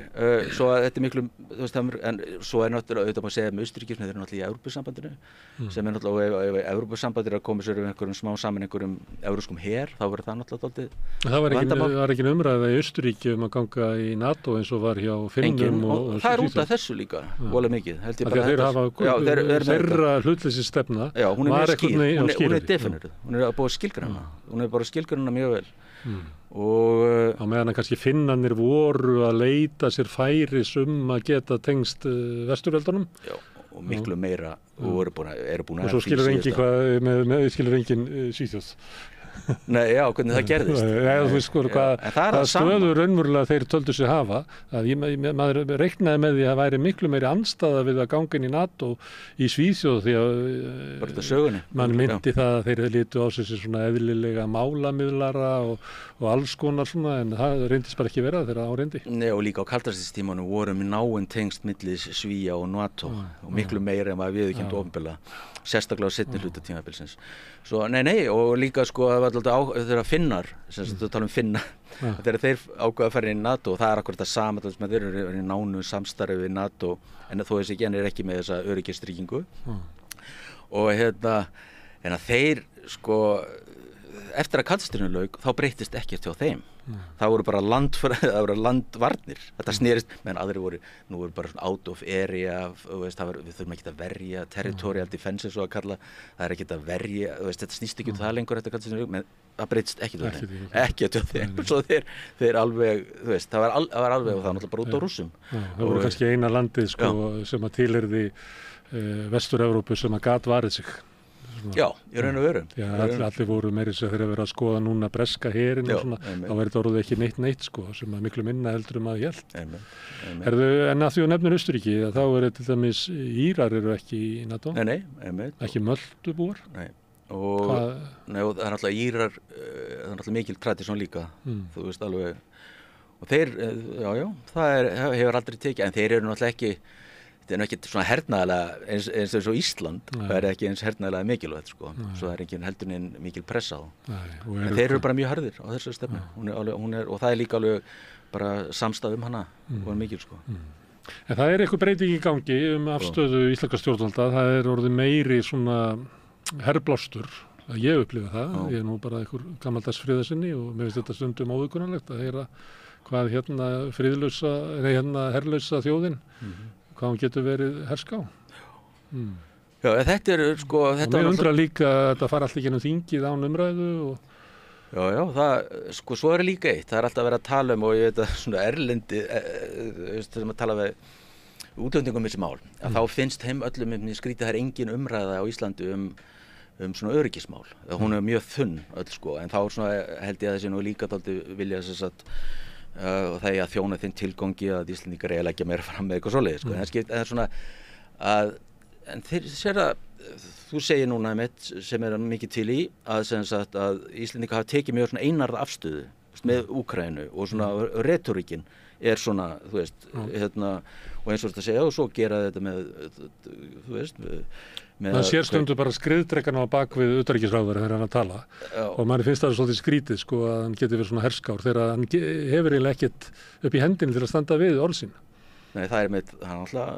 svo að þetta er miklu þú veist, en svo er náttúrulega auðvitað að segja með Austurríkismi þeir eru náttúrulega í Evrópusambandinu sem er náttúrulega ef Evrópusambandið er að koma sér um einhverjum smá saman einhverjum evrópskum her þá verður það náttúrulega það var ekki umræða í Austurríki að ganga í NATO eins og var hjá Finnum og það er út af þessu líka vola mikið þeirra hlutleysi stefna hún er definíruð hún er búið skilgreina hún er bara skilgreina mjög vel og á meðan kannski Finnarnir voru að leita sér færis að geta tengst vesturveldunum og miklu meira og eru búin og svo skilur engin Svíþjóð Nei, já, hvernig það gerðist þú veist sko hvað stöður raunverulega þeir töldu sig hafa að maður reiknaði með því að það væri miklu meiri andstaða við að ganga inn í NATO í Svíþjóð því að mann myndi það að þeir litu á sig svona eðlilega málamiðlara og alls konar svona en það reyndist bara ekki vera þegar það reyndi Nei, og líka á kaldarstímanum vorum við náinn tengst millis Svíja og NATO og miklu meira en við viðurkennt opinberlega sérstaklega á seinni hluta tímabilsins svo nei og líka sko það var alltaf þeirra Finnar sem þú tala Finna þegar þeir ákveða að fara inn í NATO og það er akkurat það sama þeir eru í nánu samstarfi við NATO en þó þessi ekki er ekki með þessa öryggistryggingu og en að þeir sko eftir að kaldstríðinu lauk þá breyttist ekkert hjá þeim það voru bara landvarnir þetta snerist, menn aðri nú voru bara out of area við þurfum ekki að verja territorial defense svo að kalla, það er ekki að verja þetta snýst ekki það lengur eftir kaldstríðinu lauk menn það breyttist ekki hjá þeim svo þeir alveg það var alveg og það náttúrulega bara út á Rússum það voru kannski eina landið sko, sem að tilheyrði Vestur-Evrópu sem að gat varið sig Já, í raun og veru. Allir voru meiri sem þeir að vera að skoða núna breska herinn og svona, þá verður þetta orðið ekki neitt sko, sem að miklu minna heldur maður hélt. En að því að nefnir Austurríki, þá eru til dæmis Írar eru ekki í NATO? Nei, ekki Möldubúar? Nei, og það er náttúrulega Írar, það er náttúrulega mikil tradisjón líka, þú veist alveg, og þeir, það hefur aldrei tekið, en þeir eru náttúrulega ekki, þetta er ekki svona hernaðarlega eins og Ísland, það er ekki eins hernaðarlega mikilvægt sko, svo það er engin heldur en mikil pressa á en þeir eru bara mjög harðir á þessu stefnu, og það er líka alveg bara samstæð hana og mikil sko. En það er eitthvað breyting í gangi afstöðu íslenska stjórnvalda, það er orðið meiri svona herblástur, að ég upplifa það, ég er nú bara einhver gamaldags friðarsinni og mér finnst þetta stundum óviðkunnanlegt að heyra hvað herlausa þjóðin hvað hún getur verið herská. Já, þetta er sko... Og mér undrar líka að þetta fara alltaf gennum þingið án umræðu og... Já, það, sko, svo er líka eitt, það er alltaf að vera að tala og ég veit að svona erlendi, þessum að tala við útlendingum þessi mál, að þá finnst heim öllum skrítið, það er engin umræða á Íslandi um svona öryggismál. Hún er mjög þunn öll sko, en þá svona held ég að þessi nú líka dálítið vilja þess að og það er að þjóna þeim tilgangi að Íslendingar eiga að leggja meira fram með eitthvað svoleiðis sko. En það er svona að en þeir sér að þú segir núna sem er mikið til í að Íslendingar hafa tekið mjög svona einarða afstöðu með Úkraínu og svona retorikin er svona, þú veist, og eins og þetta segja og svo gera þetta með, þú veist, það sér stundu bara skriðdrekana á bakvið utanríkisráðherra þegar hann að tala og maður finnst það svolítið skrítið sko að hann geti verið svona herskár þegar hann hefur eiginlega ekkert upp í hendinni til að standa við orð sín. Nei, það er alltaf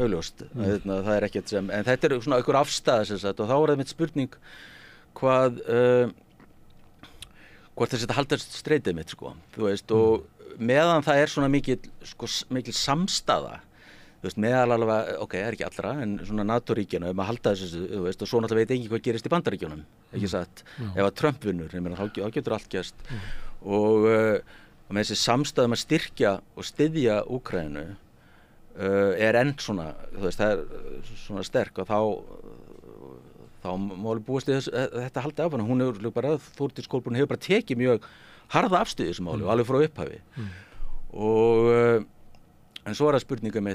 augljóst, það er ekkert sem, en þetta er svona einhver afstæða sem sagt og þá er það mitt spurning hvort þetta haldast streitið mitt sko, þú veist, og meðan það er svona mikil samstaða, þú veist, meðal alveg, ok, það er ekki allra, en svona NATO-ríkjana að halda þessu, þú veist, og svo náttúrulega veit ekki hvað gerist í Bandaríkjunum, ekki satt, ef að Trump vinnur, þá getur allt gerst og með þessi samstæðum að styrkja og styðja Úkraínu er enn svona, þú veist, það er svona sterk og þá má alveg búast í þetta haldi áfram, hún hefur bara, Þórdís Kolbrún hefur bara tekið mjög harða afstöðu í þessu máli og alveg frá upphafi og en svo er það spurningum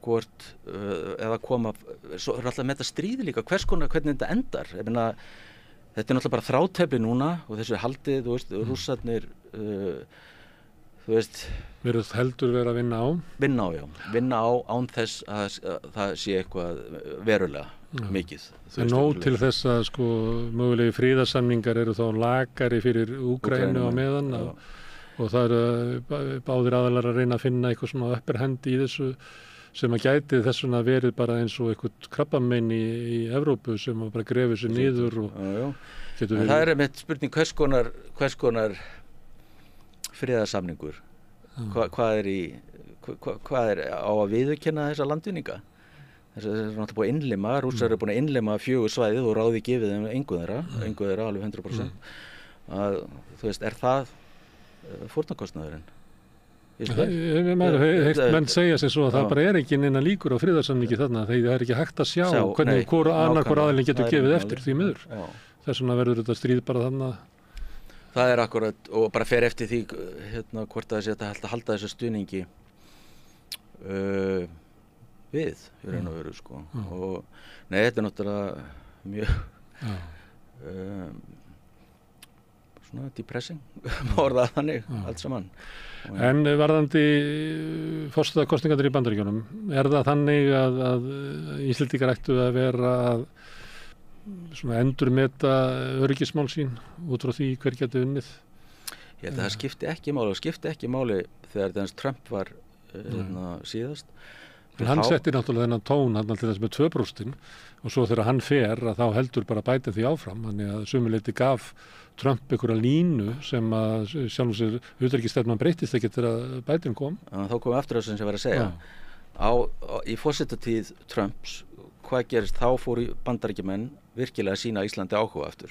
hvort eða koma, svo er alltaf með þetta stríði líka, hvernig þetta endar, ég meina þetta er náttúrulega bara þrátefli núna og þessu haldið, þú veist, rússarnir þú veist verður heldur verið að vinna á án þess að það sé eitthvað verulega mikið. En nóg til þess að sko mögulegi friðarsamningar eru þá lakari fyrir Úkraínu á meðan og það eru báðir aðalar að reyna að finna eitthvað svona upperhendi í þessu sem að gæti þess vegna verið bara eins og eitthvað krabbamein í Evrópu sem að bara grefur sér niður og getur verið. Það er einmitt spurning hvers konar friðarsamningur, hvað er á að viðurkenna þessa landvinninga? Þessi er náttúrulega búið að innlima, Rússar eru búin að innlima 4 svæðið og ráði gefið þeim engu þeirra alveg 100%. Þú veist, er það fórnarkostnaðurinn? Menn segja sem svo að það bara er ekki neina líkur á friðarsamningi þarna þegar það er ekki hægt að sjá hvernig annar hvor aðilinn getur gefið eftir því miður. Þess vegna verður þetta stríð bara þannig. Það er akkurat og bara fer eftir því hvort það sé að halda þessu stuðningi við í raun og veru sko og nei, þetta er náttúrulega mjög svona depressing orðað þannig allt saman. En varðandi forsetakosningarnar í Bandaríkjunum, er það þannig að Íslendingar ættu að vera að svona endurmeta öryggismál sín út frá því hver getur unnið? Ég held að það skipti ekki máli þegar þess Trump var síðast. En hann setti náttúrulega þennan tón hann til þess með 2% og svo þegar hann fer að þá heldur bara Biden því áfram, þannig að sumuleyti gaf Trump einhverja línu sem að sjálfum sér utanríkisstefnan breyttist ekki þegar Biden kom. Þá kom aftur það sem ég var að segja. Í forsetatíð Trumps, hvað gerist þá fóru Bandaríkjamenn virkilega að sýna Íslandi áhuga aftur.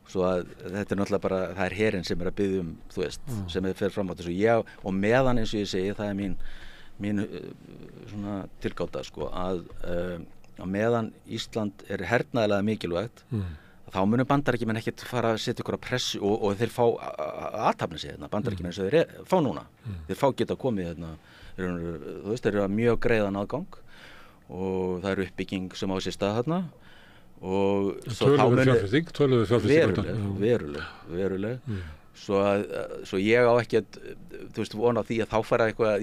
Svo að þetta er náttúrulega bara, það er herinn sem er að biðja þú veist, sem fer fram á þessu. Og meðan eins og ég segi, það er mín svona tilgáta sko, að meðan Ísland er hernaðilega mikilvægt, þá munum Bandaríkjamenn ekkert fara að setja ykkur að pressu og þeir fá athafna sig Bandaríkjamenn eins og þeir fá núna. Þeir geta komið þú veist, þeir eru að mjög greiðan aðgang og það eru uppbygging sem á sér stað þarna og töluðu fjárfesting veruleg Svo ég á ekki að, þú veist, vona á því að þá fara eitthvað,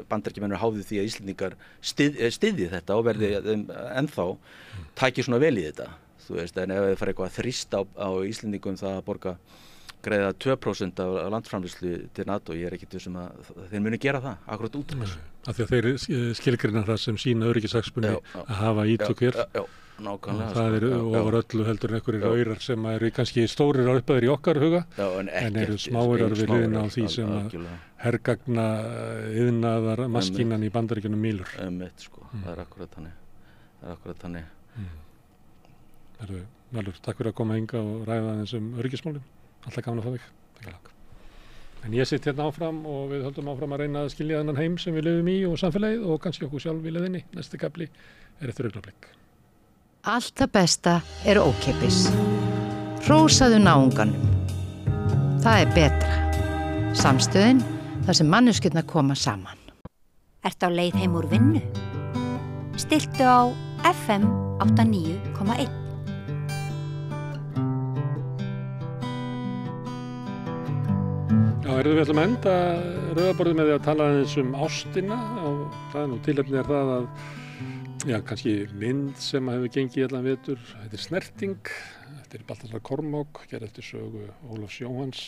Bandaríkjamenn háðu því að Íslendingar styðji þetta og verði ennþá taki svona vel í þetta, þú veist, en ef þið fara eitthvað að þrýsta á Íslendingum það að greiða 2% af landsframleiðslu til NATO, ég ekki vissum að þeir muni gera það, akkurat út af þessu. Af því að þeir skilgreina það sem sína öryggishagsmuni að hafa ítök hér. Nákvæmlega. Og það ofar öllu heldur en einhverjir aurar sem eru kannski stórir upphæðir í okkar huga, en eru smáirar við hliðina á því sem að hergagna iðnaðar maskínan í Bandaríkjunum mýlur. Sko, það er akkurat þannig. Valur, takk fyrir að koma hingað og ræða aðeins öryggismálin. Alltaf gaman að fá þig. En ég sitt hérna áfram og við höldum áfram að reyna að skilja þennan heim sem við lifum í og samfélagið og kannski okkur sjálf í leiðinni. Næsti kafli eftir augnablik. Allt það besta er ókeypis. Hrósaðu náunganum. Það er betra. Samstöðin, þar sem manneskjurnar koma saman. Ertu á leið heim úr vinnu? Stilltu á FM 89,1. Já, við ætlum að enda rauðaborðið með því að tala aðeins ástina og það nú tilefni það að kannski mynd sem hefur gengið allan vetur, þetta Snerting eftir Baltasar Kormák, gerð eftir sögu Ólafs Jóhanns.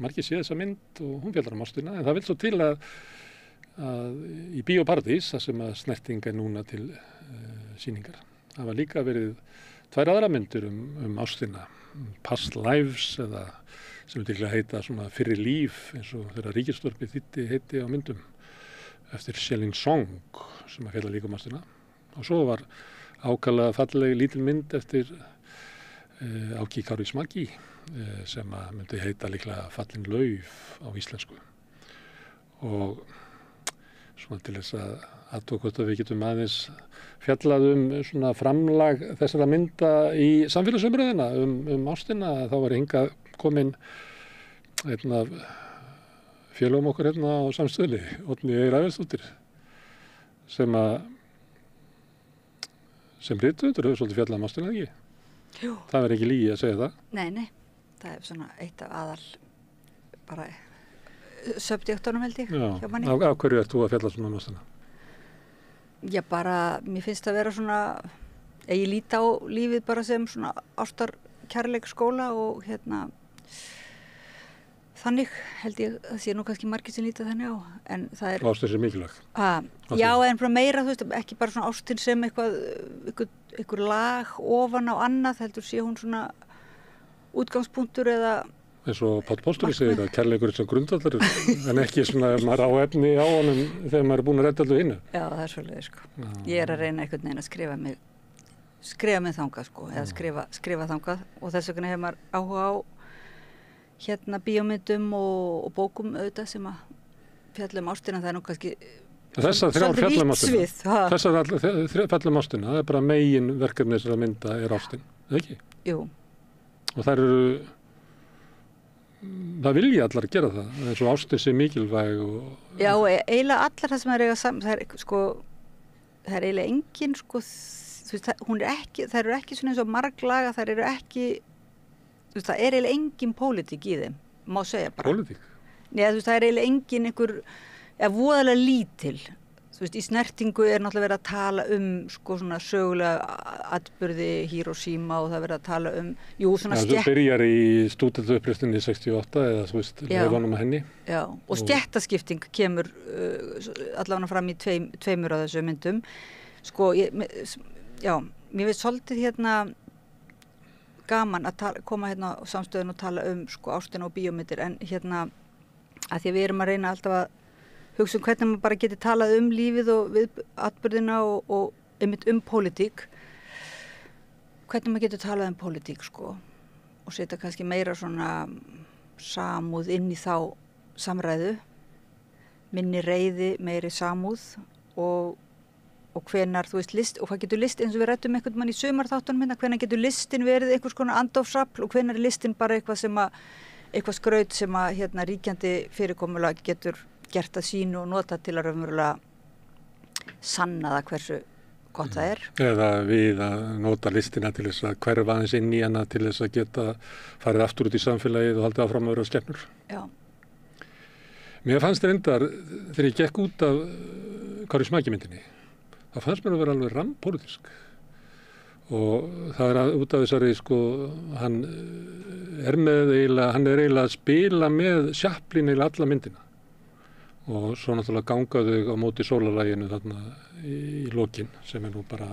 Margir séð þessa mynd og hún fjallar ástina, en það vil svo til að í Bíó Paradís, þar sem að Snerting núna til sýningar, það var líka verið 2 aðra myndir ástina, Past Lives eða sem til að heita svona fyrri líf eins og þeirra ríkisútvarpið þýddi heiti á myndum eftir Shelling Song sem að fjalla líka ástina. Og svo var ákaflega falleg lítil mynd eftir Áki Kaurismäki sem að myndi heita líklega Fallin lauf á íslensku. Og svona til þess að aðtók að við getum aðeins fjallað svona framlag þessara mynda í samfélagsumræðina ástina, þá var hingað komin einn af félögum okkar hérna á Samstöðinni, Oddný Eir Ævarsdóttir, sem rithöfundur hefur svolítið fjallað ástina, ekki? Jú. Það verður ekki lygi að segja það? Nei, það er svona eitt af aðal bara subjektunum held ég hjá manni. Af hverju ert þú að fjalla svona ástina? Já, bara, mér finnst það að vera svona, ég líti á lífið bara sem svona ástarkærleikskóla og þannig held ég að sé nú kannski margir sem lítið þannig á, en það er... Ástin sem mikilvæg. Já, en bara meira, þú veist, ekki bara svona ástin sem einhver lag ofan á annað, heldur sé hún svona útgangspunktur eða... Eins og Páll Póstur segir að kærleikur sem grundvallur, en ekki svona ef maður á efni á honum þegar maður er búin að redda allu hinnu. Já, það er svolítið, sko. Ég er að reyna einhvern veginn að skrifa mig þangað, sko, eða skrifa þangað og þess vegna hefur maður áhuga á bíómyndum og bókum auðvitað sem að fjalla ástina, það er nú kannski Þessar 3 fjalla ástina. Þessar fjalla ástina, það er bara megin verkefni þessara mynda er ástin, eða ekki? Jú. Og það vilja allar gera það, eins og ástin sé mikilvæg og... Já, eiginlega allar það sem er eiga saman, það er eiginlega engin, sko, þú veist, það eru ekki svona eins og marglaga, það eru ekki, þú veist, það er eiginlega engin pólitík í þeim, má segja bara. Pólitík? Nei, þú veist, það er eiginlega engin voðalega lítil, þú veist, í Snertingu er náttúrulega verið að tala sko svona sögulega atburði Hiroshima og það verið að tala svona það byrjar í stúdentuuppreisninni 68 eða þú veist, leifanum að henni. Já, og stéttaskipting kemur allavega fram í tveimur af þessu myndum. Sko, mér finnst svolítið gaman að koma á Samstöðin og tala sko ástina og bíómyndir, en að því að við erum að reyna alltaf að hugsa hvernig maður bara geti talað lífið og við atburðina og einmitt pólitík, hvernig maður getur talað pólitík, sko, og setja kannski meira svona samúð inn í þá samræðu, minni reiði, meiri samúð og hvenar, þú veist, list, og hvað getur list, eins og við rættum einhvern mann í sumarþáttunum minna, hvenar getur listin verið einhvers konar andofsafl og hvenar er listin bara eitthvað skraut sem að ríkjandi fyrirkomulag getur gert að sínu og nota til að raunverulega sanna það gott það er. Eða við að nota listina til þess að hverfa aðeins inn í hana til þess að geta farið aftur út í samfélagið og haldið áfram að vera skepnur. Já. Mér fannst reyndar, þegar ég gekk út af Kári Smaki myndinni, það fannst mér að vera alveg rammpólitísk. Og það er út af þessari, sko, hann er eiginlega að spila með Chaplin eiginlega alla myndina. Og svo náttúrulega ganga þau á móti sólarlaginu þarna í lokin sem er nú bara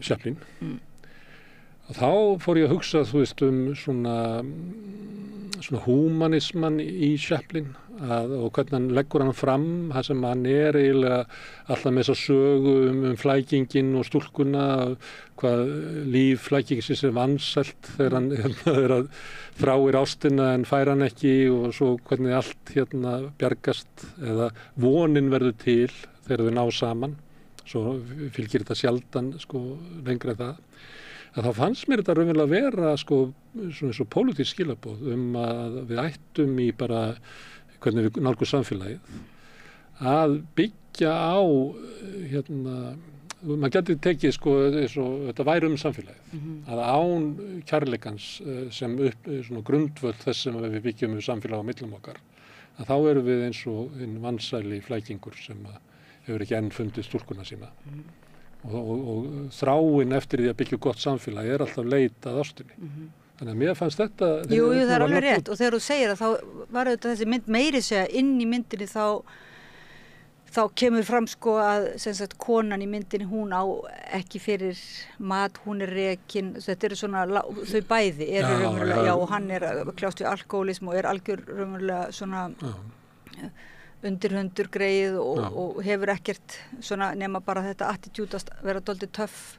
Chaplin. Og þá fór ég að hugsa, þú veist, svona húmanisman í Chaplin og hvernig hann leggur hann fram, það sem hann er eiginlega alltaf með þessa sögu flækingin og stúlkuna, hvað líf flækingsins er vansælt þegar hann er að þráir ástina en fær hann ekki og svo hvernig allt bjargast eða vonin verður til þegar þau ná saman, svo fylgir þetta sjaldan lengra það. Þá fannst mér þetta raunverulega vera svona svo pólitísk skilaboð að við ættum í bara hvernig við nálgum samfélagið að byggja á maður getur tekið þetta væri samfélagið að án kærleikans sem svona grundvöld þess sem við byggjum samfélag á millum okkar að þá erum við eins og einn vansæli flækingur sem hefur ekki enn fundið stúlkuna sína. Og þráin eftir því að byggja gott samfélag er alltaf leitað ástinni. Þannig að mér fannst þetta... Jú, það er alveg rétt og þegar þú segir að þá var auðvitað þessi mynd meiri segja inn í myndinni þá kemur fram að sem sagt konan í myndinni hún á ekki fyrir mat, hún er rekin, þetta eru svona, þau bæði eru raunverulega, já og hann er kljást við alkohólism og er algjör raunverulega svona... undirhundur greið og hefur ekkert svona nema bara þetta attitúd að vera dálítið töff.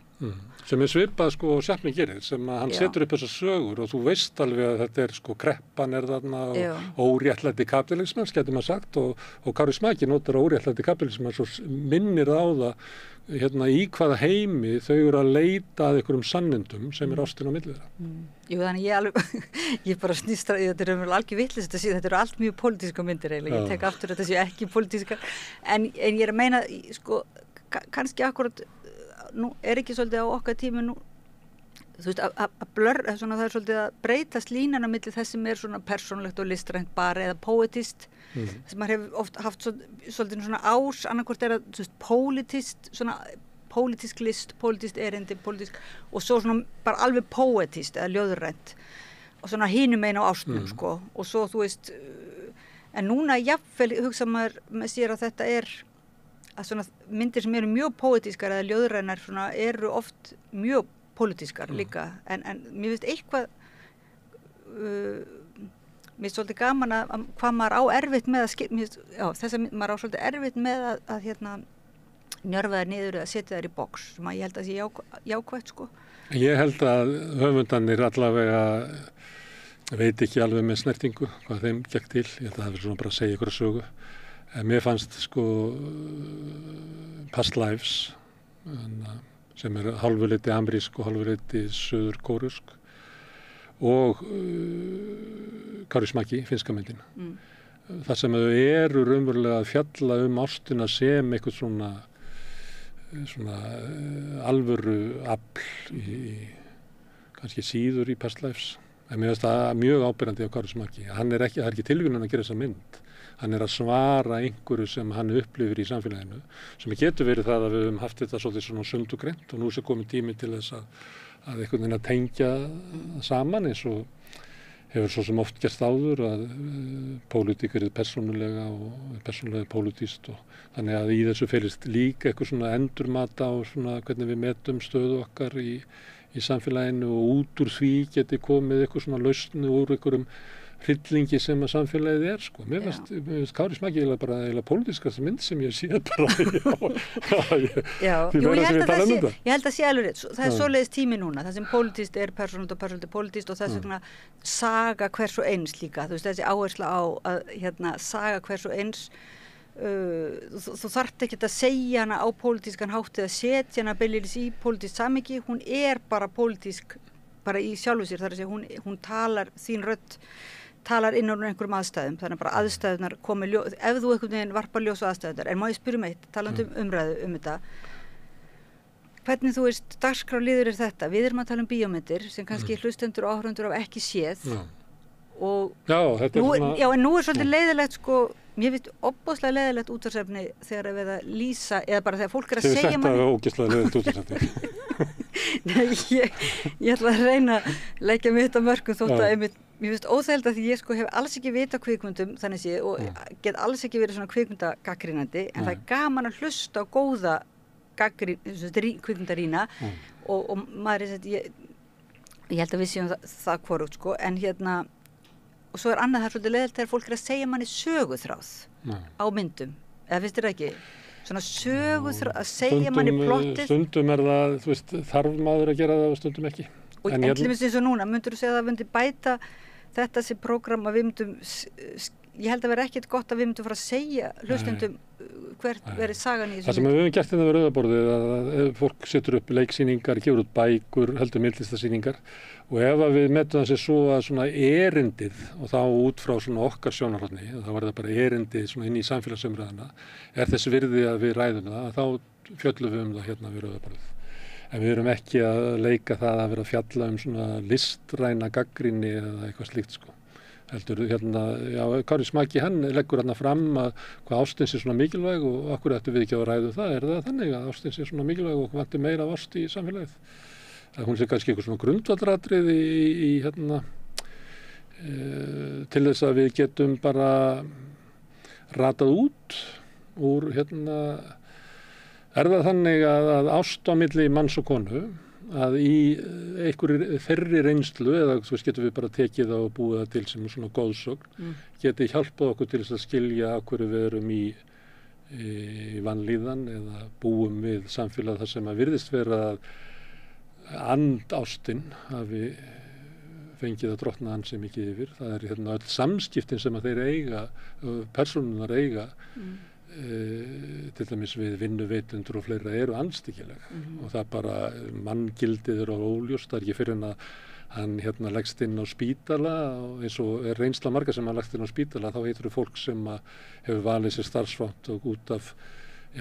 Sem er svipað Chaplin gerir, sem að hann setur upp þessar sögur og þú veist alveg að þetta er kreppan er þarna og óréttlæti kapitalismans, getur maður sagt og Kári Smaki notar óréttlæti kapitalismans og minnir á það í hvaða heimi þau eru að leita að einhverjum sannindum sem er ástin á milli þeirra. Jú, þannig ég bara snýst að þetta er umverulega algjör vitleyst að síðan, þetta eru allt mjög pólitíska myndir eiginlega, ég tek aftur þetta séu ekki pólitíska, en ég er að meina, kannski akkurat, nú er ekki svolítið á okkar tími nú, þú veist, að blörra, það er svolítið að breytast línan á milli þess sem er svona persónlegt og listrænt bara eða póetist, þess að maður hefur oft haft svolítið svona ás, annarkvort er að, þú veist, pólitíst, svona pólitísk list, pólitískt erindi, pólitísk og svo svona bara alveg póetískt eða ljóðrænt og svona hinum einn á ástnum og svo þú veist en núna jafnvel hugsa maður með sér að þetta er að svona myndir sem eru mjög póetískar eða ljóðrænar svona eru oft mjög pólitískar líka en mér finnst eitthvað mér finnst svolítið gaman að hvað maður á erfitt með að maður á svolítið erfitt með að njörfa þær niður eða setja þær í box sem að ég held að sé jákvætt Ég held að höfundarnir allavega veit ekki alveg með snertingu hvað þeim gekk til, ég held að það verður svona bara að segja ykkur að sögu en mér fannst Past Lives sem er hálfurleiti amerísk og hálfurleiti suður kórusk og Kári Smaki, finnska myndin þar sem þau eru raunverulega að fjalla ástina sem eitthvað svona alvöru afl kannski síður í Past Lives en mér finnst það mjög ábyrjandi á Kári Smaki það er ekki tilviljun að gera þessa mynd hann er að svara einhverju sem hann upplifir í samfélaginu sem getur verið það að við höfum haft þetta svolítið svona sundugreint og nú sé komið tími til þess að einhvern veginn að tengja saman eins og hefur svo sem oft gerst áður að pólitík er persónulega og persónulega pólitískt og þannig að í þessu felist líka eitthvað svona endurmata og svona hvernig við metum stöðu okkar í samfélaginu og út úr því geti komið eitthvað svona lausn úr einhverjum hryllingi sem að samfélagið er Mér finnst Kári Smaki bara pólitískast mynd sem ég sé bara ég held að sé alveg rétt það er svoleiðis tími núna, það sem pólitískt er persónult og persónult er pólitískt og þess vegna saga hvers og eins líka þú veist þessi áhersla á að saga hvers og eins þú þarft ekki að segja hana á pólitískan hátt eða setja hana beinlínis í pólitískt samhengi, hún er bara pólitísk bara í sjálfu sér, þar að segja hún talar þín rödd talar inn á einhverjum aðstæðum, þannig bara aðstæðunar komi ef þú einhvern veginn varpar ljós á aðstæðunar, en má ég spyrja mig eitt, talandi umræðu þetta, hvernig þú veist, dagskrárliður þetta, við erum að tala bíómyndir sem kannski hlustendur og áhorfendur hafa ekki séð og en nú svolítið leiðilegt sko, mér finnst ofboðslega leiðilegt útvarpsefni þegar við að lýsa, eða bara þegar fólk að segja manni. Þetta ógeðslega leiðilegt útvarpsefni. Nei, ég ætla að reyna að leggja mig þetta mörgum þótt að mér finnst óþægilegt að því ég sko hef alls ekki vita kvikmyndum þannig sé og get alls ekki verið svona kvikmyndagagnrýnandi en það er gaman að hlusta á góða kvikmyndarýna og maður ég held að við séum það hvorugt sko, en og svo annað það svolítið leiðilegt þegar fólk að segja manni söguþráð á myndum, eða finnst þér ekki? Svona söguþráð, að segja manni plottið. Stundum það, þú veist, þarf maður að gera það og stundum ekki. Og til dæmis eins og núna, myndur þú segja að það myndi bæta þetta sem prógram að við myndum, ég held að vera ekkert gott að við myndum fara að segja hlustendum hvert verið sagan í þessu. Það sem við höfum gert þetta við Rauðaborðið að fólk setur upp leiksýningar, gefur út bækur, heldur myndlistasýningar og ef við metum það sér svo að svona erindið og þá út frá svona okkar sjónarhorni, þá var það bara erindið svona inn í samfélagsumræðuna, þess virði að við ræðum það, þá fjöllum við það hérna við Rauðaborðið. En við erum ekki að leika það að vera að fjalla svona listræna gagnrýni eða eitthvað slíkt sko. Heldur Kári Smaki hann leggur hérna fram að hvað ástin sé svona mikilvæg og okkur ættum við ekki að ræða það, það þannig að ástin sé svona mikilvæg og vanti meira ást í samfélagið. Það hún sé kannski eitthvað svona grundvallaratrið í til þess að við getum bara ratað út úr það þannig að ást á milli manns og konu að í einhverju þeirri reynslu eða þú veist getum við bara tekið það og búið það til sem svona góðsögn geti hjálpað okkur til þess að skilja af hverju við erum í vanlíðan eða búum við samfélag þar sem að virðist vera að andástin hafi fengið að drottna ansi mikið yfir. Það er öll samskiptin sem að þeir eiga, persónunar eiga til dæmis við vinnuveitendur og fleira eru andstyggileg og það bara manngildið er óljóst, það er ekki fyrir að hann leggst inn á spítala og eins og er reynsla marga sem hann leggst inn á spítala þá heitir það fólk sem hefur valið sér starfsfátt og út af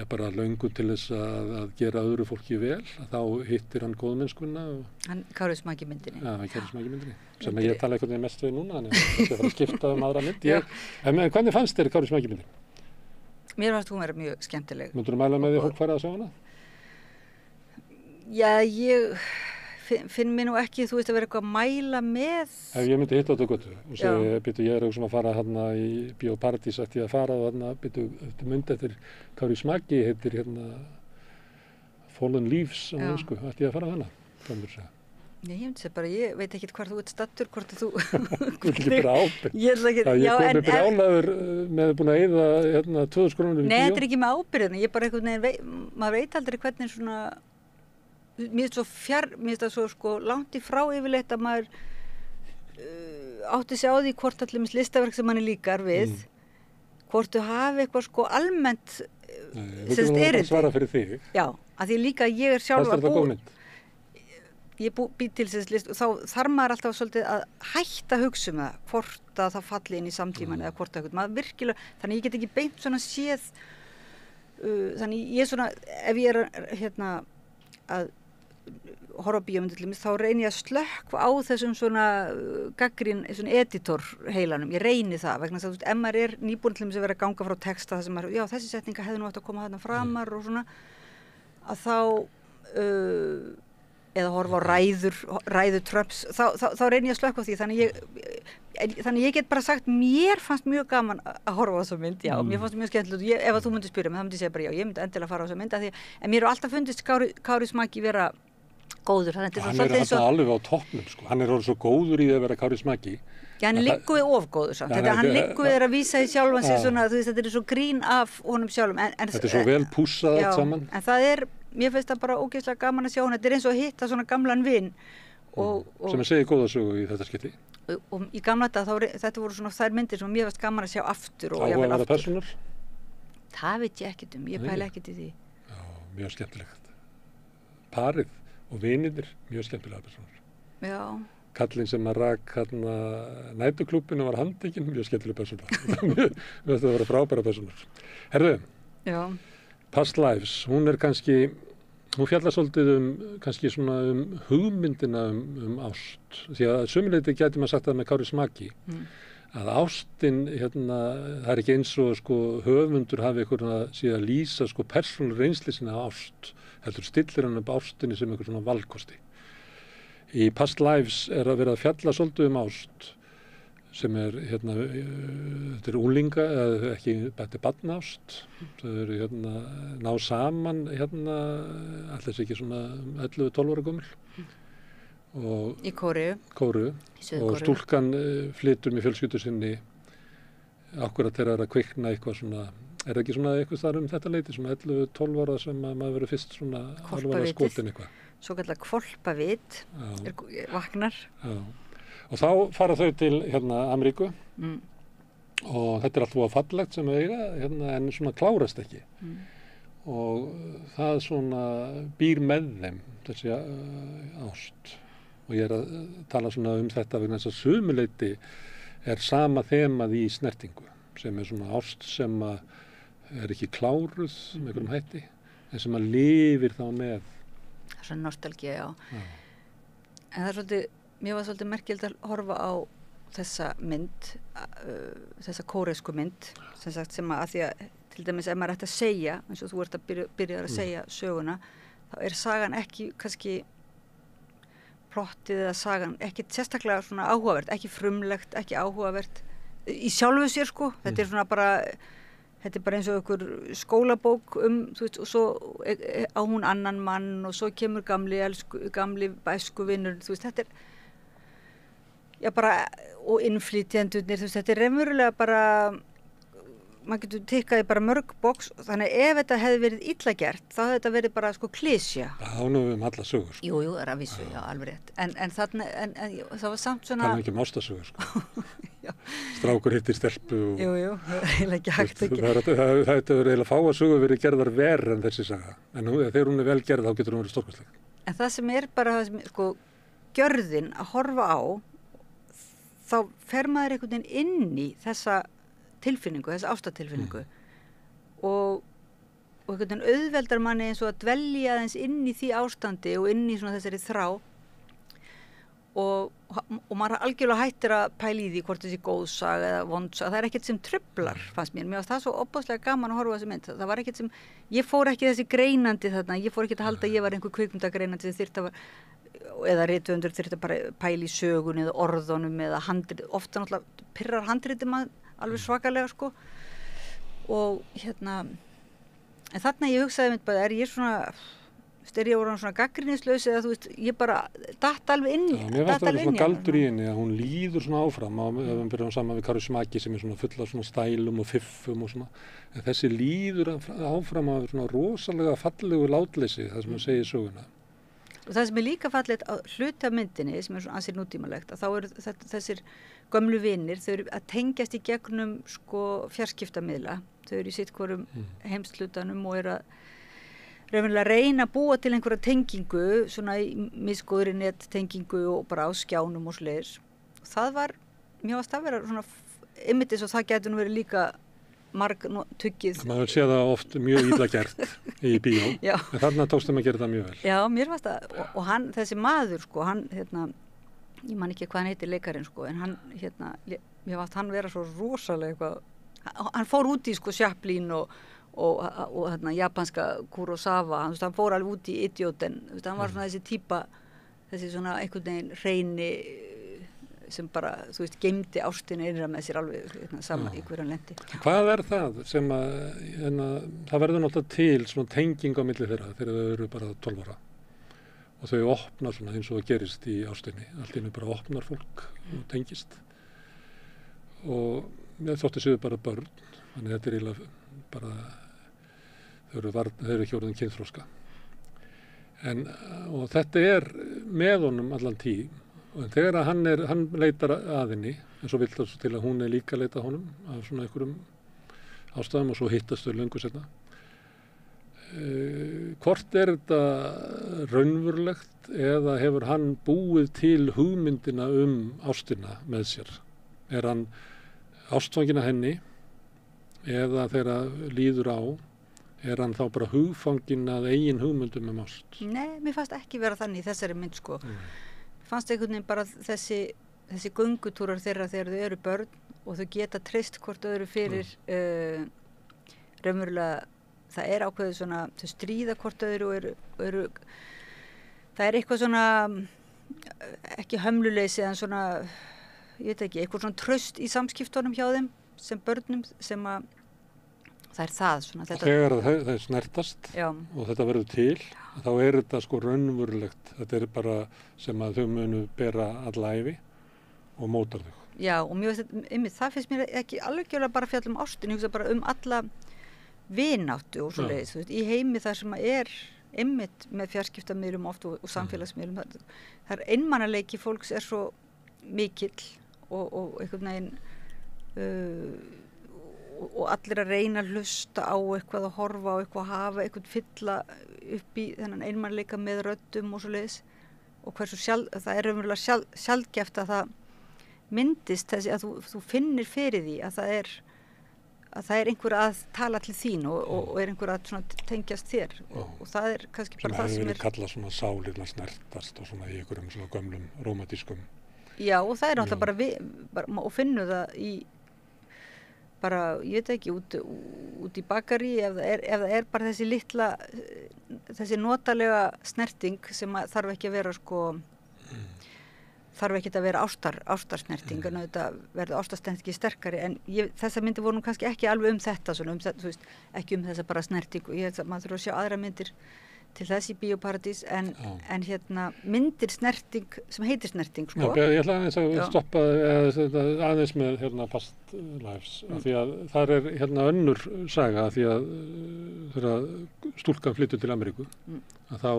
bara löngun til þess að gera öðru fólki vel, þá hittir hann góðmennskuna. Hann Kári Smaki myndinni. Já, hann Kári Smaki myndinni, sem ég tala eitthvað mest við núna, en ég ætla að skipta aðra mynd. En hvernig fannst þér Kári Smaki myndinni? Mér fannst hún vera mjög skemmtileg. Myndirðu mæla með því að fólk fara að sjá hana? Já, ég finn mér nú ekki, þú veist, að vera eitthvað að mæla með. Ef ég myndi hitta á götu og segja, ég er að fara hérna í Bíó Paradís, ætti ég að fara og þetta myndi eftir Kári Smaki, heitir Fallen Leaves á einsku, ætti ég að fara á hana, hvað mér segja. Nei, ég myndi segja bara, ég veit ekki hvar þú ert stattur, hvort þú... Þú ert ekki bara ábyrgð. Ég komi brjálaður með búin að eyða 2000 krónur í bíó. Nei, þetta er ekki með ábyrgðina, ég bara einhvern veginn, maður veit aldrei hvernig svona, mér finnst það svo sko langt í frá yfirleitt að maður átti sig á því hvort allir listaverk sem manni líkar við, hvort þú hafi eitthvað sko almennt sem erindi. Þú svara fyrir þig. Já, að því líka ég er sjálf að búa. Ég býð til þess list og þá þarf maður alltaf svolítið að hætta að hugsa það hvort að það falli inn í samtíman eða hvort að maður virkilega, þannig ég get ekki beint svona séð þannig ég svona, ef ég er að horfa á bíómyndir til mér, þá reyni ég að slökkva á þessum svona gagnrýn, svona editor heilanum, ég reyni það vegna þess að ef maður er nýbúin til þess að vera að ganga frá texta það sem maður, já þessi setninga hefði nú átt að koma þarna framar og svona, að þá eða horfa á ræður Trumps, þá reyni ég að slökkva því, þannig ég get bara sagt, mér fannst mjög gaman að horfa á þessa mynd, já, mér fannst mjög skemmtilegt, ef þú myndir spyrja mig, þá myndi ég segja bara já, ég myndi endilega fara á þessa mynd, en mér hefur alltaf fundist Kári Smaki vera góður, þannig að hann er alltaf alveg á toppnum, sko, hann er orðið svo góður í að vera Kári Smaki. Já, hann liggur við ofgóður samt, hann liggur við að vísa í sjálfan sig svona, þú veist, þetta er svo grín af honum sjálfum. Þetta er svo vel pússað allt saman. En það mér finnst það bara ógeðslega gaman að sjá hann, þetta er eins og að hitta svona gamlan vin. Sem segir góða sögu í þetta skipti. Og í gamla þetta voru svona þær myndir sem mér fannst gaman að sjá aftur og jafnvel aftur. Persónur? Það veit ég ekkert ég pæli ekkert í því. Já, mjög skemmtilegt. Parið og vinirnir, mjög skemmtilega persónur. Já, kallinn sem að rak nætuklúbbinu var handtekinn, mjög skemmtileg persóna. Mér finnst það að vera frábæra persónur. Herðu, Past Lives, hún fjallar svolítið kannski svona hugmyndina ást. Því að sömuleyti gæti maður sagt það með Kári Smaki, að ástin, það er ekki eins og höfundur hafi einhvern síðan að lýsa persónuleg reynslu sinna ást, heldur stillir hann upp ástinni sem einhver svona valkosti. Í Past Lives er að vera að fjalla svolítið ást, sem þetta er unglinga, eða ekki, þetta er barnást, þau eru ná saman, allir ekki svona 11-12 ára gömul. Í Kóreu. Og stúlkan flytur með fjölskyldu sinni akkurat þegar að kvikna eitthvað svona, er ekki svona eitthvað þar þetta leiti, svona 11-12 ára sem að maður verið fyrst svona alvarlega skotin eitthvað. Svo kallar hvolpavit, vaknar. Já. Og þá fara þau til Ameríku og þetta er allt voða fallegt sem eiga, en svona klárast ekki. Og það svona býr með þeim, þessi ást. Og ég er að tala svona þetta vegna þess að sumuleyti er sama þemað í snertingu, sem er svona ást sem er ekki kláruð með einhverjum hætti, en sem að lifir þá með. Það er svona nostalgía, já. En það er svolítið, mér var svolítið merkilegt að horfa á þessa mynd, þessa kóresku mynd, sem að því að til dæmis ef maður ætti að segja, eins og þú ert að byrja að segja söguna, þá er sagan ekki kannski plottið eða sagan ekki sérstaklega svona áhugavert, ekki frumlegt, ekki áhugavert í sjálfu sér þetta er svona bara, þetta er bara eins og einhver skólabók þú veist, og svo á hún annan mann og svo kemur gamli bæskuvinur, þú veist, þetta er já bara, og innflytjendurnir, þú veist, þetta er raunverulega bara, maður getur tikkaði bara mörg box, þannig ef þetta hefði verið illa gert, þá hefði þetta verið bara klísja. Já, nú við alla sögur. Jú, það er að vísu, já, alveg rétt. En þarna, það var samt svona... Það er ekki ástasögur, Strákur hittir stelpu og... Jú, það er eiginlega ekki hægt ekki. Það hefði eiginlega fáa sögur verið gerðar verð en þessi saga. En þegar hún er vel gerð, þá getur hún verið stórkostleg. En það sem er bara, gjörðin að horfa á, þá fer maður einhvern veginn inn í þessa tilfinningu, þessa ástatilfinningu og einhvern veginn auðveldar manni eins og að dvelja aðeins inn í því ástandi og inn í svona þessari þrá og maður algjörlega hættir að pæla í því hvort þessi góðsaga eða vondsaga, það er ekkert sem truflar, fannst mér fannst það svo opaslega gaman að horfa á þessi mynd, það var ekkert sem, ég fór ekki þessi greinandi þarna, ég fór ekki að halda að ég var einhver kvikmyndagreinandi sem þyrfti að eða rithöfundur þyrfti að bara pæla í sögunni eða orðunum eða handrit, ofta náttúrulega pirrar handritum alveg svakalega og en þarna ég hugsaði mynd bara, er ég voru svona gagnrýnislaus eða þú veist, ég bara datt alveg inn í mér fannst það svona galdur í henni að hún líður svona áfram ef við byrjum saman við Kári Smaki sem er svona full af svona stælum og fiffum og svona, en þessi líður áfram af svona rosalega fallegu látleysi, það sem að segja söguna. Og það sem er líka fallegt á hluti af myndinni sem er svona ansið nútímalegt, að þá eru þessir gömlu vinir, þau eru að tengjast í gegnum fjarskiptamiðla, þau eru í sitt hvorum heimshlutanum og eru að raunverulega reyna að búa til einhverja tengingu, svona í misgóðri nettengingu og bara á skjánum og slegir. Það var, mér varst að vera svona, einmitt eins og það getur nú verið líka tuggið. Maður sé það oft mjög illa gert í bíó, en þarna tókstum að gera það mjög vel. Já, mér fannst það, og hann, þessi maður, hann, ég man ekki hvað hann heitir leikarinn, en hann, mér fannst hann vera svo rosalega hann fór út í Chaplin og japanska Kurosawa, hann fór alveg út í Idioten, hann var svona þessi típa, þessi svona einhvern veginn hreini sem bara, þú veist, geymdi ástinni innra með sér alveg saman í hverjan lendi. Hvað er það sem það verður náttúrulega til svona tenging á milli þeirra þegar þau eru bara 12 ára og þau opna svona eins og það gerist í ástinni, allt einu bara opnar fólk og tengist og þótti séu bara börn, þannig þetta er eiginlega bara þau eru ekki orðin kynþroska og þetta er með honum allan tíð. En þegar hann leitar að henni, en svo vill það til að hún líka leita að honum af svona einhverjum ástæðum og svo hittast þau löngu seinna. hvort þetta raunverulegt eða hefur hann búið til hugmyndina ástina með sér? Hann ástfangin af henni eða þegar líður á, hann þá bara hugfangin að eigin hugmyndum ást? Nei, mér fannst ekki vera þannig í þessari mynd sko. Mér fannst einhvern veginn bara þessi göngutúrar þeirra þegar þau eru börn og þau geta treyst hvort öðru fyrir raunverulega, það ákveðið svona, þau stríða hvort öðru og eru það eitthvað svona ekki hömluleysi en svona, ég veit ekki, eitthvað svona traust í samskiptunum hjá þeim sem börnum sem að það það svona þetta. Þegar það snertast og þetta verður til, þá þetta sko raunverulegt, þetta bara sem að þau munu bera alla ævi og mótar þau. Já, og það finnst mér ekki alveg bara fjall ástin, ég hugsa bara alla vináttu og svoleiðis, þú veist, í heimi þar sem einmitt með fjarskiptamiðlum oft og samfélagsmiðlum, það einmannaleiki fólks svo mikill og einhvern veginn og allir að reyna að hlusta á eitthvað, að horfa á eitthvað, að hafa eitthvað fylla upp í þennan einmannleika með röddum og svoleiðis, og hversu það raunverulega sjaldgæft að það myndist þessi að þú finnir fyrir því að það einhver að tala til þín og einhver að svona tengjast þér og það kannski bara það sem hefur verið kallað svona sálirnar snertast og svona í einhverjum svona gömlum rómantískum. Já, og það náttúrulega bara og finnu það í bara, ég veit ekki, út í bakari ef það bara þessi litla þessi notalega snerting sem þarf ekki að vera sko þarf ekki að vera ástarsnerting en þetta verður ástarsnertingi sterkari en þessa myndi voru kannski ekki alveg þetta svona, þú veist, ekki þessa bara snerting og ég held að maður þurfa að sjá aðra myndir til þess í Bíóparadís en myndir snerting sem heitir snerting sko. Já, ég ætla aðeins að stoppa aðeins með Past Lives af því að þar önnur saga af því að þegar stúlkan flyttur til Ameríku að þá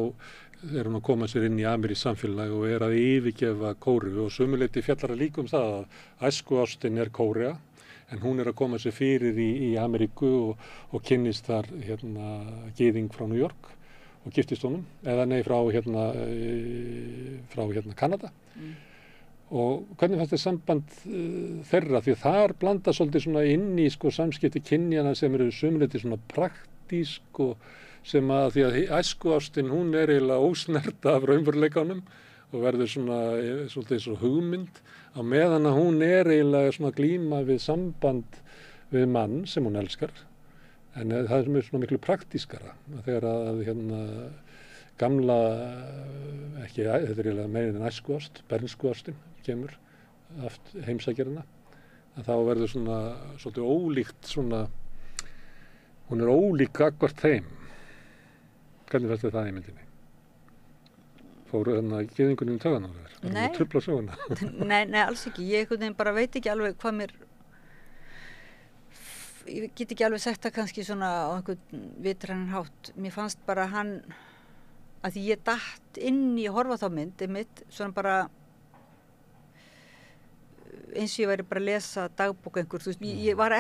hún að koma sér inn í amerískt samfélag og að yfirgefa Kóreu og sömuleyti fjallar að líka það að æskuástin Kórea en hún að koma sér fyrir í Ameríku og kynnist þar gyðing frá New York og giftist honum, eða nei frá Kanada og hvernig fannst þið samband þeirra því þar blanda svolítið svona inn í sko samskipti kynjana sem eru sömuleyti svona praktísk og sem að því að æskuástin hún eiginlega ósnerta af raunveruleikanum og verður svona svolítið svo hugmynd á meðan að hún eiginlega svona glíma við samband við mann sem hún elskar en það sem svona miklu praktískara þegar að gamla ekki, þetta eiginlega meira en æskuást, bernskuástin kemur heimsækjarina að þá verður svona svolítið ólíkt svona hún ólík gagnvart þeim. Hvernig fannst það í myndinni? Fóru gyðingunum í töðan á þér? Nei. Trufla söguna? Nei, alls ekki. Ég bara veit ekki alveg hvað mér ég get ekki alveg sagt það kannski svona á einhvern vitrænan hátt. Mér fannst bara hann að því ég datt inn í að horfa þá mynd einmitt, svona bara eins og ég væri bara að lesa dagbók einhver, þú veist, ég var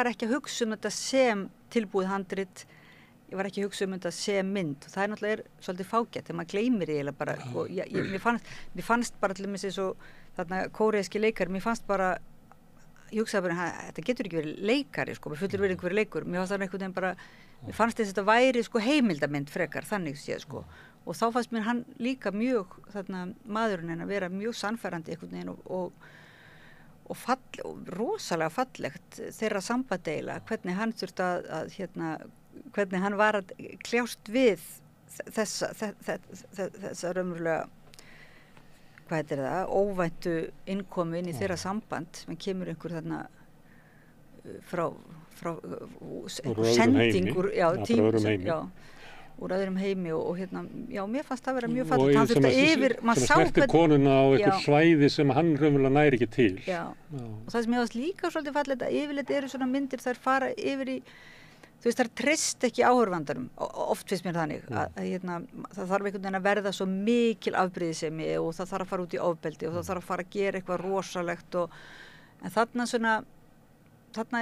ekki að hugsa þetta sem tilbúið handrit ég var ekki að hugsa þetta sem mynd og það náttúrulega svolítið fágætt þegar maður gleymir eiginlega bara og mér fannst bara til dæmis eins og þarna kóreíski leikari, mér fannst bara ég hugsaði bara, þetta getur ekki verið leikari sko, með fullir verið einhverju leikur mér fannst það einhvern veginn bara, mér fannst þess að þetta væri sko heimildamynd frekar, þannig séð sko og þá fannst mér hann líka mjög þarna maðurinn en að vera mjög sannfærandi einhvern veginn og rosalega fallegt þeirra samband hvernig hann þurfti að hvernig hann var að kljást við þessa raunverulega hvað heitir það, óvæntu innkomu inn í þeirra samband sem kemur einhver þarna frá sending úr öðrum heimi og já, mér fannst það vera mjög fallegt hann þurfti yfir, maður sá snerti konuna á einhver svæði sem hann raunverulega næri ekki til og það sem ég varst líka svolítið fallegt að yfirleitt eru svona myndir þær fara yfir í þú veist, það treyst ekki áhorfandarum oft finnst mér þannig að það þarf einhvern veginn að verða svo mikil afbrýðisemi og það þarf að fara út í ofbeldi og það þarf að fara að gera eitthvað rosalegt en þarna svona þarna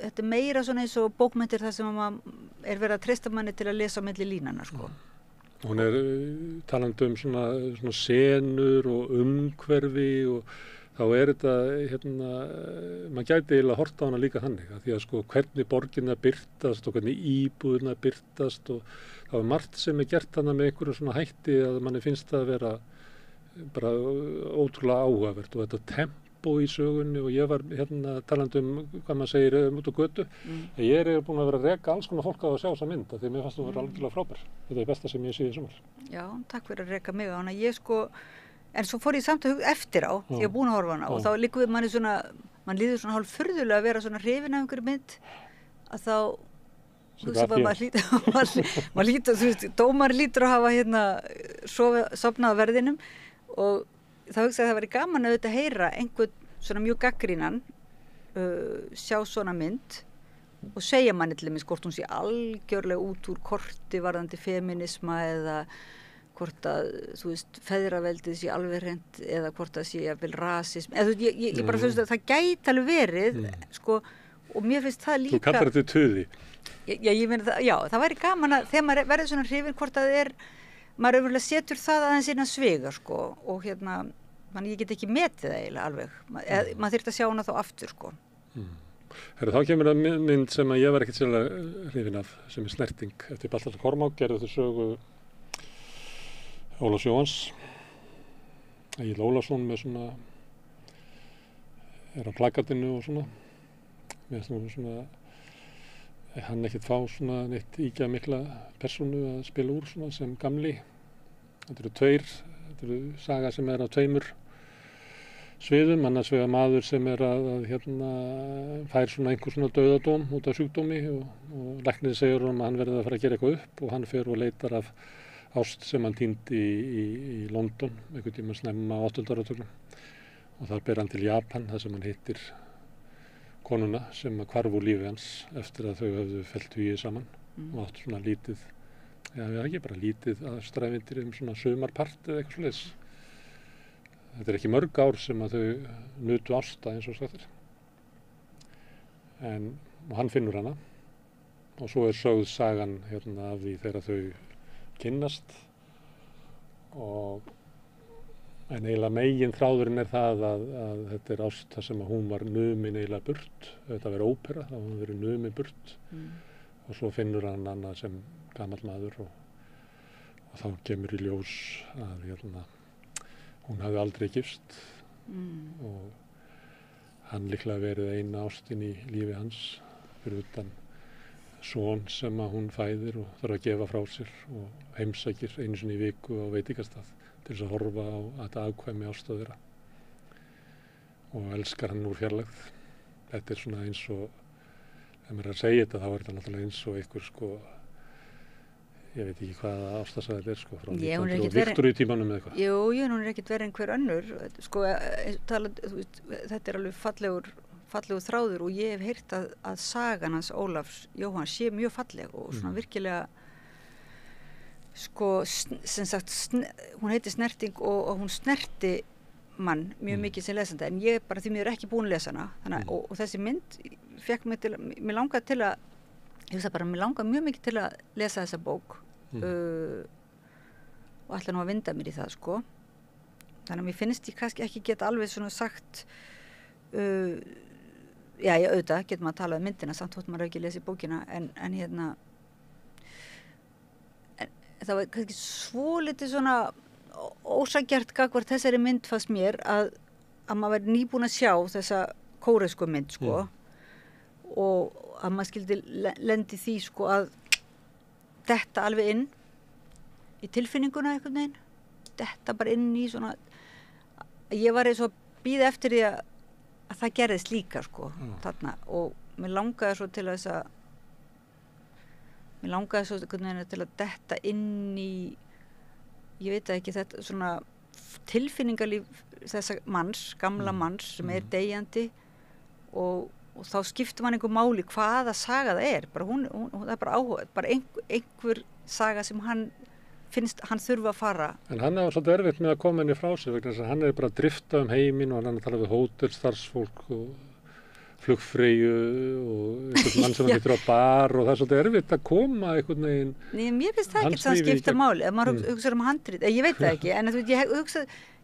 þetta meira svona eins og bókmyndir þar sem maður verið að treysta manni til að lesa á milli línana, sko. Hún talandi svona senur og umhverfi og þá þetta, maður gæti eiginlega horft á hana líka þannig, að því að sko hvernig borginna birtast og hvernig íbúðina birtast og það margt sem gert hana með einhverjum svona hætti að manni finnst það að vera bara ótrúlega áhugavert og þetta tempó í sögunni og ég var talandi hvað maður segir út á götu, ég búin að vera að reka alls konar fólk á að sjá þessa mynd, því mér fannst það vera algjörlega frábær. Þetta besta sem ég sé í sumar. Já, takk fyrir að reka mig á hana. En svo fór ég samt að hugsa eftir á, því ég búin að horfa hana og þá líka mann líður svona hálf furðulega að vera svona hrifin af einhverju mynd að þá maður lítur, þú veist, dómar lítur að hafa sofnað á verðinum og þá hugsaði að það væri gaman að auðvitað heyra einhvern svona mjög gagnrýnan sjá svona mynd og segja manni til dæmis hvort hún sé algjörlega út úr korti varðandi feminisma eða hvort að, þú veist, feðraveldið sé alveg hreint eða hvort að sé jafnvel rasism eða ég bara finnst að það gæti alveg verið sko, og mér finnst það líka. Þú kallar þetta tuði. Ég meina það, já, það væri gaman að þegar maður verður svona hrifin hvort að maður öfurlega setur það aðeins inn að svega, sko, og ég get ekki metið það eiginlega alveg, maður þyrfti að sjá hana þá aftur, sko. Þá kemur það mynd sem að ég var ekkert sérlega hrifin af, sem Snerting, eftir Baltasar Kormák, gerðu þau sögu Ólafs Jóhanns, Egill Ólafsson með svona, á plakatinu og svona, með svona, hann ekkert fá svona neitt íkja mikla persónu að spila úr svona sem gamli. Þetta eru saga sem á tveimur sviðum, annars vegar maður sem að fær svona einhver svona dauðadóm út af sjúkdómi og læknir segir að hann verði að fara að gera eitthvað upp og hann fer og leitar af ást sem hann týndi í London einhvern tíma snemma á 8. áratugnum og þar ber hann til Japan þar sem hann hittir konuna sem hvarf úr lífi hans eftir að þau höfðu fellt hugið saman og átt svona lítið, ekki bara lítið aðstræfindir svona sumarpart eða eitthvað svoleiðis. Þetta ekki mörg ár sem að þau nutu ásta eins og sagt og hann finnur hana og svo sögð sagan af því þegar þau kynnast en eiginlega megin þráðurinn það að þetta ást þar sem að hún var numin eiginlega burt, þetta verið ópera, þá hún verið numin burt og svo finnur hann hana sem gamall maður og þá kemur í ljós að hún hafði aldrei gifst og hann líklega verið eina ástin í lífi hans fyrir utan son sem að hún fæðir og þarf að gefa frá sér og heimsækir einu sinni í viku á veitingastað til þess að horfa á þetta afkvæmi ást þeirra og elskar hann úr fjarlægð. Þetta svona eins og ef maður að segja þetta þá þetta náttúrulega eins og einhver sko ég veit ekki hvaða ástasaga þetta sko frá 1900 Viktoríutímanum eða eitthvað. Jú, hún ekkert verið einhver önnur sko, þetta alveg fallegur þráður og ég hef heyrt að sagan hans Ólafs Jóhanns sé mjög falleg og svona virkilega sko, sem sagt hún heitir Snerting og hún snerti mann mjög mikið sem lesandi en ég bara því mér ekki búin að lesa hana þannig, og þessi mynd fekk mig til mér langaði til að ég veist bara, mér langaði mjög mikið til að lesa þessa bók og ætla nú að vinda mér í það sko þannig að mér finnst ég kannski ekki geta alveg svona sagt já, auðvitað getur maður að tala um myndina samt þótt maður ekki lesi bókina en það var kannski svolítið svona ósanngjarnt gagnvart þessari mynd fannst mér að maður væri nýbúin að sjá þessa kóresku mynd sko og að maður skildi lendi því sko að detta alveg inn í tilfinninguna einhvern veginn detta bara inn í svona ég var eins og að bíða eftir því að það gerðist líka sko þarna og mér langaði svo til þess að til að detta inn í ég veit ekki þetta svona tilfinningalíf þessa manns, gamla manns sem deyjandi og þá skiptir man einhver máli hvaða saga það er bara hún það er bara áhuga, bara einhver saga sem hann finnst hann þurfa að fara. En hann er svolítið erfitt með að koma henni frá sig vegna þess að hann er bara að drifta um heiminn og hann er að tala við hótelstarfsfólk flugfreyju og einhvern mann sem getur á bar og það er svolítið erfitt að koma einhvern veginn. Nei, mér finnst það ekki það skipta máli, ef maður hugsa handrit, ég veit það ekki, en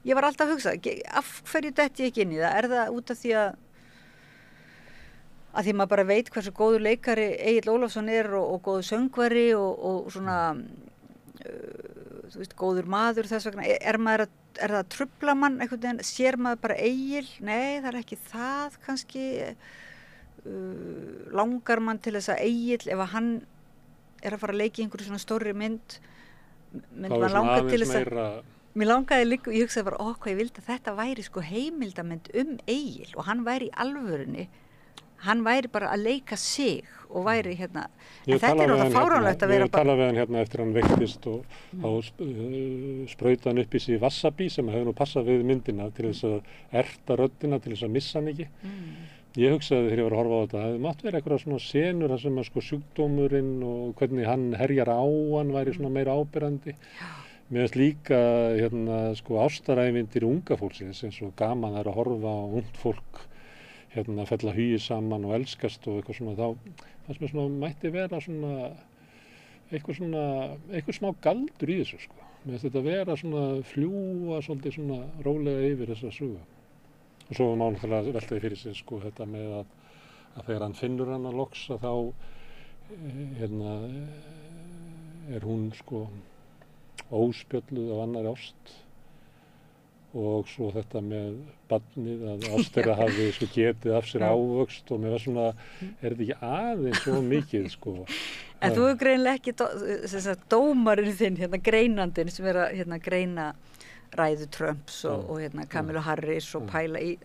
ég var alltaf að hugsa, af hverju detti ég ekki inn í það? Er það út af því að því maður bara veit hversu góður leikari Egill Ólafsson er og góður söngvari og svona, þú veist, góður maður þess vegna, er það að trufla mann einhvern veginn, sér maður bara Egill? Nei, það er ekki það kannski, langar mann til þess að Egill, ef að hann er að fara að leika í einhverju svona stórri mynd maður langar til þess að mér langaði líka, ég hugsaði bara, hvað ég vildi að þetta væri sko heimildamynd Egill og hann væri í alvörunni, hann væri bara að leika sig og væri hérna, en þetta er náttúrulega fáránlegt að vera bara... Ég talaði við hann hérna eftir hann veiktist og þá sprauti hann upp í sig wasabi sem hefur nú passað við myndina til þess að erta röddina, til þess að missa hann ekki. Ég hugsaði þegar ég var að horfa á þetta, það mátt vera eitthvað svona senur þar sem að sko sjúkdómurinn og hvernig hann herjar á hann væri svona meira áberandi. Mér finnst líka hérna sko ástaræfindir unga fólksins eins og gaman er að horfa á ungt fólk hérna fella hugi saman og elskast og eitthvað svona, þá fannst mér svona mætti vera svona eitthvað smá galdur í þessu sko. Mér finnst þetta vera svona fljúa svolítið svona rólega yfir þessa sögu. Og svo má náttúrulega veltaði fyrir sig sko þetta með að þegar hann finnur hana loks að þá hérna er hún sko óspjölluð af annarri ást. Og svo þetta með barnið að ást þeirra hafi sko getið af sér ávöxt og mér var svona, er þetta ekki aðeins svo mikið sko. En þú hefur greinilega ekki dómarinn þinn, hérna greinandinn sem er að hérna greina ræðu Trumps og hérna Kamala Harris og pæla í,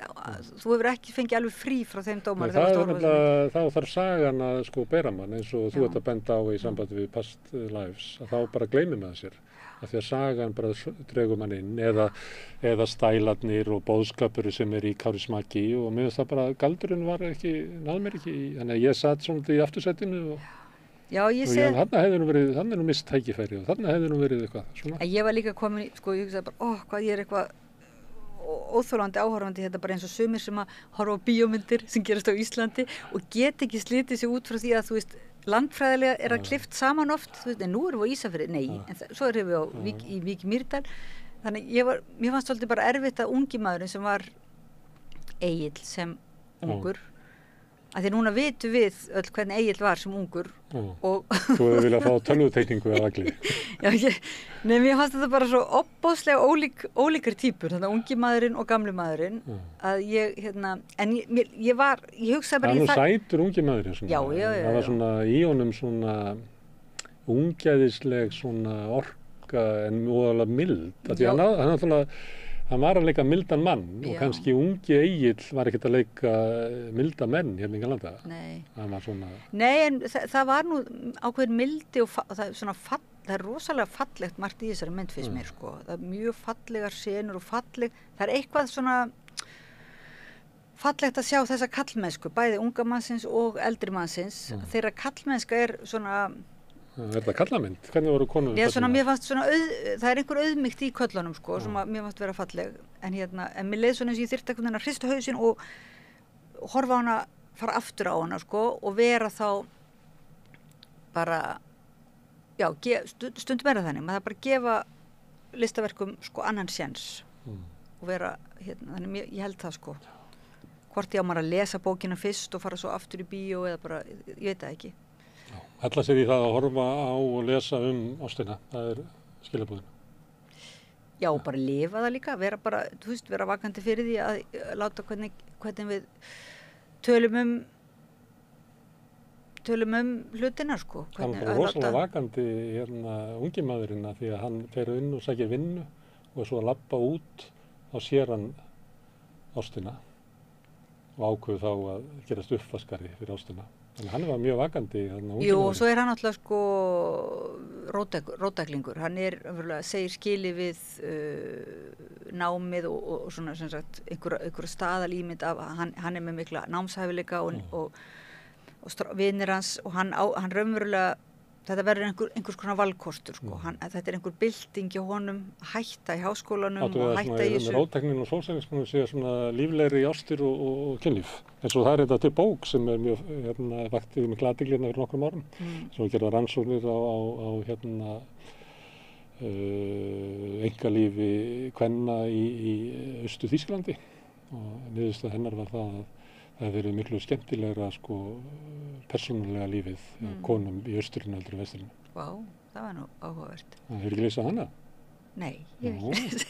þú hefur ekki fengið alveg frí frá þeim dómar. Þá þarf sagan að sko bera mann eins og þú ert að benda á í sambandi við Past Lives, að þá bara gleymir maður sér. Af því að sagan bara dregur mann inn eða stælarnir og boðskapur sem er í Kárismaki og mér finnst það bara, galdurinn var ekki, náði mér ekki í, þannig að ég satt svona í aftursætinu og þarna hefði nú mist tækifæri og þarna hefði nú verið eitthvað svona. Ég var líka komin í, sko, ég hugsaði bara, hvað ég er eitthvað óþolandi áhorfandi þetta bara eins og sumir sem að horfa á bíómyndir sem gerast á Íslandi og get ekki slitið sig út frá því að þú veist, landfræðilega er það klift saman oft, þú veist, en nú erum við á Ísafirði, nei, en svo erum við í Vík Mýrdal, þannig mér fannst svolítið bara erfitt að ungi maðurinn sem var Egill sem ungur, að því núna vitum við öll hvernig Egill var sem ungur og... Þú hefði viljað fá tölvuteikningu af allir. Nei, mér fannst þetta bara svo opbóðslega ólíkar típur, þannig að ungi maðurinn og gamli maðurinn, að ég, hérna, en ég hugsaði bara... Það er nú sætur ungi maðurinn svona. Já. Það var svona í honum svona ungæðisleg svona orka en óalega mild, að því hann var að leika mildan mann og kannski ungi Egill var ekkert að leika milda menn hérna í Galanda. Nei. Það var svona... Nei, en það var nú ákveðin mildi og það er svona það er rosalega fallegt margt í þessari mynd fyrst mér sko. Það er mjög fallegar senur og það er eitthvað svona fallegt að sjá þessa kallmennsku, bæði unga mannsins og eldri mannsins. Þeirra kallmennska er svona... Er þetta kallamynd? Hvernig voru konur? Já, svona, mér fannst svona, það er einhver auðmýkt í köllunum sko, sem að mér fannst vera falleg, en mér leið svona eins og ég þyrfti einhvern veginn að hrista hausinn og horfa á hana, fara aftur á hana sko, og vera þá bara, já, stundum er það þannig, maður það bara gefa listaverkum sko annan séns og vera, hérna, þannig ég held það sko, hvort ég á maður að lesa bókina fyrst og fara svo aftur í bíó eða bara, ég veit það ekki. Hella sér í það að horfa á og lesa ástina, það er skilabúðin. Já, og bara lifa það líka, vera bara, þú veist, vera vakandi fyrir því að láta hvernig við tölum um hlutina, sko. Hann er rosalega vakandi hérna ungi maðurinn því að hann fer inn og sækir vinnu og svo að labba út, þá sér hann ástina og ákveður þá að gerast uppvaskari fyrir ástina. Þannig hann var mjög vakandi. Jú, og svo er hann alltaf sko róttæklingur. Hann segir skili við námið og svona sem sagt einhverja staðalímynd af hann er með mikla námshæfileika og vinir hans og hann raunverulega þetta verður einhvers konar valkostur sko. Þetta einhver bylting hjá honum, hætta í háskólanum og hætta í þessu. Róttæknin og sósíalismann sé svona líflegri ástir og kynlíf. En svo það er þetta til bók sem mjög vakti mikla athygli fyrir nokkrum árum. Svo gerða rannsóknir á einkalífi kvenna í Austur-Þýskalandi og niðurstaða hennar var það að það hefði verið miklu skemmtilegra persónulega lífið konum í Austurinu heldur en Vesturinu. Vá, það var nú áhugavert. Það hefur ekki lesað hana? Nei, ég veit.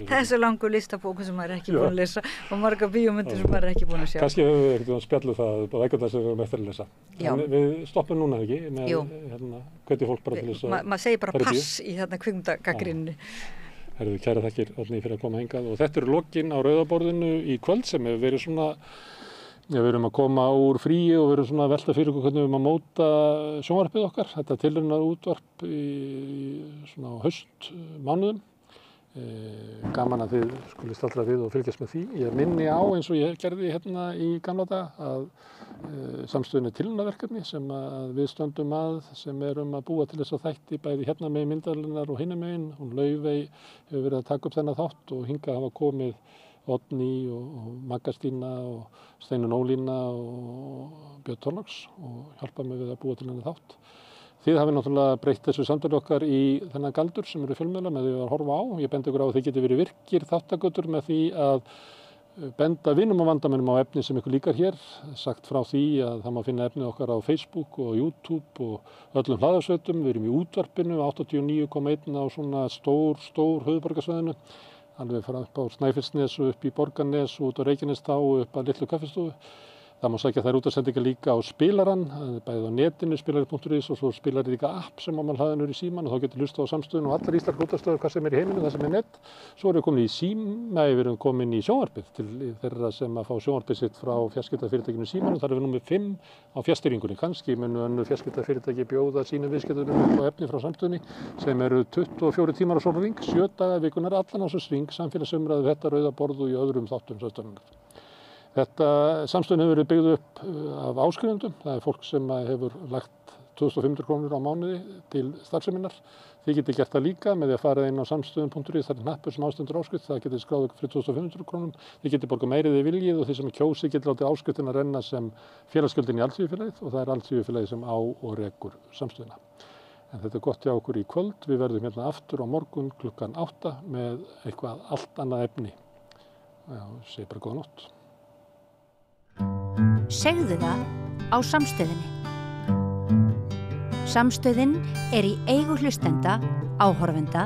Það er svo langur listabókum sem maður er ekki búin að lesa og marga bíómyndir sem maður er ekki búin að sjá. Kannski hefur við ekkert spjallað það á veikundar sem við erum eftir að lesa. Við stoppum núna ekki með hvernig fólk bara til þess að maður segir bara pass í kvikmyndagagnrýninni. Herðu, kæra þakkir Árný fyrir að koma hingað og þetta eru lokin á Rauðaborðinu í kvöld sem hefur verið svona við erum að koma úr fríi og við erum svona að velta fyrir okkur hvernig við erum að móta sjónvarpið okkar. Þetta tilraunar útvarp svona á haustmánuðum. Gaman að þið skuli staldra við og fylgjast með því. Ég minni á eins og ég gerði hérna í gamla daga að samstöðinni tilraunaverkefni sem að við stöndum sem erum að búa til þess að þætti bæði hérna megin myndarinnar og hinum megin. Hún Laufey hefur verið að taka upp þennan þátt og hingað hafa komið Oddný og Magga Stína og Steinunn Ólína og Björn Thorlags og hjálpa mig við að búa til henni þátt. Þið hafið náttúrulega breytt þessu samtali okkar í þennan galdur sem eru fjölmiðla með því að horfa á. Ég bendi ykkur á að þið geti verið virkir þáttagötur með því að benda vinum og vandamönnum á efni sem ykkur líkar hér. Sagt frá því að það má finna efnið okkar á Facebook og YouTube og öllum hlaðarsveitum. Við erum í útvarpinu 89,1 á svona stór höfuðborgarsvæðinu. Alveg frá upp á Snæfellsnes og upp í Borgarnes og út á Reykjanestá og upp að Litlu kaffistofu. Það má sækja þær útasendingar líka á spilarann, bæðið á netinu, spilari.is og svo spilarið líka app sem á mann hlaðinur í síman og þá getur hlustað á samstöðun og allar íslenskar útastöður hvað sem er í heiminu, það sem er net. Svo erum við komin í síma, við erum komin í sjónvarpið til þeirra sem að fá sjónvarpið sitt frá fjarskiptafyrirtækinu Síman og þar erum við númer 5 á fjarstýringunni. Kannski munu önnur fjarskiptafyrirtæki bjóða sínum viðskiptunum upp á efni frá samstöðunni sem eru 24 tímar á sólarhring, 7 daga vikunar allan á þessu hring, samfélagsumræðu, þetta Rauða borð og í öðrum þáttum samstöðunnar. Þetta samstöðin hefur verið byggð upp af áskrifendum. Það er fólk sem hefur lagt 2.500 krónur á mánuði til starfseminnar. Þið getið gert það líka með því að fara inn á samstöðun.is, það er hnappur sem ástendur áskrift, það getið skráð ykkur fyrir 2.500 krónum. Þið getið borgað meirið í viljið og þið sem kjósið getið látið áskriftina renna sem félagsgjöldin í Alþýðufélagið og það er Alþýðufélagið sem á og rekur samstöðina. En þetta er gott hjá okkur í kvöld. Við verðum hérna aftur á morgun klukkan 8 með eitthvað allt annað efni. Já, segi bara góða nótt. Segðu það á Samstöðinni. Samstöðin er í eigu hlustenda, áhorfenda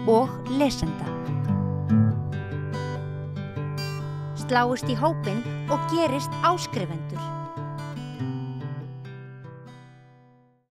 og lesenda. Sláist í hópinn og gerist áskrifendur.